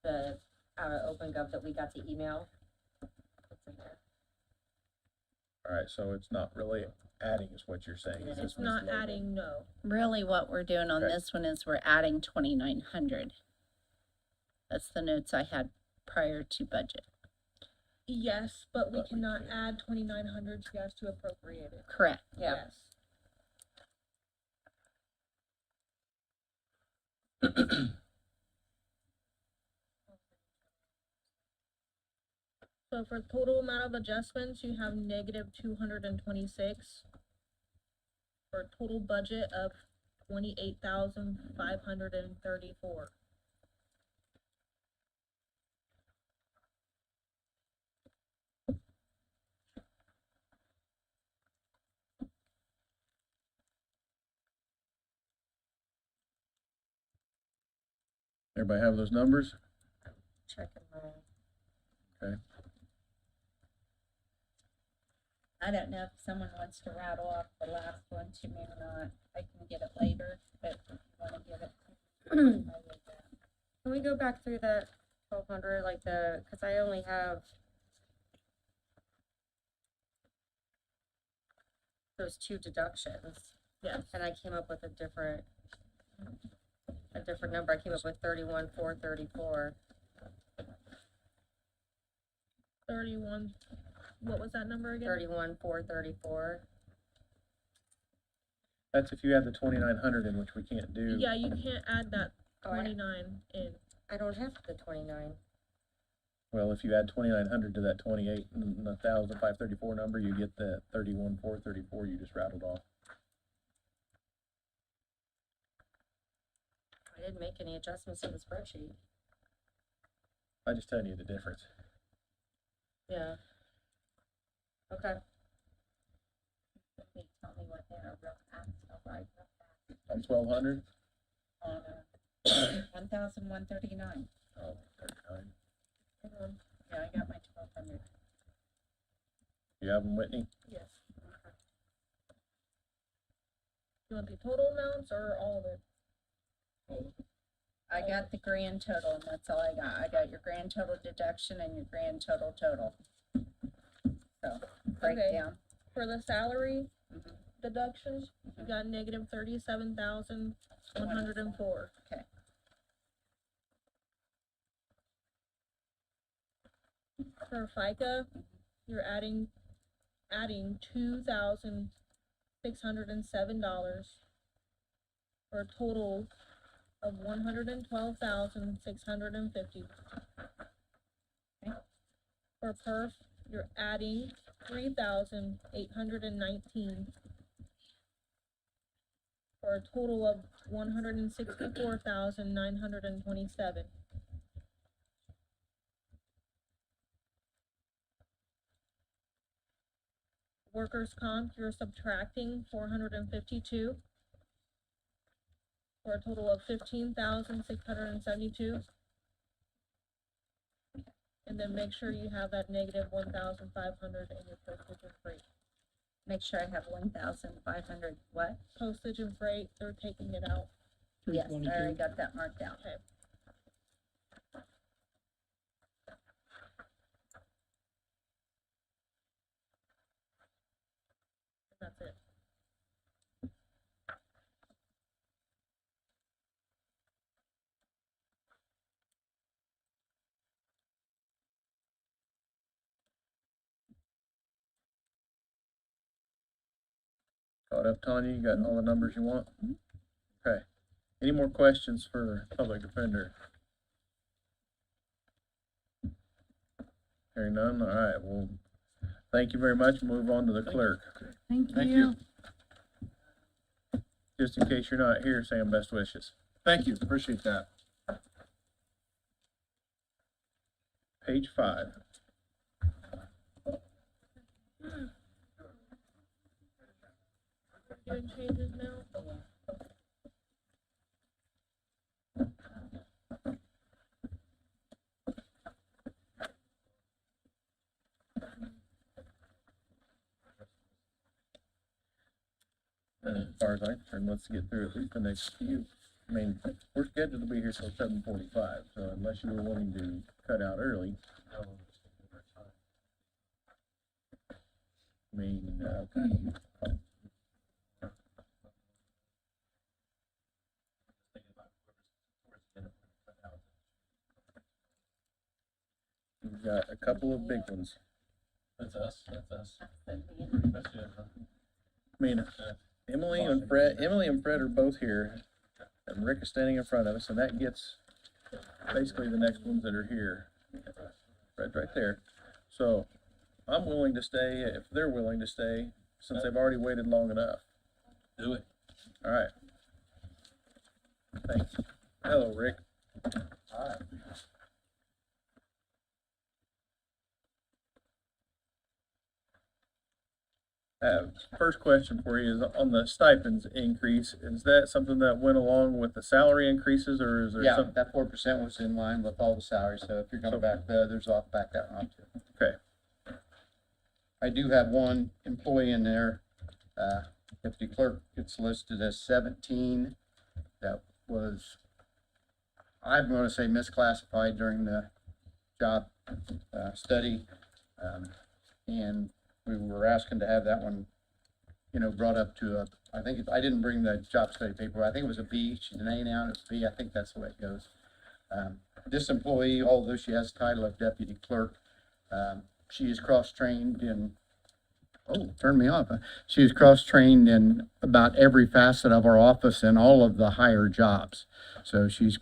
The, out of OpenGov that we got to email. It's in there.
All right, so it's not really adding is what you're saying.
It's
It's
just
not
mislabeled.
adding, no.
Really what we're doing on
Okay.
this one is we're adding 2,900. That's the notes I had prior to budget.
Yes, but we cannot add 2,900, she has to appropriate it.
Correct.
Yeah.
Yes. So for total amount of adjustments, you have negative 226. For a total budget of 28,534.
Everybody have those numbers?
Checking my.
Okay.
I don't know if someone wants to rattle off the last one to me or not. I can get it later, but if you wanna give it. I would,
Can we go back through the 1,200, like cause I only have those two deductions.
Yes.
And I came up with a different number. I came up with 31,434.
31, what was that number again?
31,434.
That's if you add the 2,900 in, which we can't do.
Yeah, you can't add that
Oh, I-
29 in.
I don't have the 29.
Well, if you add 2,900 to that 28 and 1,534 number, you get that 31,434 you just rattled off.
I didn't make any adjustments to the spreadsheet.
I just telling you the difference.
Yeah. Okay.
they tell me what their real tax bill right
On 1,200?
on 1,139.
Oh, 39.
Yeah, I got my 1,200.
You have them, Whitney?
Yes. You want the total amounts or all of it?
I got the grand total, and that's all I got. I got your grand total deduction and your grand total. So, breakdown.
For the salary deductions, you got negative 37,104.
Okay.
For FICA, you're adding $2,607 for a total of $112,650. For perf, you're adding $3,819 for a total of $164,927. Workers' comp, you're subtracting 452 for a total of 15,672. And then make sure you have that negative 1,500 in your postage and freight.
Make sure I have 1,500 what?
Postage and freight, they're taking it out.
Yes, I already got that marked out.
Okay. That's it.
Caught up, Tanya? You got all the numbers you want? Okay. Any more questions for public defender? Hearing none, all right, well, thank you very much. Move on to the clerk.
Thank
Thank
you.
Just in case you're not here, saying best wishes.
Thank you, appreciate that.
Page 5.
Doing changes now?
As far as I'm concerned, let's get through at least the next few. I mean, we're scheduled to be here till 7:45, so unless you were wanting to cut out early. I mean, we've got a couple of big ones.
That's us, that's us.
I mean, Emily and Fred are both here. And Rick is standing in front of us, and that gets basically the next ones that are here. Right there. So I'm willing to stay if they're willing to stay, since they've already waited long enough.
Do it.
All right. Thanks. Hello, Rick. First question for you is on the stipends increase. Is that something that went along with the salary increases, or is there
Yeah,
some?
that 4% was in line with all the salaries, so if you're gonna back the others off, back that one off too.
Okay.
I do have one employee in there, deputy clerk gets listed as 17. That was, I'm gonna say misclassified during the job, study. And we were asking to have that one, brought up to I think, I didn't bring the job study paper, I think it was a B, she's an A now, and it's B, I think that's the way it goes. This employee, although she has the title of deputy clerk, she is cross-trained in, turn me off. She is cross-trained in about every facet of our office and all of the higher jobs. So she's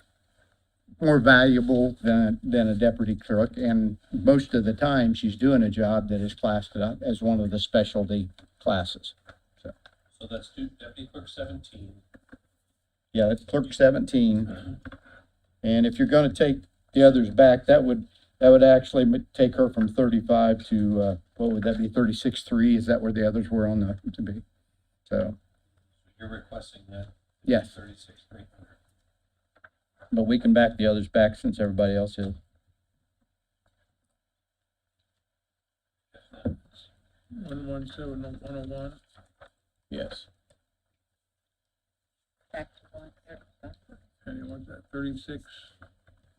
more valuable than a deputy clerk, and most of the time, she's doing a job that is classed up as one of the specialty classes.
So that's deputy clerk 17.
Yeah, that's clerk 17. And if you're gonna take the others back, that would actually take her from 35 to, what would that be, 36.3? Is that where the others were on the, to be? So,
You're requesting that?
Yes.
36.3.
but we can back the others back since everybody else is.
117, 101.
Yes.
Back to one,
And what's that, 36?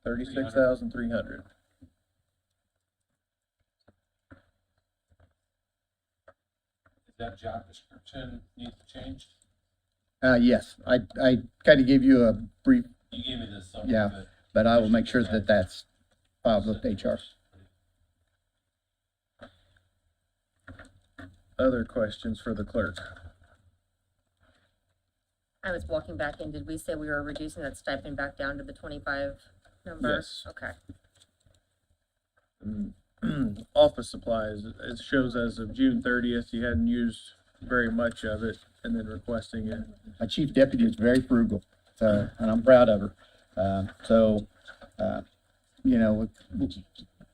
36,300.
Is that job description need to change?
Yes, I kind of gave you a brief,
You gave me this summary,
yeah, but I will make sure that that's filed with HR.
Other questions for the clerk?
I was walking back in, did we say we were reducing that stipend back down to the 25 number?
Yes.
Okay.
Office supplies, it shows as of June 30th, you hadn't used very much of it, and then requesting it.
My chief deputy is very frugal, so, and I'm proud of her.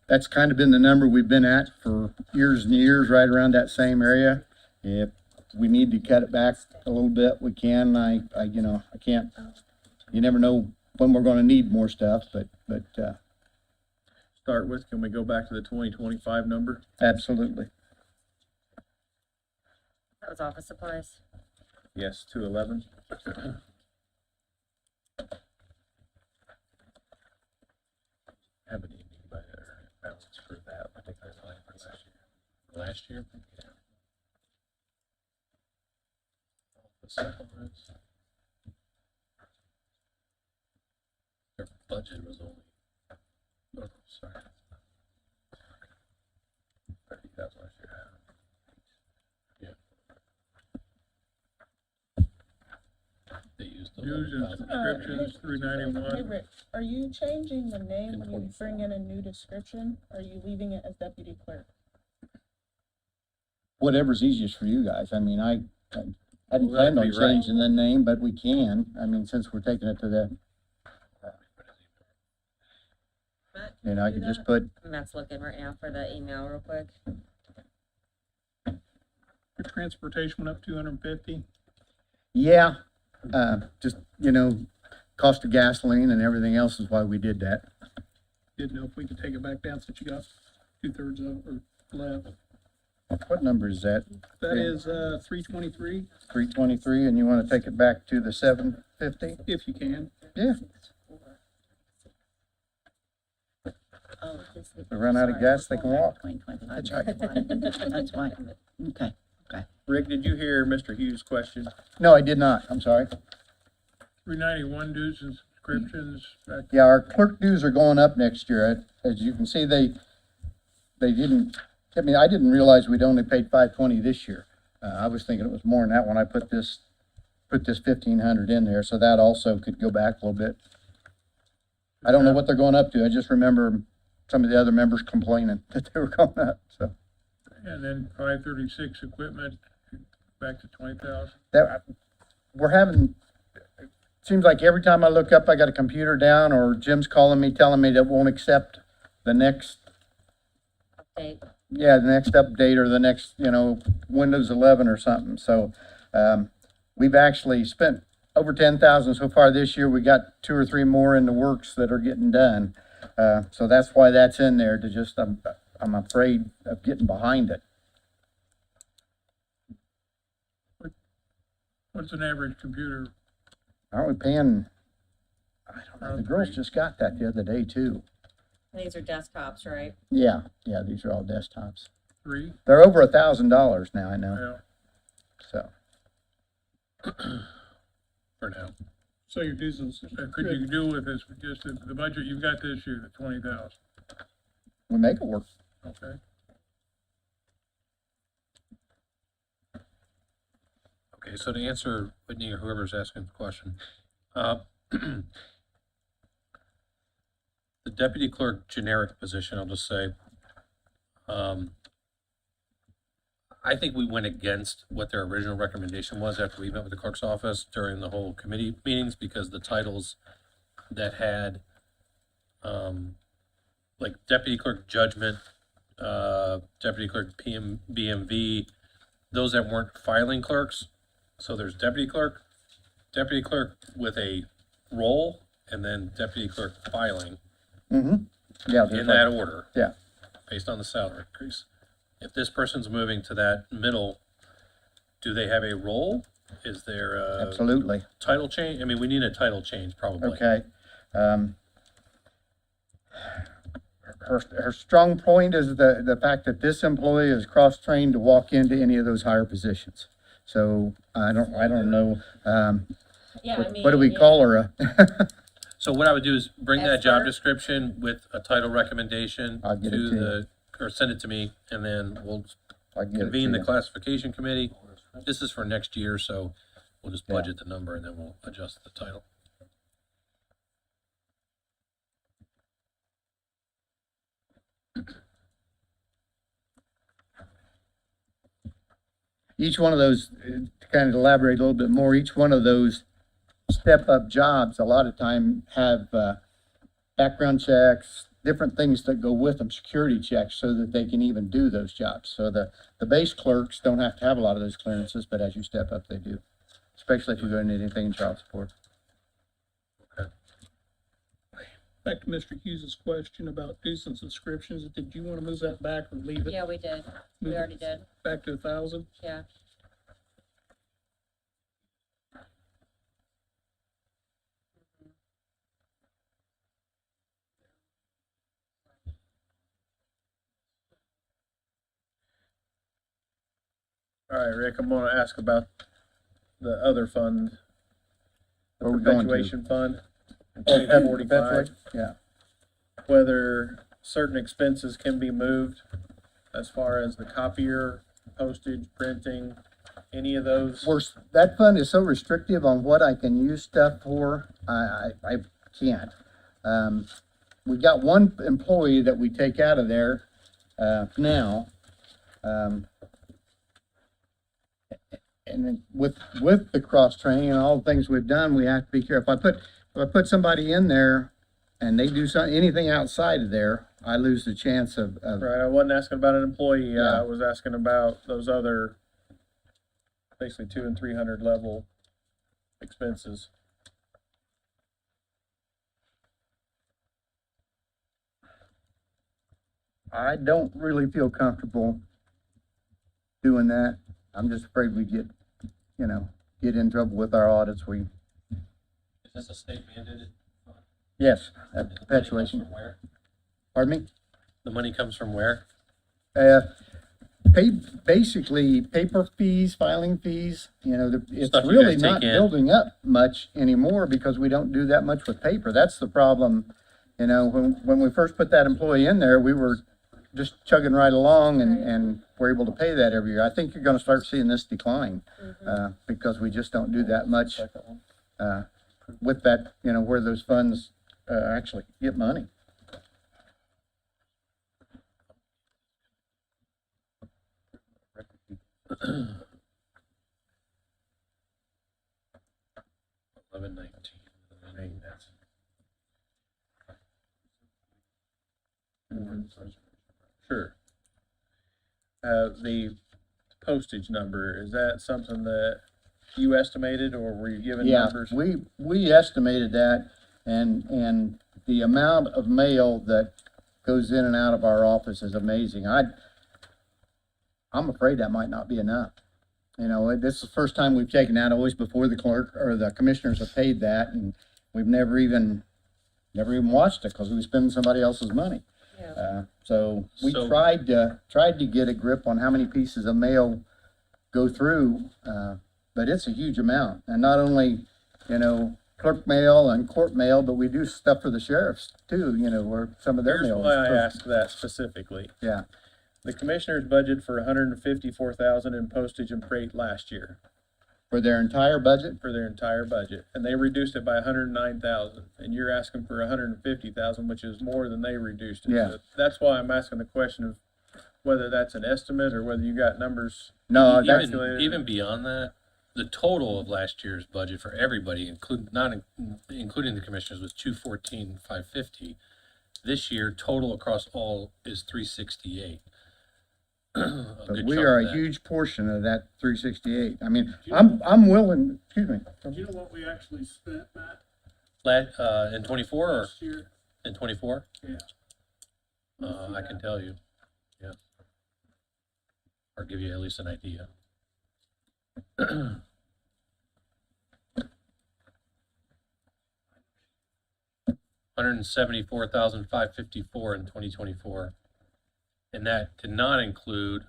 That's kind of been the number we've been at for years and years, right around that same area. If we need to cut it back a little bit, we can. I can't, you never know when we're gonna need more stuff, but,
Start with, can we go back to the 2025 number?
absolutely.
That was office supplies.
Yes, 211.
Haven't even anybody there balance for that particular line for last year. Yeah. The second ones. Their budget was only, oh, sorry. 30,000 last year. They used the
Dues and
11,000.
subscriptions,
Hey,
391.
Rick, are you changing the name when you bring in a new description? Or are you leaving it as deputy clerk?
Whatever's easiest for you guys. I mean, I hadn't
Well, that'd
planned on
be right.
changing the name, but we can. I mean, since we're taking it to the, I could just put,
Matt's looking right now for the email real quick.
Your transportation went up 250.
yeah, just, cost of gasoline and everything else is why we did that.
Didn't know if we could take it back down since you got 2/3 of, or left.
What number is that?
That is, 323,
323, and you want to take it back to the 750?
if you can.
Yeah. If they run out of gas, they can walk. That's right.
That's why. Okay.
Rick, did you hear Mr. Hughes' question?
No, I did not. I'm sorry.
391 dues and subscriptions, back
Yeah, our clerk dues are going up next year. As you can see, they didn't, I didn't realize we'd only paid $520 this year. I was thinking it was more than that when I put this put this 1,500 in there, so that also could go back a little bit. I don't know what they're going up to. I just remember some of the other members complaining that they were going up, so.
And then 536 equipment, back to 20,000.
That, we're having, seems like every time I look up, I got a computer down, or Jim's calling me, telling me that won't accept the next,
Update.
yeah, the next update or the next, Windows 11 or something. So, we've actually spent over 10,000 so far this year. We got 2 or 3 more in the works that are getting done. So that's why that's in there, to just, I'm afraid of getting behind it.
What's an average computer?
Aren't we paying, I don't know, the girls just got that the other day too.
These are desktops, right?
Yeah, these are all desktops.
3?
They're over $1,000 now, I know,
Yeah.
so.
For now.
So your business, could you do with this, just the budget you've got this year, the 20,000?
We make it work.
Okay.
Okay, so to answer Whitney or whoever's asking the question, the deputy clerk generic position, I'll just say, I think we went against what their original recommendation was after we met with the clerk's office during the whole committee meetings, because the titles that had, like deputy clerk judgment, deputy clerk BMV, those that weren't filing clerks. So there's deputy clerk with a role, and then deputy clerk filing
Mm-hmm. Yeah.
in that order.
Yeah.
Based on the salary increase. If this person's moving to that middle, do they have a role? Is there a
Absolutely.
title change? I mean, we need a title change probably.
Okay. Her strong point is the fact that this employee is cross-trained to walk into any of those higher positions. So I don't know,
Yeah, I mean.
what do we
yeah.
call her?
So what I would do is bring that job
Esther?
description with a title recommendation
I'll get it
to
to you.
the, or send it to me, and then we'll
I can get it to
convene the
you.
classification committee. This is for next year, so we'll just
Yeah.
budget the number and then we'll adjust the title.
Each one of those, to kind of elaborate a little bit more, each one of those step-up jobs, a lot of time have, background checks, different things that go with them, security checks, so that they can even do those jobs. So the base clerks don't have to have a lot of those clearances, but as you step up, they do, especially if you're going to need anything in child support.
Back to Mr. Hughes' question about dues and subscriptions, did you want to move that back or leave it
Yeah, we did. We already did.
back to 1,000?
Yeah.
All right, Rick, I'm gonna ask about the other fund, the
Where we going to?
perpetuation fund.
Oh,
45,
Yeah.
whether certain expenses can be moved as far as the copier, postage, printing, any of those.
That fund is so restrictive on what I can use stuff for, I can't. We got one employee that we take out of there, now. And then with the cross-training and all the things we've done, we have to be careful. If I put somebody in there and they do anything outside of there, I lose the chance of.
Right, I wasn't asking about an employee,
Yeah.
I was asking about those other, basically 200 and 300 level expenses.
I don't really feel comfortable doing that. I'm just afraid we get in trouble with our audits.
Is this a state mandated?
Yes,
The money comes
perpetuation.
from where?
Pardon me?
The money comes from where?
Basically paper fees, filing fees, it's
Stuff you
really
guys
not
take in.
building up much anymore because we don't do that much with paper. That's the problem. When we first put that employee in there, we were just chugging right along and we're able to pay that every year. I think you're gonna start seeing this decline, because we just don't do that much, with that, you know, where those funds, actually get money.
Eleven nineteen.
Sure. The postage number, is that something that you estimated, or were you given
Yeah,
numbers?
we estimated that, and the amount of mail that goes in and out of our office is amazing. I'm afraid that might not be enough. You know, this is the first time we've taken that, always before the clerk or the commissioners have paid that, and we've never even watched it, because we spend somebody else's money. So we
So-
tried to get a grip on how many pieces of mail go through, but it's a huge amount. And not only, you know, clerk mail and court mail, but we do stuff for the sheriffs too, you know, where some of their
Here's
mail is.
why I asked that specifically.
Yeah,
The commissioners budgeted for $154,000 in postage and freight last year
for their entire budget.
for their entire budget, and they reduced it by $109,000. And you're asking for $150,000, which is more than they reduced it.
Yeah.
So that's why I'm asking the question of whether that's an estimate or whether you got numbers.
No, that's,
Even beyond that, the total of last year's budget for everybody, including the commissioners, was 214,550. This year, total across all is 368.
but we are a huge portion of that 368. I mean, I'm willing, excuse me.
Do you know what we actually spent, Matt,
In 24 or
last year?
in 24?
Yeah.
I can tell you, yeah. Or give you at least an idea. $174,554 in 2024. And that did not include,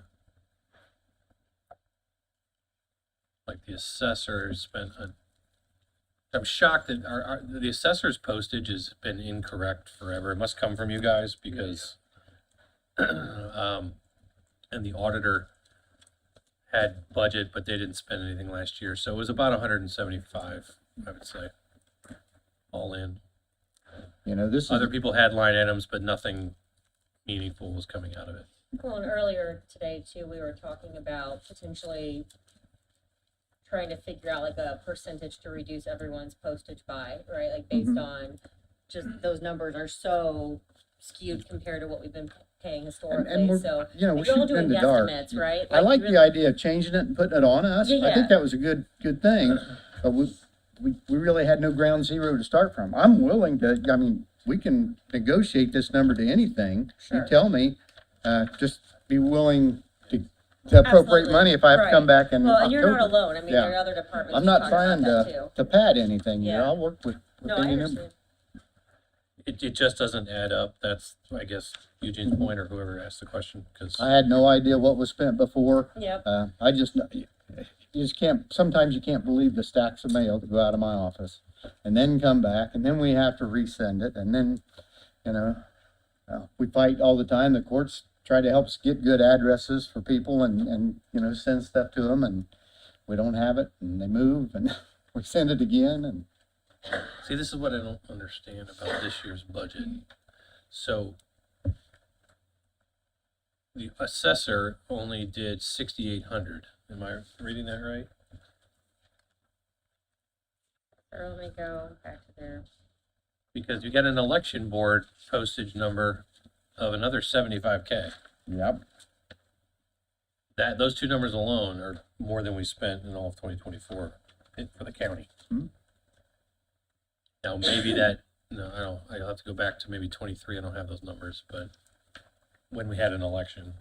like, the assessor spent I'm shocked that the assessor's postage has been incorrect forever. It must come from you guys because, and the auditor had budget, but they didn't spend anything last year. So it was about 175, I would say, all in.
You know, this is,
Other people had line items, but nothing meaningful was coming out of it.
Well, and earlier today too, we were talking about potentially trying to figure out like a percentage to reduce everyone's postage by, right? Like based on just those numbers are so skewed compared to what we've been paying
and
historically,
we're,
so.
you know, we're
if you're all
shooting in
doing
the dark.
guesstimates, right?
I like the
really-
idea of changing it and putting it on us.
Yeah,
I think
yeah.
that was a good thing, but we really had no ground zero to start from. I'm willing to, I mean, we can negotiate this number to anything. You
Sure.
tell me, just be willing to appropriate
Absolutely.
money if I have to come back in
Well, and you're not
October.
alone, I mean,
Yeah.
there are other departments.
I'm
who
not
talked about
trying
that,
to pad anything here.
Yeah.
I'll work with
No, I
any number.
understand.
It just doesn't add up. That's, I guess, Eugene's point or whoever asked the question, because
I had no idea what was spent before.
Yep.
I just, you just can't, sometimes you can't believe the stacks of mail that go out of my office and then come back and then we have to resend it and then, you know, we fight all the time. The courts try to help us get good addresses for people and, you know, send stuff to them and we don't have it and they move and we send it again and.
see, this is what I don't understand about this year's budget. So the assessor only did 6,800. Am I reading that right?
Or let me go back to there.
Because you got an election board postage number of another 75K.
Yep.
Those two numbers alone are more than we spent in all of 2024 for the county.
Hmm.
Now, maybe that, no, I'll have to go back to maybe 23. I don't have those numbers, but when we had an election.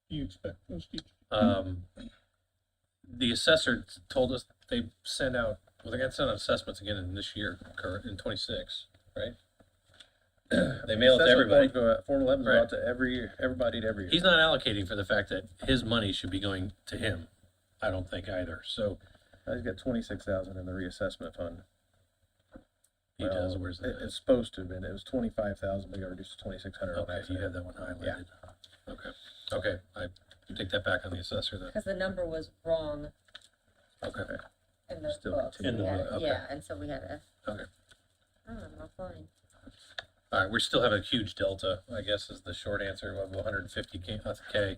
You expect those to
The assessor told us they send out, well, they're gonna send out assessments again in this year, in 26, right? They mail it to
Assessment
everybody.
forms go out- Form 11
Right.
go out to everybody to every year.
He's not allocating for the fact that his money should be going to him. I don't think either. So
He's got 26,000 in the reassessment fund.
He does,
Well,
where's
It's
that?
supposed to have been, it was 25,000, we got reduced to 2,600.
Okay, you have that one highlighted. Okay, I take that back on the assessor then.
Because the number was wrong
Okay,
in the
Still
book.
continue.
In the
We had
book,
it-
okay.
Yeah, and so we had to.
Okay.
I'm fine.
all right, we still have a huge delta, I guess is the short answer of 150K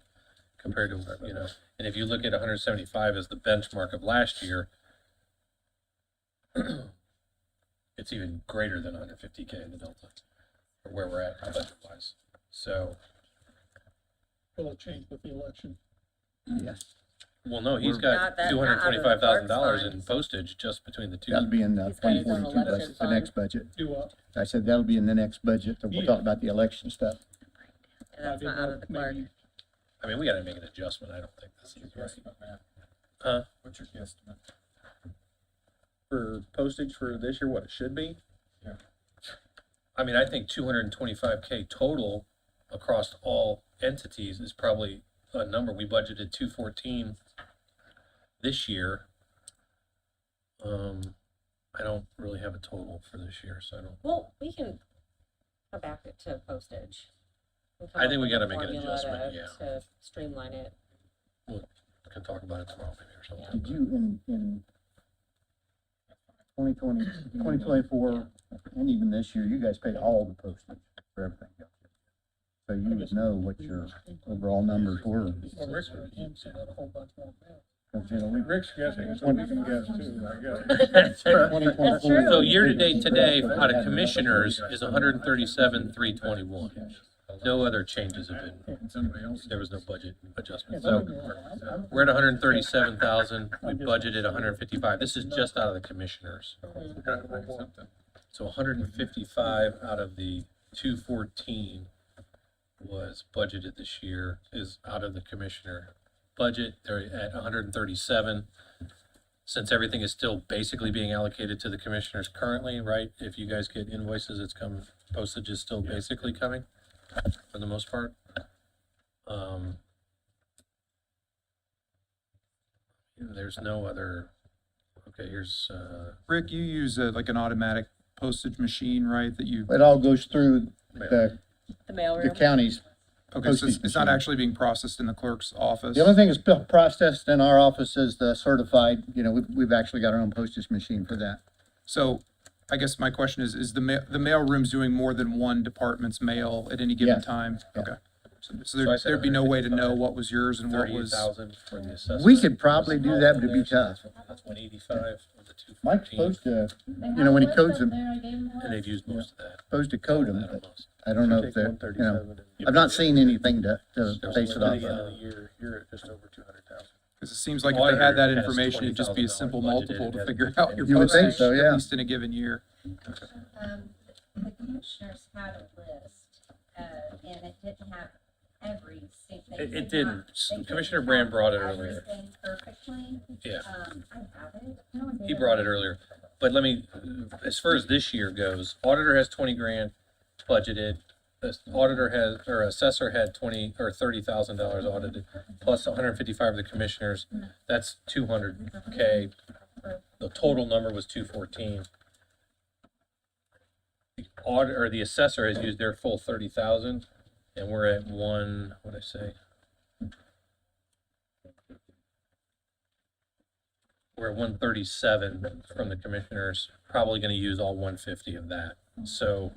compared to, you know, and if you look at 175 as the benchmark of last year, it's even greater than 150K in the delta, or where we're at budget wise. So,
Will it change with the election?
Yes.
well, no, he's
Not
got
that- not out of the
$225,000 in
parks
postage just between the two.
That'll be in the
He's got his own
2022
election
budget, the
fund.
next budget.
Do what?
I said that'll be in the next budget, and we'll talk about the election stuff.
And that's not out of the clerk.
Maybe
I mean, we gotta make an adjustment. I don't think this is right.
What's your guesstimate?
For postage for this year, what it should be?
I mean, I think 225K total across all entities is probably a number. We budgeted 214 this year. I don't really have a total for this year, so I don't.
Well, we can come back to postage. and come
I
up
think we
with
gotta
a
make an
formula
adjustment,
to-
yeah.
To streamline it.
Can talk about it tomorrow maybe or something.
Did you, in 2020, 2024, and even this year, you guys paid all the postage for everything. So you would know what your overall numbers were.
Well, Rick's a whole bunch more.
'Cause, you know, we-
Rick's guessing, so we can guess too, I guess.
2024
So year-to-date today, out of commissioners, is 137,321. No other changes have been,
Somebody else.
there was no budget adjustment. So we're at 137,000, we budgeted 155. This is just out of the commissioners. So 155 out of the 214 was budgeted this year, is out of the commissioner budget. They're at 137. Since everything is still basically being allocated to the commissioners currently, right? If you guys get invoices, it's come, postage is still basically coming for the most part. There's no other, okay, here's,
Rick, you use like an automatic postage machine, right, that you,
It all goes through the
The mailroom.
county's.
okay, so
postage
it's not
machine.
actually being processed in the clerk's office?
The only thing that's processed in our office is the certified, you know, we've actually got our own postage machine for that.
So I guess my question is the mail room's doing more than one department's mail at any given
Yes.
time?
Yeah.
Okay. So
So I said
there'd be no way to know what was yours and what was,
38,000 for the assessment.
We could probably do that, but it'd be tough.
That's 185 of the
Mike's
214,
supposed to, you know, when he codes them,
and they've used most of that.
supposed to code them,
That
but
almost.
I don't know if they're, you know, I've not seen anything to base it off of.
You're at just over 200,000.
because it seems like if they had that
Auditor has
information, it'd just be a simple
$20,000
multiple to
budgeted.
figure out your
You would think
postage,
so,
at
yeah.
least in a given year.
The commissioners had a list, and it didn't have every single.
It didn't. Commissioner Brand brought it earlier.
Everything perfectly.
Yeah.
I have it.
He brought it earlier, but let me, as far as this year goes, auditor has 20 grand budgeted. The auditor has, or assessor had 20 or $30,000 audited, plus 155 of the commissioners. That's 200K. The total number was 214. The auditor, or the assessor has used their full 30,000, and we're at what'd I say? We're at 137 from the commissioners, probably gonna use all 150 of that. So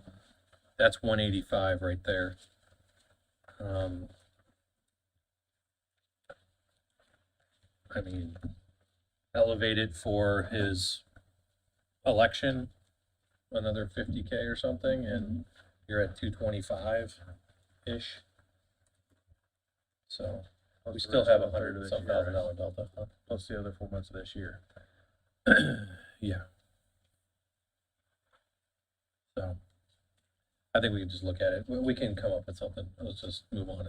that's 185 right there. I mean, elevated for his election, another 50K or something, and you're at 225-ish. So we still have $100,000 delta. Huh?
Plus the other 4 months of this year.
Yeah. So, I think we can just look at it. We can come up with something. Let's just move on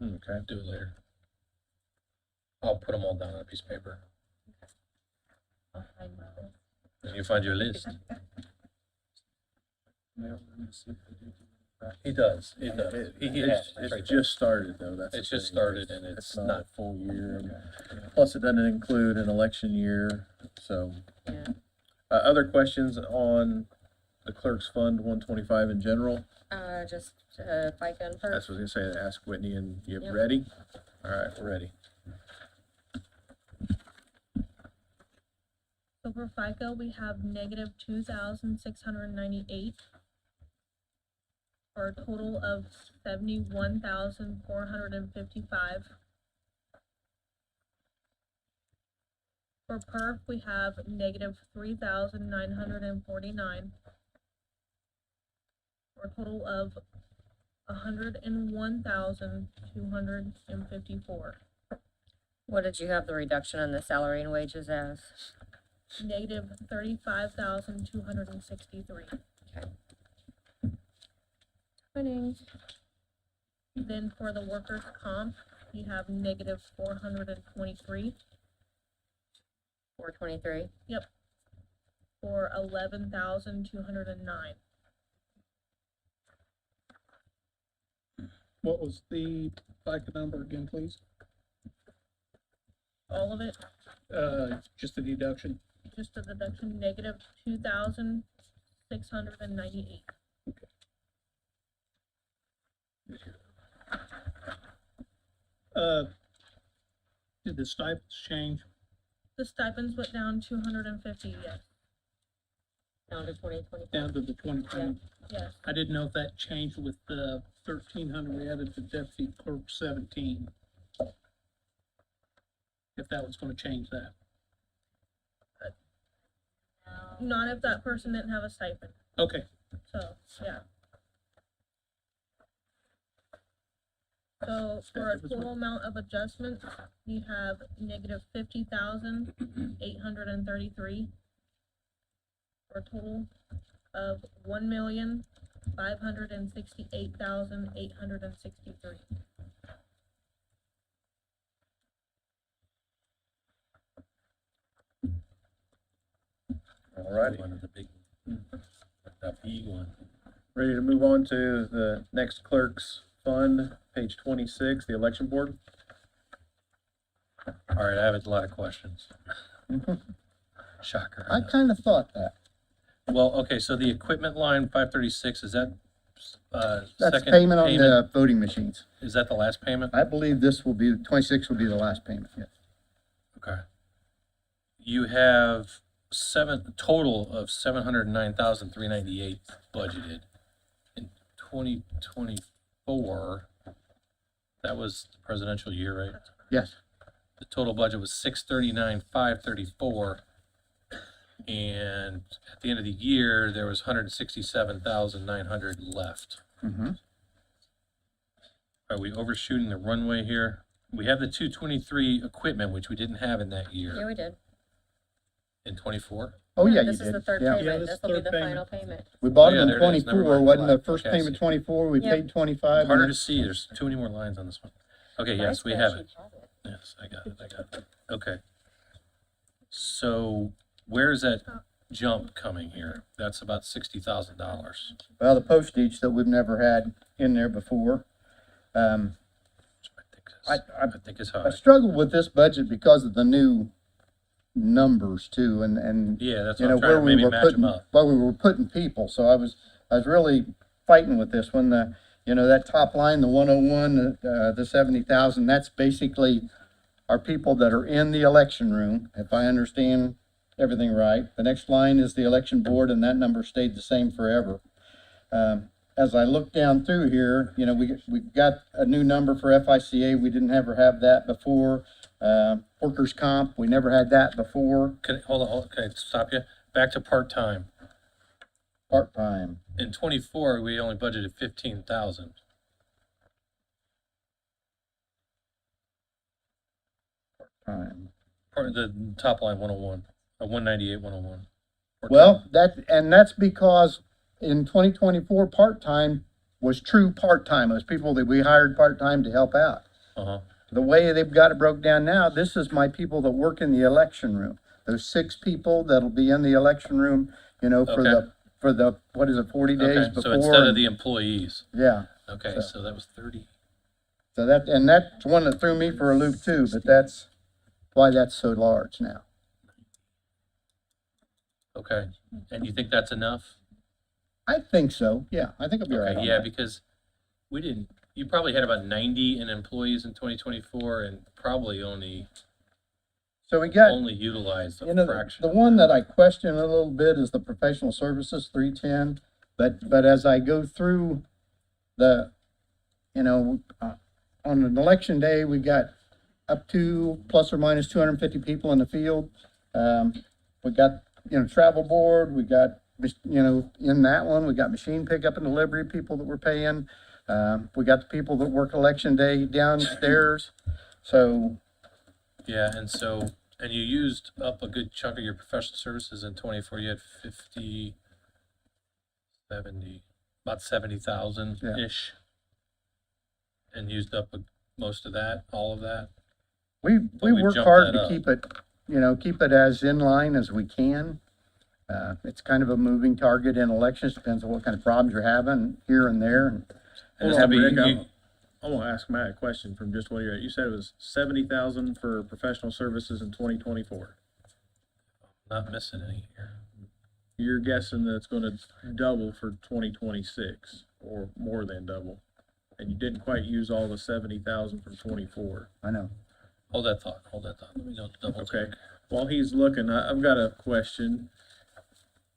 and
Okay.
do it later. I'll put them all down on a piece of paper. And you find your list. He does. He does. He has.
It's
right
just started though, that's. the
It's just
thing.
started and it's
not
not.
a full year. Plus it doesn't include an election year, so.
Yeah.
Other questions on the clerk's fund, 125 in general?
Just, FICA and
That's
FERC.
what I was gonna say, ask Whitney and you
Yep.
ready? All right, we're ready.
So for FICA, we have negative 2,698. For a total of 71,455. For perf, we have negative 3,949. For a total of 101,254.
What did you have the reduction in the salary and wages as?
Negative 35,263.
Winning.
Then for the workers' comp, you have negative 423.
423.
Yep. For 11,209.
What was the FICA number again, please?
All of it,
Just the deduction.
just a deduction, negative 2,698.
Did the stipends change?
The stipends went down 250, yes,
Down to 2024.
Down to the 2020?
yes.
I didn't know if that changed with the 1,300 we added to deputy clerk 17. If that was gonna change that.
Not if that person didn't have a stipend,
Okay,
so, yeah. So for a total amount of adjustment, we have negative 50,833. For a total of 1,568,863.
All righty.
One of the big, that big one.
Ready to move on to the next clerk's fund, page 26, the election board?
All right, I have a lot of questions. Shocker.
I kind of thought that.
Well, okay, so the equipment line, 536, is that,
That's
second
payment on the voting machines.
Is that the last payment?
I believe this will be, 26 will be the last payment, yes.
Okay. You have total of 709,398 budgeted. In 2024, that was the presidential year, right?
Yes.
The total budget was 639,534. And at the end of the year, there was 167,900 left.
Mm-hmm.
Are we overshooting the runway here? We have the 223 equipment, which we didn't have in that
Yeah,
year,
we did.
in 24.
Oh, yeah, you
This is the
did.
third
Yeah.
payment.
this
This will be
third
the
payment.
final payment.
We bought
Oh,
them
yeah,
in
there it is. Never
24,
mind.
wasn't the
Okay,
first
I see.
payment 24, we
Yep.
paid 25.
Harder
and
to see, there's too many more lines on this one. Okay, yes, we have it. Yes, I got it. Okay. So where is that jump coming here? That's about $60,000.
Well, the postage that we've never had in there before. I
think it's
I
high.
struggled with this budget because of the new numbers too, and
Yeah, that's
you
what
know,
I'm trying
where
to
we
maybe
were
match
putting,
them up.
where we were putting people, so I was really fighting with this one, you know, that top line, the 101, the 70,000, that's basically our people that are in the election room, if I understand everything right. The next line is the election board, and that number stayed the same forever. As I look down through here, you know, we got a new number for FICA, we didn't ever have that before. Workers' comp, we never had that before,
Hold on, can I stop you? Back to part-time.
part-time.
In 24, we only budgeted 15,000.
Time.
Part of the top line 101, 198, 101.
Well, that's because in 2024, part-time was true part-time. It was people that we hired part-time to help out.
Uh-huh.
The way they've got it broke down now, this is my people that work in the election room. Those 6 people that'll be in the election room, you know, for the, what is it, 40 days
Okay,
before.
so instead of
and-
the employees.
Yeah.
Okay,
So-
so that was 30.
So that's one that threw me for a loop too, but that's why that's so large now.
Okay, and you think that's enough?
I think so, yeah, I think I'll be all right
Okay,
on
yeah,
that.
because you probably had about 90 in employees in 2024 and probably only
So we got,
utilized
you
a
know,
fraction.
the one that I question a little bit is the professional services, 310. But as I go through the, you know, on an election day, we got up to plus or minus 250 people in the field. We got, you know, travel board, we got, you know, in that one, we got machine pickup and delivery people that we're paying. We got the people that work election day downstairs. So,
Yeah, and you used up a good chunk of your professional services in 24. You had 50, 70, about 70,000-ish. And used up most of that, all of that.
we
we
work
jumped
hard
that
to
up.
keep it, you know, keep it as in line as we can. It's kind of a moving target in elections, depends on what kind of problems you're having here and there.
And
Hold
it's gonna
on,
be,
Rick, I want to ask Matt a question from just what you're at. You said it was 70,000 for professional services in 2024.
not missing any here.
You're guessing that it's going to double for 2026 or more than double. And you didn't quite use all the 70,000 from 24.
I know.
Hold that thought. Let me double check.
Okay. While he's looking, I've got a question.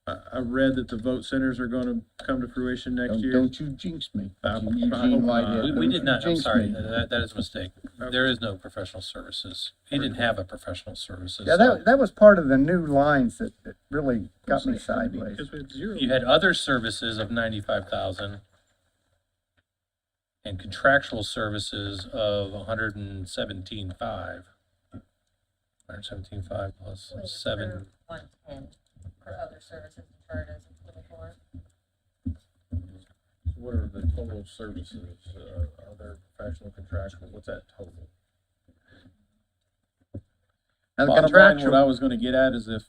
I read that the vote centers are going to come to fruition next year.
Don't you jinx me.
I
Eugene
hope
Whitehead.
not.
We did not, I'm
Jinx
sorry,
me.
that is a mistake. There is no professional services. He didn't have a professional services.
Yeah,
so
that was part of the new lines that really got me sideways.
Because we had zero.
You had other services of 95,000 and contractual services of 117.5. 117.5 plus 7.
110 for other services and charges in 24.
What are the total services, other professional contractual, what's that total?
Now, the
Bottom line,
contractual,
what I was gonna get at is if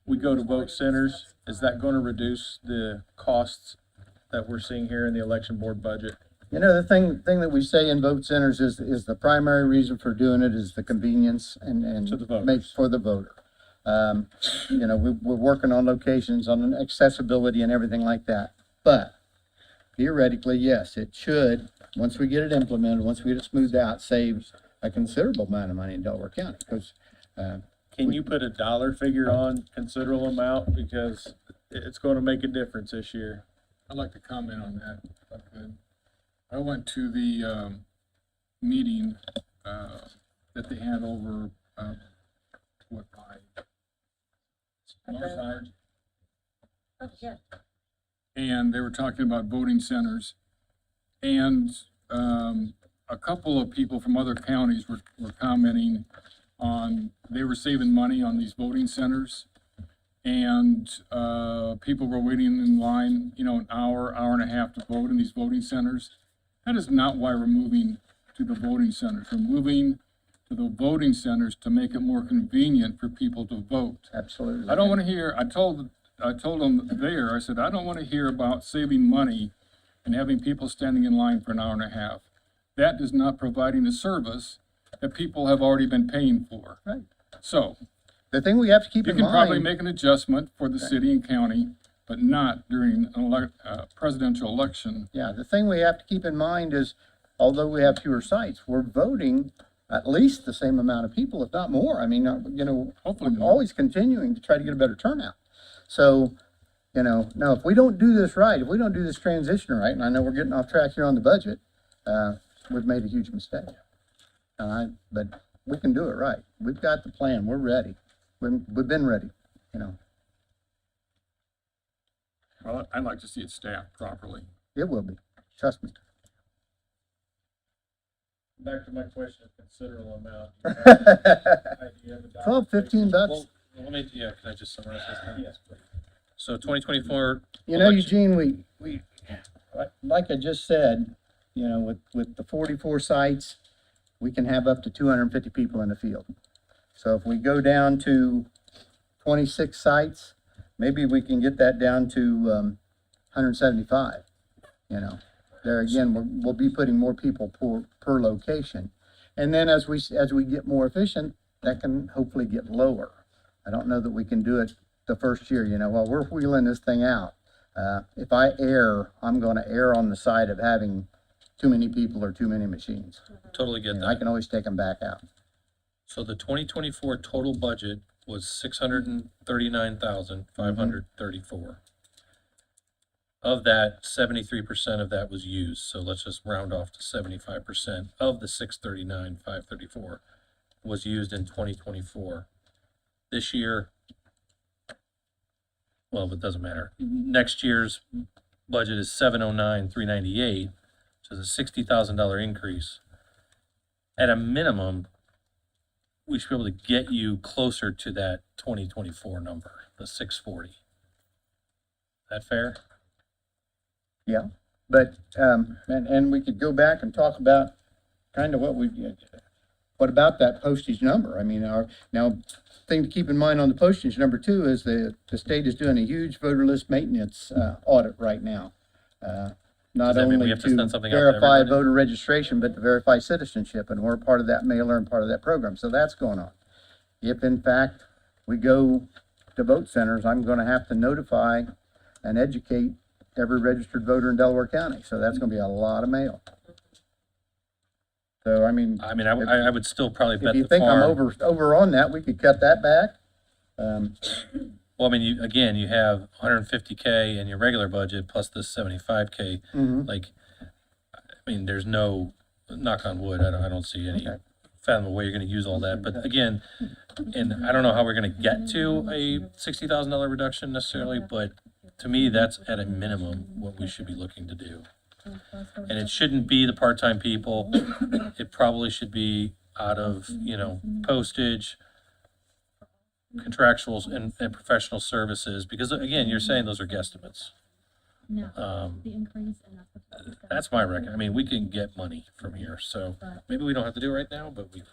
we go to vote centers, is that gonna reduce the costs that we're seeing here in the election board budget?
you know, the thing that we say in vote centers is the primary reason for doing it is the convenience and
To the voters.
make for the voter. You know, we're working on locations, on accessibility and everything like that. But theoretically, yes, it should, once we get it implemented, once we get it smoothed out, save a considerable amount of money in Delaware County. Because,
Can you put a dollar figure on considerable amount? Because it's gonna make a difference this year.
I'd like to comment on that, if I could. I went to the, meeting, that they had over, by Northside,
Oh, yeah.
and they were talking about voting centers. And, a couple of people from other counties were commenting on, they were saving money on these voting centers. And, people were waiting in line, you know, an hour, hour and a half to vote in these voting centers. That is not why we're moving to the voting centers. We're moving to the voting centers to make it more convenient for people to vote.
absolutely.
I don't want to hear, I told them there, I said, I don't want to hear about saving money and having people standing in line for an hour and a half. That is not providing a service that people have already been paying for.
Right.
So,
The thing we have to keep
you
in
can probably
mind,
make an adjustment for the city and county, but not during an presidential election.
yeah, the thing we have to keep in mind is, although we have fewer sites, we're voting at least the same amount of people, if not more. I mean, you know,
Hopefully
we're
more.
always continuing to try to get a better turnout. So, you know, now if we don't do this right, if we don't do this transition right, and I know we're getting off track here on the budget, we've made a huge mistake. But we can do it right. We've got the plan. We're ready. We've been ready, you know.
Well, I'd like to see it staffed properly.
It will be. Trust me.
Back to my question of considerable amount. Do you have a dollar
12, 15 bucks.
Well, let me, can I just summarize this now? Yes, please. So 2024.
You know,
election-
Eugene, we, like I just said, you know, with the 44 sites, we can have up to 250 people in the field. So if we go down to 26 sites, maybe we can get that down to 175, you know. There again, we'll be putting more people per location. And then as we get more efficient, that can hopefully get lower. I don't know that we can do it the first year, you know, while we're wheeling this thing out. if I err, I'm gonna err on the side of having too many people or too many machines.
Totally get
And I
that.
can always take them back out.
So the 2024 total budget was 639,534. Of that, 73% of that was used, so let's just round off to 75% of the 639,534 was used in 2024. This year, well, it doesn't matter. Next year's budget is 709,398, so it's a $60,000 increase. At a minimum, we should be able to get you closer to that 2024 number, the 640. That fair?
Yeah, but, and we could go back and talk about kind of what about that postage number? I mean, now, thing to keep in mind on the postage number too is the state is doing a huge voter list maintenance, audit right now. Not
Does that mean we
only
have to
to
send something out to
verify
everybody?
voter registration, but to verify citizenship, and we're part of that mailer and part of that program, so that's going on. If in fact we go to vote centers, I'm gonna have to notify and educate every registered voter in Delaware County, so that's gonna be a lot of mail. So, I mean,
I mean, I would still probably bet
if you
the
think I'm
farm.
over on that, we could cut that back.
Well, I mean, you have 150K in your regular budget plus this 75K.
Mhm.
Like, I mean, there's no, knock on wood, I don't see any fathomable way you're gonna use all that. But again, and I don't know how we're gonna get to a $60,000 reduction necessarily, but to me, that's at a minimum what we should be looking to do. And it shouldn't be the part-time people. It probably should be out of, postage, contractuals and professional services, because again, you're saying those are guesstimates. That's my reckon. I mean, we can get money from here, so maybe we don't have to do it right now, but we can.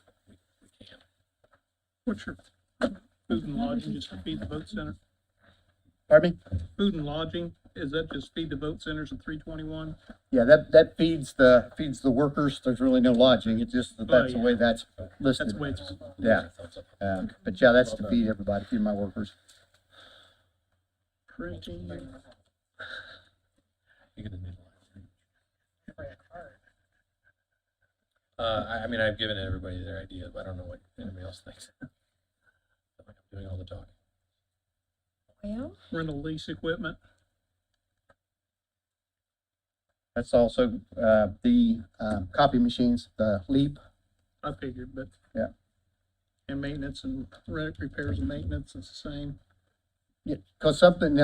What's your food and lodging, just to feed the vote center?
Pardon me?
Food and lodging, is that just feed the vote centers at 321?
Yeah, that feeds the workers, there's really no lodging, it's just that that's the
yeah.
way that's listed.
That's the way it's.
Yeah, but yeah, that's to feed everybody, feed my workers.
Printing.
You're gonna need I mean, I've given everybody their idea, but I don't know what anybody else thinks. I feel like I'm doing all the talking.
Well,
Rental lease equipment.
That's also, the, copy machines, the LEAP.
I figured, but.
Yeah.
And maintenance and repairs and maintenance is the same.
Yeah, cause something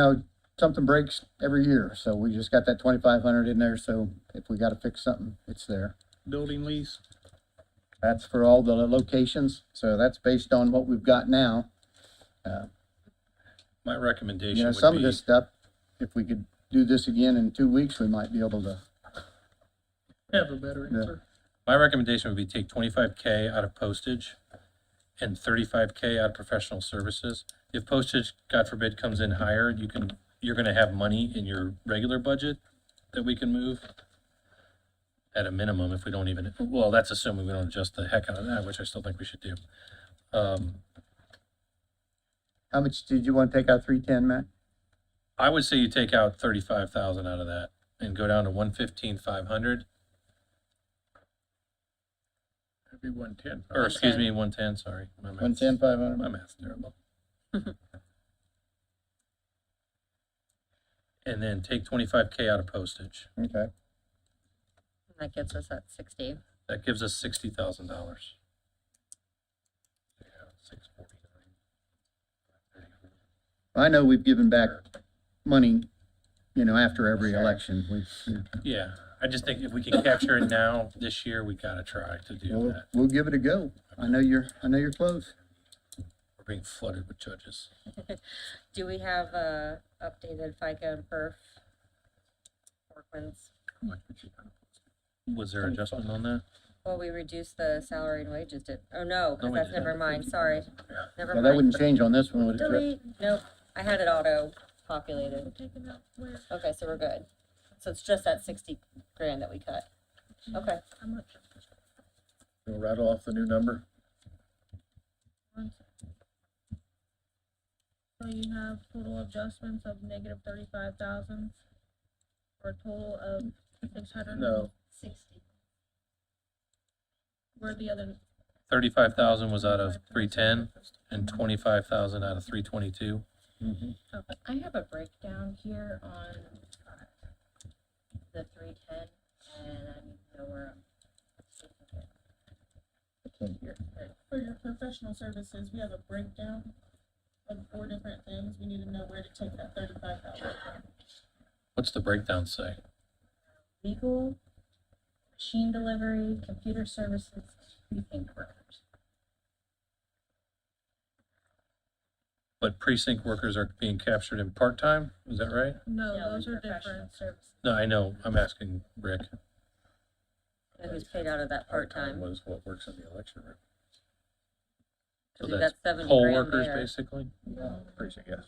breaks every year, so we just got that 2,500 in there, so if we gotta fix something, it's there.
Building lease.
That's for all the locations, so that's based on what we've got now.
My recommendation
You know,
would
some of
be,
this stuff, if we could do this again in 2 weeks, we might be able to.
Have a better answer.
my recommendation would be take 25K out of postage and 35K out of professional services. If postage, God forbid, comes in higher, you're gonna have money in your regular budget that we can move. At a minimum, if we don't even, well, that's assuming we don't adjust the heck out of that, which I still think we should do.
How much did you want to take out 310, Matt?
I would say you take out 35,000 out of that and go down to 115,500,
That'd be 110.
or excuse me, 110, sorry. My math's-
110, 500?
My math's terrible. And then take 25K out of postage.
Okay.
That gets us at 60.
That gives us $60,000.
I know we've given back money, after every election.
Yeah, I just think if we can capture it now, this year, we gotta try to do that.
We'll give it a go. I know you're close.
We're being flooded with judges.
Do we have updated FICA and perf? Workman's?
Was there adjustment on that?
Well, we reduced the salary and wages, oh no,
No,
because
we
that's,
didn't.
never mind, sorry. Never
Yeah,
mind.
that wouldn't change on this one, would it? Trip?
Delete, nope, I had it auto-populated.
Taking out where,
Okay, so we're good. So it's just that 60 grand that we cut. Okay.
how much?
We'll rattle off the new number.
So you have total adjustments of negative 35,000 for a total of 600.
No.
60.
Where the other,
35,000 was out of 310 and 25,000 out of 322.
I have a breakdown here on the 310, and I need to know where
for your professional services, we have a breakdown of 4 different things. We need to know where to take that 35,000 from.
What's the breakdown say?
legal, machine delivery, computer services, precinct workers.
But precinct workers are being captured in part-time, is that right?
No,
Yeah,
those are
professional
different.
services.
No, I know, I'm asking Rick.
Who's paid out of that part-time?
Was what works in the election room.
So
We
that's
got 70
poll
grand
workers,
there.
basically?
Precinct, yes.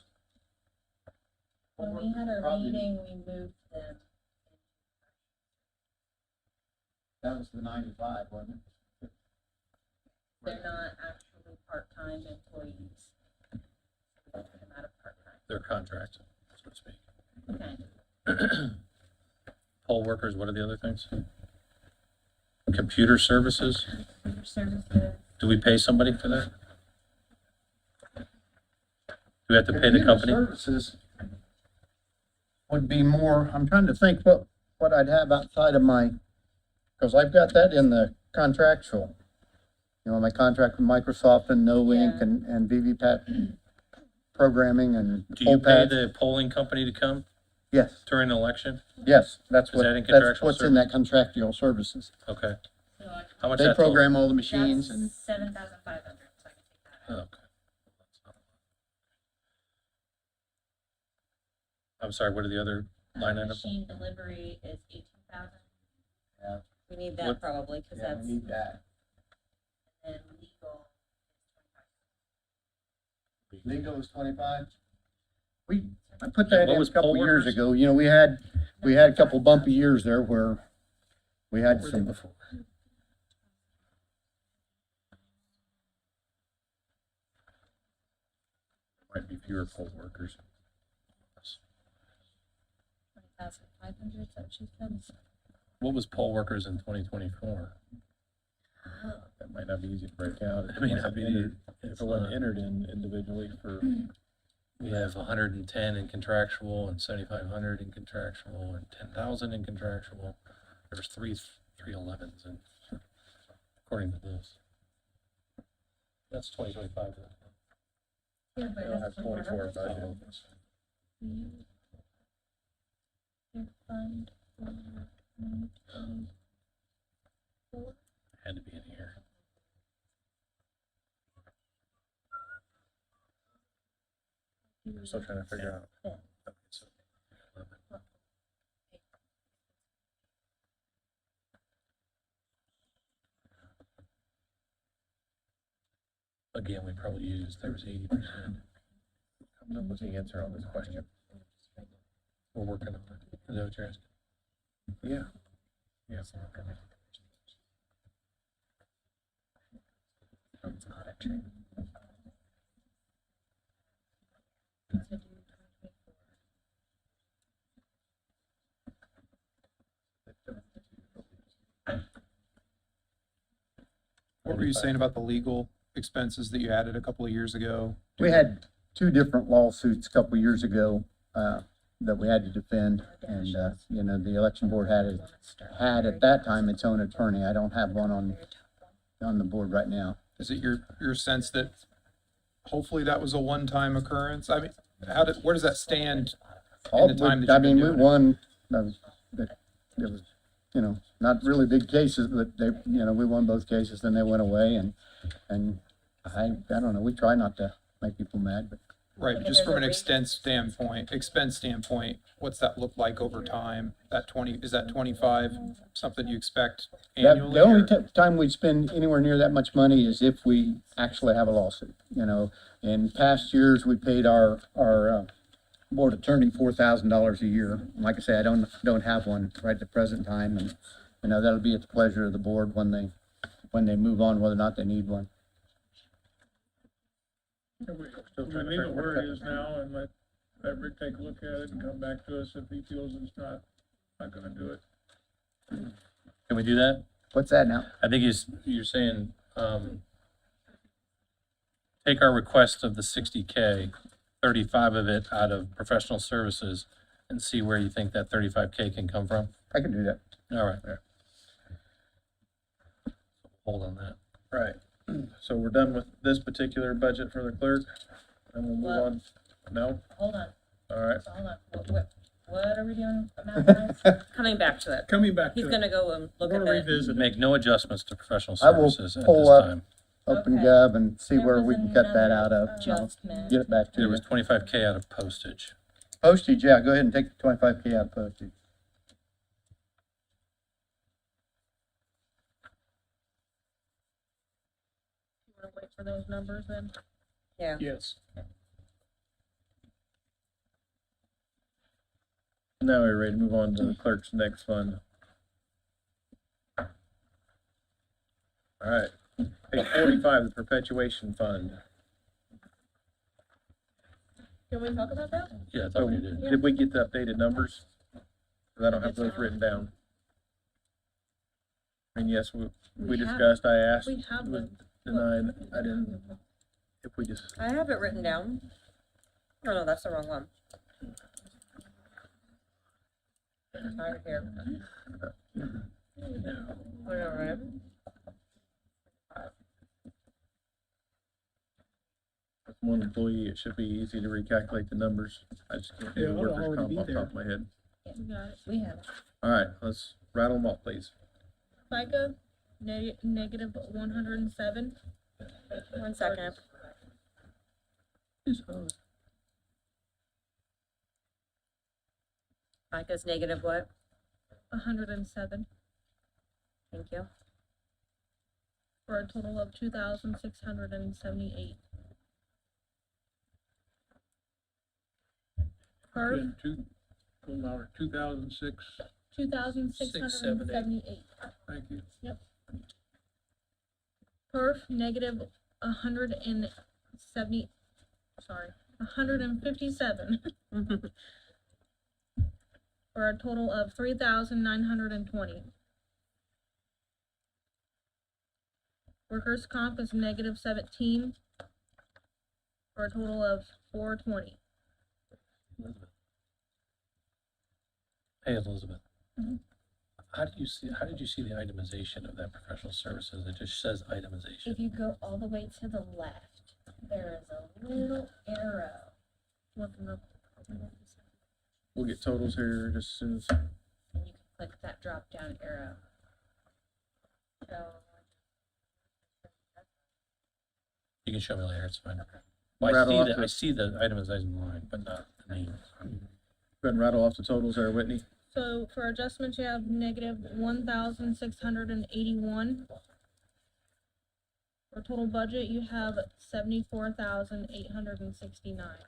When we had our meeting, we moved them.
That was the 95, wasn't it?
They're not actually part-time employees. We took them out of part-time.
Their contract, so to speak.
Okay.
Poll workers, what are the other things? Computer services,
Computer services.
do we pay somebody for that? Do we have to pay the
Computer
company?
Services would be more, I'm trying to think what I'd have outside of my, because I've got that in the contractual. You know, my contract with Microsoft and No Ink
Yeah.
and VVPAT programming and
Do you pay
PollPads.
the polling company to come
Yes,
during an election?
yes, that's
Is
what,
that in
that's
contractual
what's in that contractual services.
Okay. How much
They
that total?
program all the machines
That's
and
7,500, so I can take that out.
Oh, okay. I'm sorry, what are the other line items?
Machine delivery is 18,000.
Yeah.
We need that
What-
probably, because
yeah,
that's,
we need that.
and legal is 25.
Legal is 25. I put that
What
in
was
a couple
poll
years
workers?
ago. You know, we had a couple bumpy years there where we had
What were they
some.
before?
Might be fewer poll workers.
20,500, is that what she said?
What was poll workers in 2024?
That might not be easy to break out.
It may not be,
If it wasn't entered in individually for.
we have 110 in contractual and 7,500 in contractual and 10,000 in contractual. There's 311s in, according to this. That's 2025.
Yeah, but
They don't have 24 budget.
your fund,
Had to be in here.
I'm still trying to figure out.
Okay, so 11. Again, we probably used, there was 80%.
Coming up with the answer on this question.
We're working on it. Is that what you're asking?
Yeah. Yeah.
What were you saying about the legal expenses that you added a couple of years ago?
We had two different lawsuits a couple years ago that we had to defend, and you know, the election board had at that time its own attorney. I don't have one on the board right now.
Is it your sense that hopefully that was a one-time occurrence? I mean, where does that stand in the time that
I
you've been
mean, we
doing it?
won. It was, you know, not really big cases, but they, you know, we won both cases. Then they went away, and I don't know. We try not to make people mad, but.
Right,
Okay,
just from
there's
an
a
expense standpoint, what's that look like over time? Is that 25 something you expect annually?
The only
or-
time we spend anywhere near that much money is if we actually have a lawsuit. You know, in past years, we paid our board attorney $4,000 a year. Like I say, I don't have one right at the present time, and you know, that'll be at the pleasure of the board when they move on, whether or not they need one.
We leave it where it is now and let Rick take a look at it and come back to us if he feels it's not gonna do it.
Can we do that?
What's that now?
I think you're saying, take our request of the 60K, 35 of it out of professional services, and see where you think that 35K can come from.
I can do that.
All right. Hold on that.
Right. So we're done with this particular budget for the clerk, and we'll move
Well-
on. No?
Hold on,
All right.
hold on. What are we doing amount-wise? Coming back to it.
Coming back
He's
to
gonna go and look at
We'll
the.
revisit it.
Make no adjustments to professional
I will
services at
pull
this
up-
time.
Open
Okay.
Gov and see
There
where
was
we can cut that out of.
another
and I'll
adjustment.
Get it back to
There
you.
was 25K out of postage.
Postage, yeah, go ahead and take the 25K out of postage.
You wanna wait for those numbers then?
Yeah.
Yes.
Now we're ready to move on to the clerk's next fund. All right. Page 45, the perpetuation fund.
Can we talk about that?
Yeah, I
So
thought we did.
did we get the updated numbers? 'Cause I don't have those written down. And yes, we
We have-
discussed, I asked,
We have
was
them.
denied, I didn't, if we just,
I have it written down. Oh, no, that's the wrong one. Right here. All right.
with one employee, it should be easy to recalculate the numbers. I just can't
Yeah,
do
it
the
oughta
workers'
already
comp
be
off the
there.
top of my head.
We got it.
We have.
All right, let's rattle them off, please.
FICA, negative 107.
1 second. FICA's negative what?
107,
Thank you.
for a total of 2,678. Per
Good, total amount 2006,
2,678.
thank you.
Perf, negative 170, sorry, 157. For a total of 3,920. Workers' comp is negative 17. For a total of 420.
Hey, Elizabeth.
Mhm.
How did you see the itemization of that professional services? It just says itemization.
If you go all the way to the left, there is a little arrow.
Looking up.
We'll get totals here just as soon as,
And you can click that drop down arrow. So,
You can show me later, it's fine.
Rattle
Well,
off
I
the-
see the itemization line, but not the names.
go ahead and rattle off the totals there, Whitney.
So for adjustments, you have negative 1,681. For total budget, you have 74,869.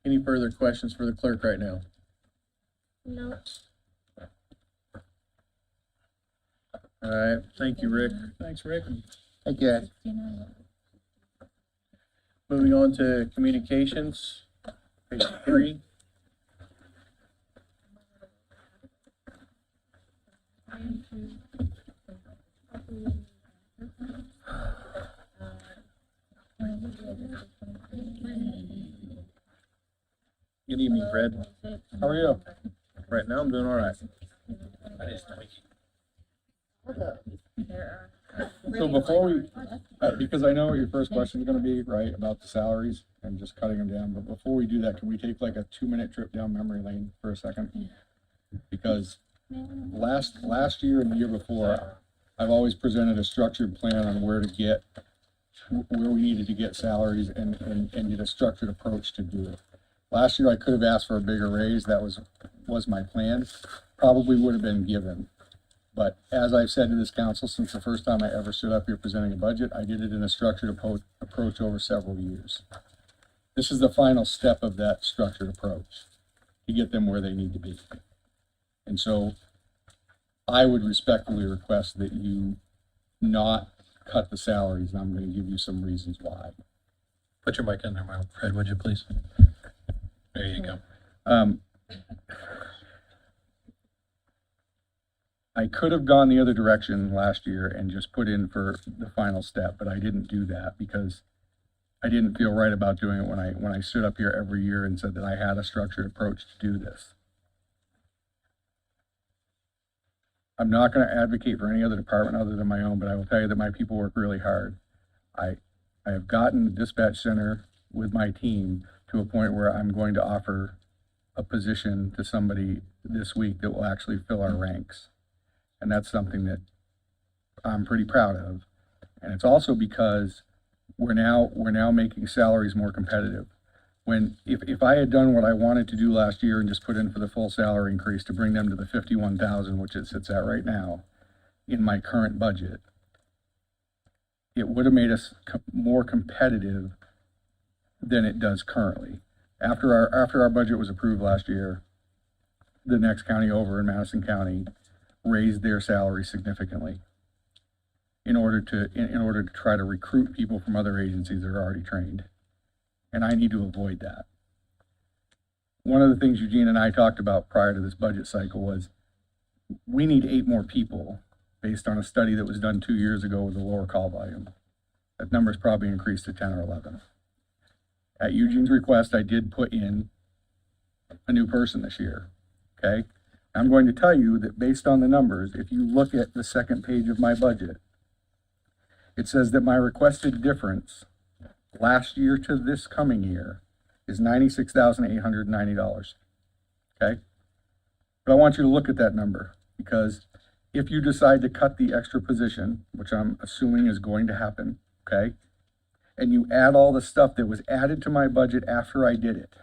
Any further questions for the clerk right now?
No.
All right, thank you, Rick.
Thanks, Rick.
Thank you, Ed.
Moving on to communications, page 3. Good evening, Fred.
How are you?
Right now, I'm doing all right.
So before we, because I know what your first question is gonna be, right, about the salaries and just cutting them down, but before we do that, can we take like a 2-minute trip down memory lane for a second? Because last year and the year before, I've always presented a structured plan on where we needed to get salaries and get a structured approach to do it. Last year, I could have asked for a bigger raise, that was my plan, probably would have been given. But as I've said to this council, since the first time I ever stood up here presenting a budget, I did it in a structured approach over several years. This is the final step of that structured approach to get them where they need to be. And so I would respectfully request that you
not cut the salaries, and I'm gonna give you some reasons why.
Put your mic in there, Fred, would you please? There you go.
I could have gone the other direction last year and just put in for the final step, but I didn't do that because I didn't feel right about doing it when I stood up here every year and said that I had a structured approach to do this. I'm not gonna advocate for any other department other than my own, but I will tell you that my people work really hard. I have gotten the dispatch center with my team to a point where I'm going to offer a position to somebody this week that will actually fill our ranks. And that's something that I'm pretty proud of. And it's also because we're now making salaries more competitive. When, if I had done what I wanted to do last year and just put in for the full salary increase to bring them to the 51,000, which it sits at right now, in my current budget, it would have made us more competitive than it does currently. After our budget was approved last year, the next county over in Madison County raised their salary significantly in order to try to recruit people from other agencies that are already trained. And I need to avoid that. One of the things Eugene and I talked about prior to this budget cycle was we need 8 more people based on a study that was done 2 years ago with a lower call volume. That number's probably increased to 10 or 11. At Eugene's request, I did put in a new person this year, okay? I'm going to tell you that based on the numbers, if you look at the second page of my budget, it says that my requested difference last year to this coming year is $96,890, okay? But I want you to look at that number, because if you decide to cut the extra position, which I'm assuming is going to happen, okay? And you add all the stuff that was added to my budget after I did it,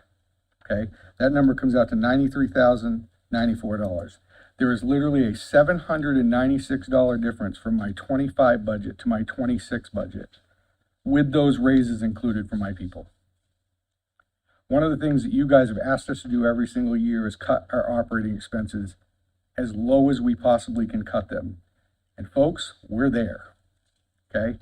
okay? That number comes out to $93,094. There is literally a $796 difference from my 25 budget to my 26 budget, with those raises included for my people. One of the things that you guys have asked us to do every single year is cut our operating expenses as low as we possibly can cut them. And folks, we're there, okay?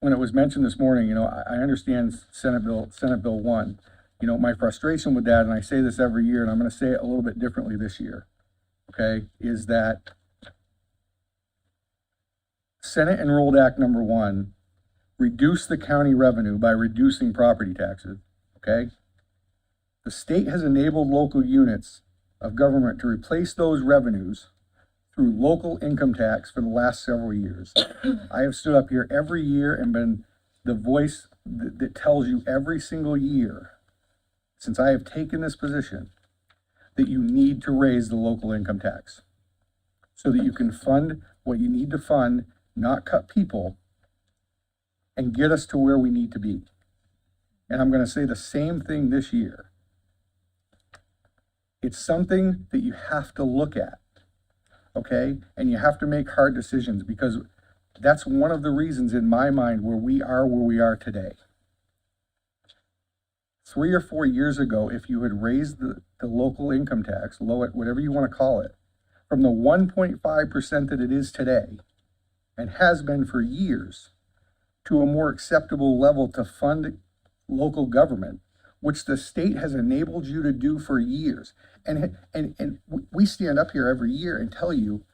When it was mentioned this morning, I understand Senate Bill 1. My frustration with that, and I say this every year, and I'm gonna say it a little bit differently this year, okay, is that Senate Enrolled Act number 1 reduced the county revenue by reducing property taxes, okay? The state has enabled local units of government to replace those revenues through local income tax for the last several years. I have stood up here every year and been the voice that tells you every single year since I have taken this position that you need to raise the local income tax so that you can fund what you need to fund, not cut people, and get us to where we need to be. And I'm gonna say the same thing this year. It's something that you have to look at, okay? And you have to make hard decisions, because that's one of the reasons in my mind where we are today. 3 or 4 years ago, if you had raised the local income tax, low it, whatever you want to call it, from the 1.5% that it is today, and has been for years, to a more acceptable level to fund local government, which the state has enabled you to do for years. And we stand up here every year and tell you,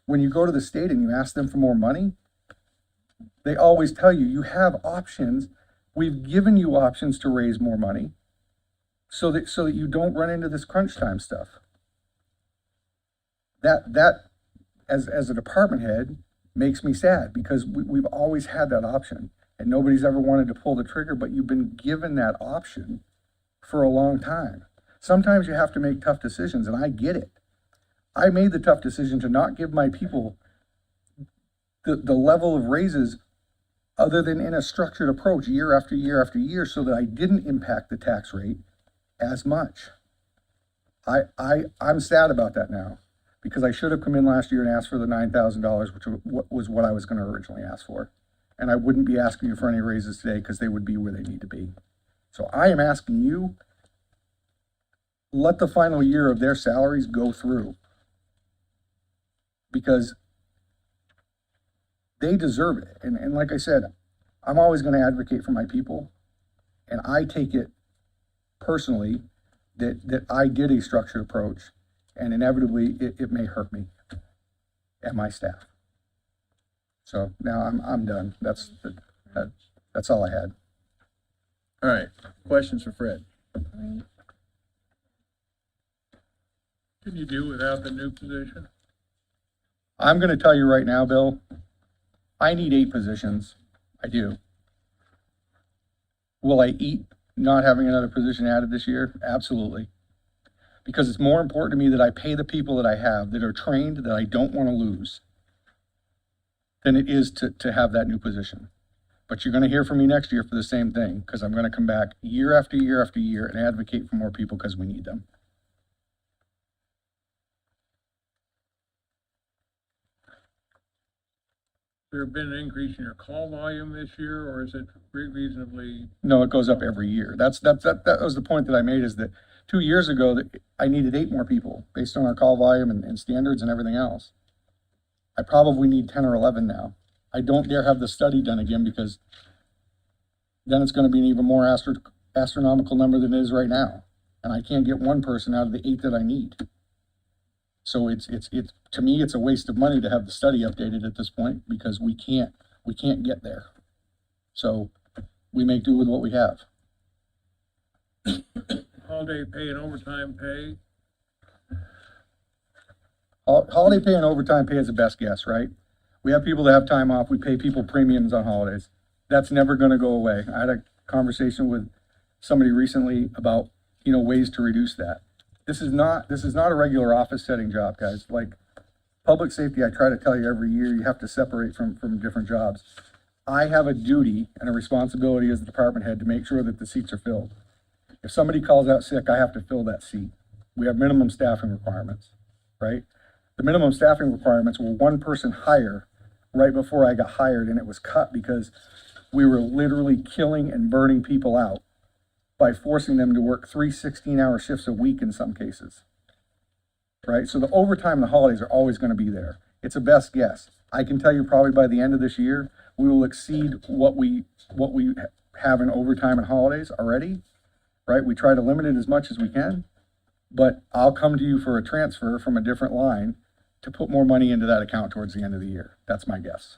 when you go to the state and you ask them for more money, they always tell you, you have options. We've given you options to raise more money so that you don't run into this crunch time stuff. That as a department head makes me sad, because we've always had that option and nobody's ever wanted to pull the trigger, but you've been given that option for a long time. Sometimes you have to make tough decisions, and I get it. I made the tough decision to not give my people the level of raises other than in a structured approach year after year after year, so that I didn't impact the tax rate as much. I'm sad about that now, because I should have come in last year and asked for the $9,000, which was what I was going to originally ask for. And I wouldn't be asking you for any raises today, because they would be where they need to be. So I am asking you, let the final year of their salaries go through. Because
they deserve it. And like I said, I'm always gonna advocate for my people. And I take it personally that I did a structured approach, and inevitably it may hurt me and my staff. So now I'm done. That's all I had.
All right, questions for Fred?
Can you do without the new position?
I'm gonna tell you right now, Bill, I need 8 positions. I do. Will I eat not having another position added this year? Absolutely. Because it's more important to me that I pay the people that I have, that are trained, that I don't want to lose, than it is to have that new position. But you're gonna hear from me next year for the same thing, because I'm gonna come back year after year after year and advocate for more people because we need them.
There been an increase in your call volume this year, or is it reasonably?
No, it goes up every year. That was the point that I made, is that 2 years ago, that I needed 8 more people based on our call volume and standards and everything else. I probably need 10 or 11 now. I don't dare have the study done again, because then it's gonna be an even more astronomical number than it is right now. And I can't get one person out of the 8 that I need. So it's to me, it's a waste of money to have the study updated at this point, because we can't get there. So we make do with what we have.
Holiday pay and overtime pay?
Holiday pay and overtime pay is the best guess, right? We have people that have time off, we pay people premiums on holidays. That's never gonna go away. I had a conversation with somebody recently about, ways to reduce that. This is not a regular office setting job, guys. Like, public safety, I try to tell you every year, you have to separate from different jobs. I have a duty and a responsibility as the department head to make sure that the seats are filled. If somebody calls out sick, I have to fill that seat. We have minimum staffing requirements, right? The minimum staffing requirements were 1 person higher right before I got hired, and it was cut because we were literally killing and burning people out by forcing them to work 3 16-hour shifts a week in some cases, right? So the overtime and the holidays are always gonna be there. It's a best guess. I can tell you probably by the end of this year, we will exceed what we have in overtime and holidays already, right? We try to limit it as much as we can, but I'll come to you for a transfer from a different line to put more money into that account towards the end of the year. That's my guess.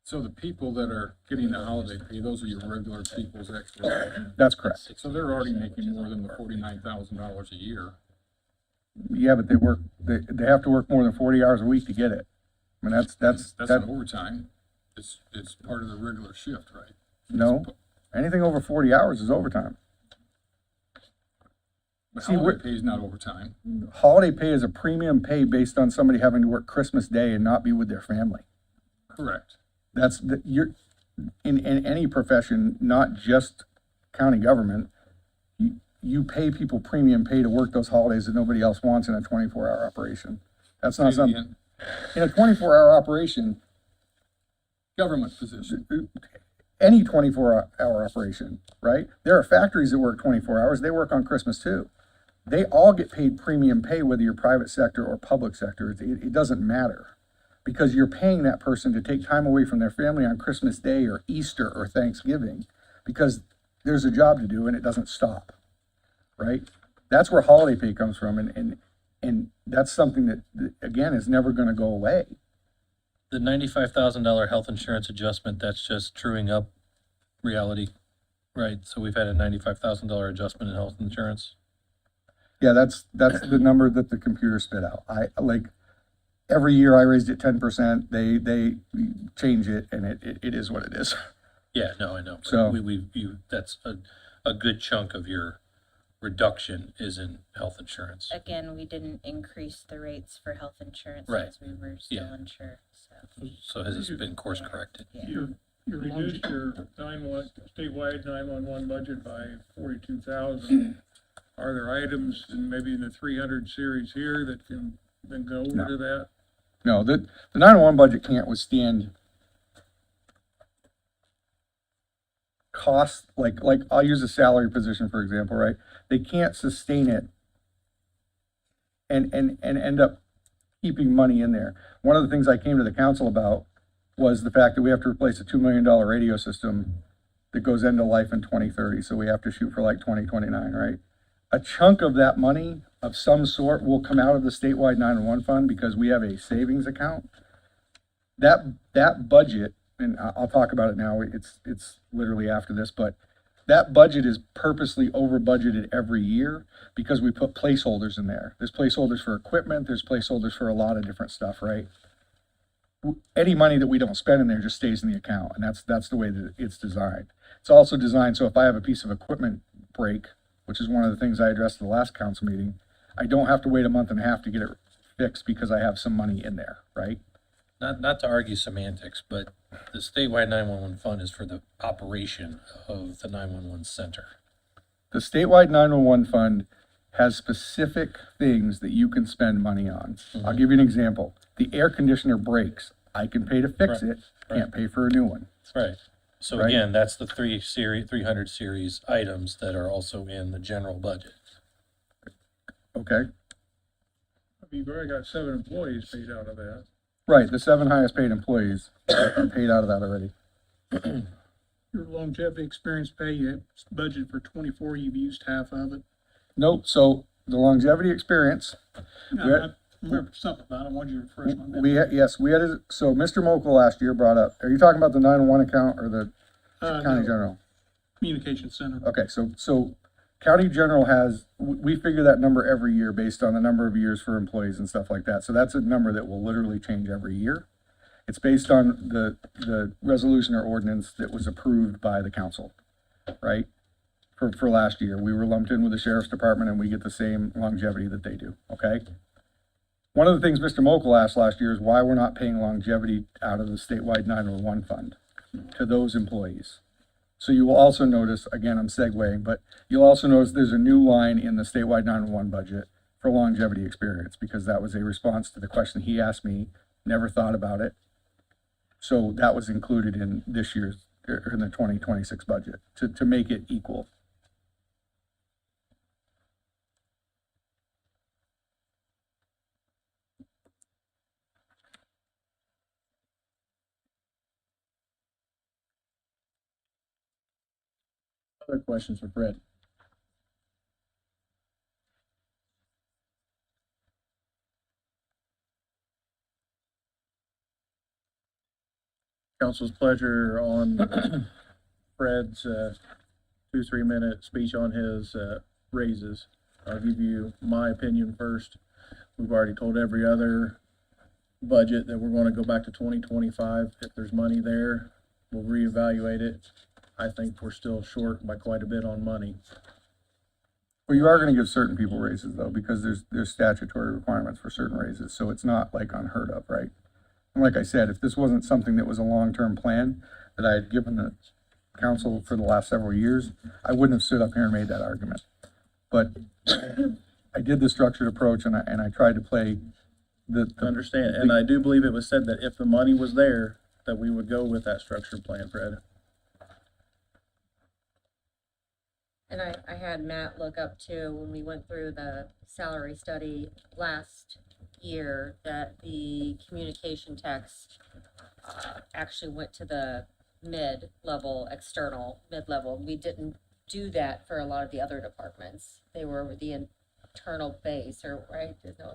So the people that are getting the holiday pay, those are your regular people's extra.
That's correct.
So they're already making more than the $49,000 a year.
Yeah, but they have to work more than 40 hours a week to get it. I mean,
That's not overtime. It's part of the regular shift, right?
no, anything over 40 hours is overtime.
But
See,
holiday pay is not overtime.
Holiday pay is a premium pay based on somebody having to work Christmas Day and not be with their family.
Correct.
You're in any profession, not just county government, you pay people premium pay to work those holidays that nobody else wants in a 24-hour operation. That's not something, in a 24-hour operation,
Government position.
any 24-hour operation, right? There are factories that work 24 hours, they work on Christmas too. They all get paid premium pay, whether you're private sector or public sector. It doesn't matter. Because you're paying that person to take time away from their family on Christmas Day or Easter or Thanksgiving, because there's a job to do and it doesn't stop, right? That's where holiday pay comes from, and that's something that, again, is never gonna go away.
The $95,000 health insurance adjustment, that's just truing up reality, right? So we've had a $95,000 adjustment in health insurance.
Yeah, that's the number that the computer spit out. Every year I raised it 10%, they change it, and it is what it is.
Yeah, no, I know. But
So-
that's a good chunk of your reduction is in health insurance.
Again, we didn't increase the rates for health insurance
Right.
as we were still
Yeah.
unsure, so.
So has this been course corrected?
You reduced your statewide 911 budget by 42,000. Are there items maybe in the 300 series here that can then go over
No.
to that?
No, the 911 budget can't withstand costs, like I'll use a salary position, for example, right? They can't sustain it and end up keeping money in there. One of the things I came to the council about was the fact that we have to replace a $2 million radio system that goes end of life in 2030, so we have to shoot for like 2029, right? A chunk of that money of some sort will come out of the statewide 911 fund because we have a savings account. That budget, and I'll talk about it now, it's literally after this, but that budget is purposely over budgeted every year because we put placeholders in there. There's placeholders for equipment, there's placeholders for a lot of different stuff, right? Any money that we don't spend in there just stays in the account, and that's the way that it's designed. It's also designed so if I have a piece of equipment break, which is one of the things I addressed at the last council meeting, I don't have to wait a month and a half to get it fixed because I have some money in there, right?
Not to argue semantics, but the statewide 911 fund is for the operation of the 911 center.
The statewide 911 fund has specific things that you can spend money on. I'll give you an example. The air conditioner breaks. I can pay to fix
Right.
it, can't pay for a new one.
Right. So
Right.
again, that's the 300 series items that are also in the general budget.
Okay?
You've already got 7 employees paid out of that.
Right, the 7 highest paid employees are paid out of that already.
Your longevity experience pay, you had budget for 24, you've used half of it.
Nope, so the longevity experience,
I remember something about it, I wanted you to refresh my memory.
so Mr. Mokel last year brought up, are you talking about the 911 account or the county
No,
general?
Communication center.
Okay, so county general has, we figure that number every year based on the number of years for employees and stuff like that. So that's a number that will literally change every year. It's based on the resolution or ordinance that was approved by the council, right? For last year, we were lumped in with the sheriff's department and we get the same longevity that they do, okay? One of the things Mr. Mokel asked last year is why we're not paying longevity out of the statewide 911 fund to those employees. So you will also notice, again, I'm segueing, but you'll also notice there's a new line in the statewide 911 budget for longevity experience, because that was a response to the question he asked me, never thought about it. So that was included in this year's, or in the 2026 budget, to make it equal.
Other questions for Fred? Council's pleasure on Fred's 2-3 minute speech on his raises. I'll give you my opinion first. We've already told every other budget that we're gonna go back to 2025. If there's money there, we'll reevaluate it. I think we're still short by quite a bit on money.
Well, you are gonna give certain people raises though, because there's statutory requirements for certain raises, so it's not like unheard of, right? And like I said, if this wasn't something that was a long-term plan that I had given the council for the last several years, I wouldn't have stood up here and made that argument. But I did the structured approach and I tried to play
Understand, and I do believe it was said that if the money was there, that we would go with that structured plan, Fred.
And I had Matt look up too, when we went through the salary study last year, that the communication text actually went to the mid-level. We didn't do that for a lot of the other departments. They were the internal base, or right, there's no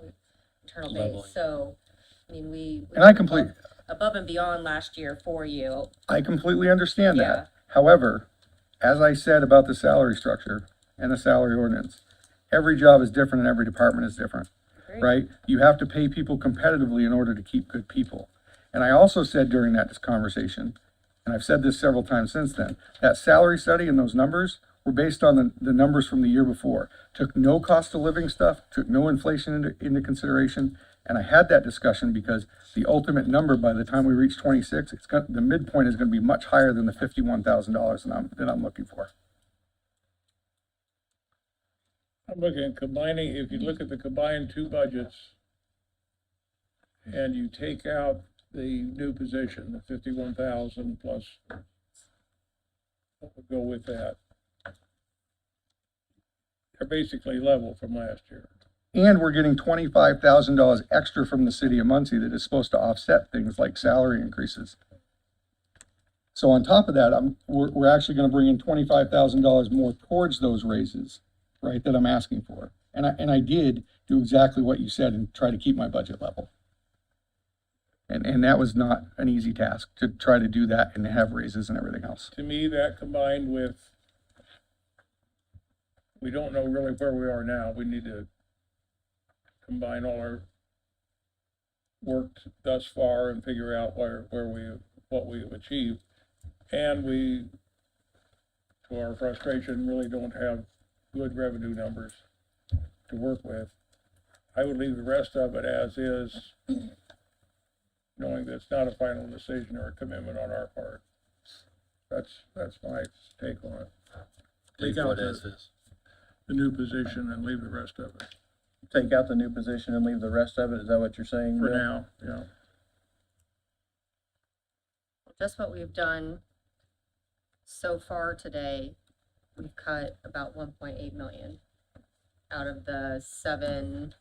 internal
Leveling.
base. So, I mean, we
And I complete,
above and beyond last year for you.
I completely understand
Yeah.
that. However, as I said about the salary structure and the salary ordinance, every job is different and every department is different,
Agreed.
right? You have to pay people competitively in order to keep good people. And I also said during that conversation, and I've said this several times since then, that salary study and those numbers were based on the numbers from the year before. Took no cost of living stuff, took no inflation into consideration. And I had that discussion because the ultimate number by the time we reach 26, the midpoint is gonna be much higher than the $51,000 that I'm looking for.
I'm looking at combining, if you look at the combined 2 budgets and you take out the new position, the 51,000 plus what would go with that. They're basically level from last year.
And we're getting $25,000 extra from the city of Muncie that is supposed to offset things like salary increases.
So on top of that, we're actually gonna bring in $25,000 more towards those raises, right, that I'm asking for. And I did do exactly what you said and try to keep my budget level. And that was not an easy task to try to do that and have raises and everything else.
To me, that combined with, we don't know really where we are now. We need to combine all our work thus far and figure out what we've achieved. And we, to our frustration, really don't have good revenue numbers to work with. I would leave the rest of it as is, knowing that it's not a final decision or a commitment on our part. That's my take on it. Take out the new position and leave the rest of it.
Take out the new position and leave the rest of it, is that what you're saying?
For
Bill?
now, yeah.
Just what we've done so far today, we've cut about 1.8 million out of the 7,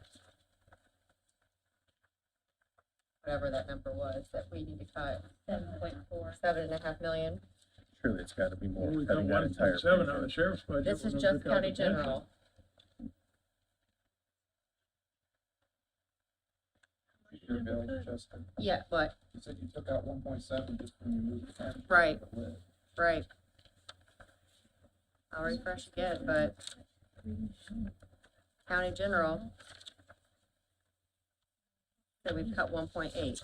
whatever that number was, that we need to cut. 7.4. 7.5 million.
Surely it's gotta be more.
Well, we got
cutting that entire
1.7 on
picture.
the sheriff's budget.
This is
when we
just
took out
county
the pension.
general.
Your bill, Justin,
Yeah, but,
you said you took out 1.7 just when you moved the county.
right, right. I'll refresh again, but county general, so we've cut 1.8.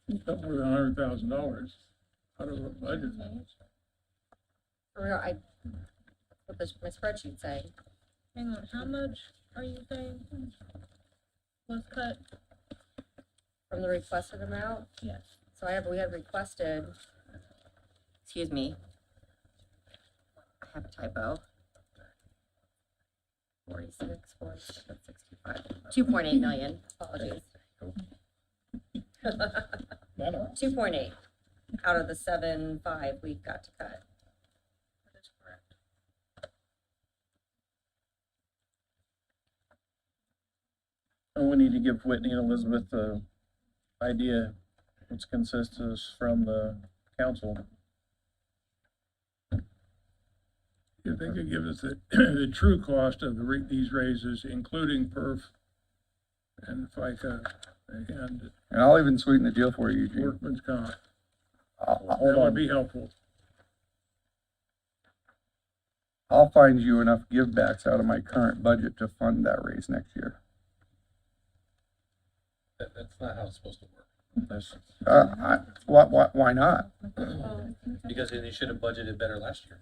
We cut more than $100,000 out of our budget.
For real, what does my spreadsheet say?
Hang on, how much are you saying was cut?
From the requested amount?
Yes.
So we had requested, excuse me. I have a typo. 46, 47, 65, 2.8 million, apologies. 2.8 out of the 7.5 we've got to cut.
That is correct.
And we need to give Whitney and Elizabeth the idea, what's consensus from the council.
If they could give us the true cost of these raises, including perf and FICA and
And I'll even sweeten the deal for you, Eugene.
workman's comp,
Hold
that would
on.
be helpful.
I'll find you enough givebacks out of my current budget to fund that raise next year.
That's not how it's supposed to work.
Why not?
Because they should have budgeted better last year.